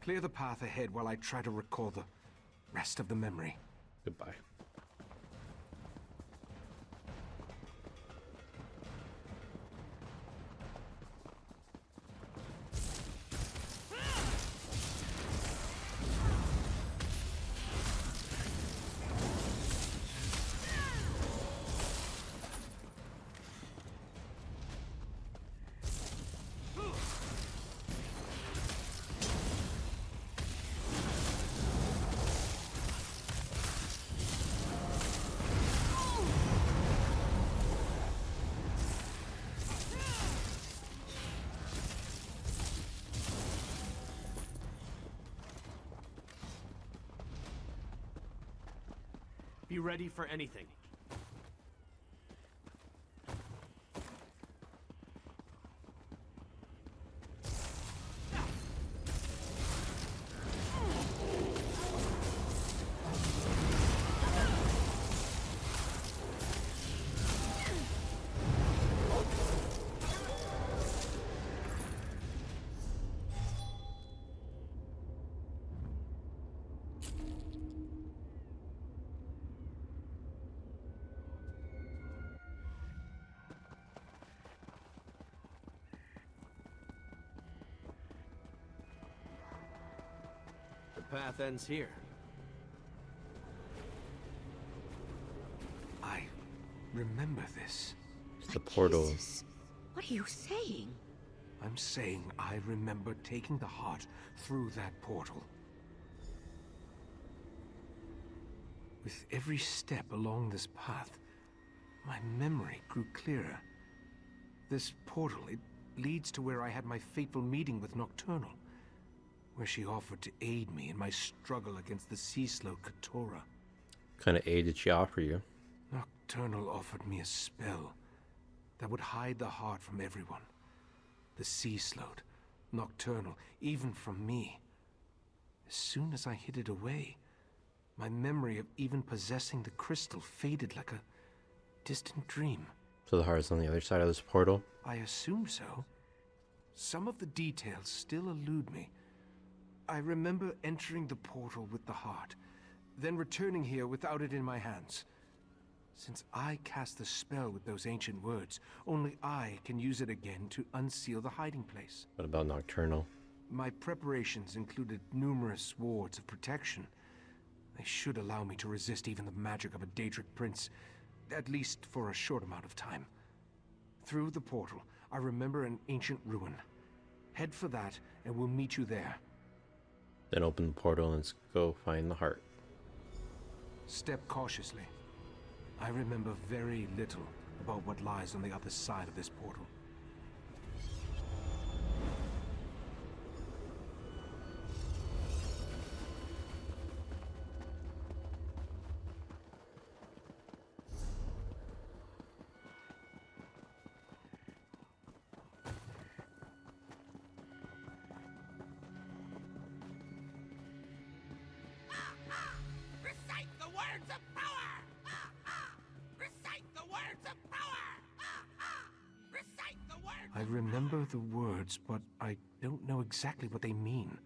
Speaker 4: Clear the path ahead while I try to recall the rest of the memory.
Speaker 1: Goodbye.
Speaker 16: Be ready for anything. The path ends here.
Speaker 4: I remember this.
Speaker 1: It's the portal.
Speaker 10: What are you saying?
Speaker 4: I'm saying I remember taking the heart through that portal. With every step along this path, my memory grew clearer. This portal, it leads to where I had my fateful meeting with Nocturnal, where she offered to aid me in my struggle against the sea slow Keturah.
Speaker 1: What kind of aid did she offer you?
Speaker 4: Nocturnal offered me a spell that would hide the heart from everyone. The sea slow, Nocturnal, even from me. As soon as I hid it away, my memory of even possessing the crystal faded like a distant dream.
Speaker 1: So the heart's on the other side of this portal?
Speaker 4: I assume so. Some of the details still elude me. I remember entering the portal with the heart, then returning here without it in my hands. Since I cast the spell with those ancient words, only I can use it again to unseal the hiding place.
Speaker 1: What about Nocturnal?
Speaker 4: My preparations included numerous wards of protection. They should allow me to resist even the magic of a Daedric prince, at least for a short amount of time. Through the portal, I remember an ancient ruin. Head for that, and we'll meet you there.
Speaker 1: Then open the portal and let's go find the heart.
Speaker 4: Step cautiously. I remember very little about what lies on the other side of this portal.
Speaker 5: Recite the words of power! Recite the words
Speaker 4: remember the words, but I don't know exactly what they mean.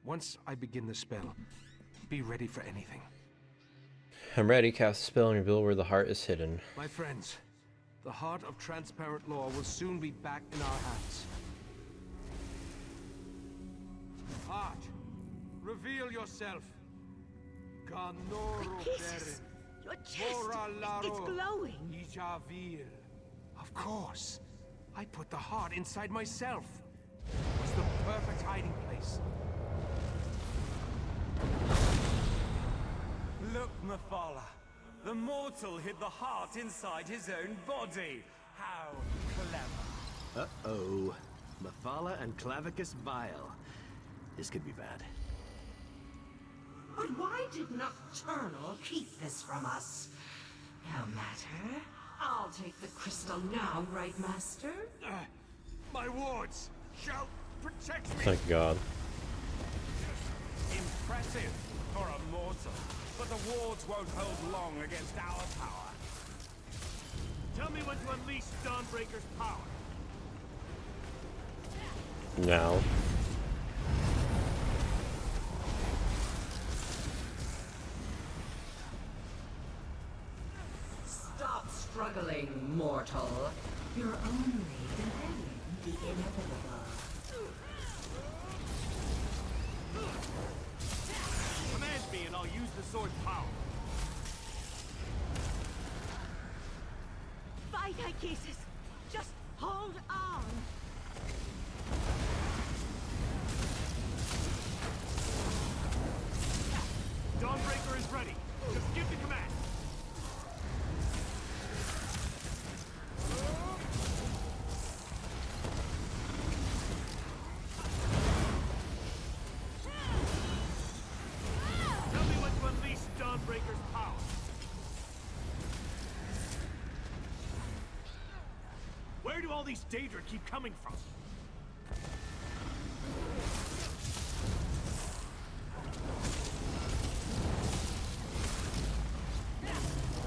Speaker 4: Once I begin the spell, be ready for anything.
Speaker 1: I'm ready. Cast a spell and reveal where the heart is hidden.
Speaker 4: My friends, the heart of transparent law will soon be back in our hands. Heart, reveal yourself.
Speaker 10: Jesus, your chest, it's glowing.
Speaker 4: Of course. I put the heart inside myself. It was the perfect hiding place.
Speaker 15: Look, Mephala. The mortal hid the heart inside his own body. How clever.
Speaker 16: Uh-oh. Mephala and Clavicus Bile. This could be bad.
Speaker 18: But why did Nocturnal keep this from us? No matter. I'll take the crystal now, right, Master?
Speaker 4: My wards shall protect me.
Speaker 1: Thank God.
Speaker 15: Impressive for a mortal. But the wards won't hold long against our power.
Speaker 16: Tell me when to unleash Dawnbreaker's power.
Speaker 1: Now.
Speaker 18: Stop struggling, mortal. You're only delaying the inevitable.
Speaker 16: Command me and I'll use the sword's power.
Speaker 10: Fight, Icasis! Just hold on!
Speaker 16: Dawnbreaker is ready. Just give the command. Tell me when to unleash Dawnbreaker's power. Where do all these Daedra keep coming from?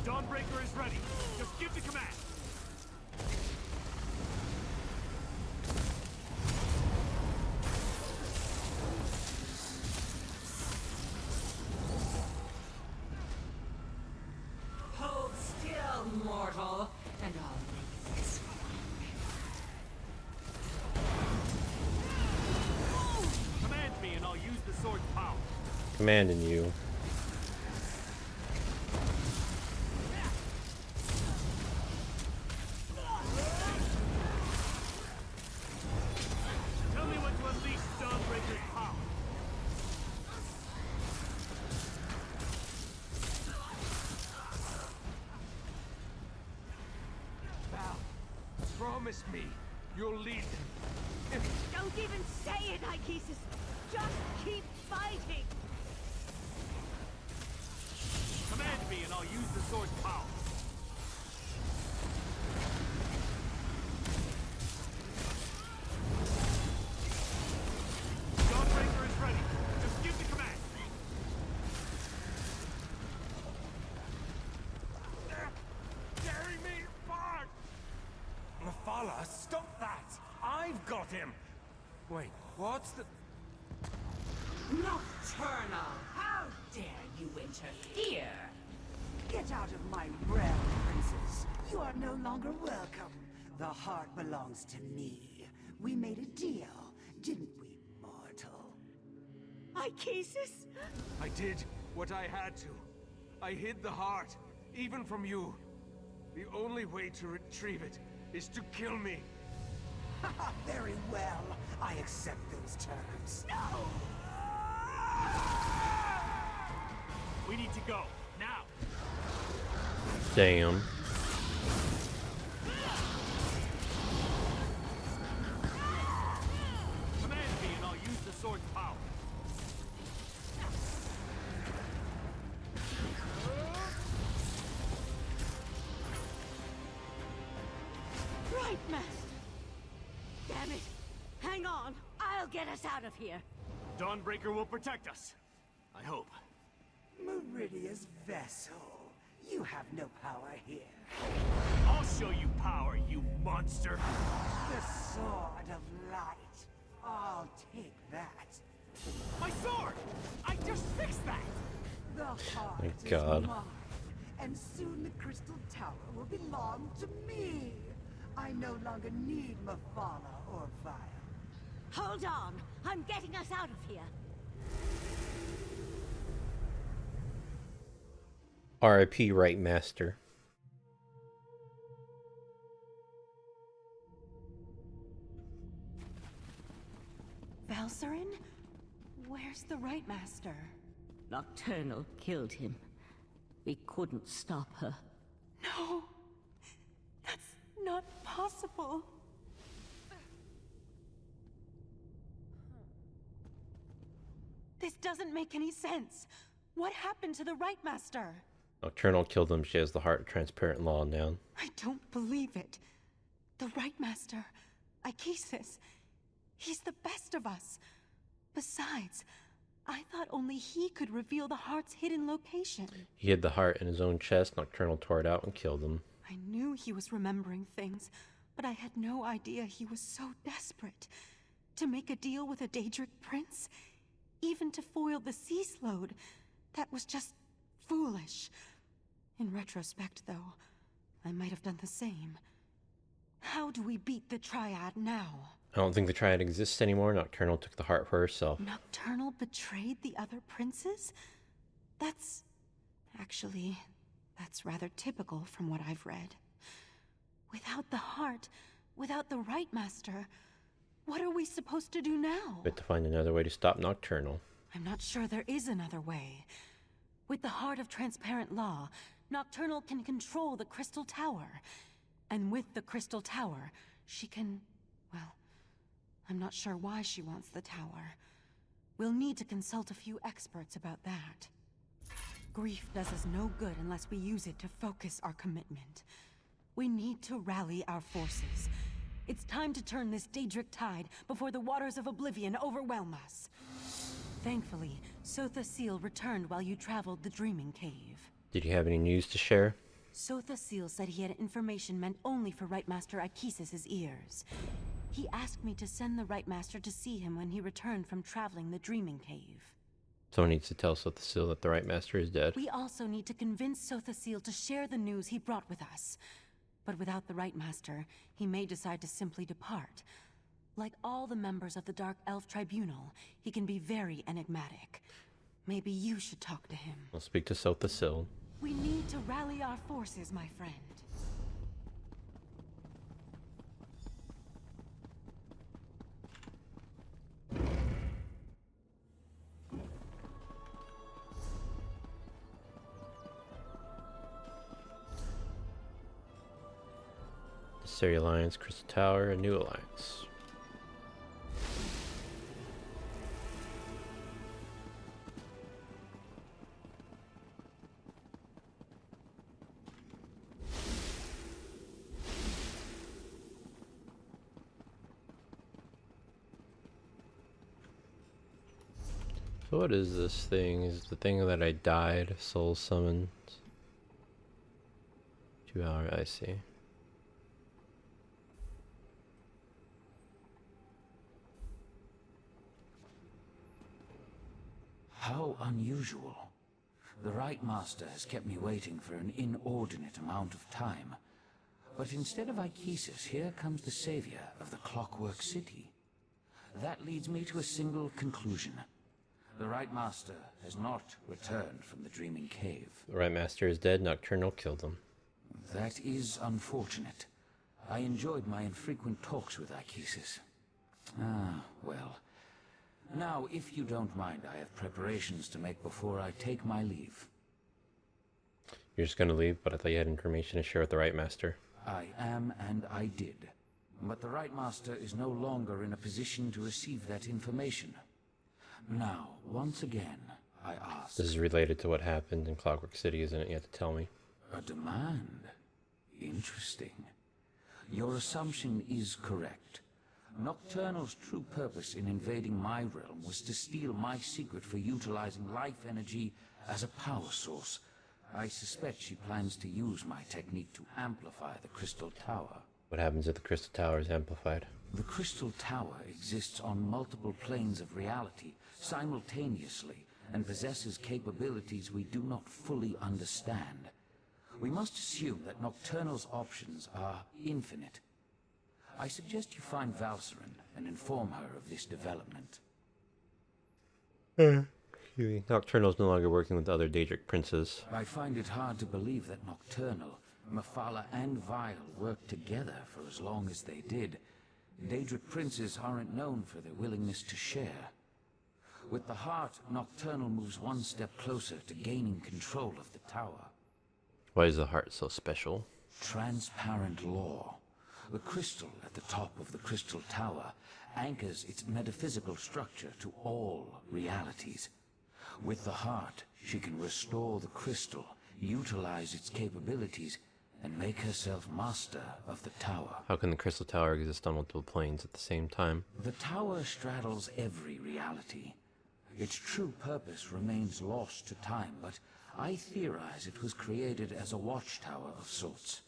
Speaker 16: Dawnbreaker is ready. Just give the command.
Speaker 18: Hold still, mortal, and I'll make this
Speaker 16: Command me and I'll use the sword's power.
Speaker 1: Commanding you.
Speaker 16: Tell me when to unleash Dawnbreaker's power.
Speaker 4: Val, promise me you'll lead them.
Speaker 10: Don't even say it, Icasis! Just keep fighting!
Speaker 16: Command me and I'll use the sword's power. Dawnbreaker is ready. Just give the command.
Speaker 15: Tearing me apart! Mephala, stop that! I've got him!
Speaker 4: Wait, what's the...
Speaker 18: Nocturnal! How dare you interfere? Get out of my realm, princess. You are no longer welcome. The heart belongs to me. We made a deal, didn't we, mortal?
Speaker 10: Icasis?
Speaker 4: I did what I had to. I hid the heart, even from you. The only way to retrieve it is to kill me.
Speaker 18: Very well. I accept those terms.
Speaker 10: No!
Speaker 16: We need to go, now!
Speaker 1: Damn.
Speaker 16: Command me and I'll use the sword's power.
Speaker 10: Right, Master! Damn it! Hang on! I'll get us out of here!
Speaker 16: Dawnbreaker will protect us. I hope.
Speaker 18: Meridia's vessel. You have no power here.
Speaker 15: I'll show you power, you monster!
Speaker 18: The Sword of Light. I'll take that.
Speaker 15: My sword! I just fixed that!
Speaker 18: The heart
Speaker 1: My
Speaker 18: is
Speaker 1: God.
Speaker 18: mine, and soon the Crystal Tower will belong to me. I no longer need Mephala or Vile.
Speaker 10: Hold on! I'm getting us out of here!
Speaker 1: R.I.P. Right Master.
Speaker 3: Valcerin? Where's the Right Master?
Speaker 10: Nocturnal killed him. We couldn't stop her.
Speaker 3: No! That's not possible. This doesn't make any sense. What happened to the Right Master?
Speaker 1: Nocturnal killed him. She has the heart of transparent law now.
Speaker 3: I don't believe it. The Right Master, Ichesis, he's the best of us. Besides, I thought only he could reveal the heart's hidden location.
Speaker 1: He hid the heart in his own chest. Nocturnal tore it out and killed him.
Speaker 3: I knew he was remembering things, but I had no idea he was so desperate. To make a deal with a Daedric prince? Even to foil the sea slode? That was just foolish. In retrospect, though, I might have done the same. How do we beat the Triad now?
Speaker 1: I don't think the Triad exists anymore. Nocturnal took the heart for herself.
Speaker 3: Nocturnal betrayed the other princes? That's rather typical from what I've read. Without the heart, without the Right Master, what are we supposed to do now?
Speaker 1: We have to find another way to stop Nocturnal.
Speaker 3: I'm not sure there is another way. With the heart of transparent law, Nocturnal can control the Crystal Tower. And with the Crystal Tower, she can... well, I'm not sure why she wants the tower. We'll need to consult a few experts about that. Grief does us no good unless we use it to focus our commitment. We need to rally our forces. It's time to turn this Daedric tide before the waters of oblivion overwhelm us. Thankfully, Sotha Seal returned while you traveled the Dreaming Cave.
Speaker 1: Did you have any news to share?
Speaker 3: Sotha Seal said he had information meant only for Right Master Ichesis' ears. He asked me to send the Right Master to see him when he returned from traveling the Dreaming Cave.
Speaker 1: Someone needs to tell Sotha Seal that the Right Master is dead.
Speaker 3: We also need to convince Sotha Seal to share the news he brought with us. But without the Right Master, he may decide to simply depart. Like all the members of the Dark Elf Tribunal, he can be very enigmatic. Maybe you should talk to him.
Speaker 1: I'll speak to Sotha Seal.
Speaker 3: We need to rally our forces, my friend.
Speaker 1: Necessary Alliance, Crystal Tower, a new alliance. So what is this thing? Is it the thing that I died, soul summoned? 2 hour, I see.
Speaker 2: How unusual. The Right Master has kept me waiting for an inordinate amount of time. But instead of Ichesis, here comes the savior of the Clockwork City. That leads me to a single conclusion. The Right Master has not returned from the Dreaming Cave.
Speaker 1: The Right Master is dead. Nocturnal killed him.
Speaker 2: That is unfortunate. I enjoyed my infrequent talks with Ichesis. Ah, well. Now, if you don't mind, I have preparations to make before I take my leave.
Speaker 1: You're just gonna leave, but I thought you had information to share with the Right Master.
Speaker 2: I am, and I did. But the Right Master is no longer in a position to receive that information. Now, once again, I ask...
Speaker 1: This is related to what happened in Clockwork City, isn't it? You have to tell me.
Speaker 2: A demand? Interesting. Your assumption is correct. Nocturnal's true purpose in invading my realm was to steal my secret for utilizing life energy as a power source. I suspect she plans to use my technique to amplify the Crystal Tower.
Speaker 1: What happens if the Crystal Tower is amplified?
Speaker 2: The Crystal Tower exists on multiple planes of reality simultaneously and possesses capabilities we do not fully understand. We must assume that Nocturnal's options are infinite. I suggest you find Valcerin and inform her of this development.
Speaker 1: Nocturnal is no longer working with other Daedric princes.
Speaker 2: I find it hard to believe that Nocturnal, Mephala, and Vile worked together for as long as they did. Daedric princes aren't known for their willingness to share. With the heart, Nocturnal moves one step closer to gaining control of the tower.
Speaker 1: Why is the heart so special?
Speaker 2: Transparent law. The crystal at the top of the Crystal Tower anchors its metaphysical structure to all realities. With the heart, she can restore the crystal, utilize its capabilities, and make herself master of the tower.
Speaker 1: How can the Crystal Tower exist on multiple planes at the same time?
Speaker 2: The tower straddles every reality. Its true purpose remains lost to time, but I theorize it was created as a watchtower of sorts,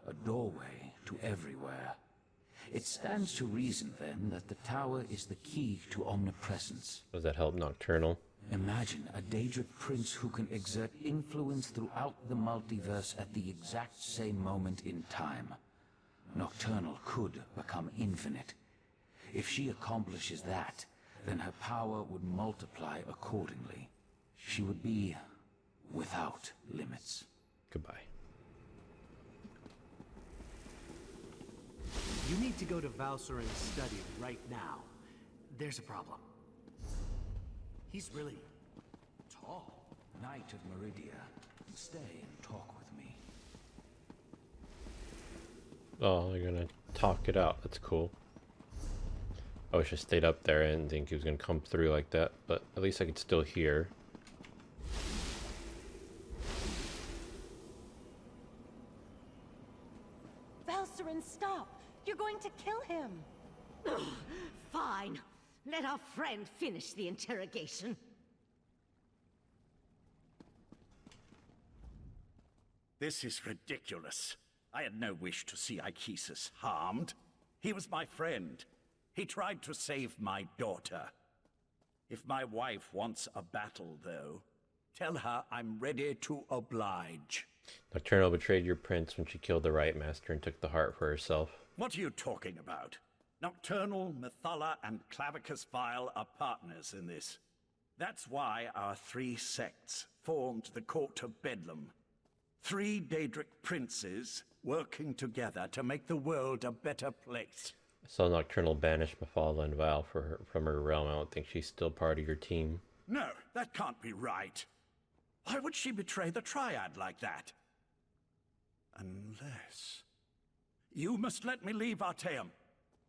Speaker 2: a doorway to everywhere. It stands to reason, then, that the tower is the key to omnipresence.
Speaker 1: Does that help Nocturnal?
Speaker 2: Imagine a Daedric prince who can exert influence throughout the multiverse at the exact same moment in time. Nocturnal could become infinite. If she accomplishes that, then her power would multiply accordingly. She would be without limits.
Speaker 1: Goodbye.
Speaker 16: You need to go to Valcerin's study right now. There's a problem. He's really tall.
Speaker 2: Knight of Meridia, stay and talk with me.
Speaker 1: Oh, they're gonna talk it out. That's cool. I wish I stayed up there. I didn't think he was gonna come through like that, but at least I could still hear.
Speaker 3: Valcerin, stop! You're going to kill him!
Speaker 10: Fine. Let our friend finish the interrogation.
Speaker 21: This is ridiculous. I had no wish to see Ichesis harmed. He was my friend. He tried to save my daughter. If my wife wants a battle, though, tell her I'm ready to oblige.
Speaker 1: Nocturnal betrayed your prince when she killed the Right Master and took the heart for herself.
Speaker 21: What are you talking about? Nocturnal, Mephala, and Clavicus Vile are partners in this. That's why our three sects formed the Court of Bedlam. 3 Daedric princes working together to make the world a better place.
Speaker 1: I saw Nocturnal banish Mephala and Val from her realm. I don't think she's still part of your team.
Speaker 21: No, that can't be right. Why would she betray the Triad like that? Unless... You must let me leave Artaeum.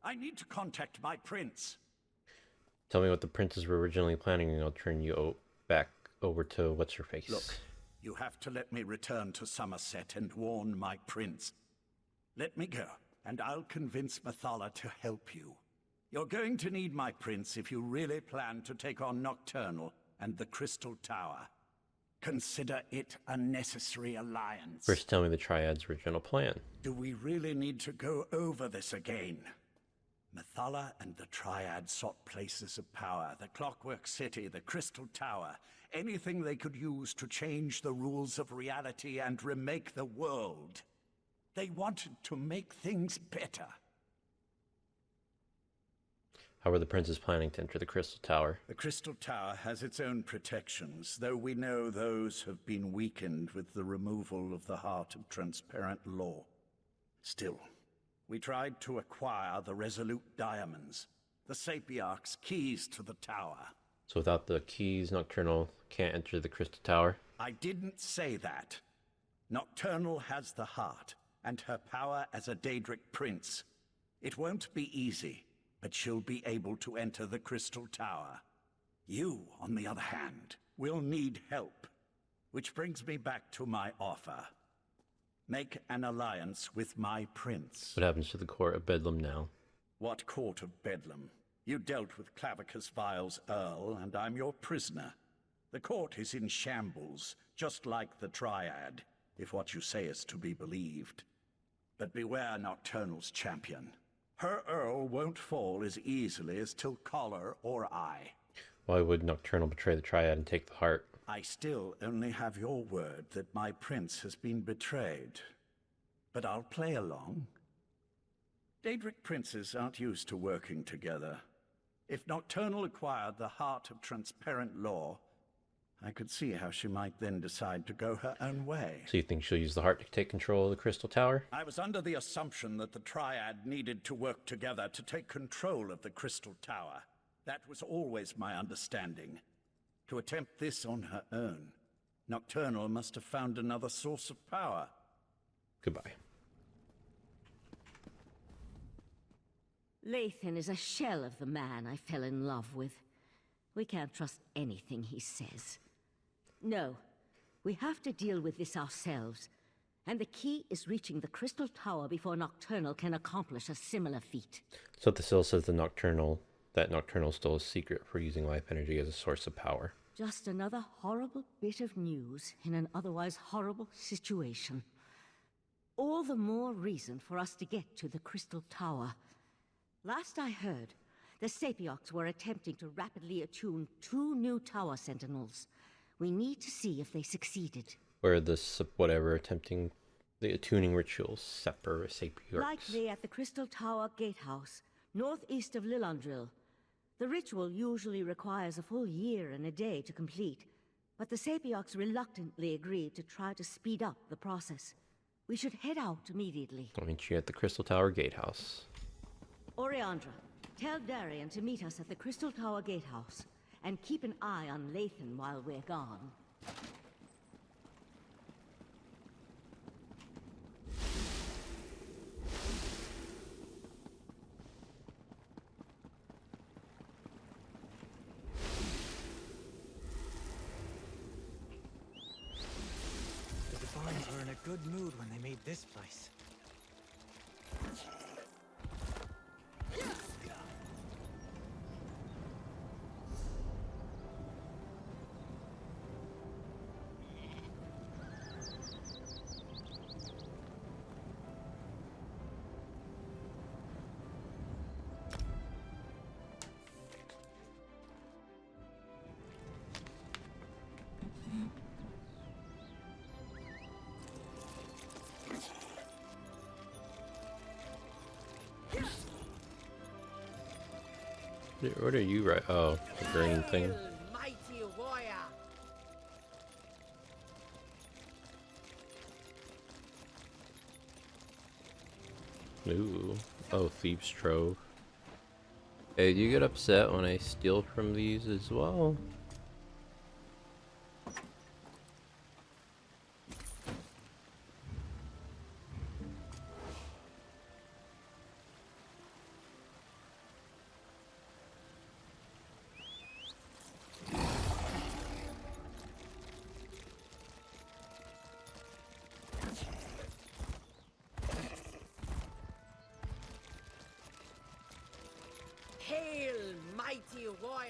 Speaker 21: I need to contact my prince.
Speaker 1: Tell me what the princes were originally planning and I'll turn you back over to what's-her-face.
Speaker 21: Look, you have to let me return to Somerset and warn my prince. Let me go, and I'll convince Mephala to help you. You're going to need my prince if you really plan to take on Nocturnal and the Crystal Tower. Consider it a necessary alliance.
Speaker 1: First, tell me the Triad's original plan.
Speaker 21: Do we really need to go over this again? Mephala and the Triad sought places of power, the Clockwork City, the Crystal Tower, anything they could use to change the rules of reality and remake the world. They wanted to make things better.
Speaker 1: How are the princes planning to enter the Crystal Tower?
Speaker 21: The Crystal Tower has its own protections, though we know those have been weakened with the removal of the Heart of Transparent Law. Still, we tried to acquire the Resolute Diamonds, the Sapiarch's keys to the tower.
Speaker 1: So without the keys, Nocturnal can't enter the Crystal Tower?
Speaker 21: I didn't say that. Nocturnal has the heart, and her power as a Daedric prince. It won't be easy, but she'll be able to enter the Crystal Tower. You, on the other hand, will need help. Which brings me back to my offer. Make an alliance with my prince.
Speaker 1: What happens to the Court of Bedlam now?
Speaker 21: What Court of Bedlam? You dealt with Clavicus Vile's Earl, and I'm your prisoner. The court is in shambles, just like the Triad, if what you say is to be believed. But beware Nocturnal's champion. Her Earl won't fall as easily as Tilcaller or I.
Speaker 1: Why would Nocturnal betray the Triad and take the heart?
Speaker 21: I still only have your word that my prince has been betrayed. But I'll play along. Daedric princes aren't used to working together. If Nocturnal acquired the heart of transparent law, I could see how she might then decide to go her own way.
Speaker 1: So you think she'll use the heart to take control of the Crystal Tower?
Speaker 21: I was under the assumption that the Triad needed to work together to take control of the Crystal Tower. That was always my understanding. To attempt this on her own, Nocturnal must have found another source of power.
Speaker 1: Goodbye.
Speaker 10: Lathan is a shell of the man I fell in love with. We can't trust anything he says. No, we have to deal with this ourselves. And the key is reaching the Crystal Tower before Nocturnal can accomplish a similar feat.
Speaker 1: So the still says that Nocturnal stole a secret for using life energy as a source of power.
Speaker 10: Just another horrible bit of news in an otherwise horrible situation. All the more reason for us to get to the Crystal Tower. Last I heard, the Sapiocs were attempting to rapidly attune 2 new tower sentinels. We need to see if they succeeded.
Speaker 1: Where attempting the attuning ritual, Sapiocs.
Speaker 10: Likely at the Crystal Tower Gatehouse, northeast of Lillandril. The ritual usually requires a full year and a day to complete, but the Sapiocs reluctantly agreed to try to speed up the process. We should head out immediately.
Speaker 1: I'll meet you at the Crystal Tower Gatehouse.
Speaker 10: Oriandra, tell Darian to meet us at the Crystal Tower Gatehouse, and keep an eye on Lathan while we're gone.
Speaker 12: The Divines were in a good mood when they made this place.
Speaker 1: What are you right? Oh, the green thing.
Speaker 18: Mighty warrior.
Speaker 1: Ooh. Oh, Thieves' Trove. Hey, do you get upset when I steal from these as well?
Speaker 18: Hail, mighty warrior.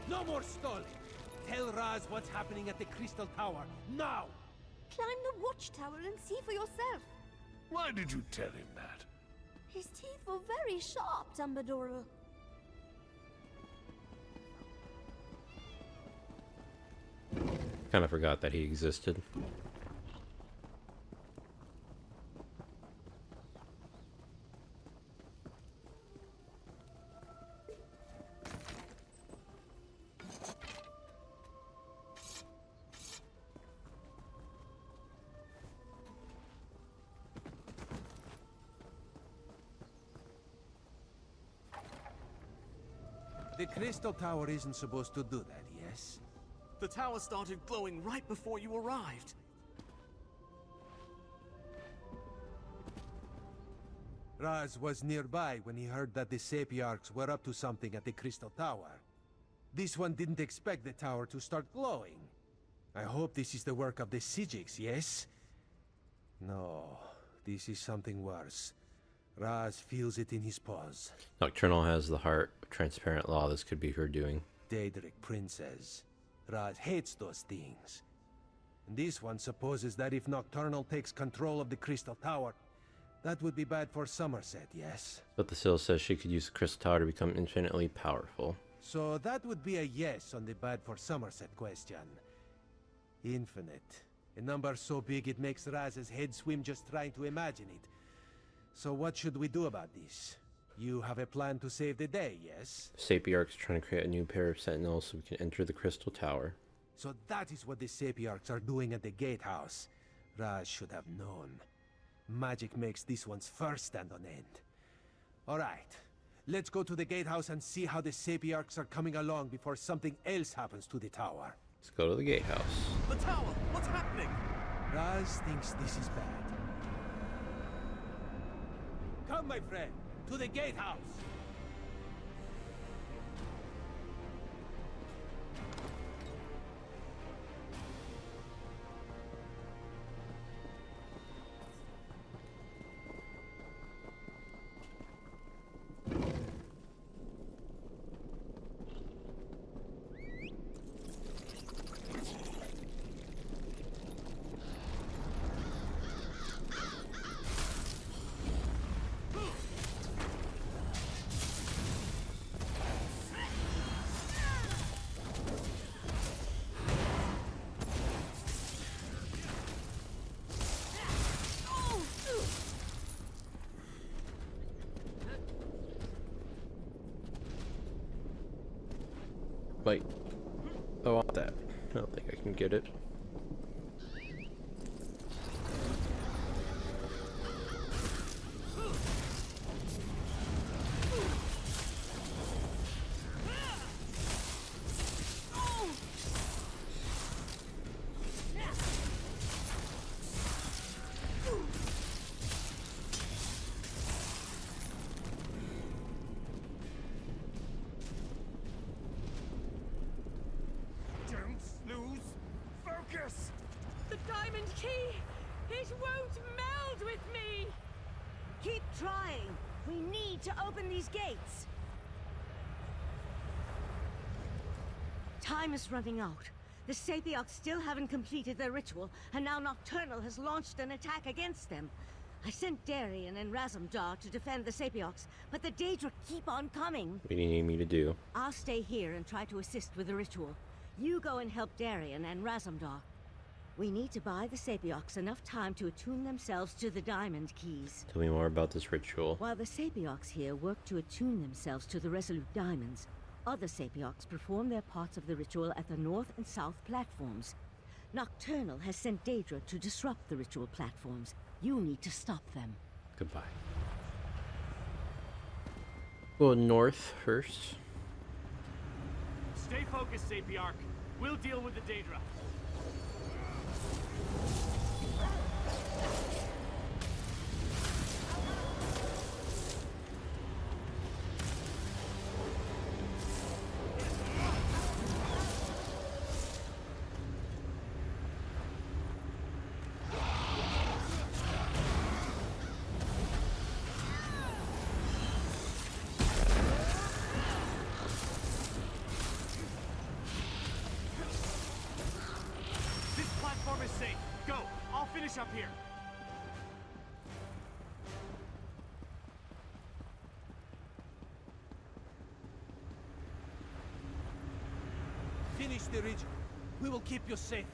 Speaker 7: No more stalling! Tell Raz what's happening at the Crystal Tower, now!
Speaker 19: Climb the watchtower and see for yourself.
Speaker 22: Why did you tell him that?
Speaker 19: His teeth were very sharp, Dumbledore.
Speaker 1: Kind of forgot that he existed.
Speaker 7: The Crystal Tower isn't supposed to do that, yes?
Speaker 16: The tower started glowing right before you arrived.
Speaker 7: Raz was nearby when he heard that the Sapiarchs were up to something at the Crystal Tower. This one didn't expect the tower to start glowing. I hope this is the work of the Sijiks, yes? No, this is something worse. Raz feels it in his paws.
Speaker 1: Nocturnal has the heart of transparent law. This could be her doing.
Speaker 7: Daedric Princess. Raz hates those things. And this one supposes that if Nocturnal takes control of the Crystal Tower, that would be bad for Somerset, yes?
Speaker 1: But the seal says she could use the Crystal Tower to become infinitely powerful.
Speaker 7: So that would be a yes on the bad for Somerset question. Infinite. A number so big it makes Raz's head swim just trying to imagine it. So what should we do about this? You have a plan to save the day, yes?
Speaker 1: Sapiarch's trying to create a new pair of sentinels so we can enter the Crystal Tower.
Speaker 7: So that is what the Sapiarchs are doing at the gatehouse. Raz should have known. Magic makes this one's fur stand on end. Alright, let's go to the gatehouse and see how the Sapiarchs are coming along before something else happens to the tower.
Speaker 1: Let's go to the gatehouse.
Speaker 4: The tower! What's happening?
Speaker 7: Raz thinks this is bad. Come, my friend, to the gatehouse!
Speaker 1: Wait, I want that. I don't think I can get it.
Speaker 9: The diamond key! It won't meld with me!
Speaker 10: Keep trying! We need to open these gates! Time is running out. The Sapiarchs still haven't completed their ritual, and now Nocturnal has launched an attack against them. I sent Darian and Razumdar to defend the Sapiarchs, but the Daedra keep on coming.
Speaker 1: What do you need me to do?
Speaker 10: I'll stay here and try to assist with the ritual. You go and help Darian and Razumdar. We need to buy the Sapiarchs enough time to attune themselves to the diamond keys.
Speaker 1: Tell me more about this ritual.
Speaker 10: While the Sapiarchs here work to attune themselves to the Resolute Diamonds, other Sapiarchs perform their parts of the ritual at the north and south platforms. Nocturnal has sent Daedra to disrupt the ritual platforms. You need to stop them.
Speaker 1: Goodbye. Go north first.
Speaker 16: Stay focused, Sapiarch. We'll deal with the Daedra. Is safe. Go! I'll finish up here.
Speaker 7: Finish the ritual. We will keep you safe.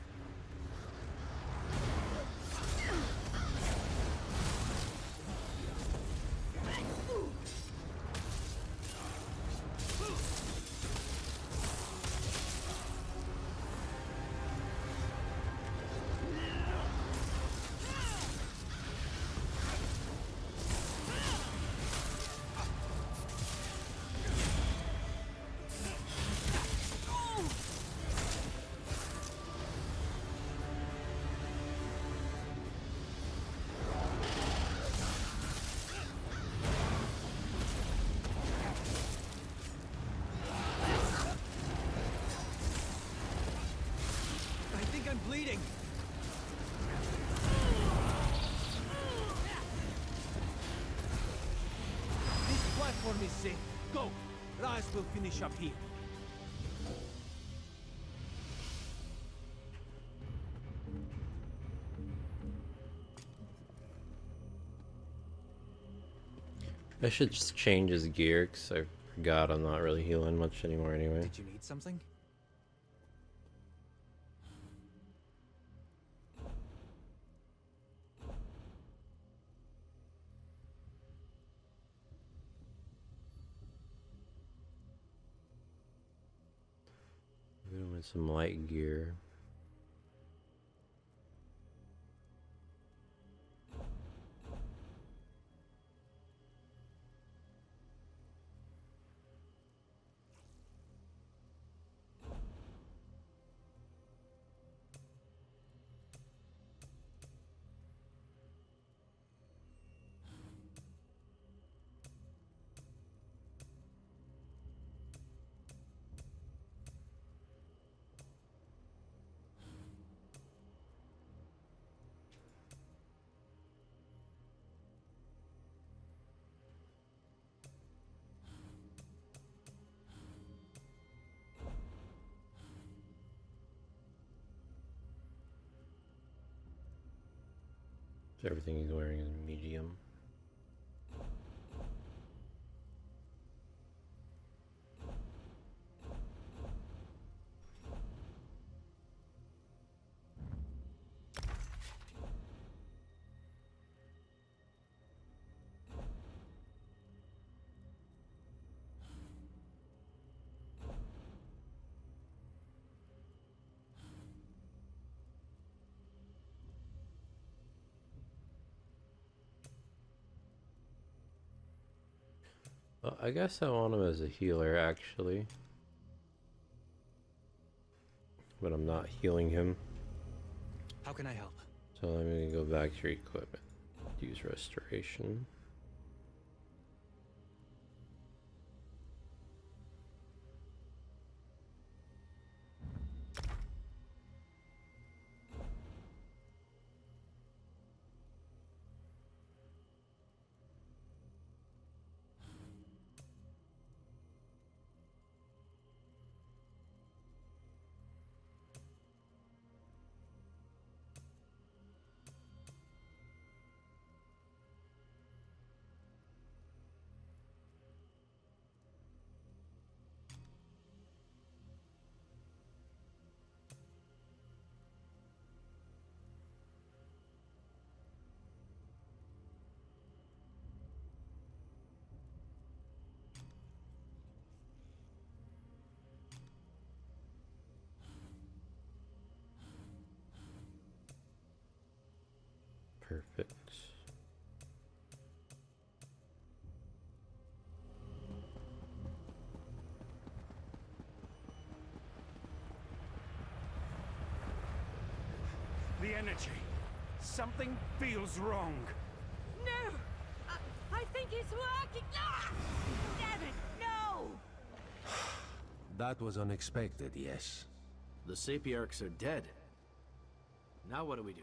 Speaker 7: platform is safe. Go! Raz will finish up here.
Speaker 1: I should just change his gear because I forgot I'm not really healing much anymore anyway.
Speaker 12: Did you need something?
Speaker 1: With some light gear. Everything he's wearing is medium. Well, I guess I want him as a healer, actually. But I'm not healing him.
Speaker 12: How can I help?
Speaker 1: So let me go back to your equipment. Use restoration. Perfect.
Speaker 17: The energy. Something feels wrong.
Speaker 10: No! I think it's working! Ah! Damn it, no!
Speaker 7: That was unexpected, yes.
Speaker 16: The Sapiarchs are dead. Now what do we do?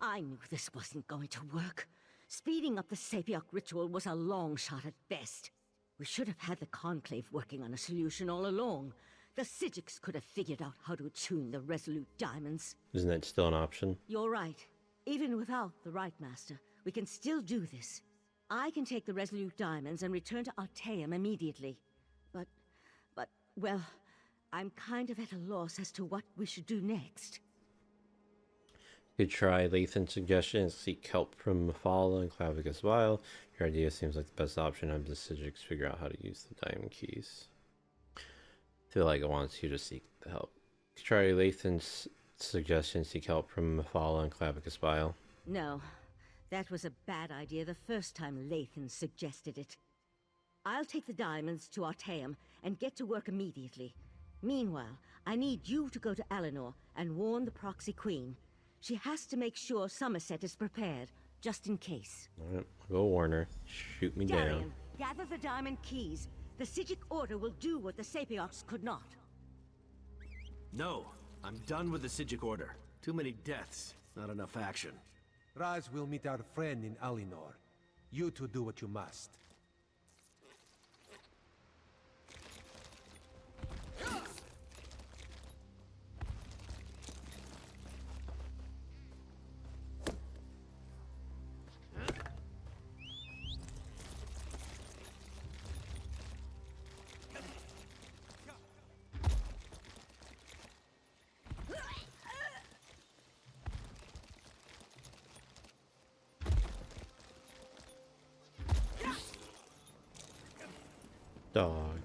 Speaker 10: I knew this wasn't going to work. Speeding up the Sapiarch ritual was a long shot at best. We should have had the Conclave working on a solution all along. The Psijics could have figured out how to attune the Resolute Diamonds.
Speaker 1: Isn't that still an option?
Speaker 10: You're right. Even without the Right Master, we can still do this. I can take the Resolute Diamonds and return to Artaeum immediately. But, well, I'm kind of at a loss as to what we should do next.
Speaker 1: You could try Lathan's suggestion and seek help from Mephala and Clavicus Vile. Your idea seems like the best option. Have the Psijics figure out how to use the diamond keys. I feel like it wants you to seek the help. You could try Lathan's suggestion, seek help from Mephala and Clavicus Vile.
Speaker 10: No, that was a bad idea the first time Lathan suggested it. I'll take the diamonds to Artaeum and get to work immediately. Meanwhile, I need you to go to Eleanor and warn the Proxy Queen. She has to make sure Somerset is prepared, just in case.
Speaker 1: Alright, I'll go warn her. Shoot me
Speaker 10: Darian,
Speaker 1: down.
Speaker 10: gather the diamond keys. The Psijic Order will do what the Sapiarchs could not.
Speaker 16: No, I'm done with the Psijic Order. Too many deaths, not enough action.
Speaker 7: Raz will meet our friend in Alinor. You two do what you must.
Speaker 1: Dog.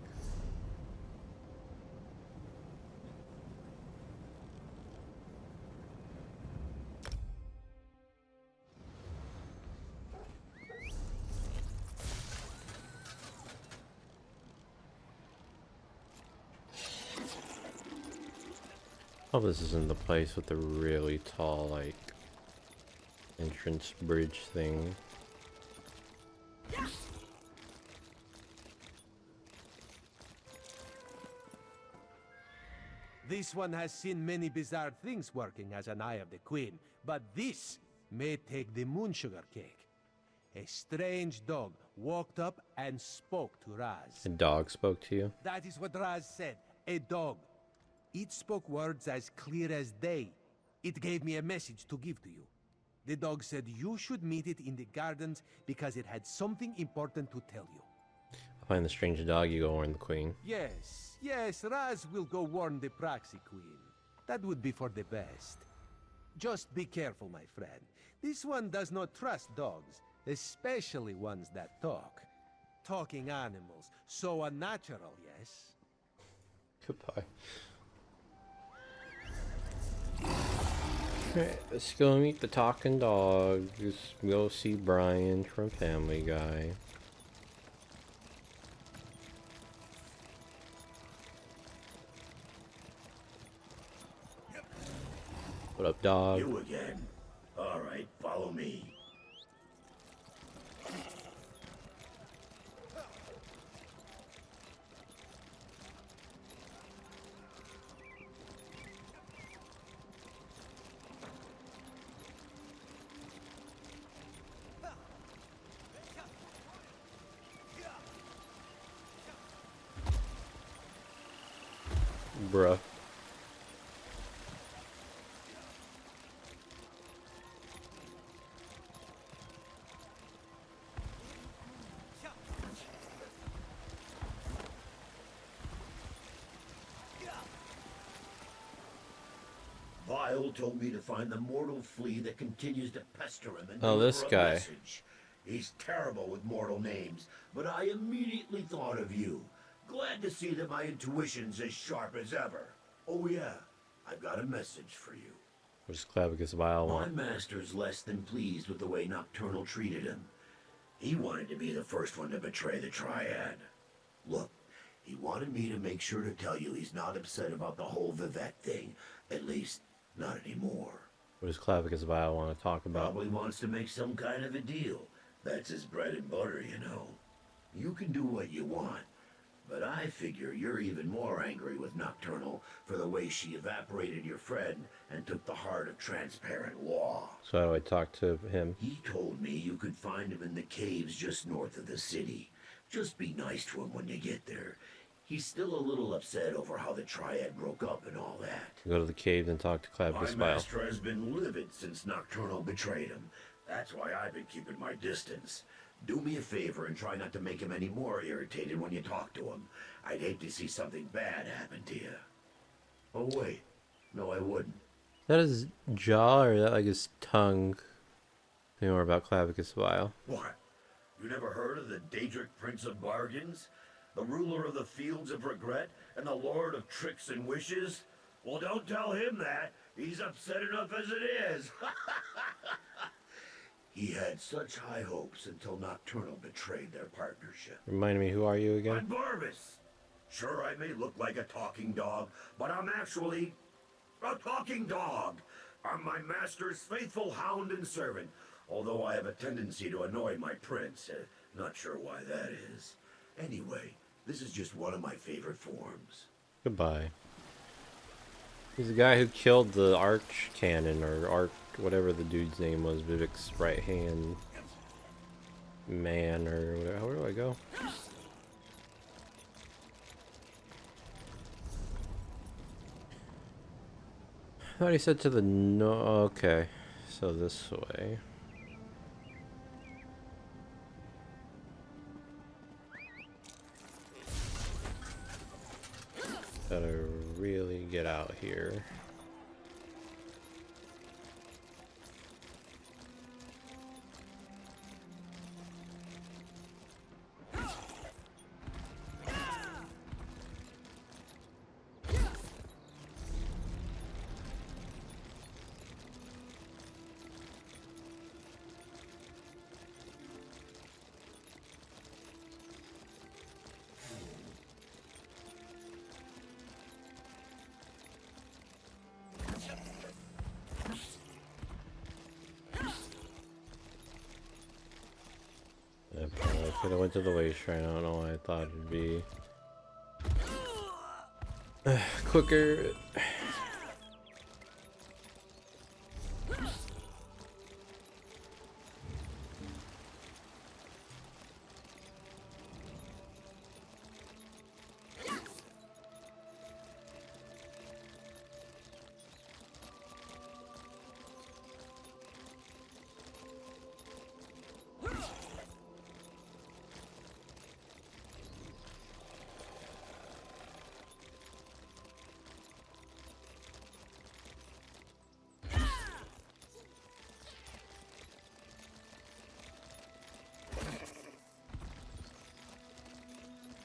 Speaker 1: Oh, this isn't the place with the really tall, like, entrance bridge thing.
Speaker 7: This one has seen many bizarre things working as an Eye of the Queen, but this may take the moon sugar cake. A strange dog walked up and spoke to Raz.
Speaker 1: A dog spoke to you?
Speaker 7: That is what Raz said. A dog. It spoke words as clear as day. It gave me a message to give to you. The dog said you should meet it in the gardens because it had something important to tell you.
Speaker 1: Find the strange dog, you go warn the queen.
Speaker 7: Yes, Raz will go warn the proxy queen. That would be for the best. Just be careful, my friend. This one does not trust dogs, especially ones that talk. Talking animals, so unnatural, yes?
Speaker 1: Goodbye. Alright, let's go meet the talking dog. Just go see Brian from Family Guy. What up, dog?
Speaker 13: You again? Alright, follow me.
Speaker 1: Bruh.
Speaker 13: Vile told me to find the mortal flea that continues to pester him and
Speaker 1: Oh, this
Speaker 13: deliver a
Speaker 1: guy.
Speaker 13: message. He's terrible with mortal names, but I immediately thought of you. Glad to see that my intuition's as sharp as ever. Oh yeah, I've got a message for you.
Speaker 1: What does Clavicus Vile
Speaker 13: My
Speaker 1: want?
Speaker 13: master's less than pleased with the way Nocturnal treated him. He wanted to be the first one to betray the Triad. Look, he wanted me to make sure to tell you he's not upset about the whole Vivette thing. At least, not anymore.
Speaker 1: What does Clavicus Vile want to talk about?
Speaker 13: Probably wants to make some kind of a deal. That's his bread and butter, you know. You can do what you want, but I figure you're even more angry with Nocturnal for the way she evaporated your friend and took the heart of transparent law.
Speaker 1: So how do I talk to him?
Speaker 13: He told me you could find him in the caves just north of the city. Just be nice to him when you get there. He's still a little upset over how the Triad broke up and all that.
Speaker 1: Go to the cave and talk to Clavicus
Speaker 13: My
Speaker 1: Vile.
Speaker 13: master has been livid since Nocturnal betrayed him. That's why I've been keeping my distance. Do me a favor and try not to make him any more irritated when you talk to him. I'd hate to see something bad happen to you. Oh wait, no I wouldn't.
Speaker 1: Is that his jaw or is that like his tongue? Tell me more about Clavicus Vile.
Speaker 13: What? You never heard of the Daedric Prince of Bargains? The ruler of the Fields of Regret and the Lord of Tricks and Wishes? Well, don't tell him that. He's upset enough as it is. He had such high hopes until Nocturnal betrayed their partnership.
Speaker 1: Remind me, who are you again?
Speaker 13: I'm Barvis. Sure, I may look like a talking dog, but I'm actually a talking dog. I'm my master's faithful hound and servant, although I have a tendency to annoy my prince. Not sure why that is. Anyway, this is just one of my favorite forms.
Speaker 1: Goodbye. He's the guy who killed the arch cannon or arch whatever the dude's name was, Vivek's right hand. man or whatever. Where do I go? I thought he said to the no. Okay, so this way. Gotta really get out here. I could have went to the way shrine. I don't know why I thought it'd be quicker.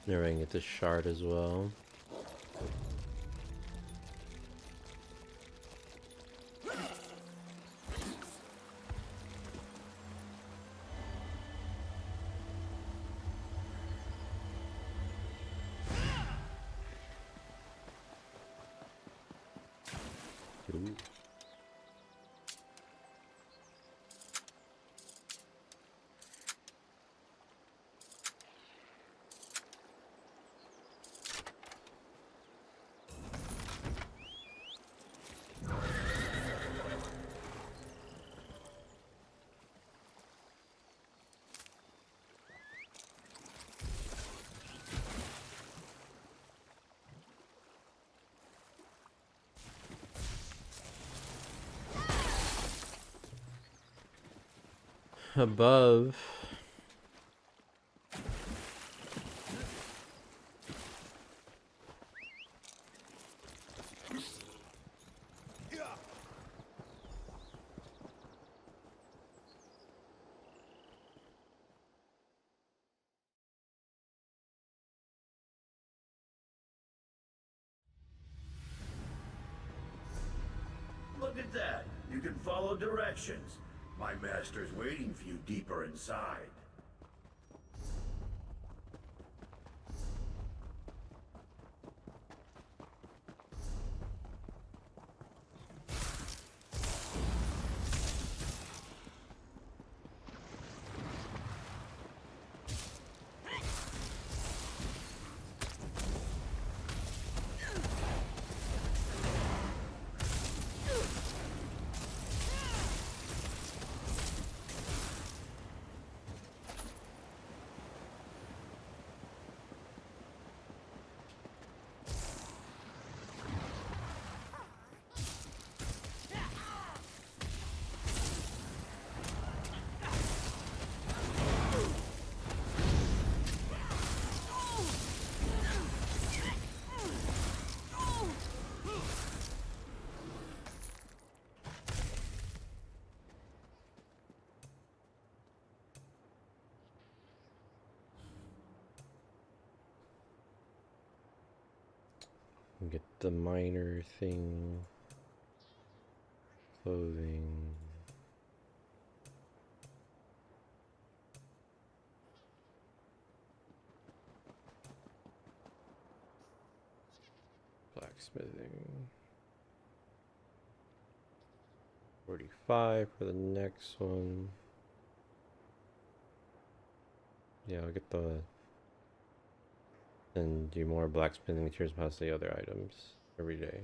Speaker 1: Never can get this shard as well. Ooh. Above.
Speaker 13: Look at that. You can follow directions. My master's waiting for you deeper inside. Get the miner thing. Clothing. Blacksmithing. 45 for the next one. Yeah, I'll get the... and do more blacksmithing materials past the other items every day.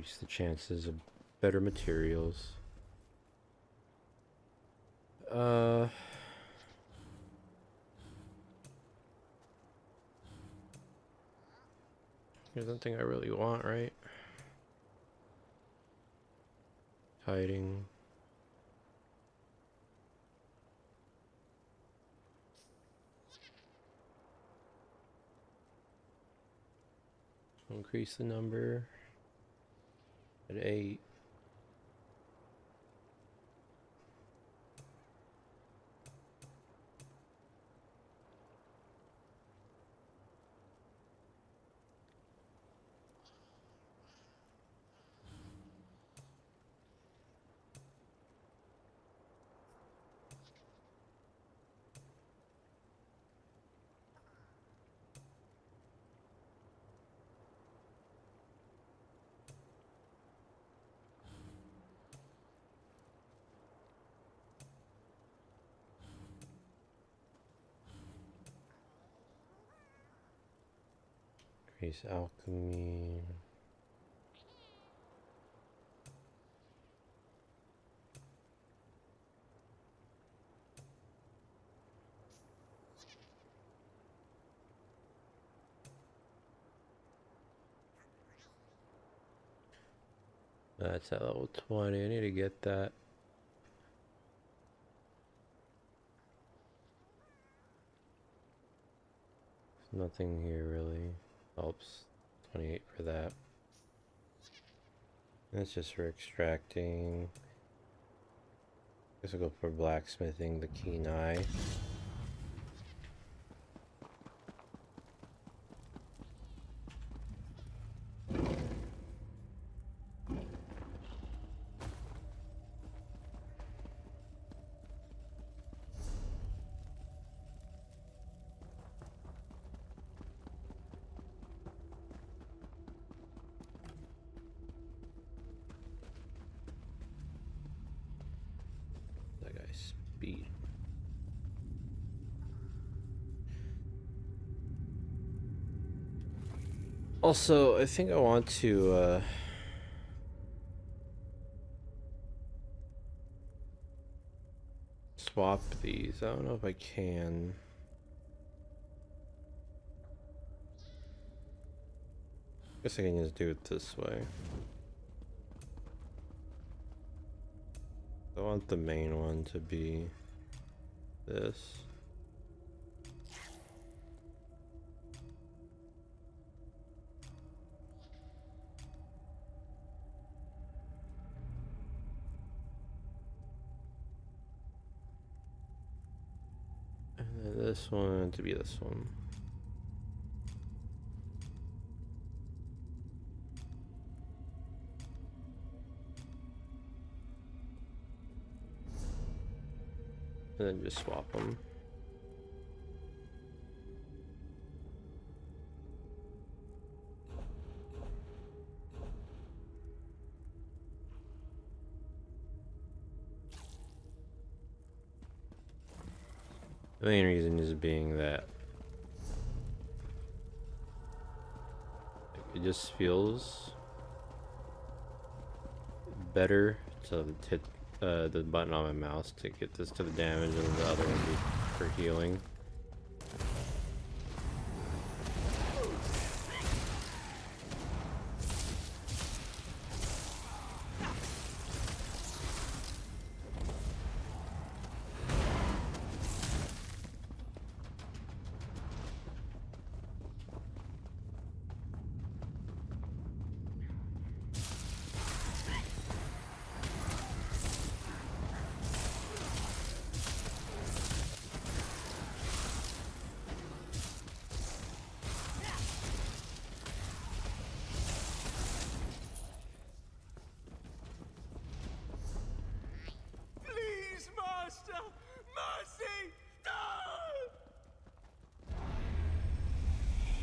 Speaker 1: Increase the chances of better materials. There's nothing I really want, right? Hiding. Increase the number at 8. Increase alchemy. That's at level 20. I need to get that. There's nothing here really. Helps. 28 for that. That's just for extracting. Guess I'll go for blacksmithing the keen eye. Speed. Also, I think I want to swap these. I don't know if I can. Guess I can just do it this way. I want the main one to be this. And then this one to be this one. And then just swap them. The main reason is being that it just feels better to hit the button on my mouse to get this to the damage and the other one for healing.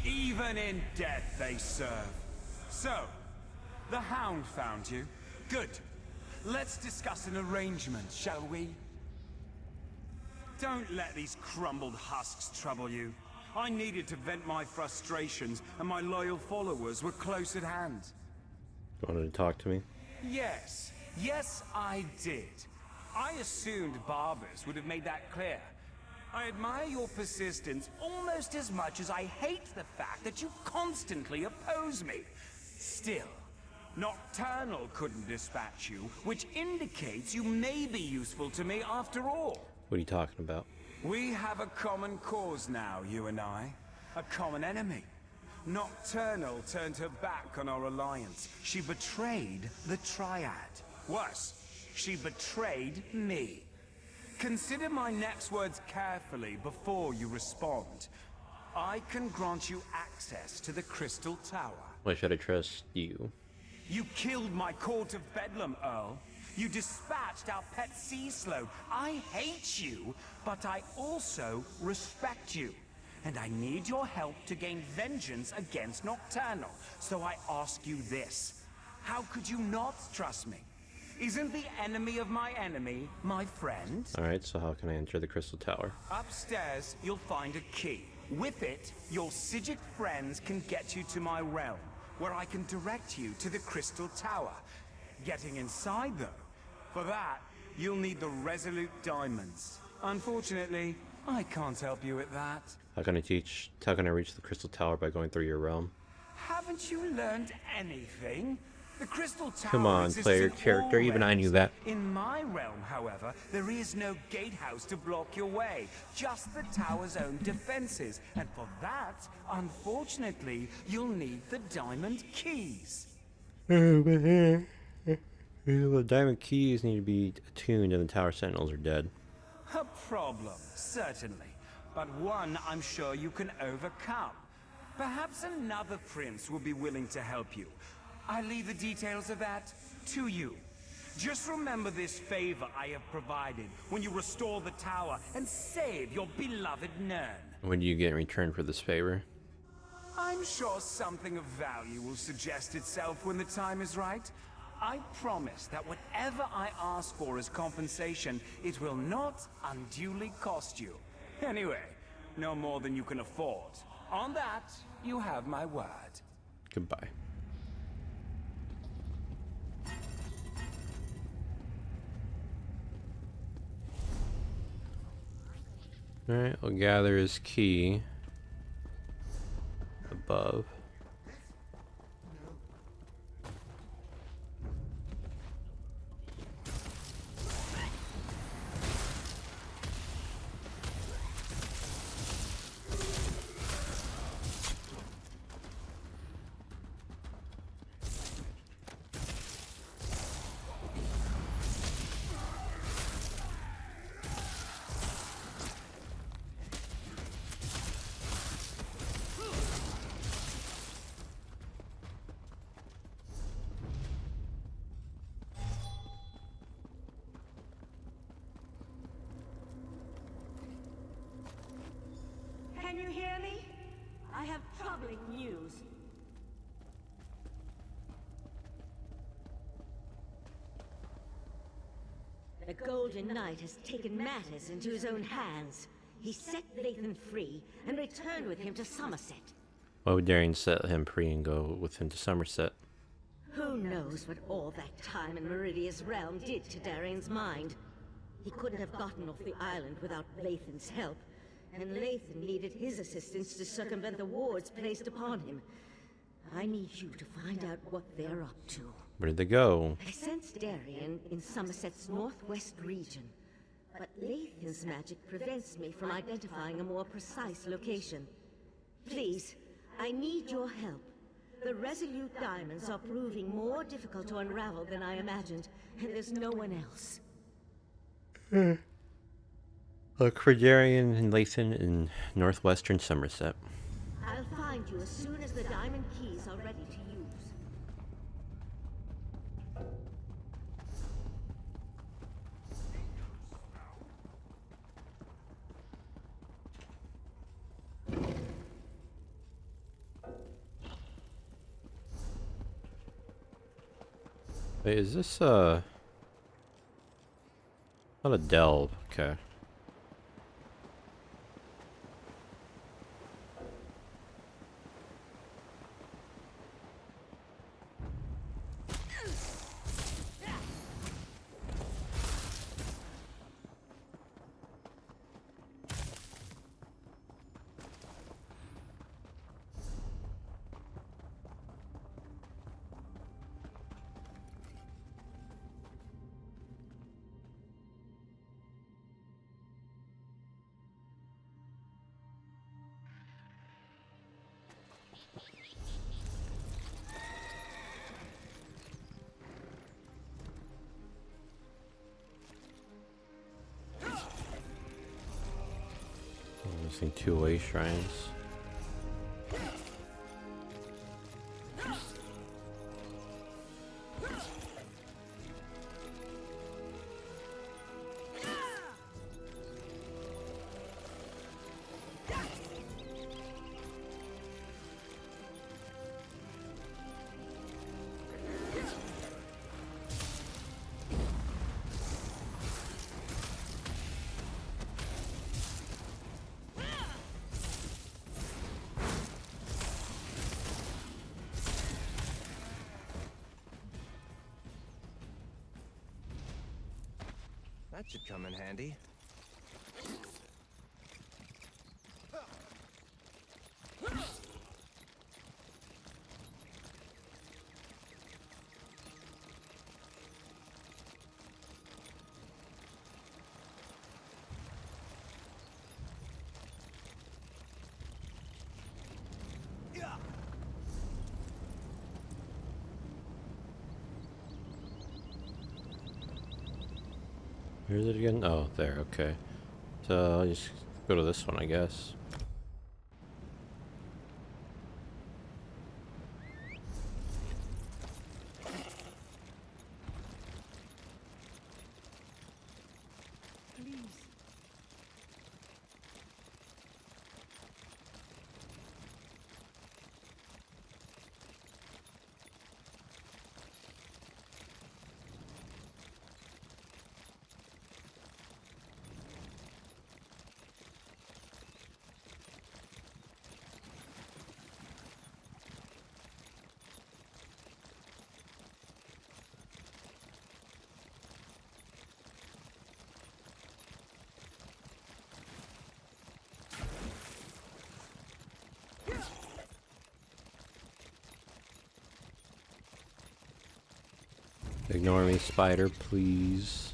Speaker 15: Even in death they serve. So, the Hound found you. Good. Let's discuss an arrangement, shall we? Don't let these crumbled husks trouble you. I needed to vent my frustrations, and my loyal followers were close at hand.
Speaker 1: You wanted to talk to me?
Speaker 15: Yes. Yes, I did. I assumed barbers would have made that clear. I admire your persistence almost as much as I hate the fact that you constantly oppose me. Still, Nocturnal couldn't dispatch you, which indicates you may be useful to me after all.
Speaker 1: What are you talking about?
Speaker 15: We have a common cause now, you and I. A common enemy. Nocturnal turned her back on our alliance. She betrayed the Triad. Worse, she betrayed me. Consider my next words carefully before you respond. I can grant you access to the Crystal Tower.
Speaker 1: Why should I trust you?
Speaker 15: You killed my Court of Bedlam, Earl. You dispatched our pet sea slope. I hate you, but I also respect you. And I need your help to gain vengeance against Nocturnal. So I ask you this. How could you not trust me? Isn't the enemy of my enemy my friend?
Speaker 1: Alright, so how can I enter the Crystal Tower?
Speaker 15: Upstairs, you'll find a key. With it, your Psijic friends can get you to my realm, where I can direct you to the Crystal Tower. Getting inside, though, for that, you'll need the Resolute Diamonds. Unfortunately, I can't help you with that.
Speaker 1: How can I reach the Crystal Tower by going through your realm?
Speaker 15: Haven't you learned anything? The Crystal Tower
Speaker 1: Come on,
Speaker 15: exists
Speaker 1: player
Speaker 15: in
Speaker 1: character,
Speaker 15: all
Speaker 1: even I
Speaker 15: realms.
Speaker 1: knew that.
Speaker 15: In my realm, however, there is no gatehouse to block your way, just the tower's own defenses. And for that, unfortunately, you'll need the diamond keys.
Speaker 1: The diamond keys need to be attuned and the tower sentinels are dead.
Speaker 15: A problem, certainly, but one I'm sure you can overcome. Perhaps another prince will be willing to help you. I leave the details of that to you. Just remember this favor I have provided when you restore the tower and save your beloved Nern.
Speaker 1: What do you get in return for this favor?
Speaker 15: I'm sure something of value will suggest itself when the time is right. I promise that whatever I ask for as compensation, it will not unduly cost you. Anyway, no more than you can afford. On that, you have my word.
Speaker 1: Goodbye. Alright, we'll gather his key above.
Speaker 10: Can you hear me? I have troubling news. The Golden Knight has taken matters into his own hands. He set Lathan free and returned with him to Somerset.
Speaker 1: Why would Darian set him free and go with him to Somerset?
Speaker 10: Who knows what all that time in Meridia's realm did to Darian's mind? He couldn't have gotten off the island without Lathan's help, and Lathan needed his assistance to circumvent the wards placed upon him. I need you to find out what they're up to.
Speaker 1: Where did they go?
Speaker 10: I sense Darian in Somerset's northwest region, but Lathan's magic prevents me from identifying a more precise location. Please, I need your help. The Resolute Diamonds are proving more difficult to unravel than I imagined, and there's no one else.
Speaker 1: Look for Darian and Lathan in northwestern Somerset.
Speaker 10: I'll find you as soon as the diamond keys are ready to use.
Speaker 1: Wait, is this not a delve? Okay. Using two-way shrines.
Speaker 8: That should come in handy.
Speaker 1: Where's it again? Oh, there, okay. So I'll just go to this one, I guess. Ignore me, spider, please.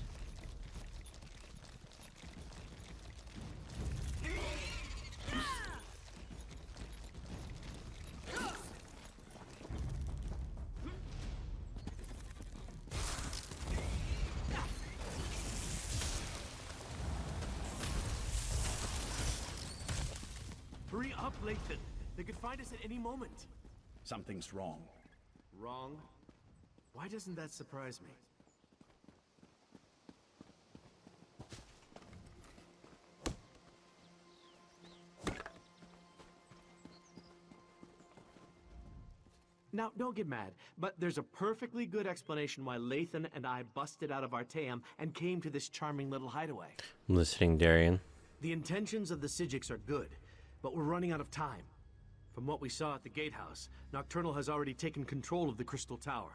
Speaker 16: Hurry up, Lathan. They could find us at any moment.
Speaker 21: Something's wrong.
Speaker 16: Wrong? Why doesn't that surprise me? Now, don't get mad, but there's a perfectly good explanation why Lathan and I busted out of Artaeum and came to this charming little hideaway.
Speaker 1: I'm listening, Darian.
Speaker 16: The intentions of the Psijics are good, but we're running out of time. From what we saw at the gatehouse, Nocturnal has already taken control of the Crystal Tower.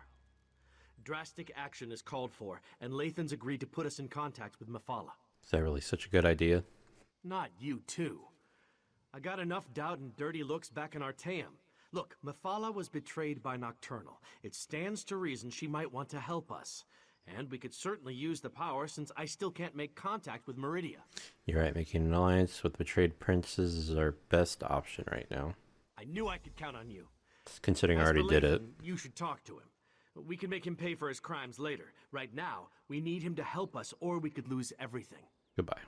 Speaker 16: Drastic action is called for, and Lathan's agreed to put us in contact with Mephala.
Speaker 1: Is that really such a good idea?
Speaker 16: Not you, too. I got enough doubt and dirty looks back in Artaeum. Look, Mephala was betrayed by Nocturnal. It stands to reason she might want to help us. And we could certainly use the power since I still can't make contact with Meridia.
Speaker 1: You're right, making an alliance with betrayed princes is our best option right now.
Speaker 16: I knew I could count on you.
Speaker 1: Considering I already did it.
Speaker 16: You should talk to him. We can make him pay for his crimes later. Right now, we need him to help us or we could lose everything.
Speaker 1: Goodbye.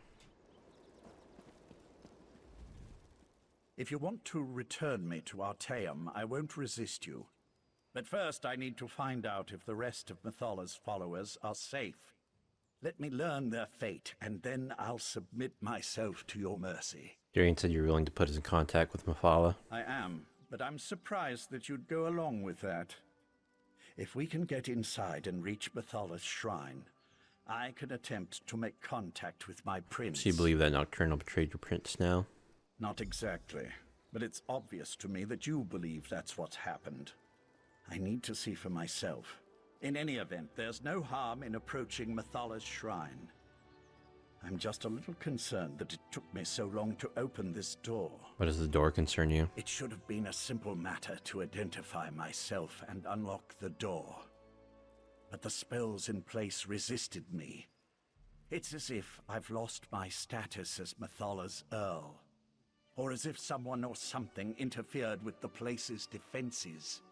Speaker 21: If you want to return me to Artaeum, I won't resist you. But first I need to find out if the rest of Methala's followers are safe. Let me learn their fate, and then I'll submit myself to your mercy.
Speaker 1: Darian said you're willing to put us in contact with Mephala.
Speaker 21: I am, but I'm surprised that you'd go along with that. If we can get inside and reach Methala's shrine, I can attempt to make contact with my prince.
Speaker 1: So you believe that Nocturnal betrayed your prince now?
Speaker 21: Not exactly, but it's obvious to me that you believe that's what's happened. I need to see for myself. In any event, there's no harm in approaching Methala's shrine. I'm just a little concerned that it took me so long to open this door.
Speaker 1: Why does the door concern you?
Speaker 21: It should have been a simple matter to identify myself and unlock the door. But the spells in place resisted me. It's as if I've lost my status as Methala's Earl. Or as if someone or something interfered with the place's defenses.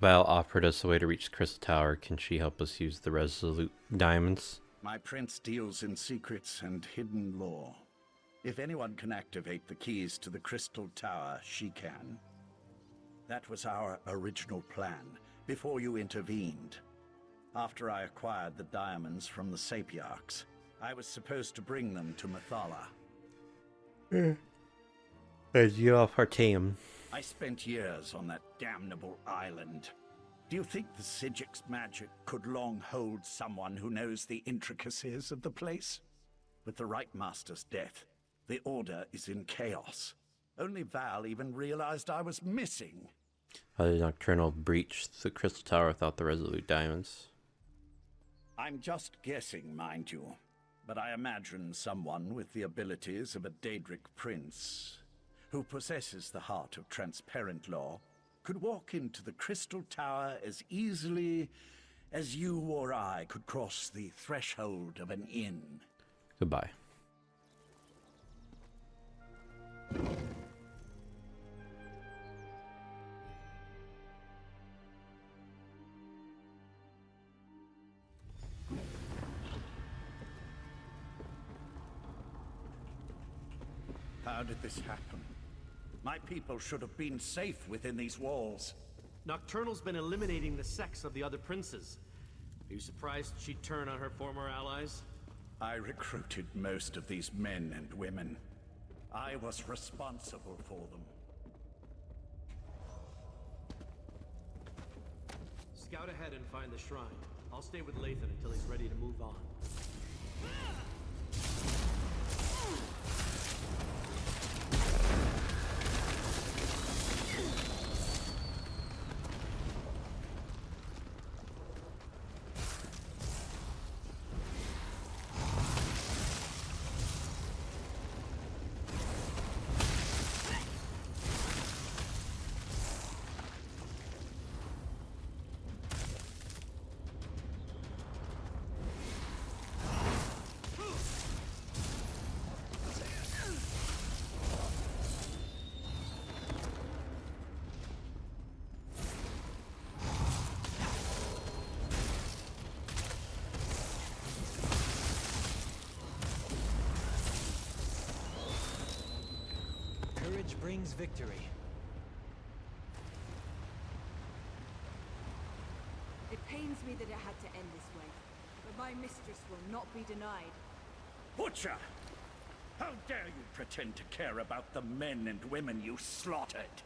Speaker 1: Val offered us a way to reach the Crystal Tower. Can she help us use the Resolute Diamonds?
Speaker 21: My prince deals in secrets and hidden lore. If anyone can activate the keys to the Crystal Tower, she can. That was our original plan, before you intervened. After I acquired the diamonds from the Sapiarchs, I was supposed to bring them to Methala.
Speaker 1: As you off her team.
Speaker 21: I spent years on that damnable island. Do you think the Sigic's magic could long hold someone who knows the intricacies of the place? With the Right Master's death, the Order is in chaos. Only Val even realized I was missing.
Speaker 1: How did Nocturnal breach the Crystal Tower without the Resolute Diamonds?
Speaker 21: I'm just guessing, mind you, but I imagine someone with the abilities of a Daedric prince, who possesses the heart of transparent law, could walk into the Crystal Tower as easily as you or I could cross the threshold of an inn.
Speaker 1: Goodbye.
Speaker 21: How did this happen? My people should have been safe within these walls.
Speaker 16: Nocturnal's been eliminating the sex of the other princes. Are you surprised she'd turn on her former allies?
Speaker 21: I recruited most of these men and women. I was responsible for them.
Speaker 16: Scout ahead and find the shrine. I'll stay with Lathan until he's ready to move on.
Speaker 12: Courage brings victory.
Speaker 11: It pains me that it had to end this way, but my mistress will not be denied.
Speaker 21: Butcher! How dare you pretend to care about the men and women you slaughtered?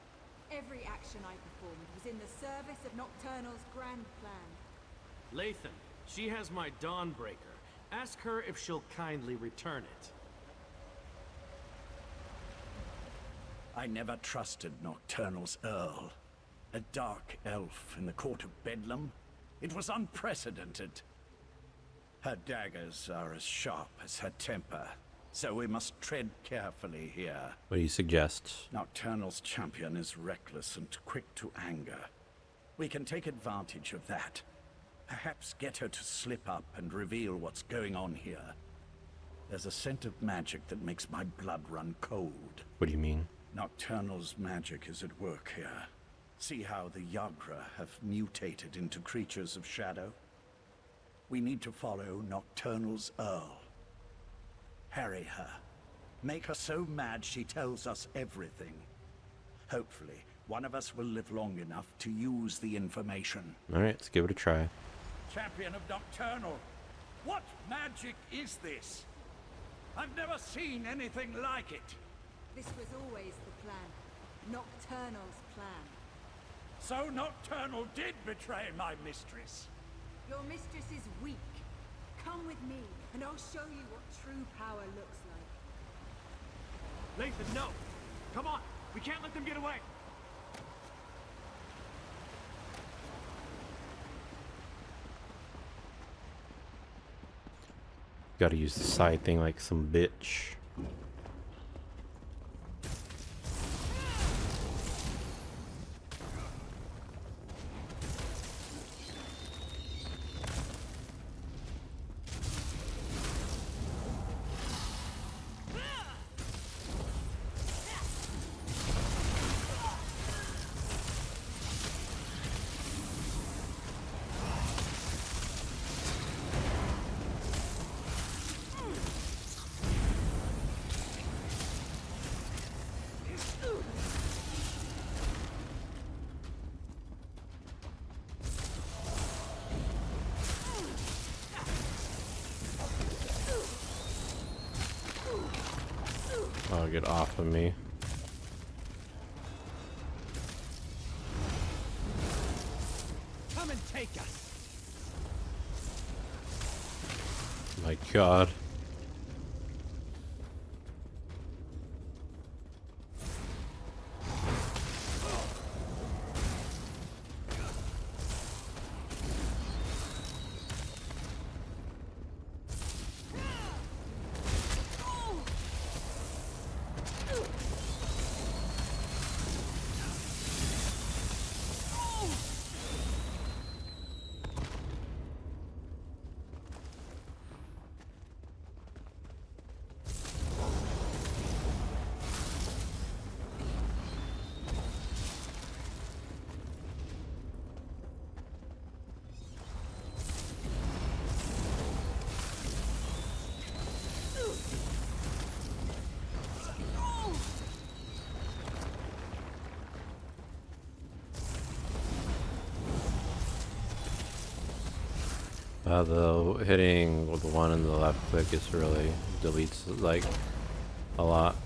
Speaker 11: Every action I performed was in the service of Nocturnal's grand plan.
Speaker 16: Lathan, she has my Dawnbreaker. Ask her if she'll kindly return it.
Speaker 21: I never trusted Nocturnal's Earl. A dark elf in the court of Bedlam? It was unprecedented. Her daggers are as sharp as her temper, so we must tread carefully here.
Speaker 1: What do you suggest?
Speaker 21: Nocturnal's champion is reckless and quick to anger. We can take advantage of that. Perhaps get her to slip up and reveal what's going on here. There's a scent of magic that makes my blood run cold.
Speaker 1: What do you mean?
Speaker 21: Nocturnal's magic is at work here. See how the Yagra have mutated into creatures of shadow? We need to follow Nocturnal's Earl. Harry her. Make her so mad she tells us everything. Hopefully, one of us will live long enough to use the information.
Speaker 1: Alright, let's give it a try.
Speaker 21: Champion of Nocturnal, what magic is this? I've never seen anything like it.
Speaker 11: This was always the plan. Nocturnal's plan.
Speaker 21: So Nocturnal did betray my mistress.
Speaker 11: Your mistress is weak. Come with me, and I'll show you what true power looks like.
Speaker 16: Lathan, no! Come on! We can't let them get away!
Speaker 1: Gotta use the side thing like some bitch. get off of me.
Speaker 15: Come and take us.
Speaker 1: My God. The hitting with the one in the left click is really deletes like a lot.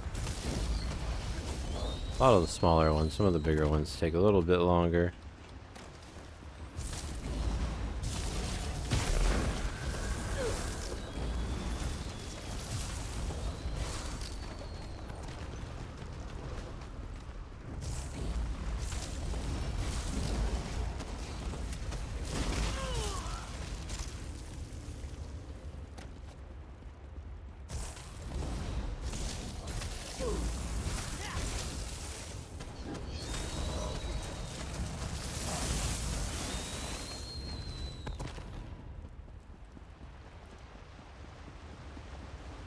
Speaker 1: A lot of the smaller ones, some of the bigger ones take a little bit longer.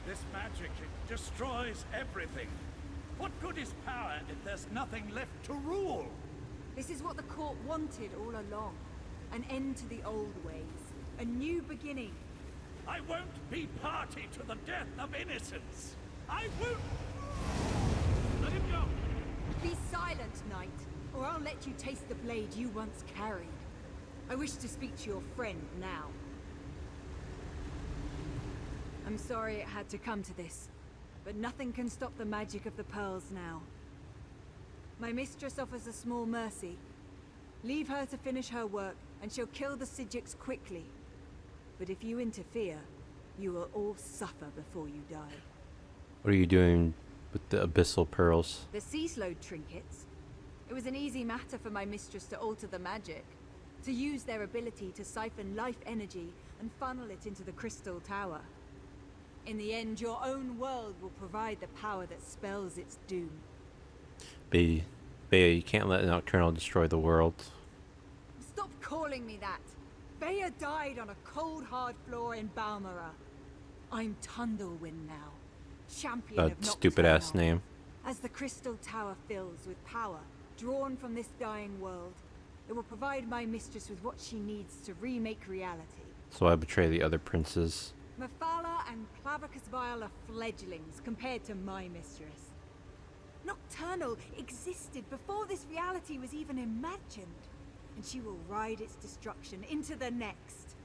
Speaker 21: This magic, it destroys everything. What good is power if there's nothing left to rule?
Speaker 11: This is what the court wanted all along. An end to the old ways. A new beginning.
Speaker 21: I won't be party to the death of innocents. I won't... Let him go!
Speaker 11: Be silent, knight, or I'll let you taste the blade you once carried. I wish to speak to your friend now. I'm sorry it had to come to this, but nothing can stop the magic of the pearls now. My mistress offers a small mercy. Leave her to finish her work, and she'll kill the Psijics quickly. But if you interfere, you will all suffer before you die.
Speaker 1: What are you doing with the abyssal pearls?
Speaker 11: The sea-slowed trinkets. It was an easy matter for my mistress to alter the magic, to use their ability to siphon life energy and funnel it into the crystal tower. In the end, your own world will provide the power that spells its doom.
Speaker 1: Bea, you can't let Nocturnal destroy the world.
Speaker 11: Stop calling me that! Bea died on a cold, hard floor in Balmora. I'm Tundlewind now, champion of Nocturnal.
Speaker 1: Stupid-ass name.
Speaker 11: As the crystal tower fills with power, drawn from this dying world, it will provide my mistress with what she needs to remake reality.
Speaker 1: So I betray the other princes.
Speaker 11: Mephala and Clavicus Vile are fledglings compared to my mistress. Nocturnal existed before this reality was even imagined, and she will ride its destruction into the next.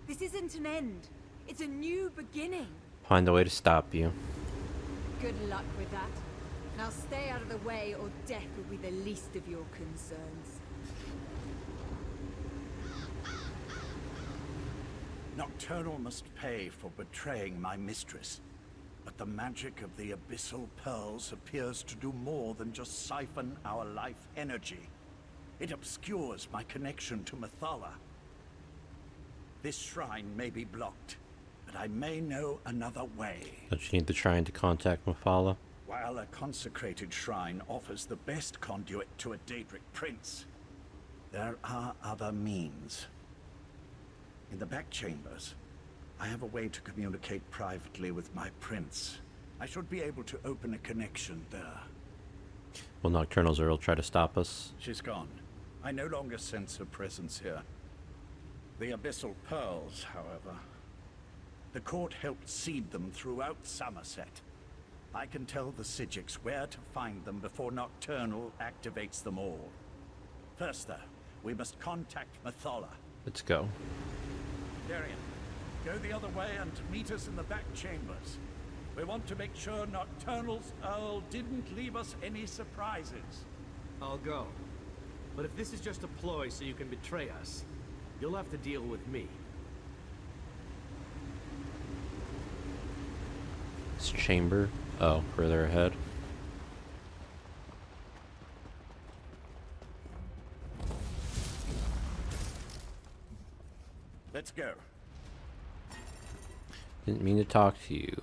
Speaker 11: This isn't an end, it's a new beginning.
Speaker 1: Find a way to stop you.
Speaker 11: Good luck with that. Now stay out of the way, or death will be the least of your concerns.
Speaker 21: Nocturnal must pay for betraying my mistress. But the magic of the abyssal pearls appears to do more than just siphon our life energy. It obscures my connection to Mephala. This shrine may be blocked, but I may know another way.
Speaker 1: Don't you need the shrine to contact Mephala?
Speaker 21: While a consecrated shrine offers the best conduit to a Daedric prince, there are other means. In the back chambers, I have a way to communicate privately with my prince. I should be able to open a connection there.
Speaker 1: Will Nocturnal Zerl try to stop us?
Speaker 21: She's gone. I no longer sense her presence here. The abyssal pearls, however. The court helped seed them throughout Somerset. I can tell the Psijics where to find them before Nocturnal activates them all. First, though, we must contact Mephala.
Speaker 1: Let's go.
Speaker 21: Darian, go the other way and meet us in the back chambers. We want to make sure Nocturnal's Earl didn't leave us any surprises.
Speaker 16: I'll go. But if this is just a ploy so you can betray us, you'll have to deal with me.
Speaker 1: This chamber. Oh, further ahead.
Speaker 21: Let's go.
Speaker 1: Didn't mean to talk to you.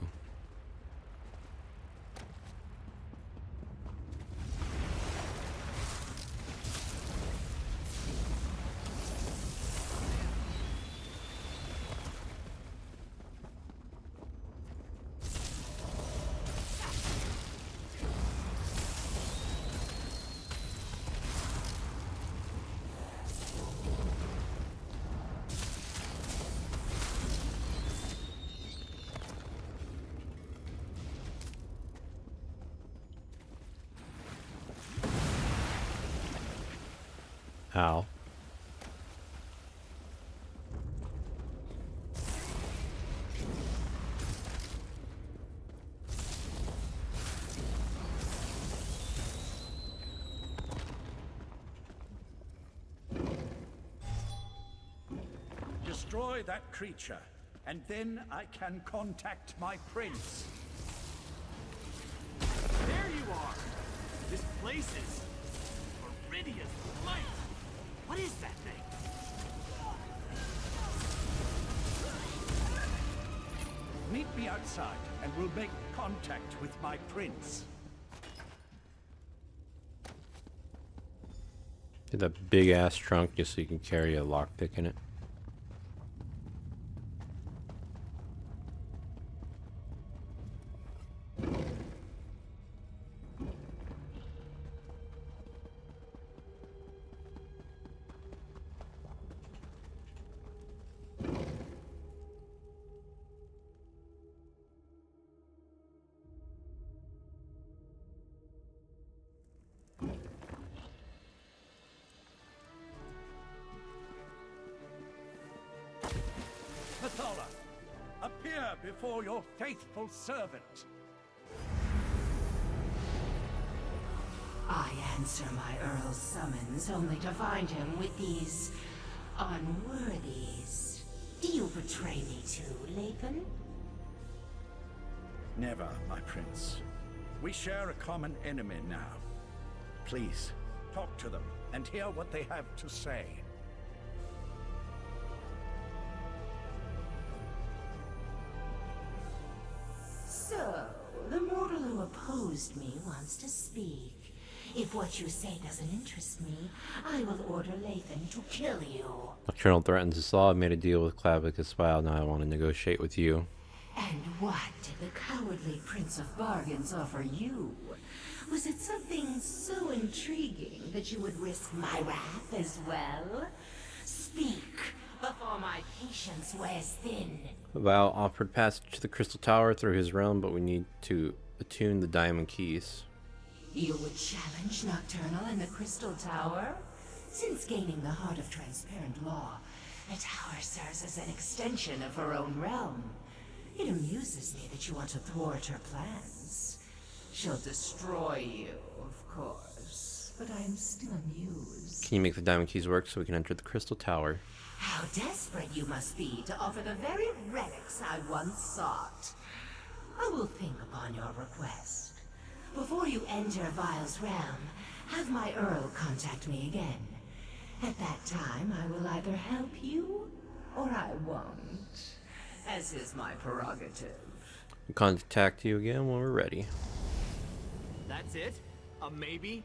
Speaker 1: Ow.
Speaker 21: Destroy that creature, and then I can contact my prince.
Speaker 16: There you are! This place is Meridian light! What is that thing?
Speaker 21: Meet me outside, and we'll make contact with my prince.
Speaker 1: Get that big ass trunk just so you can carry a lockpick in it.
Speaker 21: Mathala, appear before your faithful servant.
Speaker 18: I answer my Earl's summons only to find him with these unworthies. Do you betray me too, Lathan?
Speaker 21: Never, my prince. We share a common enemy now. Please, talk to them and hear what they have to say.
Speaker 18: So, the mortal who opposed me wants to speak. If what you say doesn't interest me, I will order Lathan to kill you.
Speaker 1: Nocturnal threatens us all. I made a deal with Clavicus Spile. Now I want to negotiate with you.
Speaker 18: And what did the cowardly Prince of Bargains offer you? Was it something so intriguing that you would risk my wrath as well? Speak, before my patience wears thin.
Speaker 1: Val offered passage to the Crystal Tower through his realm, but we need to attune the diamond keys.
Speaker 18: You would challenge Nocturnal in the Crystal Tower? Since gaining the Heart of Transparent Law, the tower serves as an extension of her own realm. It amuses me that you want to thwart her plans. She'll destroy you, of course, but I'm still amused.
Speaker 1: Can you make the diamond keys work so we can enter the Crystal Tower?
Speaker 18: How desperate you must be to offer the very relics I once sought. I will think upon your request. Before you enter Vile's realm, have my Earl contact me again. At that time, I will either help you, or I won't. As is my prerogative.
Speaker 1: We'll contact you again when we're ready.
Speaker 16: That's it? A maybe?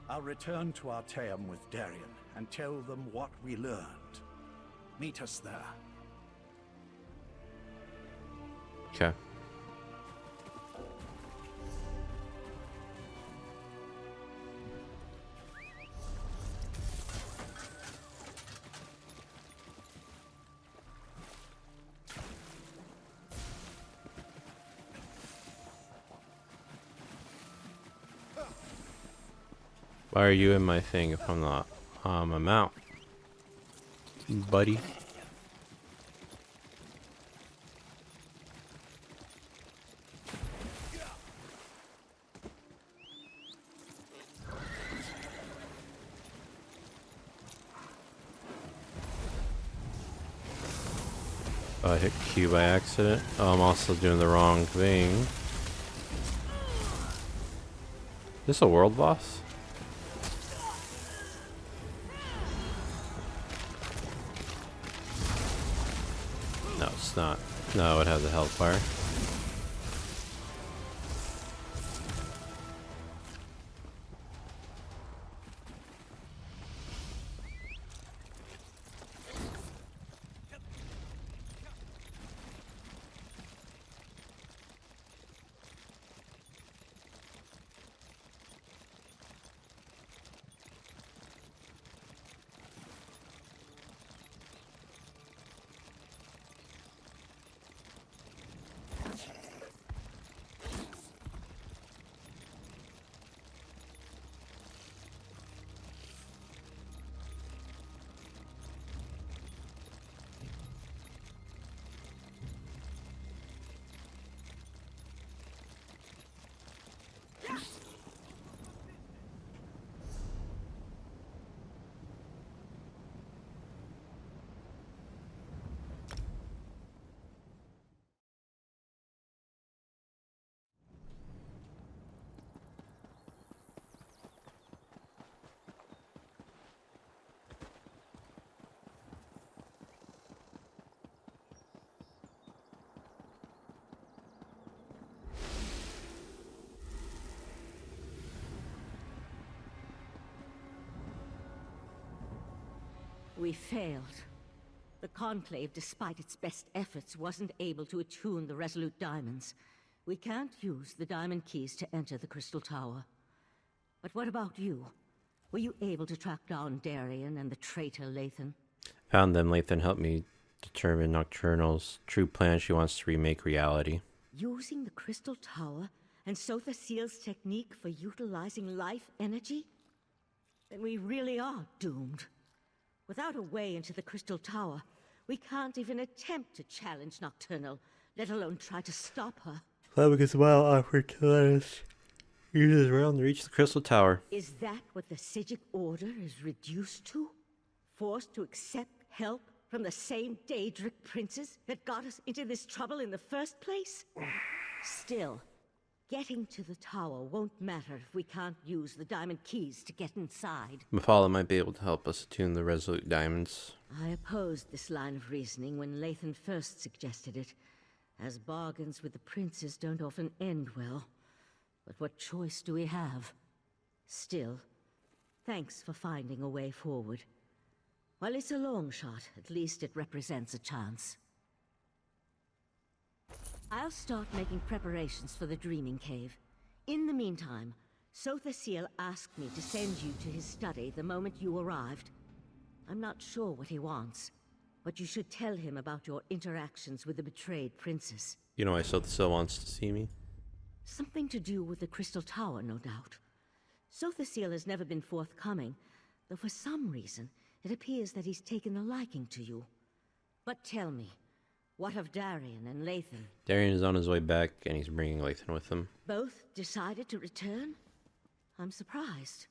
Speaker 21: I'll return to Artaeum with Darien and tell them what we learned. Meet us there.
Speaker 1: Okay. Why are you in my thing if I'm not? I'm out. Buddy. Oh, I hit Q by accident. Oh, I'm also doing the wrong thing. This a world boss? No, it's not. No, it has a health bar.
Speaker 10: We failed. The Conclave, despite its best efforts, wasn't able to attune the Resolute Diamonds. We can't use the diamond keys to enter the Crystal Tower. But what about you? Were you able to track down Darien and the traitor Lathan?
Speaker 1: Found them. Lathan helped me determine Nocturnal's true plan. She wants to remake reality.
Speaker 10: Using the Crystal Tower and Sotha Seal's technique for utilizing life energy? Then we really are doomed. Without a way into the Crystal Tower, we can't even attempt to challenge Nocturnal, let alone try to stop her.
Speaker 1: Clavicus Wild offered to let us use his realm to reach the Crystal Tower.
Speaker 10: Is that what the Psijic Order is reduced to? Forced to accept help from the same Daedric princes that got us into this trouble in the first place? Still, getting to the tower won't matter if we can't use the diamond keys to get inside.
Speaker 1: Mephala might be able to help us attune the Resolute Diamonds.
Speaker 10: I opposed this line of reasoning when Lathan first suggested it, as bargains with the princes don't often end well. But what choice do we have? Still, thanks for finding a way forward. While it's a long shot, at least it represents a chance. I'll start making preparations for the Dreaming Cave. In the meantime, Sotha Seal asked me to send you to his study the moment you arrived. I'm not sure what he wants, but you should tell him about your interactions with the betrayed princess.
Speaker 1: You know why Sotha still wants to see me?
Speaker 10: Something to do with the Crystal Tower, no doubt. Sotha Seal has never been forthcoming, though for some reason, it appears that he's taken a liking to you. But tell me, what of Darien and Lathan?
Speaker 1: Darien is on his way back, and he's bringing Lathan with him.
Speaker 10: Both decided to return? I'm surprised.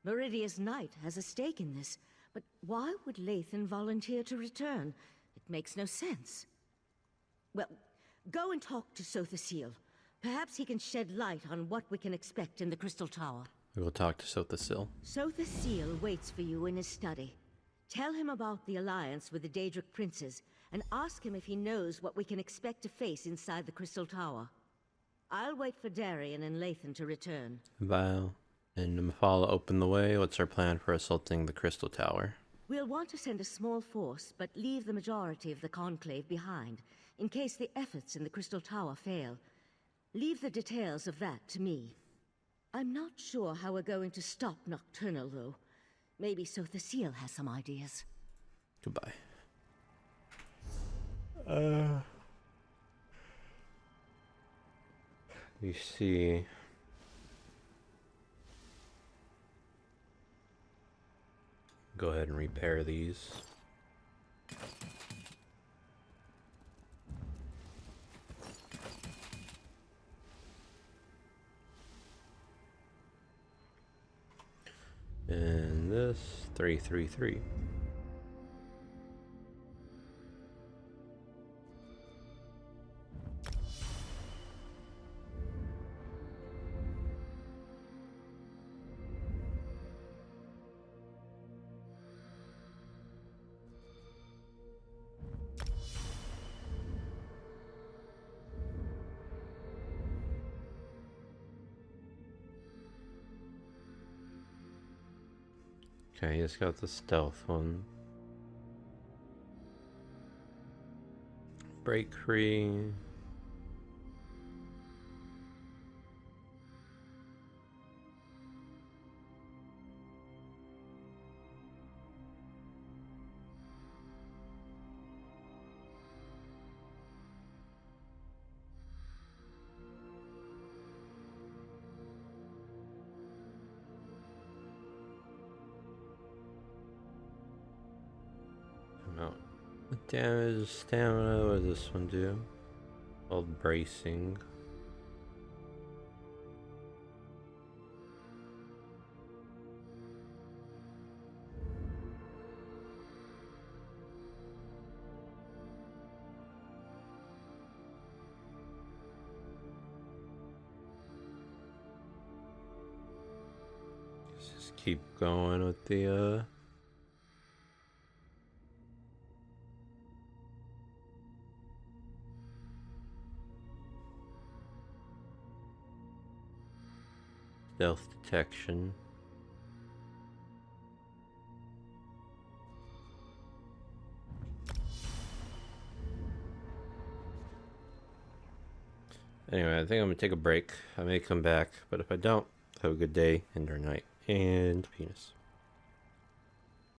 Speaker 10: Meridia's Knight has a stake in this, but why would Lathan volunteer to return? It makes no sense. Well, go and talk to Sotha Seal. Perhaps he can shed light on what we can expect in the Crystal Tower.
Speaker 1: We will talk to Sotha Seal.
Speaker 10: Sotha Seal waits for you in his study. Tell him about the alliance with the Daedric princes, and ask him if he knows what we can expect to face inside the Crystal Tower. I'll wait for Darien and Lathan to return.
Speaker 1: Vile and Mephala open the way. What's our plan for assaulting the Crystal Tower?
Speaker 10: We'll want to send a small force, but leave the majority of the Conclave behind, in case the efforts in the Crystal Tower fail. Leave the details of that to me. I'm not sure how we're going to stop Nocturnal, though. Maybe Sotha Seal has some ideas.
Speaker 1: Goodbye. You see... Go ahead and repair these. And this 333. Okay, he's got the stealth one. Break free. No. Damage, stamina, what does this one do? Called bracing. Let's just keep going with the stealth detection. Anyway, I think I'm gonna take a break. I may come back, but if I don't, have a good day and or night. And penis.